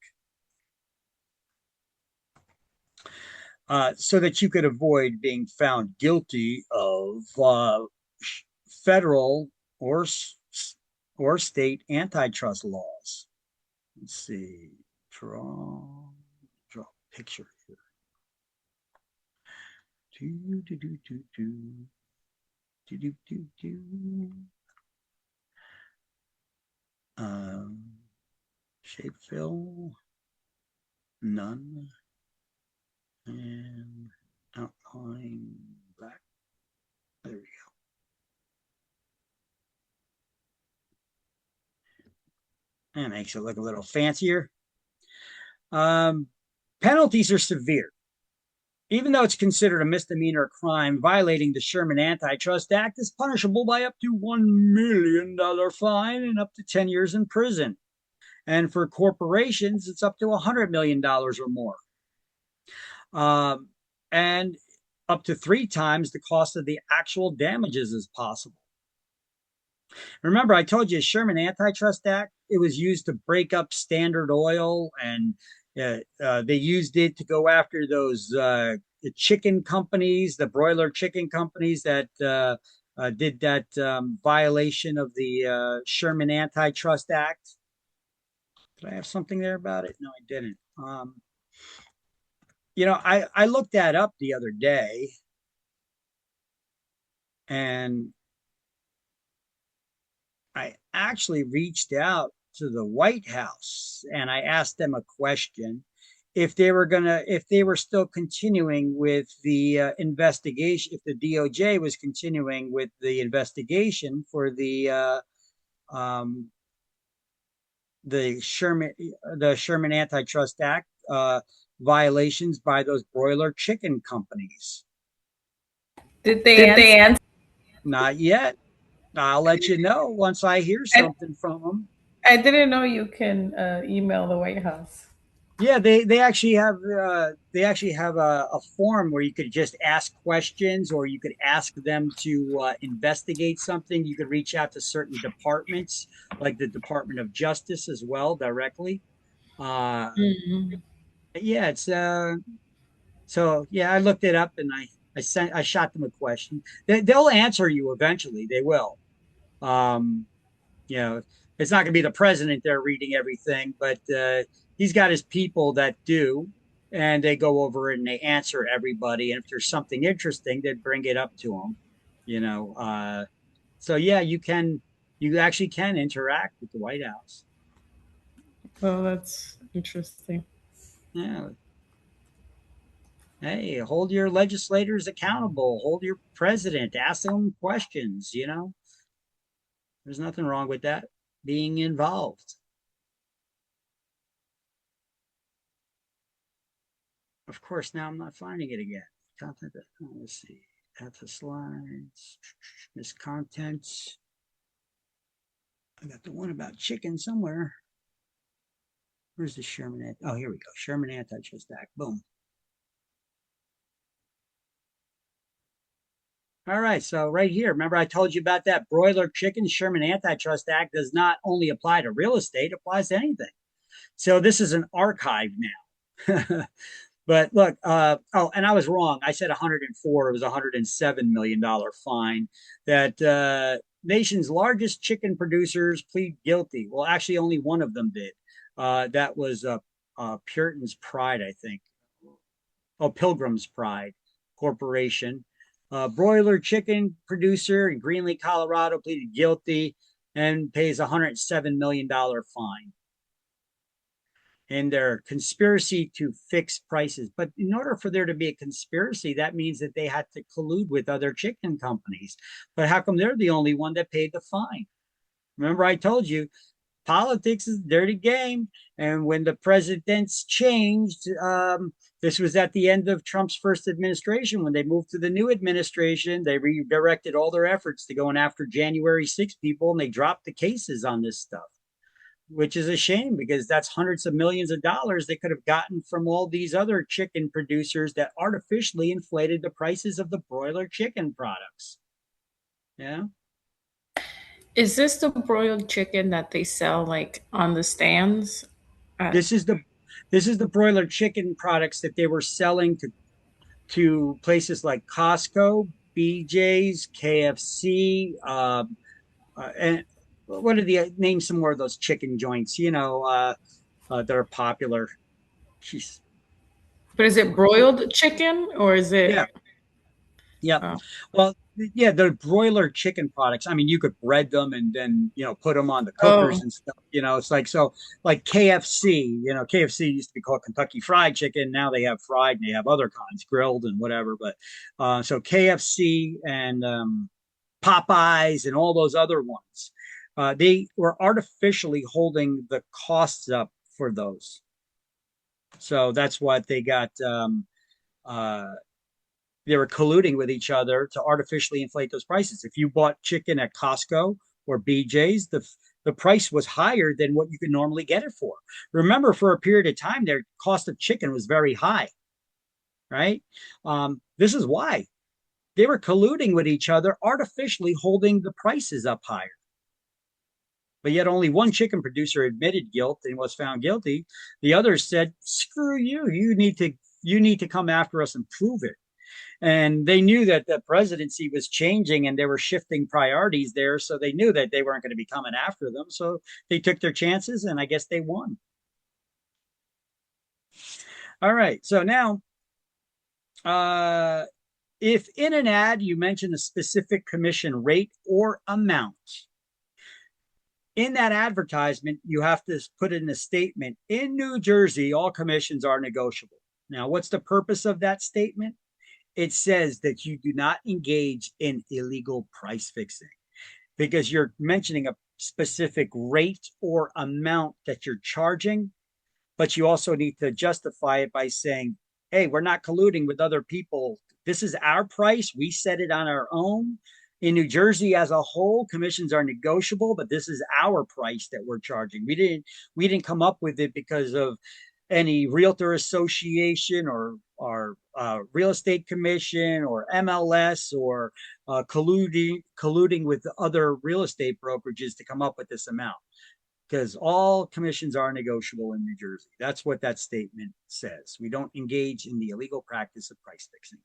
So that you could avoid being found guilty of federal or state antitrust laws. Let's see, draw a picture here. Do, do, do, do, do. Do, do, do, do. Shape fill, none, and outline black. There we go. That makes it look a little fancier. Penalties are severe. Even though it's considered a misdemeanor crime, violating the Sherman Antitrust Act is punishable by up to $1 million fine and up to 10 years in prison. And for corporations, it's up to $100 million or more. And up to 3 times the cost of the actual damages is possible. Remember, I told you Sherman Antitrust Act, it was used to break up Standard Oil, and they used it to go after those the chicken companies, the broiler chicken companies that did that violation of the Sherman Antitrust Act. Did I have something there about it? No, I didn't. I looked that up the other day, and I actually reached out to the White House and I asked them a question if they were still continuing with the investigation, if the DOJ was continuing with the investigation for the Sherman Antitrust Act violations by those broiler chicken companies. Did they answer? Not yet. I'll let you know once I hear something from them. I didn't know you can email the White House. Yeah, they actually have a form where you could just ask questions, or you could ask them to investigate something. You could reach out to certain departments, like the Department of Justice as well, directly. Yeah, it's so yeah, I looked it up and I shot them a question. They'll answer you eventually. They will. Um, it's not going to be the president there reading everything, but he's got his people that do, and they go over it and they answer everybody. And if there's something interesting, they bring it up to them. So yeah, you actually can interact with the White House. Well, that's interesting. Yeah. Hey, hold your legislators accountable. Hold your president. Ask them questions. There's nothing wrong with that. Being involved. Of course, now I'm not finding it again. Content. Let's see. Add the slides. This contents. I got the one about chicken somewhere. Where's the Sherman? Oh, here we go. Sherman Antitrust Act. Boom. All right, so right here, remember I told you about that broiler chicken? Sherman Antitrust Act does not only apply to real estate, it applies to anything. So this is an archive now. But look, and I was wrong. I said 104. It was $107 million fine that nation's largest chicken producers plead guilty. Well, actually, only one of them did. That was Puritan's Pride, I think. Oh, Pilgrim's Pride Corporation. Broiler chicken producer in Greenlee, Colorado, pleaded guilty and pays $107 million fine in their conspiracy to fix prices. But in order for there to be a conspiracy, that means that they had to collude with other chicken companies. But how come they're the only one that paid the fine? Remember, I told you, politics is a dirty game. And when the presidents changed, this was at the end of Trump's first administration. When they moved to the new administration, they redirected all their efforts to going after January 6 people, and they dropped the cases on this stuff, which is a shame because that's hundreds of millions of dollars they could have gotten from all these other chicken producers that artificially inflated the prices of the broiler chicken products. Yeah. Is this the broiled chicken that they sell like on the stands? This is the broiler chicken products that they were selling to places like Costco, BJ's, KFC, and what are the name some more of those chicken joints? That are popular. Jeez. But is it broiled chicken or is it? Yeah, Yep. Oh. Well, yeah, the broiler chicken products. I mean, you could bread them and then, put them on the cookers Oh. and stuff. It's like, so like KFC, KFC used to be called Kentucky Fried Chicken. Now they have fried and they have other kinds, grilled and whatever. But so KFC and Popeyes and all those other ones, they were artificially holding the costs up for those. So that's what they got. Uh, they were colluding with each other to artificially inflate those prices. If you bought chicken at Costco or BJ's, the price was higher than what you could normally get it for. Remember, for a period of time, their cost of chicken was very high, right? This is why they were colluding with each other, artificially holding the prices up higher. But yet only one chicken producer admitted guilt and was found guilty. The others said, screw you, you need to come after us and prove it. And they knew that the presidency was changing and they were shifting priorities there. So they knew that they weren't going to be coming after them. So they took their chances and I guess they won. All right. So now, if in an ad you mention a specific commission rate or amount, in that advertisement, you have to put in a statement, in New Jersey, all commissions are negotiable. Now, what's the purpose of that statement? It says that you do not engage in illegal price fixing because you're mentioning a specific rate or amount that you're charging, but you also need to justify it by saying, hey, we're not colluding with other people. This is our price. We set it on our own. In New Jersey as a whole, commissions are negotiable, but this is our price that we're charging. We didn't come up with it because of any realtor association or real estate commission or MLS or colluding with other real estate brokerages to come up with this amount, because all commissions are negotiable in New Jersey. That's what that statement says. We don't engage in the illegal practice of price fixing.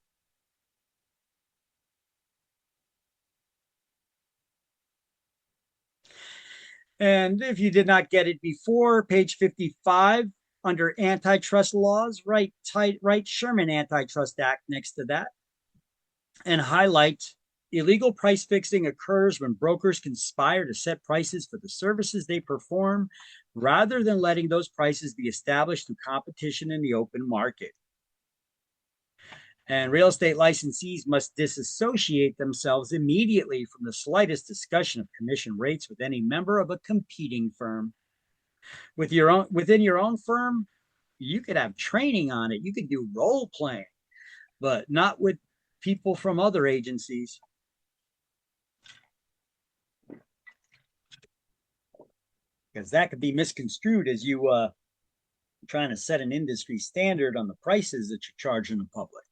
And if you did not get it before, page 55, under antitrust laws, write Sherman Antitrust Act next to that and highlight illegal price fixing occurs when brokers conspire to set prices for the services they perform rather than letting those prices be established through competition in the open market. And real estate licensees must disassociate themselves immediately from the slightest discussion of commission rates with any member of a competing firm. Within your own firm, you could have training on it. You could do role playing, but not with people from other agencies. Because that could be misconstrued as you trying to set an industry standard on the prices that you're charging the public.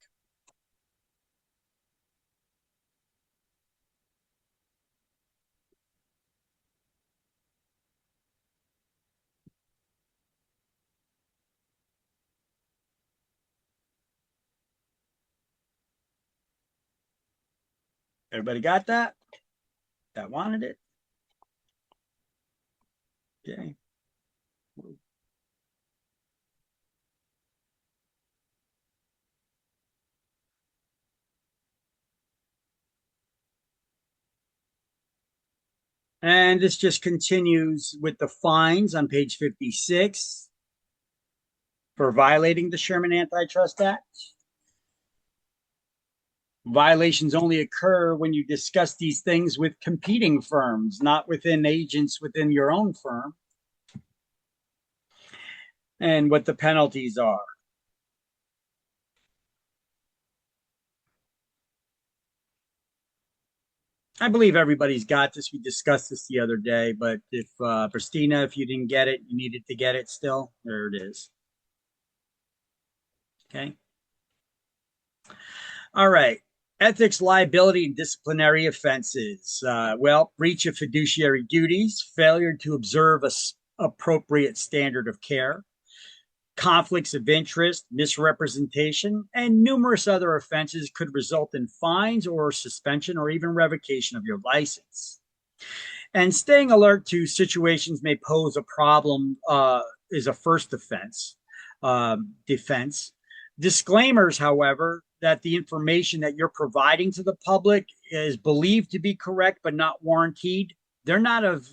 Everybody got that? That wanted it? Okay. And this just continues with the fines on page 56 for violating the Sherman Antitrust Act. Violations only occur when you discuss these things with competing firms, not within agents within your own firm. And what the penalties are. I believe everybody's got this. We discussed this the other day, but if Christina, if you didn't get it, you needed to get it still, there it is. Okay. All right. Ethics, liability, and disciplinary offenses. Well, breach of fiduciary duties, failure to observe a appropriate standard of care, conflicts of interest, misrepresentation, and numerous other offenses could result in fines or suspension or even revocation of your license. And staying alert to situations may pose a problem is a first defense. Disclaimers, however, that the information that you're providing to the public is believed to be correct but not warranted, they're not of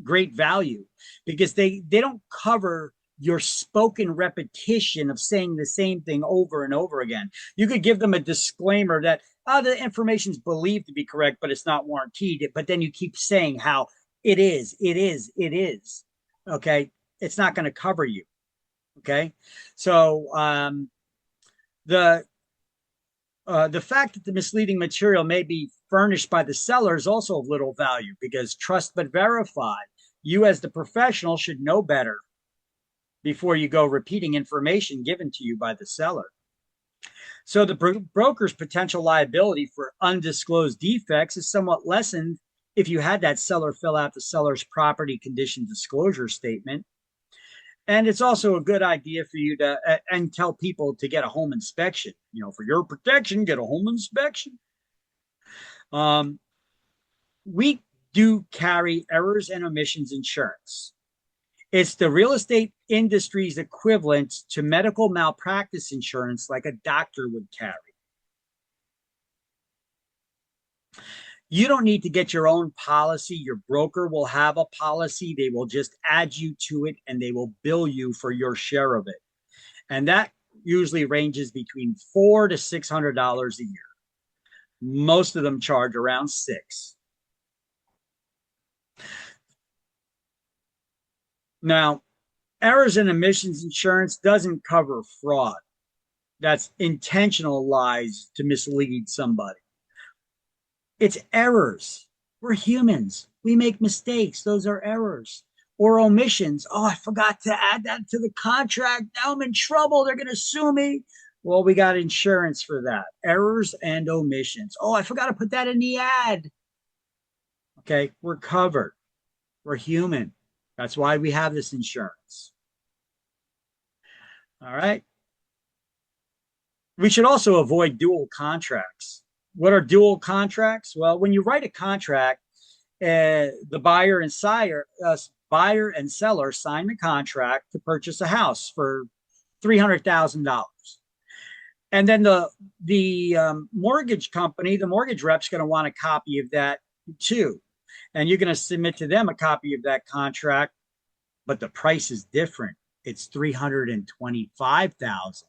great value because they don't cover your spoken repetition of saying the same thing over and over again. You could give them a disclaimer that, oh, the information is believed to be correct, but it's not warranted. But then you keep saying how it is, it is, it is. Okay. It's not going to cover you. Okay. So the fact that the misleading material may be furnished by the seller is also of little value because trust but verify. You as the professional should know better before you go repeating information given to you by the seller. So the broker's potential liability for undisclosed defects is somewhat lessened if you had that seller fill out the seller's property condition disclosure statement. And it's also a good idea for you to and tell people to get a home inspection. You know, for your protection, get a home inspection. We do carry errors and omissions insurance. It's the real estate industry's equivalent to medical malpractice insurance, like a doctor would carry. You don't need to get your own policy. Your broker will have a policy. They will just add you to it and they will bill you for your share of it. And that usually ranges between $400 to $600 a year. Most of them charge around $6. Now, errors and omissions insurance doesn't cover fraud. That's intentional lies to mislead somebody. It's errors. We're humans. We make mistakes. Those are errors. Or omissions. Oh, I forgot to add that to the contract. Now I'm in trouble. They're going to sue me. Well, we got insurance for that. Errors and omissions. Oh, I forgot to put that in the ad. Okay, we're covered. We're human. That's why we have this insurance. All right. We should also avoid dual contracts. What are dual contracts? Well, when you write a contract, the buyer and seller sign the contract to purchase a house for $300,000. And then the mortgage company, the mortgage rep's going to want a copy of that too. And you're going to submit to them a copy of that contract, but the price is different. It's $325,000.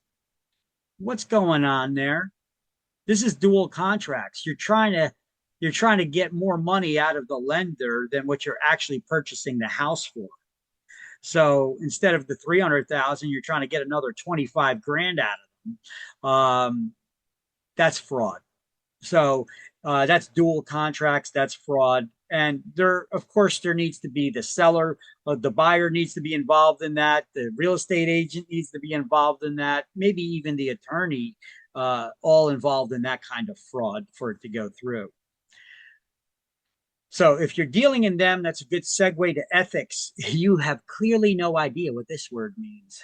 What's going on there? This is dual contracts. You're trying to get more money out of the lender than what you're actually purchasing the house for. So instead of the $300,000, you're trying to get another 25 grand out of them. That's fraud. So that's dual contracts. That's fraud. And of course, there needs to be the seller, the buyer needs to be involved in that. The real estate agent needs to be involved in that. Maybe even the attorney, all involved in that kind of fraud for it to go through. So if you're dealing in them, that's a good segue to ethics. You have clearly no idea what this word means.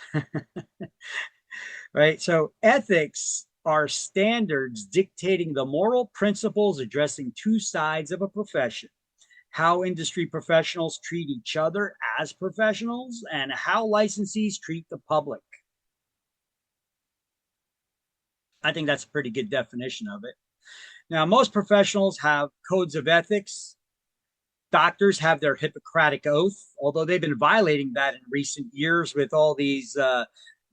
Right? So ethics are standards dictating the moral principles addressing two sides of a profession. How industry professionals treat each other as professionals and how licensees treat the public. I think that's a pretty good definition of it. Now, most professionals have codes of ethics. Doctors have their Hippocratic oath, although they've been violating that in recent years with all these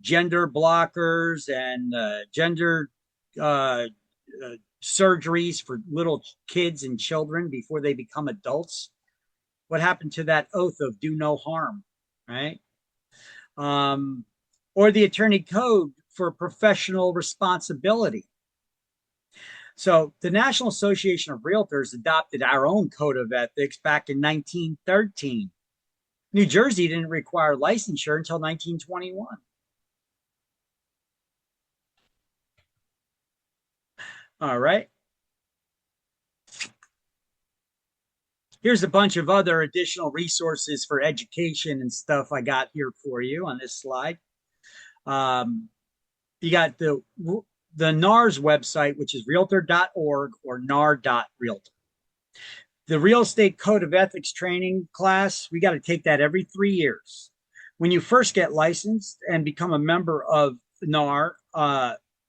gender blockers and gender surgeries for little kids and children before they become adults. What happened to that oath of do no harm, right? Or the attorney code for professional responsibility. So the National Association of Realtors adopted our own code of ethics back in 1913. New Jersey didn't require licensure until 1921. All right. Here's a bunch of other additional resources for education and stuff I got here for you on this slide. You got the NAR's website, which is realtor.org or nar.realtor. The real estate code of ethics training class, we got to take that every 3 years. When you first get licensed and become a member of NAR,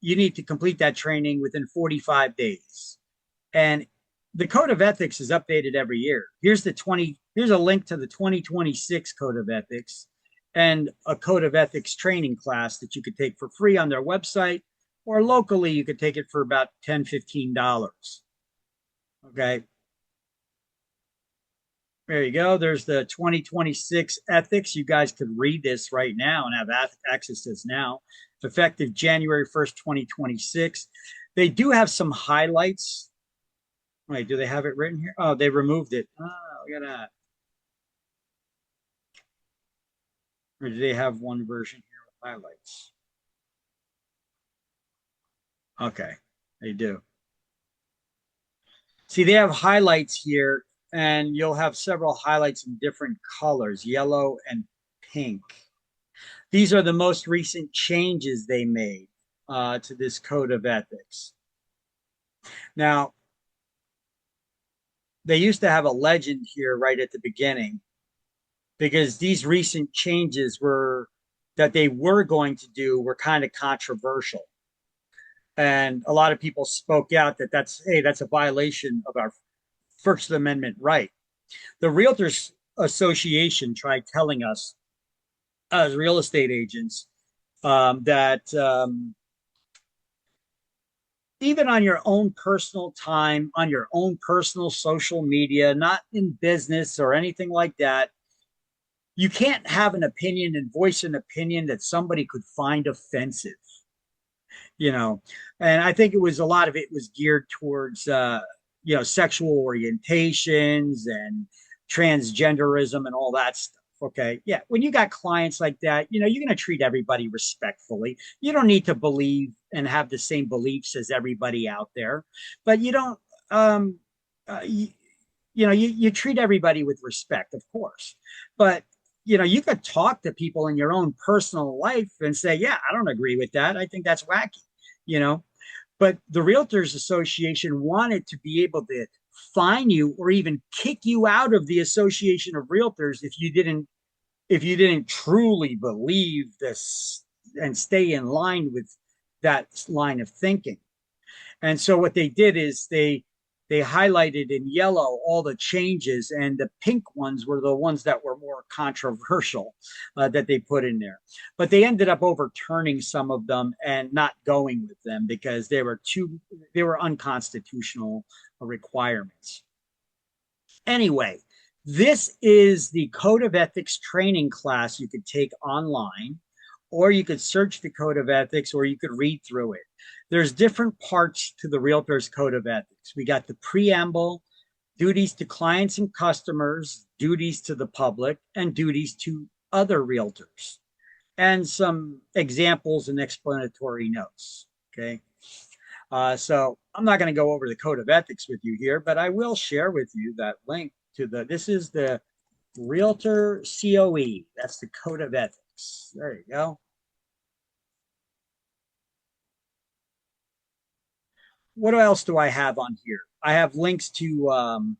you need to complete that training within 45 days. And the code of ethics is updated every year. Here's a link to the 2026 code of ethics and a code of ethics training class that you could take for free on their website, or locally you could take it for about $10-15. Okay. There you go. There's the 2026 ethics. You guys could read this right now and have access to this now. Effective January 1st, 2026. They do have some highlights. Wait, do they have it written here? Oh, they removed it. Oh, look at that. Or do they have one version here with highlights? Okay, they do. See, they have highlights here, and you'll have several highlights in different colors, yellow and pink. These are the most recent changes they made to this code of ethics. Now, they used to have a legend here right at the beginning, because these recent changes that they were going to do were kind of controversial. And a lot of people spoke out that that's a violation of our First Amendment right. The Realtors Association tried telling us as real estate agents that even on your own personal time, on your own personal social media, not in business or anything like that, you can't have an opinion and voice an opinion that somebody could find offensive, and I think a lot of it was geared towards sexual orientations and transgenderism and all that stuff. Okay, yeah, when you got clients like that, you're going to treat everybody respectfully. You don't need to believe and have the same beliefs as everybody out there, but you don't you treat everybody with respect, of course. But you could talk to people in your own personal life and say, yeah, I don't agree with that. I think that's wacky, But the Realtors Association wanted to be able to fine you or even kick you out of the Association of Realtors if you didn't truly believe this and stay in line with that line of thinking. And so what they did is they highlighted in yellow all the changes, and the pink ones were the ones that were more controversial that they put in there. But they ended up overturning some of them and not going with them because they were unconstitutional requirements. Anyway, this is the Code of Ethics training class you could take online, or you could search the Code of Ethics, or you could read through it. There's different parts to the Realtors Code of Ethics. We got the preamble, duties to clients and customers, duties to the public, and duties to other realtors, and some examples and explanatory notes. Okay. So I'm not going to go over the Code of Ethics with you here, but I will share with you that link to this is the Realtor COE. That's the Code of Ethics. There you go. What else do I have on here? I have links to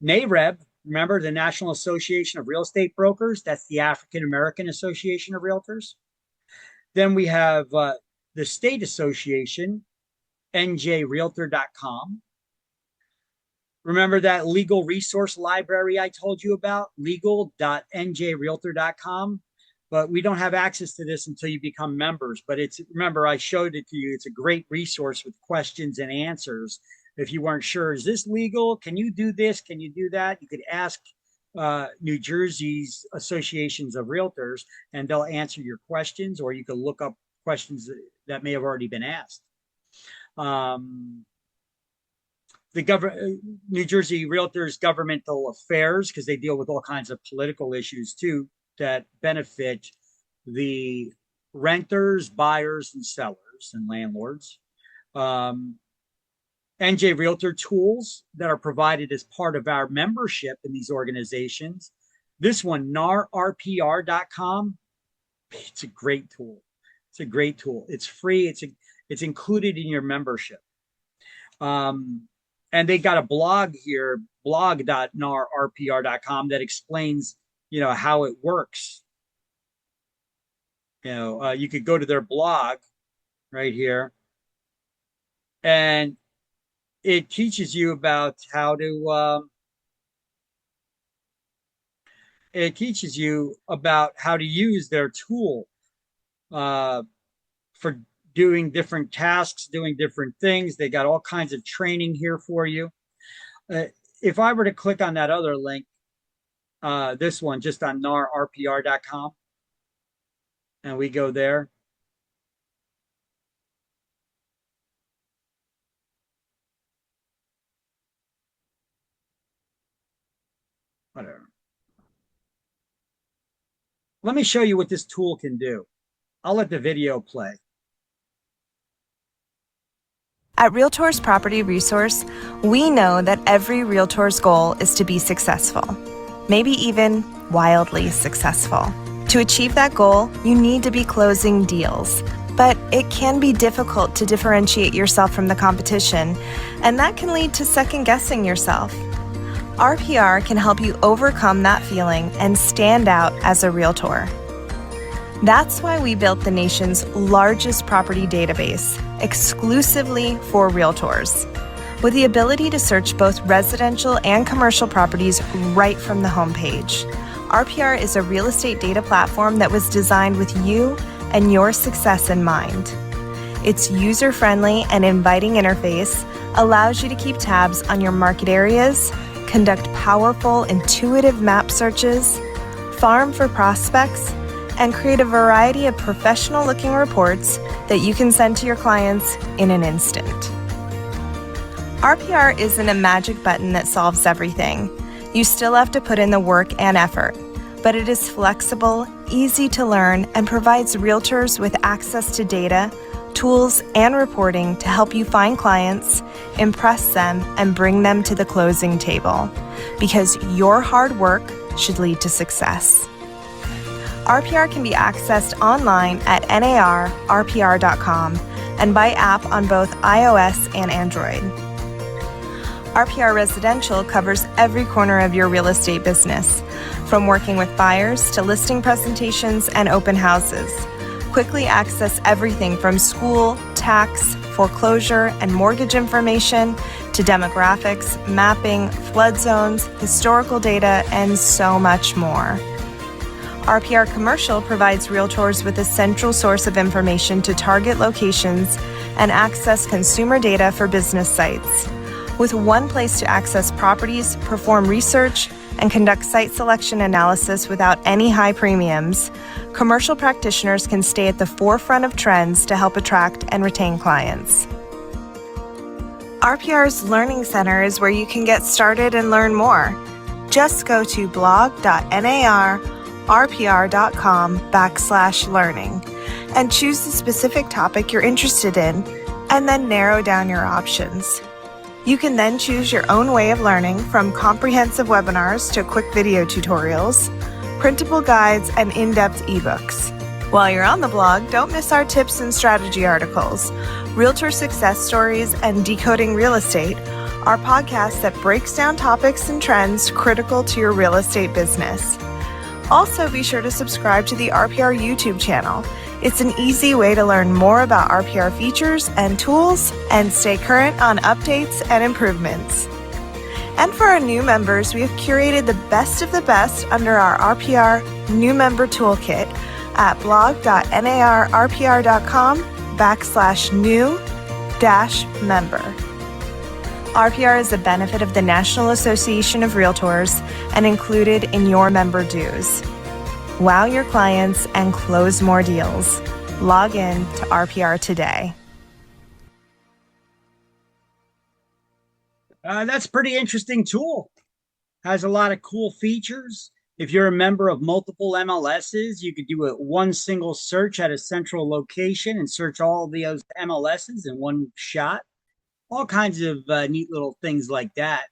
NAREB. Remember, the National Association of Real Estate Brokers? That's the African American Association of Realtors. Then we have the State Association, njrealtor.com. Remember that legal resource library I told you about, legal.njrealtor.com? But we don't have access to this until you become members. But remember, I showed it to you. It's a great resource with questions and answers. If you weren't sure, is this legal? Can you do this? Can you do that? You could ask New Jersey's associations of realtors, and they'll answer your questions, or you could look up questions that may have already been asked. New Jersey Realtors Governmental Affairs, because they deal with all kinds of political issues too that benefit the renters, buyers, and sellers and landlords. NJ Realtor tools that are provided as part of our membership in these organizations. This one, narrpr.com, it's a great tool. It's a great tool. It's free. It's included in your membership. And they got a blog here, blog.narrpr.com, that explains, how it works. You could go to their blog right here, and it teaches you about how to. It teaches you about how to use their tool uh, for doing different tasks, doing different things. They got all kinds of training here for you. Uh, if I were to click on that other link, this one just on narrpr.com, and we go there. Whatever. Let me show you what this tool can do. I'll let the video play. At Realtors Property Resource, we know that every Realtor's goal is to be successful, maybe even wildly successful. To achieve that goal, you need to be closing deals. But it can be difficult to differentiate yourself from the competition, and that can lead to second-guessing yourself. RPR can help you overcome that feeling and stand out as a Realtor. That's why we built the nation's largest property database exclusively for Realtors, with the ability to search both residential and commercial properties right from the homepage. RPR is a real estate data platform that was designed with you and your success in mind. Its user-friendly and inviting interface allows you to keep tabs on your market areas, conduct powerful, intuitive map searches, farm for prospects, and create a variety of professional-looking reports that you can send to your clients in an instant. RPR isn't a magic button that solves everything. You still have to put in the work and effort, but it is flexible, easy to learn, and provides Realtors with access to data, tools, and reporting to help you find clients, impress them, and bring them to the closing table, because your hard work should lead to success. RPR can be accessed online at narrpr.com and by app on both iOS and Android. RPR Residential covers every corner of your real estate business, from working with buyers to listing presentations and open houses. Quickly access everything from school, tax, foreclosure, and mortgage information to demographics, mapping, flood zones, historical data, and so much more. RPR Commercial provides Realtors with a central source of information to target locations and access consumer data for business sites. With one place to access properties, perform research, and conduct site selection analysis without any high premiums, commercial practitioners can stay at the forefront of trends to help attract and retain clients. RPR's Learning Center is where you can get started and learn more. Just go to blog.narrpr.com/learning and choose the specific topic you're interested in, and then narrow down your options. You can then choose your own way of learning, from comprehensive webinars to quick video tutorials, printable guides, and in-depth ebooks. While you're on the blog, don't miss our tips and strategy articles, Realtor Success Stories, and Decoding Real Estate, our podcast that breaks down topics and trends critical to your real estate business. Also, be sure to subscribe to the RPR YouTube channel. It's an easy way to learn more about RPR features and tools and stay current on updates and improvements. And for our new members, we have curated the best of the best under our RPR New Member Toolkit at blog.narrpr.com/new-member. RPR is a benefit of the National Association of Realtors and included in your member dues. Wow your clients and close more deals. Log in to RPR today. That's a pretty interesting tool. Has a lot of cool features. If you're a member of multiple MLSs, you could do one single search at a central location and search all of those MLSs in one shot. All kinds of neat little things like that.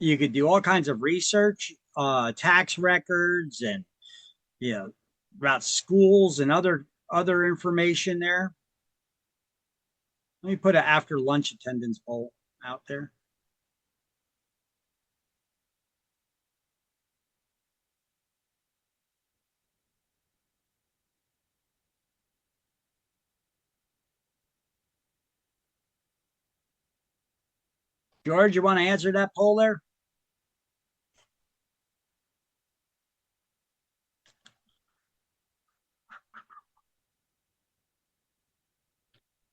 You could do all kinds of research, tax records, and about schools and other information there. Let me put an after lunch attendance poll out there. George, you want to answer that poll there?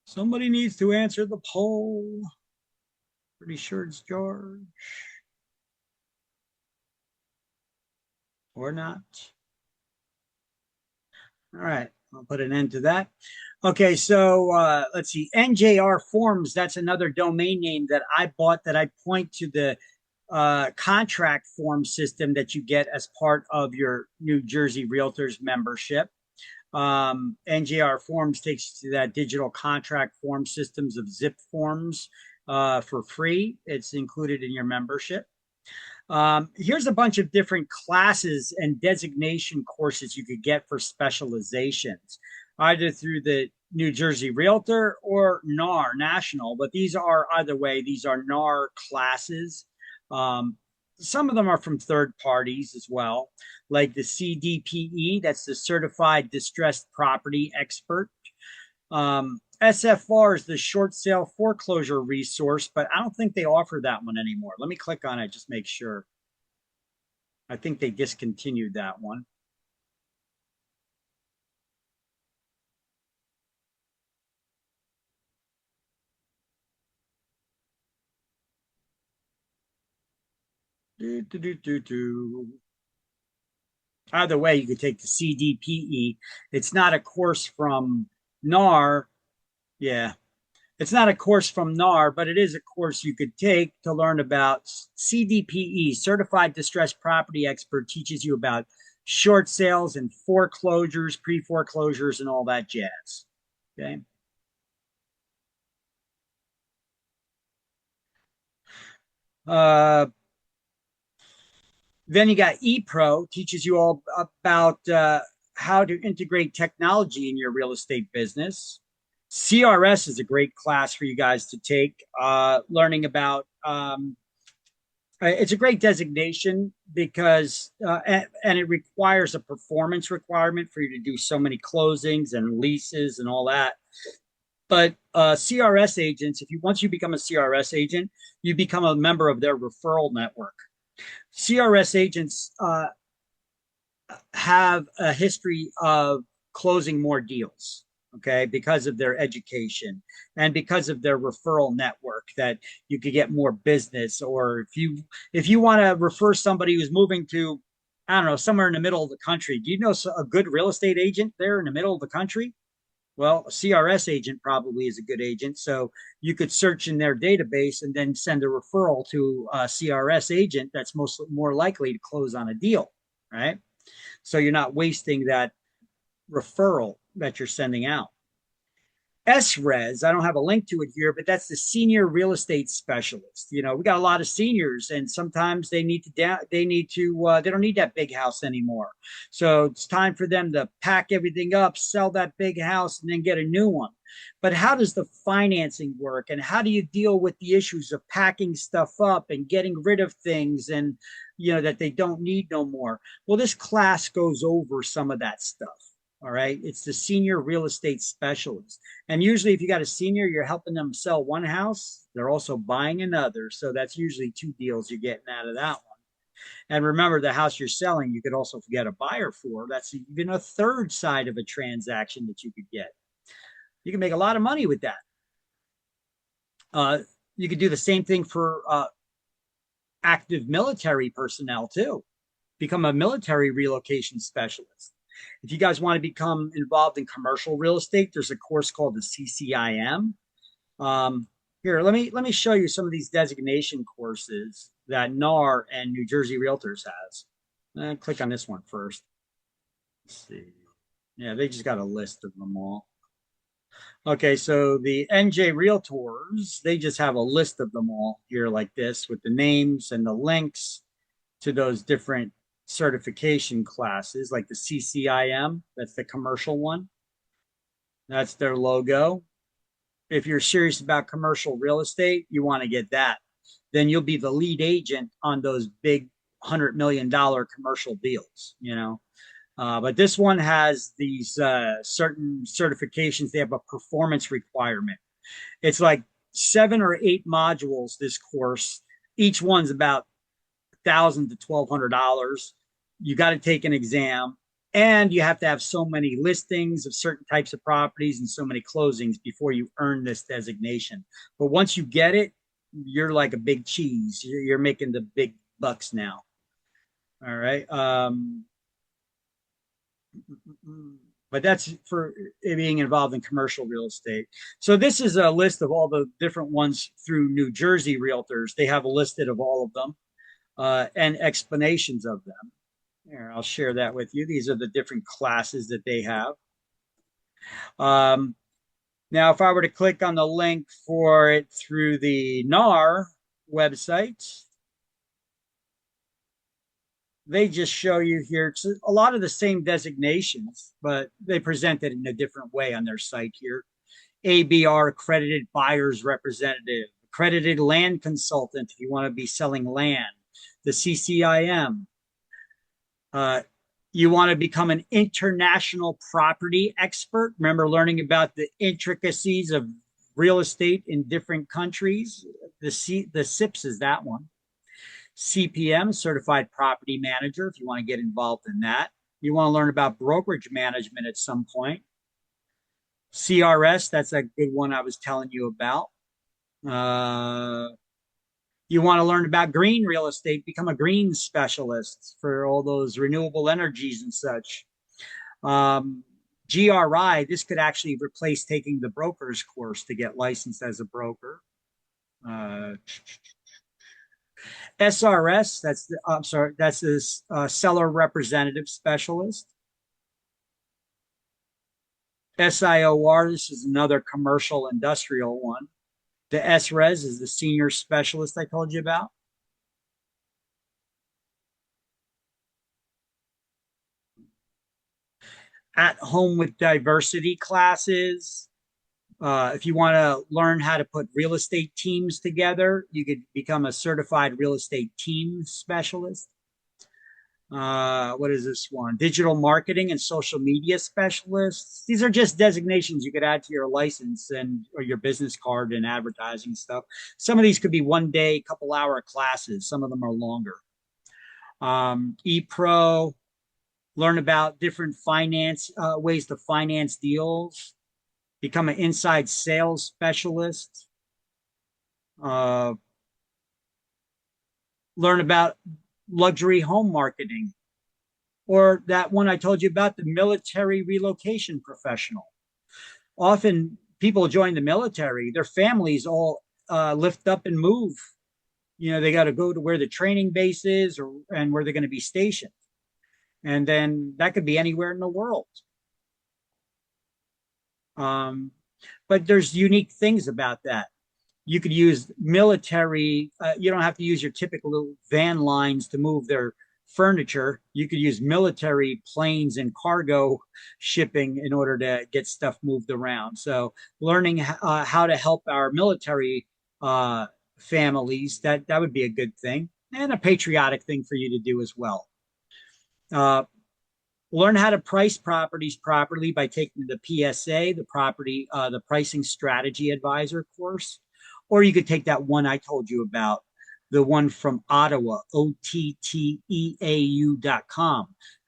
Somebody needs to answer the poll. Pretty sure it's George. Or not. All right, I'll put an end to that. Okay, so let's see. NJR Forms, that's another domain name that I bought that I point to the contract form system that you get as part of your New Jersey Realtors membership. NJR Forms takes you to that digital contract form systems of zip forms for free. It's included in your membership. Here's a bunch of different classes and designation courses you could get for specializations, either through the New Jersey Realtor or NAR National, but these are either way, these are NAR classes. Some of them are from third parties as well, like the CDPE, that's the Certified Distressed Property Expert. SFR is the short sale foreclosure resource, but I don't think they offer that one anymore. Let me click on it, just make sure. I think they discontinued that one. Either way, you could take the CDPE. It's not a course from NAR. Yeah. It's not a course from NAR, but it is a course you could take to learn about CDPE, Certified Distressed Property Expert, teaches you about short sales and foreclosures, pre-foreclosures, and all that jazz. Okay. Then you got ePro, teaches you all about how to integrate technology in your real estate business. CRS is a great class for you guys to take, learning about. It's a great designation because, and it requires a performance requirement for you to do so many closings and leases and all that. But CRS agents, once you become a CRS agent, you become a member of their referral network. CRS agents have a history of closing more deals, okay, because of their education and because of their referral network, that you could get more business. Or if you want to refer somebody who's moving to, I don't know, somewhere in the middle of the country, do you know a good real estate agent there in the middle of the country? Well, a CRS agent probably is a good agent. So you could search in their database and then send a referral to a CRS agent that's more likely to close on a deal, right? So you're not wasting that referral that you're sending out. SRES, I don't have a link to it here, but that's the senior real estate specialist. We got a lot of seniors, and sometimes they don't need that big house anymore. So it's time for them to pack everything up, sell that big house, and then get a new one. But how does the financing work, and how do you deal with the issues of packing stuff up and getting rid of things and that they don't need no more? Well, this class goes over some of that stuff. All right. It's the senior real estate specialist. And usually if you got a senior, you're helping them sell one house. They're also buying another. So that's usually two deals you're getting out of that one. And remember, the house you're selling, you could also get a buyer for. That's even a third side of a transaction that you could get. You can make a lot of money with that. You could do the same thing for active military personnel too. Become a military relocation specialist. If you guys want to become involved in commercial real estate, there's a course called the CCIM. Here, let me show you some of these designation courses that NAR and New Jersey Realtors has. Click on this one first. Let's see. Yeah, they just got a list of them all. Okay, so the NJ Realtors, they just have a list of them all here like this with the names and the links to those different certification classes, like the CCIM, that's the commercial one. That's their logo. If you're serious about commercial real estate, you want to get that. Then you'll be the lead agent on those big $100 million commercial deals, But this one has these certain certifications. They have a performance requirement. It's like 7 or 8 modules this course. Each one's about $1,000 to $1,200. You got to take an exam, and you have to have so many listings of certain types of properties and so many closings before you earn this designation. But once you get it, you're like a big cheese. You're making the big bucks now. All right. But that's for being involved in commercial real estate. So this is a list of all the different ones through New Jersey realtors. They have a listed of all of them and explanations of them. Here, I'll share that with you. These are the different classes that they have. Now, if I were to click on the link for it through the NAR website, they just show you here a lot of the same designations, but they present it in a different way on their site here. ABR, accredited buyer's representative, accredited land consultant if you want to be selling land, the CCIM. You want to become an international property expert. Remember learning about the intricacies of real estate in different countries? The SIPS is that one. CPM, Certified Property Manager, if you want to get involved in that. You want to learn about brokerage management at some point. CRS, that's a good one I was telling you about. You want to learn about green real estate, become a green specialist for all those renewable energies and such. GRI, this could actually replace taking the broker's course to get licensed as a broker. SRS, that's the seller representative specialist. SIOR, this is another commercial industrial one. The SRES is the senior specialist I told you about. At home with diversity classes. If you want to learn how to put real estate teams together, you could become a certified real estate team specialist. What is this one? Digital marketing and social media specialists. These are just designations you could add to your license or your business card and advertising stuff. Some of these could be 1 day, couple hour classes. Some of them are longer. ePro, learn about different finance ways to finance deals. Become an inside sales specialist. Learn about luxury home marketing, or that one I told you about, the military relocation professional. Often people join the military, their families all lift up and move. You know, they got to go to where the training base is and where they're going to be stationed. And then that could be anywhere in the world. But there's unique things about that. You could use military, you don't have to use your typical van lines to move their furniture. You could use military planes and cargo shipping in order to get stuff moved around. So learning how to help our military families, that would be a good thing, and a patriotic thing for you to do as well. Learn how to price properties properly by taking the PSA, the Pricing Strategy Advisor course. Or you could take that one I told you about, the one from Ottawa, OTTEAU.com.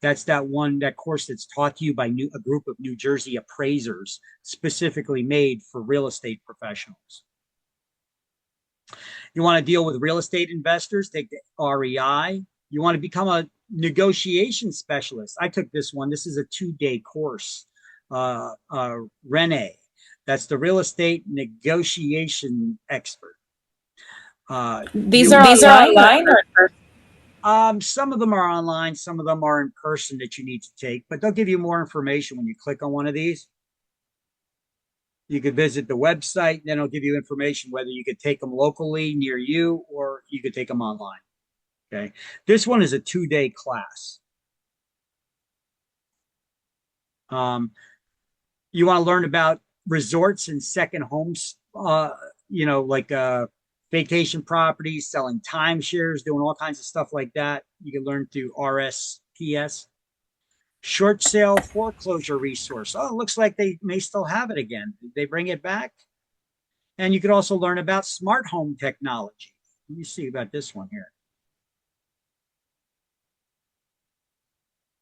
That's that course that's taught to you by a group of New Jersey appraisers, specifically made for real estate professionals. You want to deal with real estate investors, take the REI. You want to become a negotiation specialist. I took this one. This is a 2-day course. Renee. That's the real estate negotiation expert. These are online or in person? Some of them are online. Some of them are in person that you need to take, but they'll give you more information when you click on one of these. You could visit the website, then it'll give you information whether you could take them locally near you or you could take them online. Okay. This one is a 2-day class. You want to learn about resorts and second homes, like vacation properties, selling timeshares, doing all kinds of stuff like that. You can learn through RSPS. Short sale foreclosure resource. Oh, it looks like they may still have it again. Did they bring it back? And you could also learn about smart home technology. Let me see about this one here.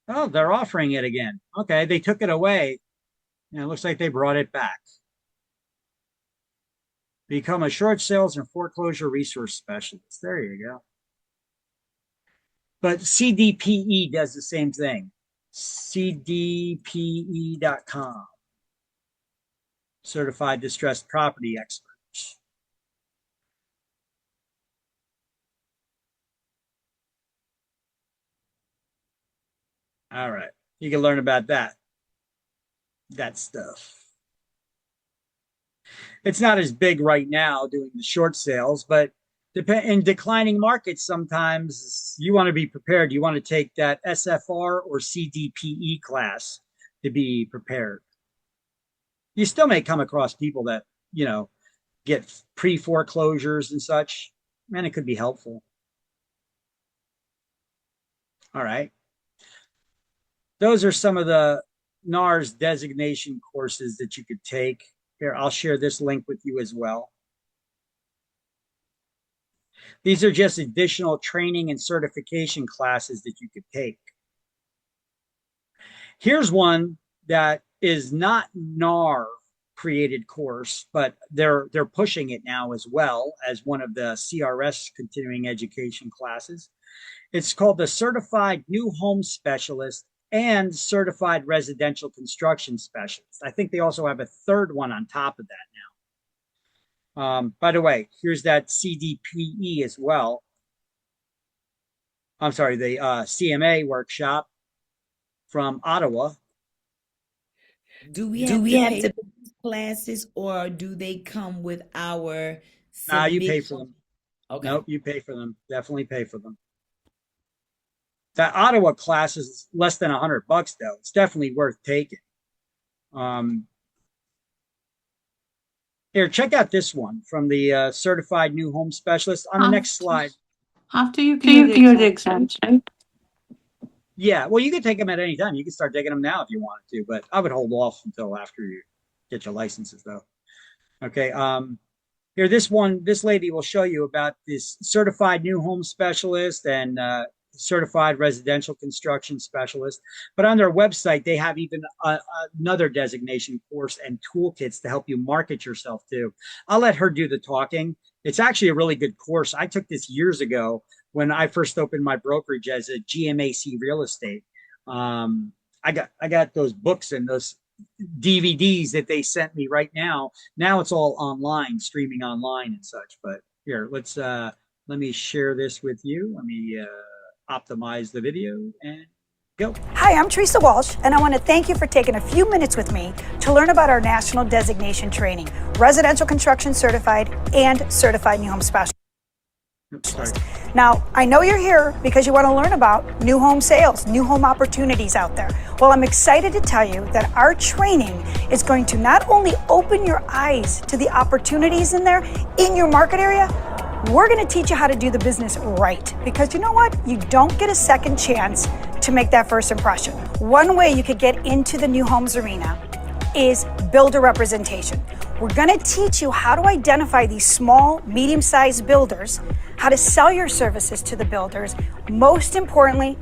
Oh, they're offering it again. Okay, they took it away, and it looks like they brought it back. Become a short sales and foreclosure resource specialist. There you go. But CDPE does the same thing. CDPE.com. Certified Distressed Property Experts. All right. You can learn about that stuff. It's not as big right now doing the short sales, but in declining markets, sometimes you want to be prepared. You want to take that SFR or CDPE class to be prepared. You still may come across people that, get pre-foreclosures and such, and it could be helpful. All right. Those are some of the NARS designation courses that you could take. Here, I'll share this link with you as well. These are just additional training and certification classes that you could take. Here's one that is not NAR created course, but they're pushing it now as well as one of the CRS continuing education classes. It's called the Certified New Home Specialist and Certified Residential Construction Specialist. I think they also have a third one on top of that now. By the way, here's that CDPE as well. I'm sorry, the CMA workshop from Ottawa. Do we have to pay for these classes, or do they come with our submission? You pay for them. Okay. Nope, you pay for them. Definitely pay for them. That Ottawa class is less than $100 though. It's definitely worth taking. Here, check out this one from the Certified New Home Specialist on the next slide. After you clear the exams, right? Yeah, well, you can take them at any time. You can start taking them now if you wanted to, but I would hold off until after you get your licenses, though. Okay. Here, this lady will show you about this Certified New Home Specialist and Certified Residential Construction Specialist. But on their website, they have even another designation course and toolkits to help you market yourself too. I'll let her do the talking. It's actually a really good course. I took this years ago when I first opened my brokerage as a GMAC real estate. I got those books and those DVDs that they sent me right now. Now it's all online, streaming online and such. But here, let me share this with you. Let me optimize the video and go. Hi, I'm Teresa Walsh, and I want to thank you for taking a few minutes with me to learn about our national designation training, Residential Construction Certified and Certified New Home Specialist. Now, I know you're here because you want to learn about new home sales, new home opportunities out there. Well, I'm excited to tell you that our training is going to not only open your eyes to the opportunities in there in your market area, we're going to teach you how to do the business right. Because you know what? You don't get a second chance to make that first impression. One way you could get into the new homes arena is builder representation. We're going to teach you how to identify these small, medium-sized builders, how to sell your services to the builders, most importantly,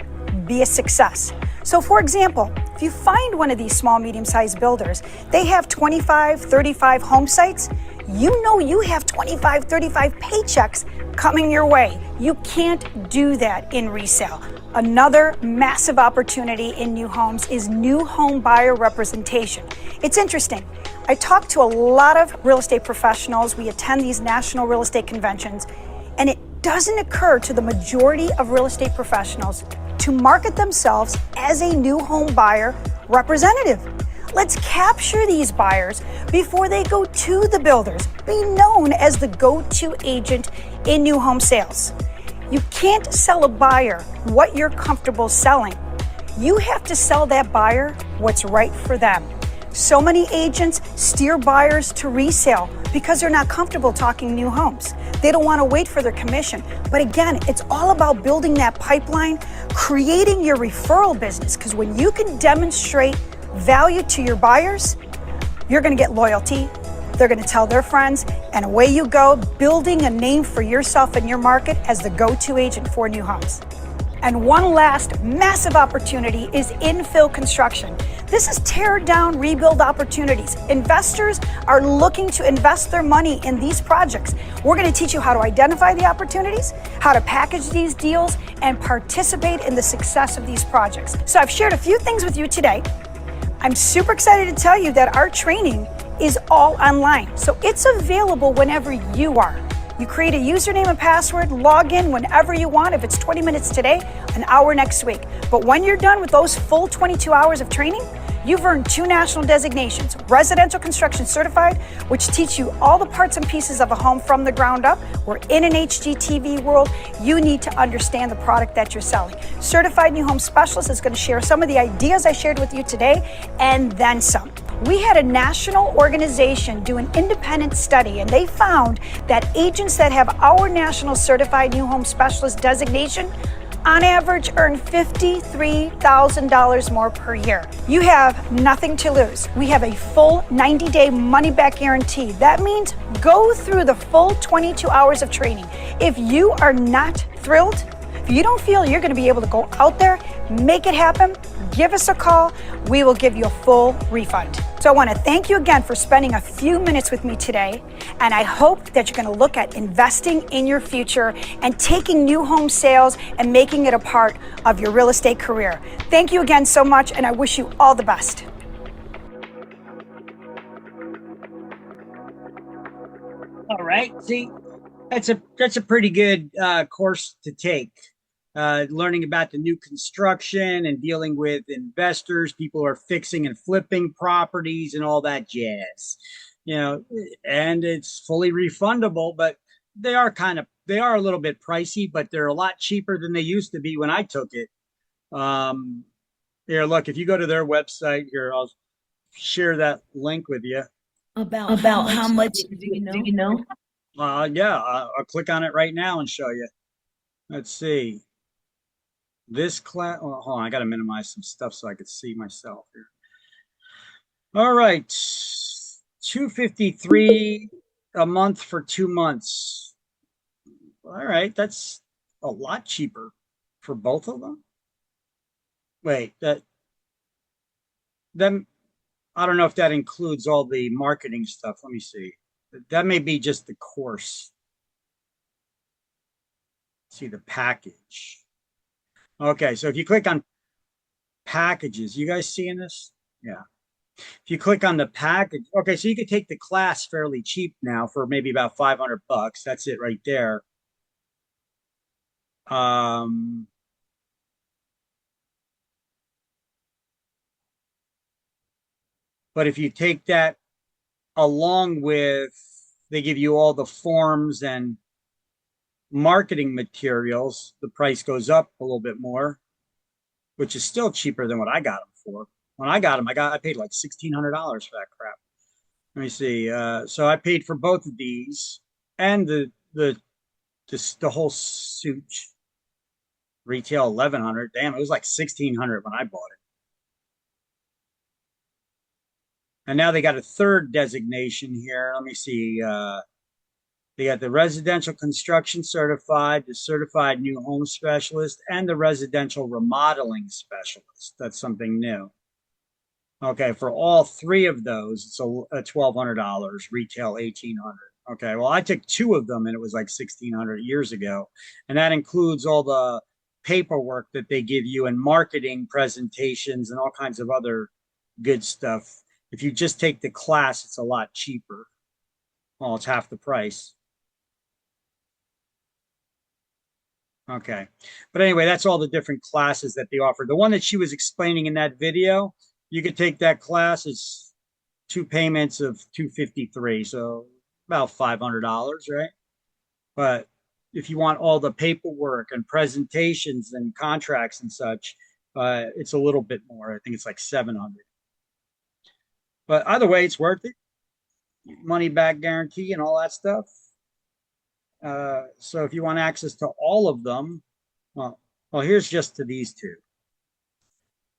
be a success. So for example, if you find one of these small, medium-sized builders, they have 25, 35 home sites, you know you have 25, 35 paychecks coming your way. You can't do that in resale. Another massive opportunity in new homes is new home buyer representation. It's interesting. I talk to a lot of real estate professionals. We attend these national real estate conventions, and it doesn't occur to the majority of real estate professionals to market themselves as a new home buyer representative. Let's capture these buyers before they go to the builders. Be known as the go-to agent in new home sales. You can't sell a buyer what you're comfortable selling. You have to sell that buyer what's right for them. So many agents steer buyers to resale because they're not comfortable talking new homes. They don't want to wait for their commission. But again, it's all about building that pipeline, creating your referral business, because when you can demonstrate value to your buyers, you're going to get loyalty, They're going to tell their friends, and away you go, building a name for yourself and your market as the go-to agent for new homes. And one last massive opportunity is infill construction. This is tear down, rebuild opportunities. Investors are looking to invest their money in these projects. We're going to teach you how to identify the opportunities, how to package these deals, and participate in the success of these projects. So I've shared a few things with you today. I'm super excited to tell you that our training is all online. So it's available whenever you are. You create a username and password, log in whenever you want. If it's 20 minutes today, an hour next week. But when you're done with those full 22 hours of training, you've earned 2 national designations, residential construction certified, which teach you all the parts and pieces of a home from the ground up. We're in an HGTV world. You need to understand the product that you're selling. Certified New Home Specialist is going to share some of the ideas I shared with you today and then some. We had a national organization do an independent study, and they found that agents that have our national certified new home specialist designation on average earn $53,000 more per year. You have nothing to lose. We have a full 90-day money-back guarantee. That means go through the full 22 hours of training. If you are not thrilled, if you don't feel you're going to be able to go out there, make it happen, give us a call. We will give you a full refund. So I want to thank you again for spending a few minutes with me today. And I hope that you're going to look at investing in your future and taking new home sales and making it a part of your real estate career. Thank you again so much, and I wish you all the best. All right. See, that's a pretty good course to take. Learning about the new construction and dealing with investors, people who are fixing and flipping properties and all that jazz. You know, and it's fully refundable, but they are a little bit pricey, but they're a lot cheaper than they used to be when I took it. Here, look, if you go to their website, here, I'll share that link with you. About how much do you know? Yeah, I'll click on it right now and show you. Let's see. This class, oh, hold on, I got to minimize some stuff so I could see myself here. All right, $253 a month for 2 months. All right, that's a lot cheaper for both of them. Wait, then I don't know if that includes all the marketing stuff. Let me see. That may be just the course. See the package. Okay, so if you click on packages, you guys seeing this? Yeah. If you click on the package, okay, so you could take the class fairly cheap now for maybe about $500. That's it right there. But if you take that along with, they give you all the forms and marketing materials, the price goes up a little bit more, which is still cheaper than what I got them for. When I got them, I paid like $1,600 for that crap. Let me see. So I paid for both of these and the whole suit. Retail $1,100. Damn, it was like $1,600 when I bought it. And now they got a third designation here. Let me see. They got the residential construction certified, the certified new home specialist, and the residential remodeling specialist. That's something new. Okay, for all three of those, it's a $1,200, retail $1,800. Okay, well, I took 2 of them and it was like $1,600 years ago. And that includes all the paperwork that they give you and marketing presentations and all kinds of other good stuff. If you just take the class, it's a lot cheaper. Well, it's half the price. Okay. But anyway, that's all the different classes that they offer. The one that she was explaining in that video, you could take that class. It's 2 payments of $253, so about $500, right? But if you want all the paperwork and presentations and contracts and such, it's a little bit more. I think it's like $700. But either way, it's worth it. Money back guarantee and all that stuff. So if you want access to all of them, well, here's just to these 2.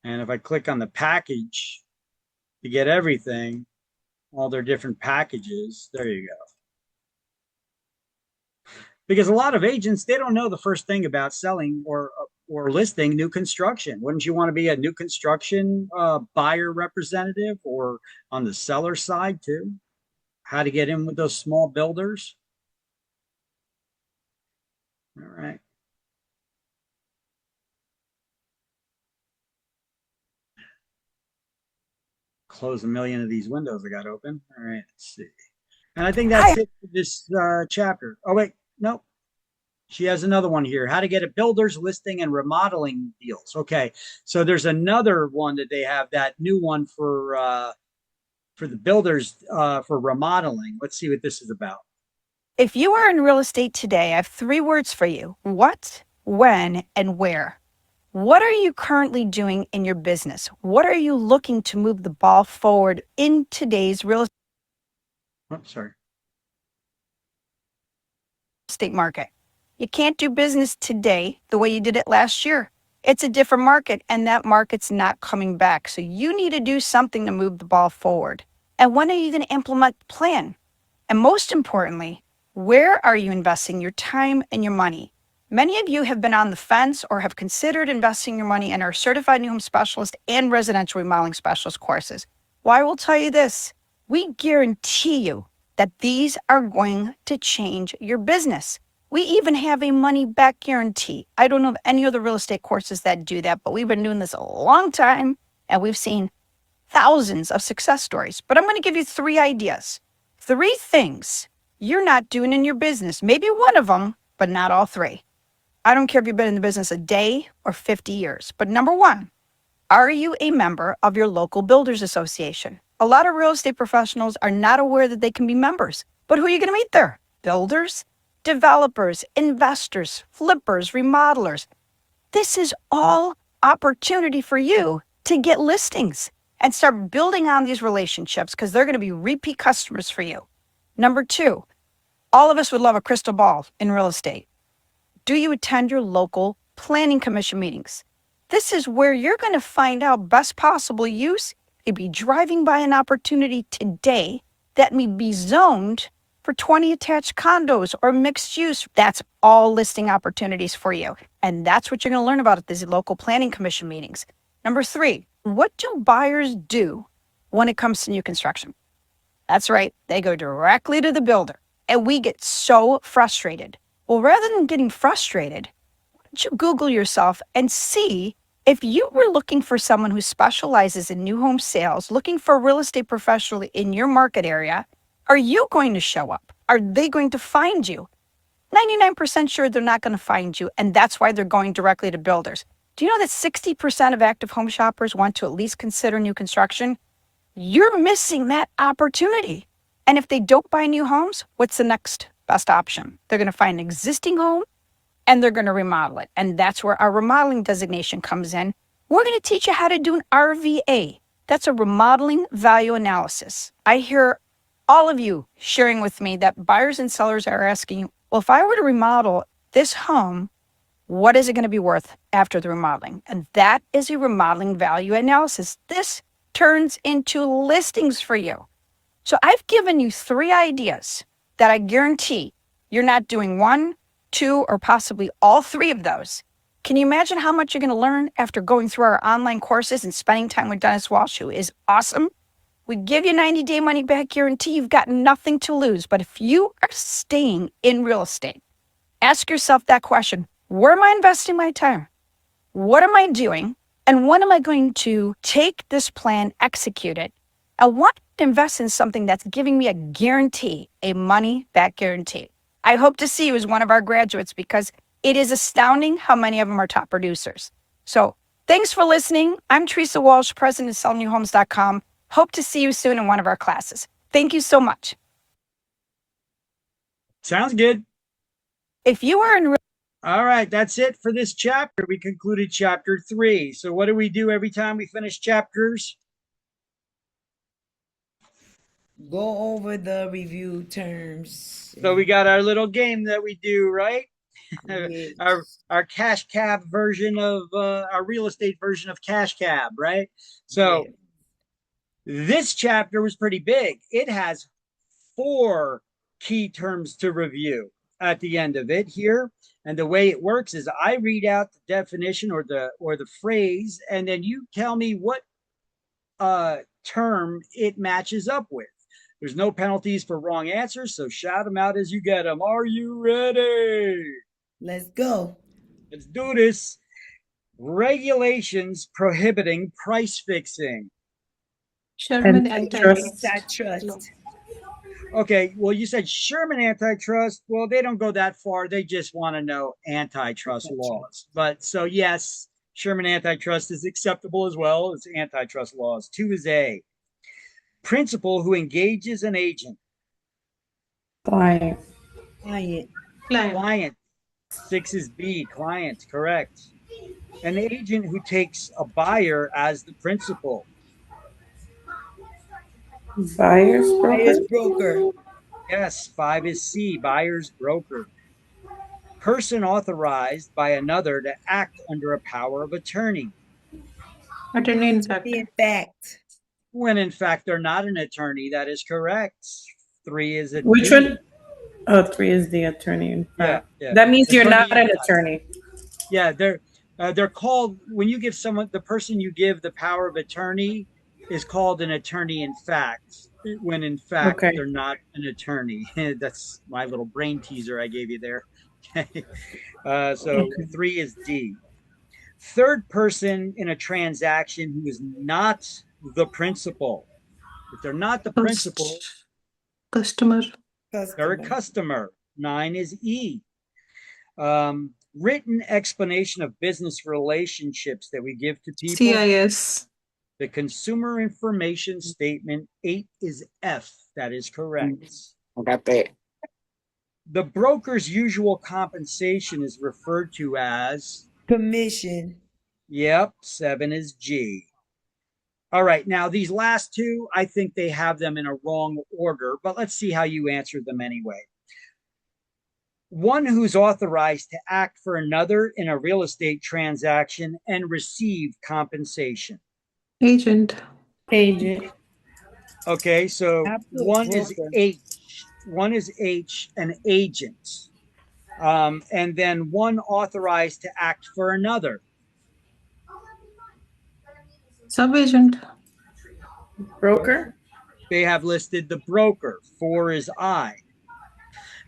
And if I click on the package to get everything, all their different packages. There you go. Because a lot of agents, they don't know the first thing about selling or listing new construction. Wouldn't you want to be a new construction buyer representative, or on the seller side too? How to get in with those small builders? All right. Close a million of these windows I got open. All right, let's see. And I think that's it for this chapter. Oh, wait, no. She has another one here. How to get a builder's listing and remodeling deals. Okay, so there's another one that they have, that new one for the builders for remodeling. Let's see what this is about. If you are in real estate today, I have 3 words for you: what, when, and where. What are you currently doing in your business? What are you looking to move the ball forward in today's real estate market? You can't do business today the way you did it last year. It's a different market, and that market's not coming back. So you need to do something to move the ball forward. And when are you going to implement the plan? And most importantly, where are you investing your time and your money? Many of you have been on the fence or have considered investing your money in our certified new home specialist and residential remodeling specialist courses. Well, I will tell you this: we guarantee you that these are going to change your business. We even have a money back guarantee. I don't know of any other real estate courses that do that, but we've been doing this a long time and we've seen thousands of success stories. But I'm going to give you 3 ideas, 3 things you're not doing in your business. Maybe one of them, but not all 3. I don't care if you've been in the business a day or 50 years. But number 1, are you a member of your local builders association? A lot of real estate professionals are not aware that they can be members. But who are you going to meet there? Builders, developers, investors, flippers, remodelers. This is all opportunity for you to get listings and start building on these relationships, because they're going to be repeat customers for you. Number 2, all of us would love a crystal ball in real estate. Do you attend your local planning commission meetings? This is where you're going to find out best possible use. You'd be driving by an opportunity today that may be zoned for 20 attached condos or mixed use. That's all listing opportunities for you. And that's what you're going to learn about at these local planning commission meetings. Number 3, what do buyers do when it comes to new construction? That's right, they go directly to the builder. And we get so frustrated. Well, rather than getting frustrated, why don't you Google yourself and see if you were looking for someone who specializes in new home sales, looking for a real estate professional in your market area. Are you going to show up? Are they going to find you? 99% sure they're not going to find you, and that's why they're going directly to builders. Do you know that 60% of active home shoppers want to at least consider new construction? You're missing that opportunity. And if they don't buy new homes, what's the next best option? They're going to find an existing home and they're going to remodel it. And that's where our remodeling designation comes in. We're going to teach you how to do an RVA. That's a remodeling value analysis. I hear all of you sharing with me that buyers and sellers are asking, well, if I were to remodel this home, what is it going to be worth after the remodeling? And that is a remodeling value analysis. This turns into listings for you. So I've given you 3 ideas that I guarantee you're not doing 1, 2, or possibly all 3 of those. Can you imagine how much you're going to learn after going through our online courses and spending time with Dennis Walsh, who is awesome? We give you 90-day money back guarantee. You've got nothing to lose. But if you are staying in real estate, ask yourself that question: where am I investing my time? What am I doing? And when am I going to take this plan, execute it? I want to invest in something that's giving me a guarantee, a money back guarantee. I hope to see you as one of our graduates, because it is astounding how many of them are top producers. So thanks for listening. I'm Teresa Walsh, president of SellNewHomes.com. Hope to see you soon in one of our classes. Thank you so much. Sounds good. If you are in... All right, that's it for this chapter. We concluded chapter 3. So what do we do every time we finish chapters? Go over the review terms. So we got our little game that we do, right? Yes. our cash cab version of our real estate version of cash cab, right? So This chapter was pretty big. It has 4 key terms to review at the end of it here. And the way it works is I read out the definition or the phrase, and then you tell me what term it matches up with. There's no penalties for wrong answers, so shout them out as you get them. Are you ready? Let's go. Let's do this. Regulations prohibiting price fixing. Sherman Antitrust. Okay, well, you said Sherman antitrust. Well, they don't go that far. They just want to know antitrust laws. But so, yes, Sherman antitrust is acceptable as well as antitrust laws. 2 is A. Principal who engages an agent. Client. Client. 6 is B. Client, correct. An agent who takes a buyer as the principal. Buyer's broker. Yes, 5 is C. Buyer's broker. Person authorized by another to act under a power of attorney. Attorney in fact. In fact. When in fact they're not an attorney, that is correct. 3 is a Which D. one? Oh, 3 is the attorney in fact. Yeah. That means you're Attorney not an attorney. Yeah, they're called, when you give someone, the person you give the power of attorney is called an attorney in fact, when in fact they're not an attorney. That's my little brain teaser I gave you there. So 3 is D. Third person in a transaction who is not the principal. If they're not the principal, Customer. they're a customer. 9 is E. Written explanation of business relationships that we give to people. CIS. The consumer information statement. 8 is F. That is correct. I got that. The broker's usual compensation is referred to as commission. Yep. 7 is G. All right. Now, these last 2, I think they have them in a wrong order, but let's see how you answer them anyway. One who's authorized to act for another in a real estate transaction and receive compensation. Agent. Okay, so Absolute one is broker. H. One is H, an agent. And then one authorized to act for another. Subagent. Broker. They have listed the broker. 4 is I.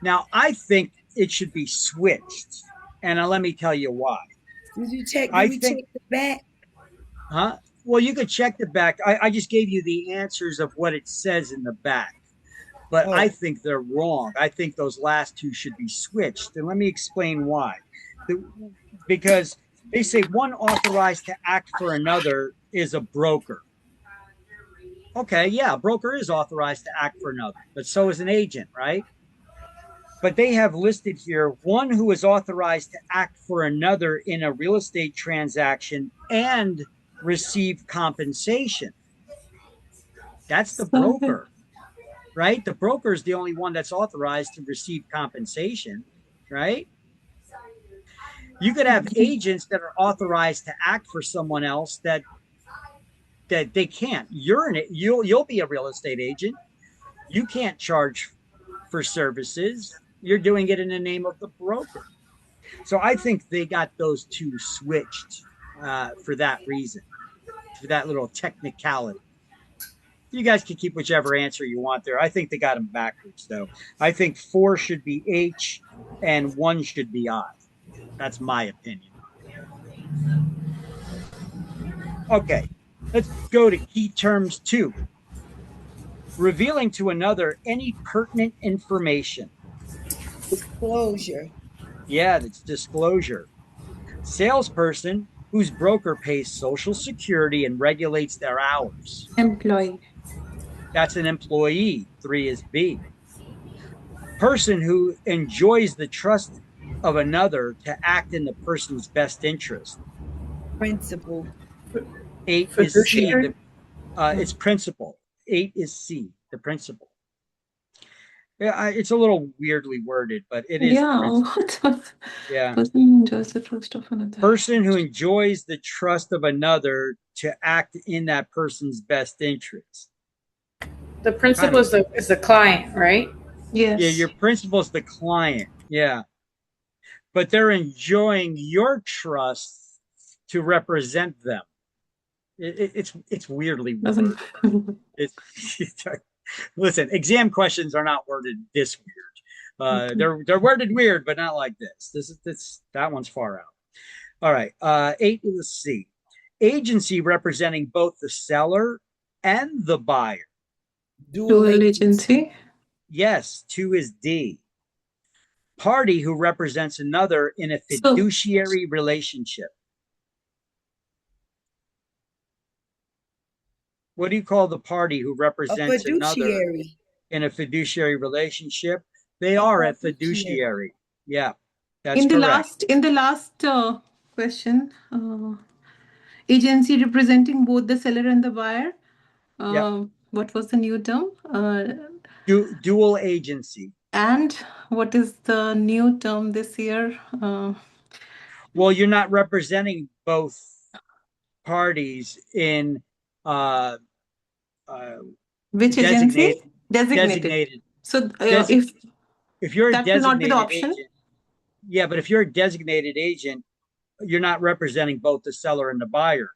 Now, I think it should be switched. And let me tell you why. Did you check? Check the back? Huh? Well, you could check the back. I just gave you the answers of what it says in the back. But I think they're wrong. I think those last 2 should be switched. And let me explain why. Because they say one authorized to act for another is a broker. Okay, yeah, a broker is authorized to act for another, but so is an agent, right? But they have listed here one who is authorized to act for another in a real estate transaction and receive compensation. That's the broker, right? The broker is the only one that's authorized to receive compensation, right? You could have agents that are authorized to act for someone else that they can't. You'll be a real estate agent. You can't charge for services. You're doing it in the name of the broker. So I think they got those 2 switched for that reason, for that little technicality. You guys can keep whichever answer you want there. I think they got them backwards, though. I think 4 should be H and 1 should be I. That's my opinion. Okay, let's go to key terms 2. Revealing to another any pertinent information. Disclosure. Yeah, that's disclosure. Salesperson whose broker pays Social Security and regulates their hours. Employee. That's an employee. 3 is B. Person who enjoys the trust of another to act in the person's best interest. Principal. 8 is C. It's principal. 8 is C, the principal. Yeah, it's a little weirdly worded, but it is Yeah. principle. Yeah. Person who enjoys the trust of another. Person who enjoys the trust of another to act in that person's best interest. The Kind principal of. is the client, right? Yeah, Yes. your principal's the client. Yeah. But they're enjoying your trust to represent them. It's weirdly Doesn't. worded. It's listen, exam questions are not worded this weird. Okay. They're worded weird, but not like this. That one's far out. All right. 8 is C. Agency representing both the seller and the buyer. Dual agency. Yes. 2 is D. Party who represents another in a So fiduciary relationship. What do you call the party who A represents another fiduciary. in a fiduciary relationship? They A are a fiduciary. fiduciary. Yeah, that's correct. in the last question, agency representing both the seller and the buyer. Yep. What was the new term? Dual agency. And what is the new term this year? Well, you're not representing both parties in uh, Which agency? Designated. So if you're a that will not be the designated option. agent, yeah, but if you're a designated agent, you're not representing both the seller and the buyer.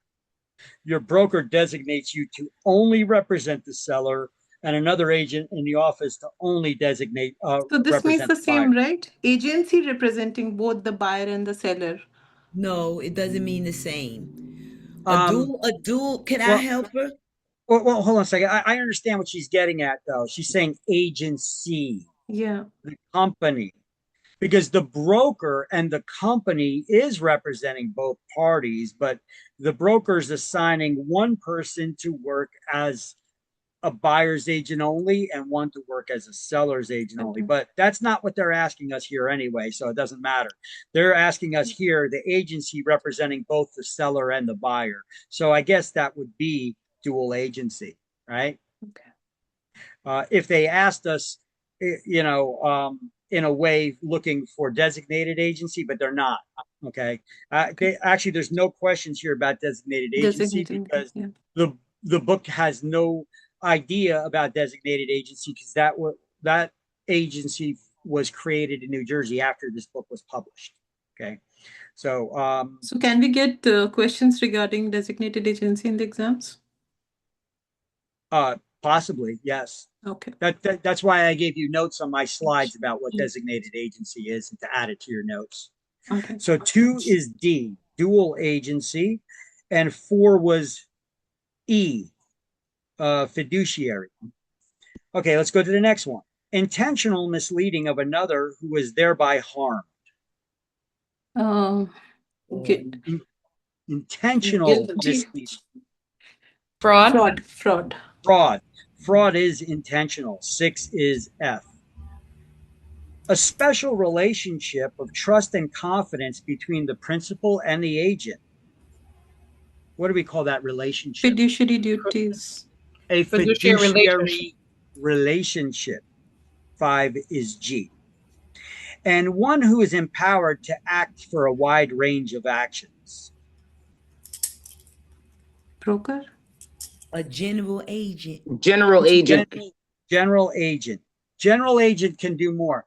Your broker designates you to only represent the seller and another agent in the office to only designate So this means represent the the buyer. same, right? Agency representing both the buyer and the seller. No, it doesn't mean the same. A dual. Can I Well, help her? well, hold on a second. I understand what she's getting at, though. She's saying agency, Yeah. the company, because the broker and the company is representing both parties, but the broker is assigning one person to work as a buyer's agent only and one to work as a seller's agent only. But that's not what they're asking us here anyway, so it doesn't matter. They're asking us here the agency representing both the seller and the buyer. So I guess that would be dual agency, right? Okay. If they asked us, in a way looking for designated agency, but they're not. Okay. Actually, there's no questions here about designated agency because the book has no idea about designated agency because that agency was created in New Jersey after this book was published. Okay. So can we get questions regarding designated agency in the exams? Possibly, yes. Okay. That's why I gave you notes on my slides about what designated agency is and to add it to your notes. Okay. So 2 is D, dual agency, and 4 was E, fiduciary. Okay, let's go to the next one. Intentional misleading of another who is thereby harmed. Intentional misleading. Fraud. Fraud is intentional. 6 is F. A special relationship of trust and confidence between the principal and the agent. What do we call that relationship? Fiduciary duties. A fiduciary relationship. 5 is G. And one who is empowered to act for a wide range of actions. Broker? A general agent. General agent. General agent. General agent can do more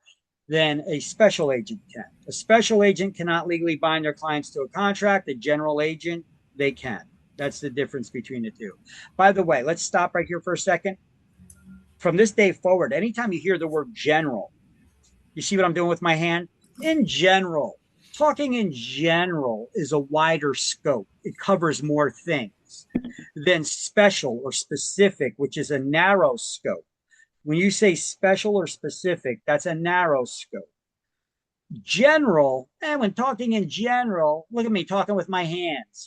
than a special agent can. A special agent cannot legally bind their clients to a contract. A general agent, they can. That's the difference between the two. By the way, let's stop right here for a second. From this day forward, anytime you hear the word general, you see what I'm doing with my hand? In general, talking in general is a wider scope. It covers more things than special or specific, which is a narrow scope. When you say special or specific, that's a narrow scope. General, when talking in general, look at me talking with my hands.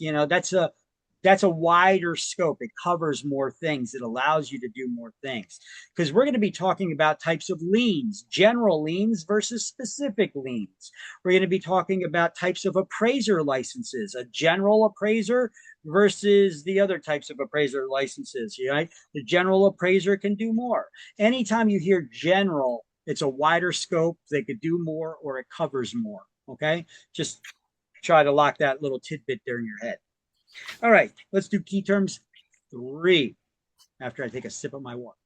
That's a wider scope. It covers more things. It allows you to do more things because we're going to be talking about types of liens, general liens versus specific liens. We're going to be talking about types of appraiser licenses, a general appraiser versus the other types of appraiser licenses. Right? The general appraiser can do more. Anytime you hear general, It's a wider scope. They could do more or it covers more. Okay. Just try to lock that little tidbit there in your head. All right. Let's do key terms 3 after I take a sip of my water.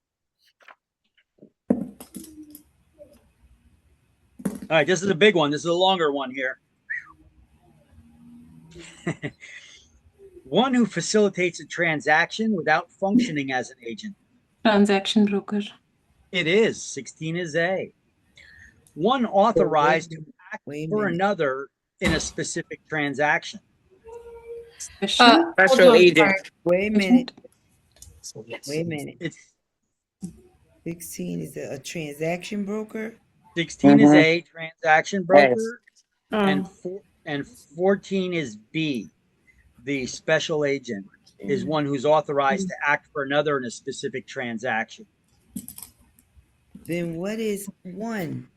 All right. This is a big one. This is a longer one here. One who facilitates a transaction without functioning as an agent. Transaction broker. It is. 16 is A. One authorized to act for another in a specific transaction. Special agent. Wait a minute. Wait a minute. It's 16 is a transaction broker. 16 is A, transaction broker, Yes. and 14 is B. The special agent is one who's authorized to act for another in a specific transaction. Then what is 1?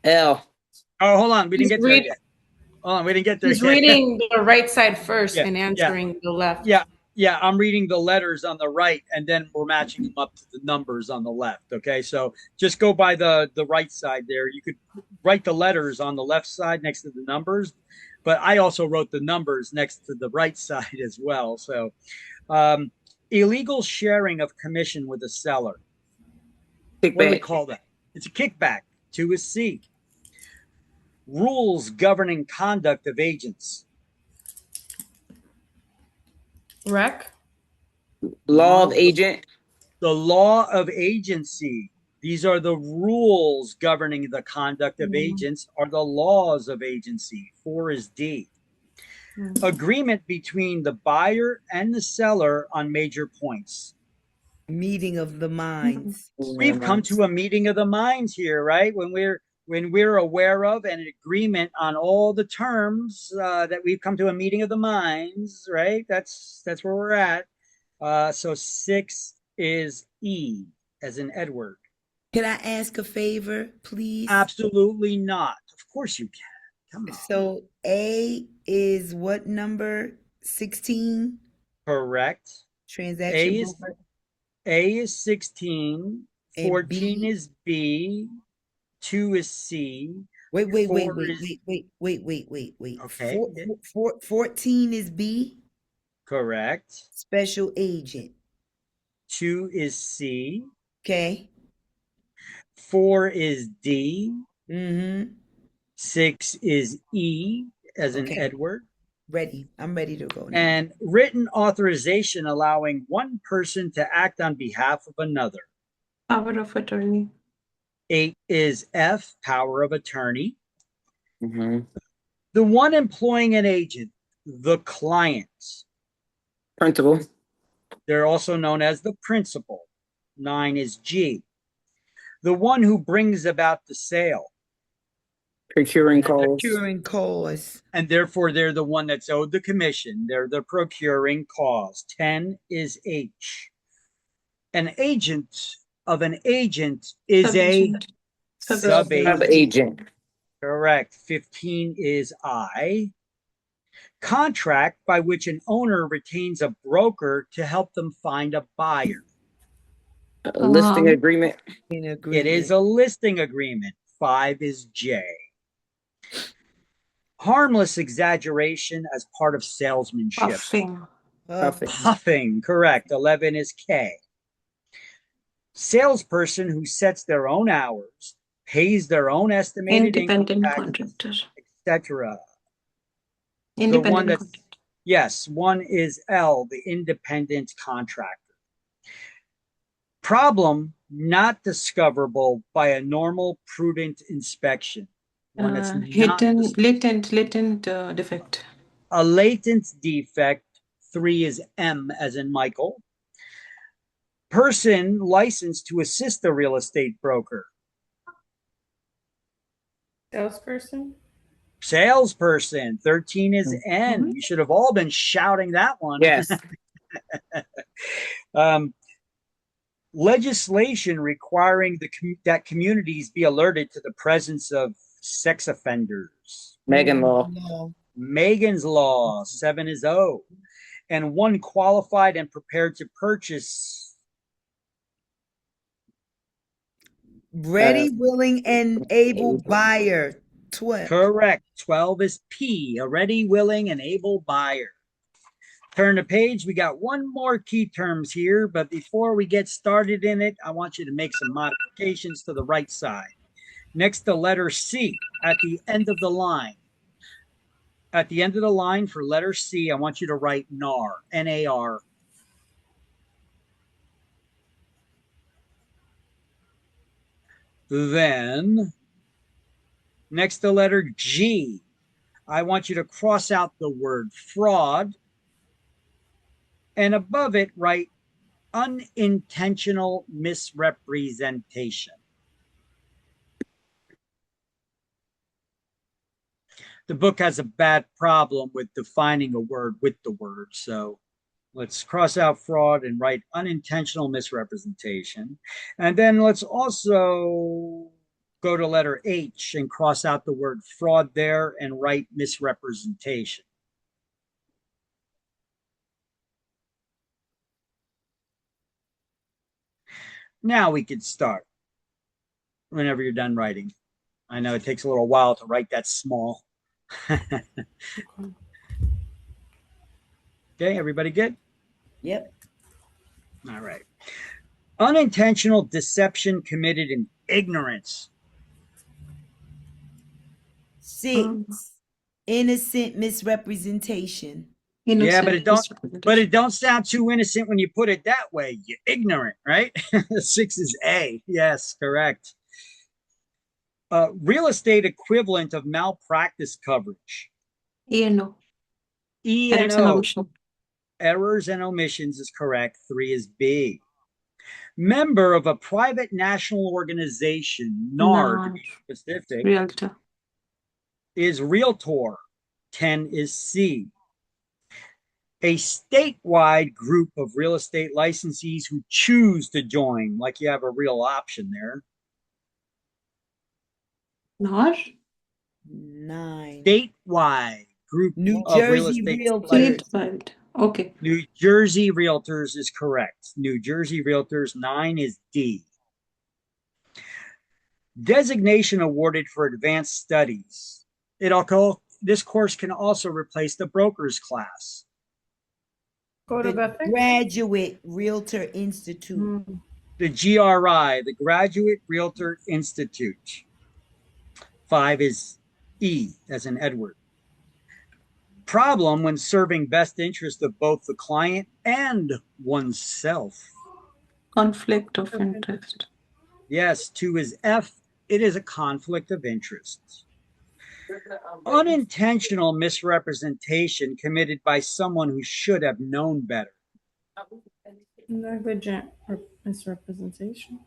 L. Oh, hold on. We didn't get there read- yet. Hold on. We didn't get there He's yet. reading the right side first Yeah, and answering the left. Yeah, I'm reading the letters on the right, and then we're matching them up to the numbers on the left. Okay, so just go by the right side there. You could write the letters on the left side next to the numbers, but I also wrote the numbers next to the right side as well. So, illegal sharing of commission with a seller. Kickback. What do we call that? It's a kickback. 2 is C. Rules governing conduct of agents. Rec. Law of agent. The law of agency. These are the rules governing the conduct of agents, are the laws of agency. 4 is D. Agreement between the buyer and the seller on major points. Meeting of the minds. We've come to a meeting of the minds here, right? When we're aware of an agreement on all the terms, that we've come to a meeting of the minds, right? That's where we're at. So 6 is E, as in Edward. Can I ask a favor, please? Absolutely not. Of course you can. Come on. So A is what number? 16? Correct. Transaction broker. A is 16. And 14 B? is B. 2 is C. Wait. 4 is- Okay. 14 is B? Correct. Special agent. 2 is C. Okay. 4 is D. Mm-hmm. 6 is E, as in Okay. Edward. Ready. I'm ready to go now. And written authorization allowing one person to act on behalf of another. Power of attorney. 8 is F, power of attorney. Mm-hmm. The one employing an agent, the client. Principal. They're also known as the principal. 9 is G. The one who brings about the sale. Procuring calls. Procuring cause. And therefore, they're the one that's owed the commission. They're the procuring cause. 10 is H. An agent of an agent is Sub-agent. a sub-agent. Sub-agent. Correct. 15 is I. Contract by which an owner retains a broker to help them find a buyer. A listing agreement. It is a listing agreement. 5 is J. Harmless exaggeration as part of salesmanship. Puffing, correct. 11 is K. Salesperson who sets their own hours, pays their own estimated Independent income contractor. etc. Independent. Yes, one is L, the independent contractor. Problem not discoverable by a normal prudent inspection. One that's not Latent defect. a latent defect. 3 is M, as in Michael. Person licensed to assist a real estate broker. Salesperson. Salesperson. 13 is N. You should have all been shouting that one. Yes. Legislation requiring that communities be alerted to the presence of sex offenders. Megan Law. Megan's Law. 7 is O. And one qualified and prepared to purchase. Ready, willing, and able buyer. 12. Correct. 12 is P, a ready, willing, and able buyer. Turn the page. We got one more key terms here, but before we get started in it, I want you to make some modifications to the right side. Next to letter C, at the end of the line. At the end of the line for letter C, I want you to write NAR, N-A-R. Then, next to letter G, I want you to cross out the word fraud, and above it, write unintentional misrepresentation. The book has a bad problem with defining a word with the word, so let's cross out fraud and write unintentional misrepresentation. And then let's also go to letter H and cross out the word fraud there and write misrepresentation. Now we can start whenever you're done writing. I know it takes a little while to write that small. Okay, everybody good? Yep. All right. Unintentional deception committed in ignorance. 6. Innocent misrepresentation. Yeah, but it don't sound too innocent when you put it that way. You're ignorant, right? 6 is A. Yes, correct. Real estate equivalent of malpractice coverage. E&O. E&O. Errors and omissions is correct. 3 is B. Member of a private national organization, NAR, to be specific, Realtor. is realtor. 10 is C. A statewide group of real estate licensees who choose to join, like you have a real option there. NAR? 9. Statewide group New of real Jersey estate Realtors. Statewide. Okay. New Jersey Realtors is correct. New Jersey Realtors. 9 is D. Designation awarded for advanced studies. This course can also replace the broker's class. The Graduate Realtor Institute. The GRI, the Graduate Realtor Institute. 5 is E, as in Edward. Problem when serving best interest of both the client and oneself. Conflict of interest. Yes, 2 is F. It is a conflict of interest. Unintentional misrepresentation committed by someone who should have known better. Negligent misrepresentation.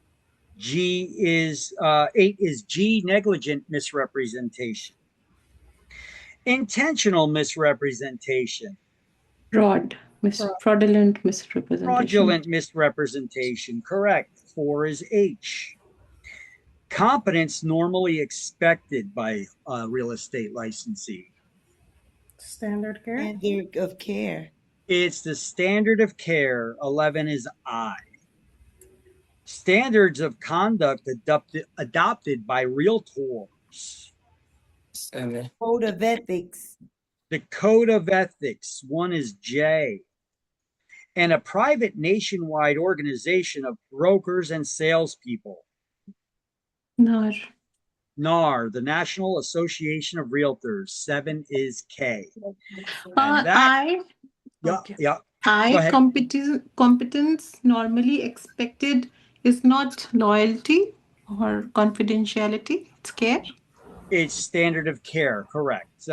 8 is G, negligent misrepresentation. Intentional misrepresentation. Fraudulent misrepresentation. Fraudulent misrepresentation, correct. 4 is H. Competence normally expected by a real estate licensee. Standard care. Standard of care. It's the standard of care. 11 is I. Standards of conduct adopted by realtors. 7. Code of ethics. The code of ethics. 1 is J. And a private nationwide organization of brokers and salespeople. NAR. NAR, the National Association of Realtors. 7 is K. Competence normally expected is not loyalty or confidentiality. It's care. It's standard of care, correct.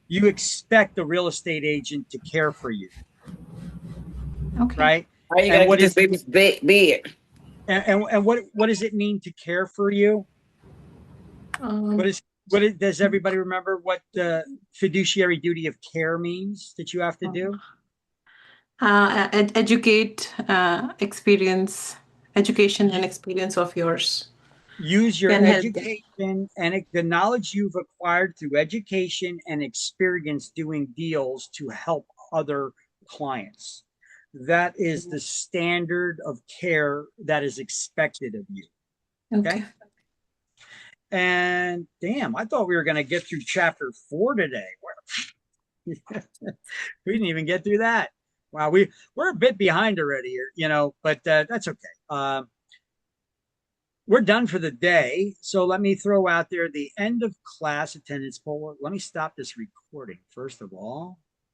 You expect a real estate agent to care for you. Okay. Right? All right, you gotta get this baby's bed. And what does it mean to care for you? Does everybody remember what the fiduciary duty of care means that you have to do? Education and experience of yours. Use your education and the knowledge you've acquired through education and experience doing deals to help other clients. That is the standard of care that is expected of you. Okay. And damn, I thought we were going to get through chapter 4 today. We didn't even get through that. Wow, we're a bit behind already here, but that's okay. We're done for the day. So let me throw out there the end of class attendance poll. Let me stop this recording first of all.